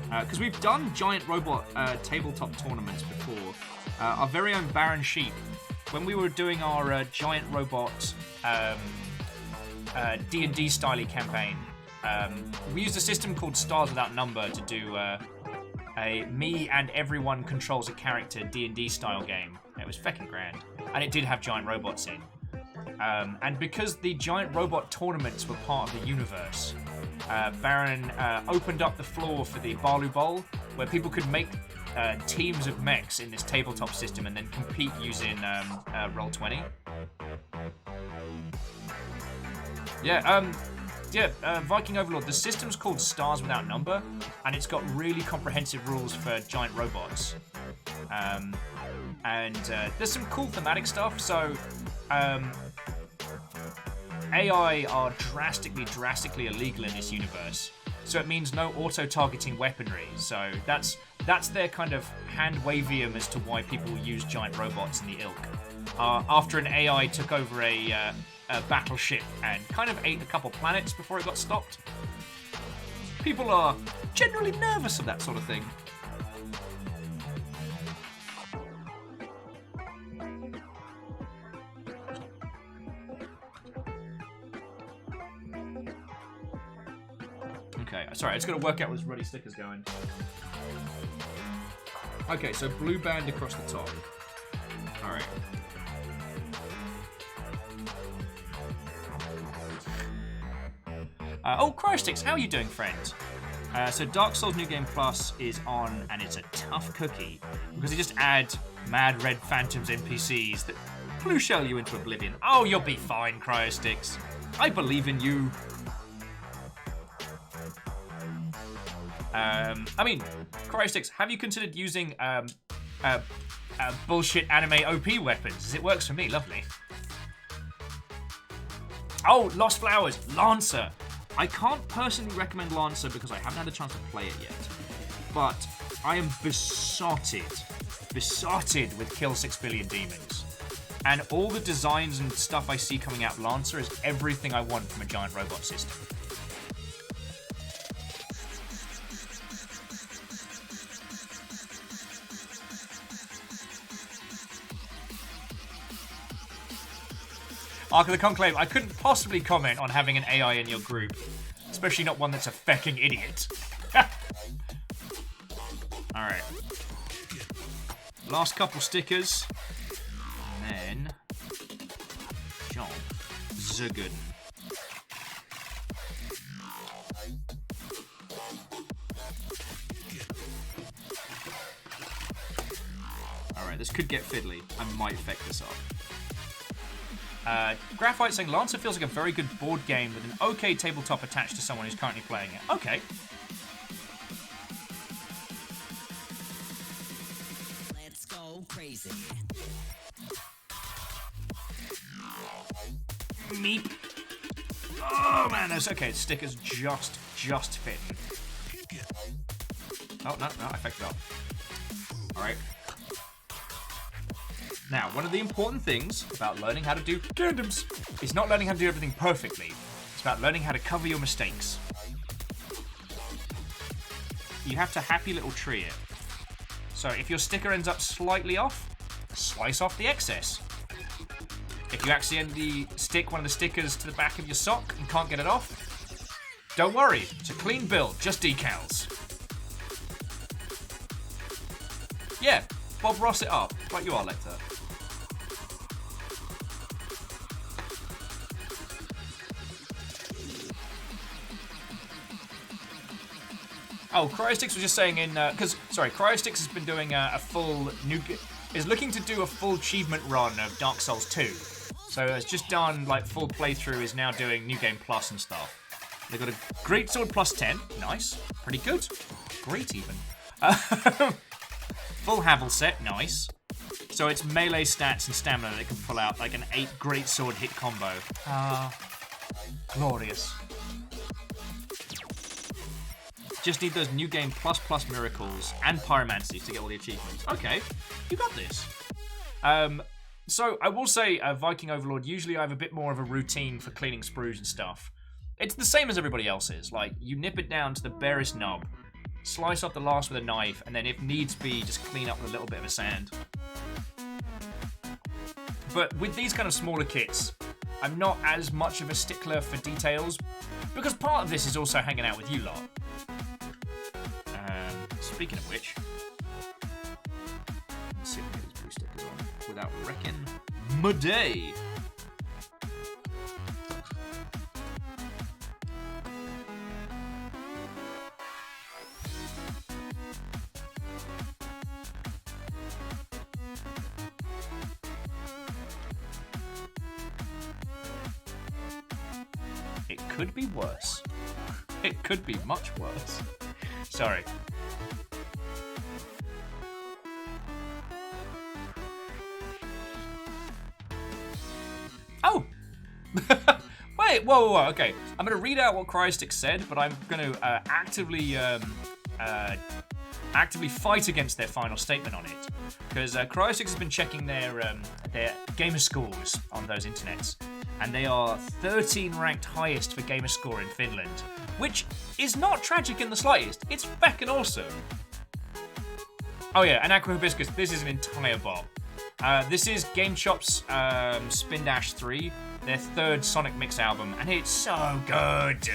Because we've done giant robot tabletop tournaments before. Our very own Baron Sheep, when we were doing our giant robot D&D style campaign, we used a system called Stars Without Number to do a me and everyone controls a character D&D style game. It was feckin' grand, and it did have giant robots in. And because the giant robot tournaments were part of the universe, Baron opened up the floor for the Balu Bowl, where people could make teams of mechs in this tabletop system and then compete using Roll20. Viking Overlord. The system's called Stars Without Number, and it's got really comprehensive rules for giant robots. There's some cool thematic stuff. So, AI are drastically illegal in this universe. So it means no auto-targeting weaponry. So that's their kind of hand-wavium as to why people use giant robots in the ilk. After an AI took over a battleship and kind of ate a couple planets before it got stopped. People are generally nervous of that sort of thing. Okay, sorry, I just got to work out where this ruddy sticker's going. Okay, so blue band across the top. Alright. Cryostix, how are you doing, friend? So Dark Souls New Game Plus is on, and it's a tough cookie, because they just add mad red phantoms NPCs that blue shell you into oblivion. Oh, you'll be fine, Cryostix. I believe in you. I mean, Cryostix, have you considered using bullshit anime OP weapons? It works for me, lovely. Oh, Lost Flowers, Lancer. I can't personally recommend Lancer because I haven't had a chance to play it yet. But I am besotted with Kill 6 Billion Demons. And all the designs and stuff I see coming out of Lancer is everything I want from a giant robot system. Ark of the Conclave, I couldn't possibly comment on having an AI in your group. Especially not one that's a fecking idiot. Alright. Last couple stickers. And then... job. Good. Alright, this could get fiddly. I might feck this up. Graphite saying Lancer feels like a very good board game with an okay tabletop attached to someone who's currently playing it. Okay. Let's go crazy. Meep. Oh man, that's okay. Stickers just fitting. Oh no, I fecked it up. All right. Now, one of the important things about learning how to do Gandems is not learning how to do everything perfectly. It's about learning how to cover your mistakes. You have to happy little tree it. So if your sticker ends up slightly off, slice off the excess. If you accidentally stick one of the stickers to the back of your sock and can't get it off, don't worry, it's a clean build, just decals. Yeah, Bob Ross it up, like you are, Lecter. Oh, Cryostix was just saying Cryostix has been doing is looking to do a full achievement run of Dark Souls 2. So it's just done like full playthrough, is now doing New Game Plus and stuff. They got a Great Sword plus 10, nice, pretty good, great even. Full Havel set, nice. So it's melee stats and stamina that can pull out like an 8 Great Sword hit combo. Glorious. Just need those New Game Plus miracles and pyromancies to get all the achievements. Okay, you got this. So I will say, Viking Overlord, usually I have a bit more of a routine for cleaning sprues and stuff. It's the same as everybody else's. Like, you nip it down to the barest nub, slice off the last with a knife, and then if needs be, just clean up with a little bit of a sand. But with these kind of smaller kits, I'm not as much of a stickler for details, because part of this is also hanging out with you lot. Speaking of which, let's see if I can get these blue stickers on without wrecking my day. could be worse. It could be much worse. Sorry. Oh! Wait, whoa, okay. I'm going to read out what Cryostic said, but I'm going to actively fight against their final statement on it. Because Cryostic has been checking their gamer scores on those internets, and they are 13 ranked highest for gamer score in Finland, which is not tragic in the slightest. It's feckin' awesome. Oh yeah, and Aqua Hibiscus, this is an entire bot. This is Game Chop's Spin Dash 3, their third Sonic Mix album, and it's so good.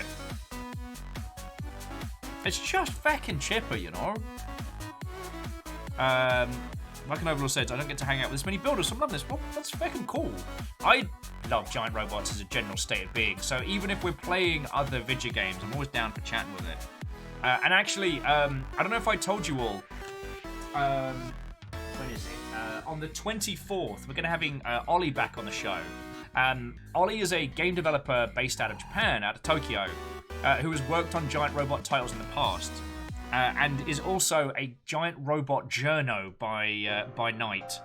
It's just feckin' chipper, you know. Like an Overlord said, I don't get to hang out with this many builders, so I'm loving this. Well, that's feckin' cool. I love giant robots as a general state of being, so even if we're playing other video games, I'm always down for chatting with it. And actually, I don't know if I told you all, when is it? On the 24th, we're going to having Ollie back on the show. Ollie is a game developer based out of Japan, out of Tokyo, who has worked on giant robot titles in the past, and is also a giant robot journo by night.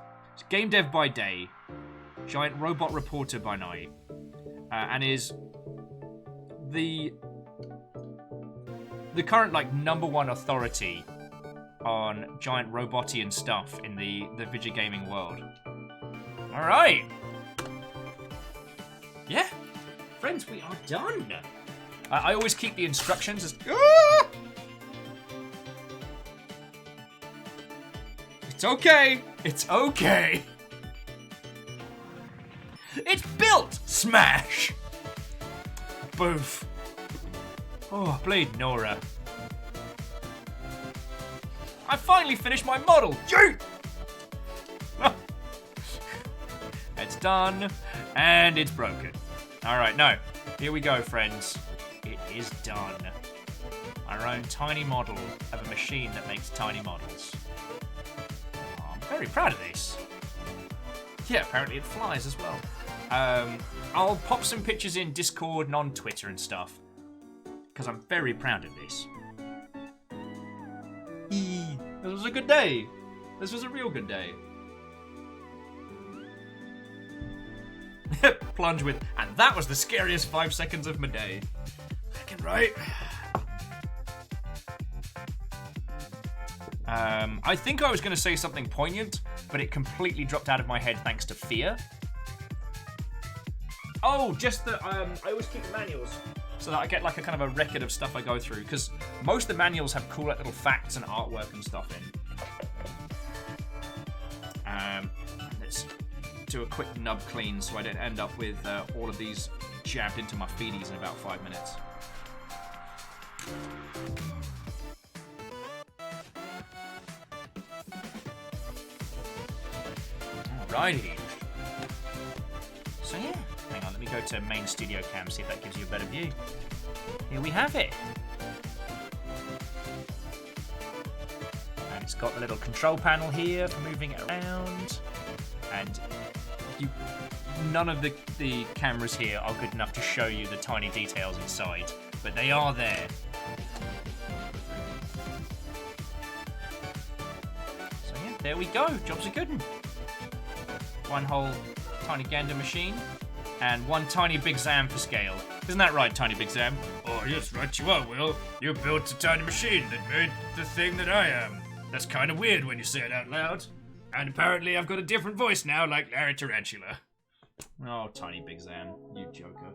Game dev by day, giant robot reporter by night, and is the current #1 authority on giant robotian stuff in the video gaming world. All right. Yeah, friends, we are done. I always keep the instructions as... Ah! It's okay. It's okay. It's built! Smash! Boof. Oh, Blade Nora. I finally finished my model! Yeet! It's done, and it's broken. Alright, no. Here we go, friends. It is done. Our own tiny model of a machine that makes tiny models. Oh, I'm very proud of this. Yeah, apparently it flies as well. I'll pop some pictures in Discord and on Twitter and stuff, because I'm very proud of this. This was a good day. This was a real good day. Plunge with, and that was the scariest 5 seconds of my day. Fucking right. I think I was going to say something poignant, but it completely dropped out of my head thanks to fear. Oh, just that I always keep the manuals so that I get like a kind of a record of stuff I go through, because most of the manuals have cool little facts and artwork and stuff in. Let's do a quick nub clean so I don't end up with all of these jabbed into my feeties in about 5 minutes. Alrighty. So yeah, hang on, let me go to main studio cam, see if that gives you a better view. Here we have it. And it's got the little control panel here for moving it around. And none of the cameras here are good enough to show you the tiny details inside, but they are there. So yeah, there we go. Job's a good one. One whole tiny Gandem machine, and one tiny Big Zam for scale. Isn't that right, tiny Big Zam? Oh, yes, right you are, Will. You built a tiny machine that made the thing that I am. That's kind of weird when you say it out loud. And apparently I've got a different voice now, like Larry Tarantula. Oh, tiny Big Zam, you joker.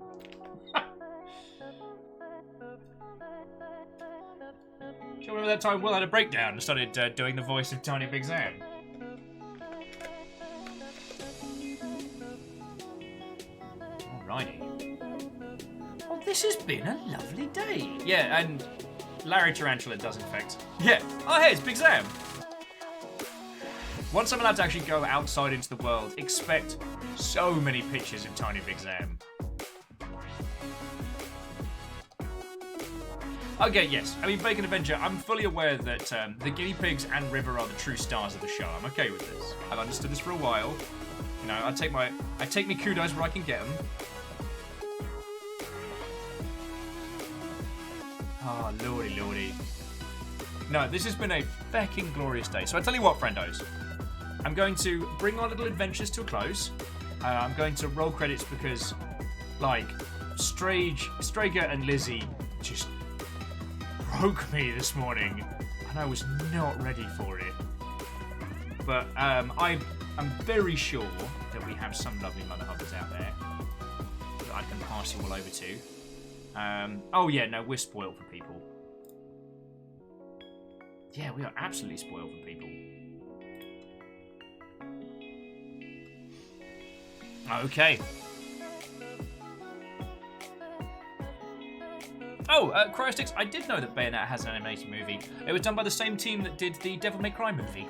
Do you remember that time Will had a breakdown and started doing the voice of tiny Big Zam? Alrighty. Well, this has been a lovely day. Yeah, and Larry Tarantula does, in fact. Yeah. Oh, hey, it's Big Zam. Once I'm allowed to actually go outside into the world, expect so many pictures of tiny Big Zam. Okay, yes. I mean, Bacon Avenger, I'm fully aware that the guinea pigs and River are the true stars of the show. I'm okay with this. I've understood this for a while. You know, I take me kudos where I can get them. Oh, lordy, lordy. No, this has been a fecking glorious day. So I tell you what, friendos. I'm going to bring our little adventures to a close. I'm going to roll credits because, like, Strager and Lizzie just broke me this morning, and I was not ready for it. But I'm very sure that we have some lovely mother hubbers out there that I can pass you all over to. Oh yeah, no, we're spoiled for people. Yeah, we are absolutely spoiled for people. Okay. Oh, Cryostix, I did know that Bayonetta has an animated movie. It was done by the same team that did the Devil May Cry movie.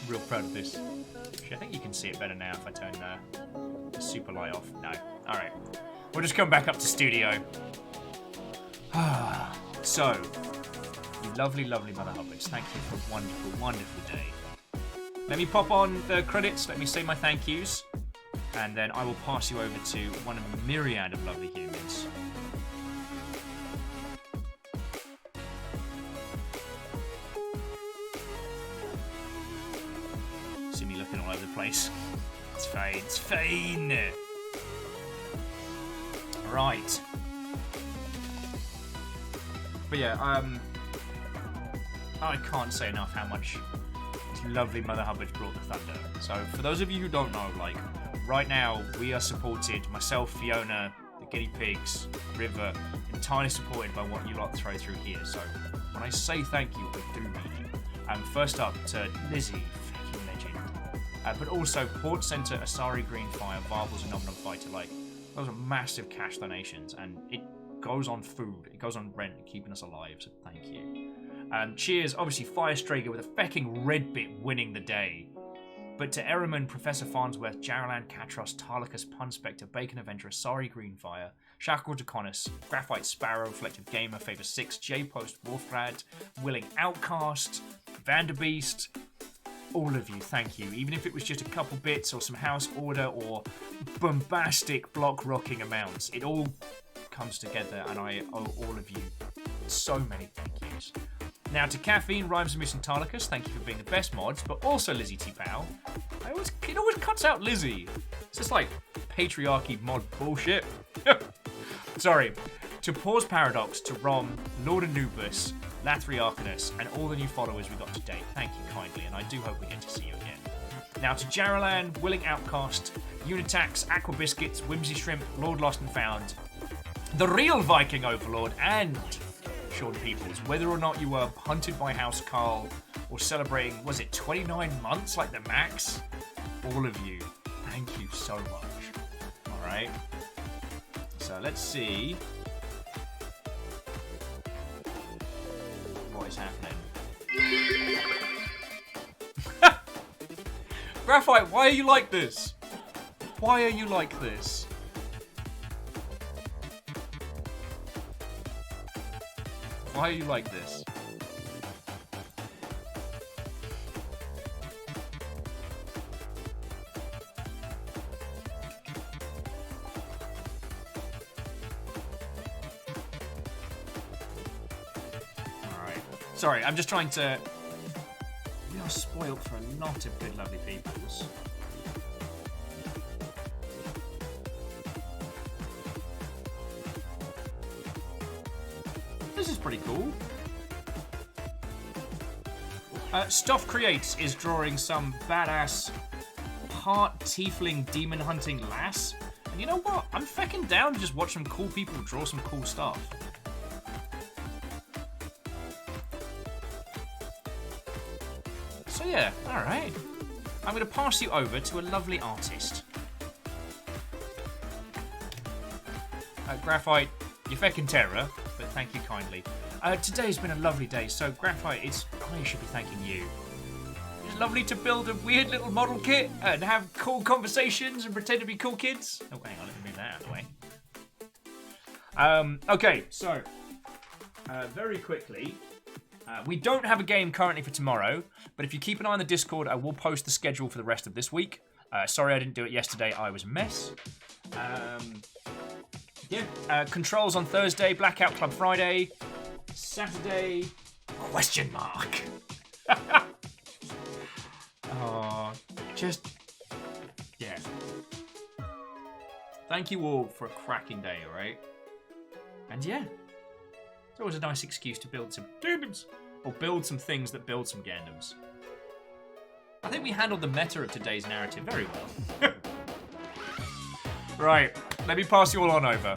Real proud of this. Actually, I think you can see it better now if I turn the super light off. No. Alright. We'll just come back up to studio. So, you lovely, lovely Mother Hubbards, thank you for a wonderful, wonderful day. Let me pop on the credits, let me say my thank yous, and then I will pass you over to one of a myriad of lovely humans. See me looking all over the place. It's fine, it's fine. Right. But yeah, I can't say enough how much this lovely Mother Hubbard brought the thunder. So for those of you who don't know, like, right now we are supported, myself, Fiona, the guinea pigs, River, entirely supported by what you lot throw through here. So when I say thank you, I do mean it. First up to Lizzie, fucking legend. But also Port Centre, Asari Greenfire, Varbles and Nominal Fighter, like, those are massive cash donations, and it goes on food, it goes on rent, keeping us alive, so thank you. Cheers, obviously, Firestrager with a fecking red bit winning the day. But to Ehrman, Professor Farnsworth, Jaralan, Katros, Tarlicus, Punspector, Bacon Avenger, Sorry Greenfire, Shackle Draconis, Graphite Sparrow, Reflective Gamer, Favor 6, J-Post, Wolfrad, Willing Outcast, Vanderbeast, all of you, thank you. Even if it was just a couple bits or some house order or bombastic block rocking amounts, it all comes together, and I owe all of you so many thank yous. Now to Caffeine, Rhymes and Moose and Tarlicus, thank you for being the best mods, but also Lizzie T-Pow. It always cuts out Lizzie. It's just like patriarchy mod bullshit. Sorry. To Pause Paradox, to Rom, Lord Anubis, Lathri Arcanus, and all the new followers we got today, thank you kindly, and I do hope we get to see you again. Now to Jaralan, Willing Outcast, Unitax, Aqua Biscuits, Whimsy Shrimp, Lord Lost and Found, the real Viking Overlord, and Sean Peoples. Whether or not you were hunted by House Carl or celebrating, was it 29 months like the max? All of you, thank you so much. Alright. So let's see what is happening. Graphite, why are you like this? Why are you like this? Why are you like this? Alright. Sorry, I'm just trying to... We are spoiled for a lot of good, lovely peoples. This is pretty cool. Stuff Creates is drawing some badass part tiefling demon hunting lass. And you know what? I'm fecking down to just watch some cool people draw some cool stuff. So yeah, alright. I'm going to pass you over to a lovely artist. Graphite, you're fecking terror, but thank you kindly. Today's been a lovely day, so Graphite, I should be thanking you. It's lovely to build a weird little model kit and have cool conversations and pretend to be cool kids. Oh, hang on, let me move that out of the way. Okay, so, very quickly, we don't have a game currently for tomorrow, but if you keep an eye on the Discord, I will post the schedule for the rest of this week. Sorry I didn't do it yesterday, I was a mess. Yeah. Controls on Thursday, Blackout Club Friday, Saturday, question mark. Oh, just, yeah. Thank you all for a cracking day, alright? And yeah, it's always a nice excuse to build some Gandems, or build some things that build some Gandems. I think we handled the meta of today's narrative very well. Right, let me pass you all on over.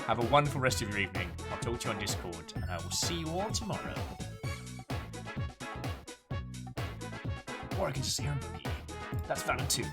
Have a wonderful rest of your evening. I'll talk to you on Discord, and I will see you all tomorrow. Or I can just hear him boogie. That's valid too.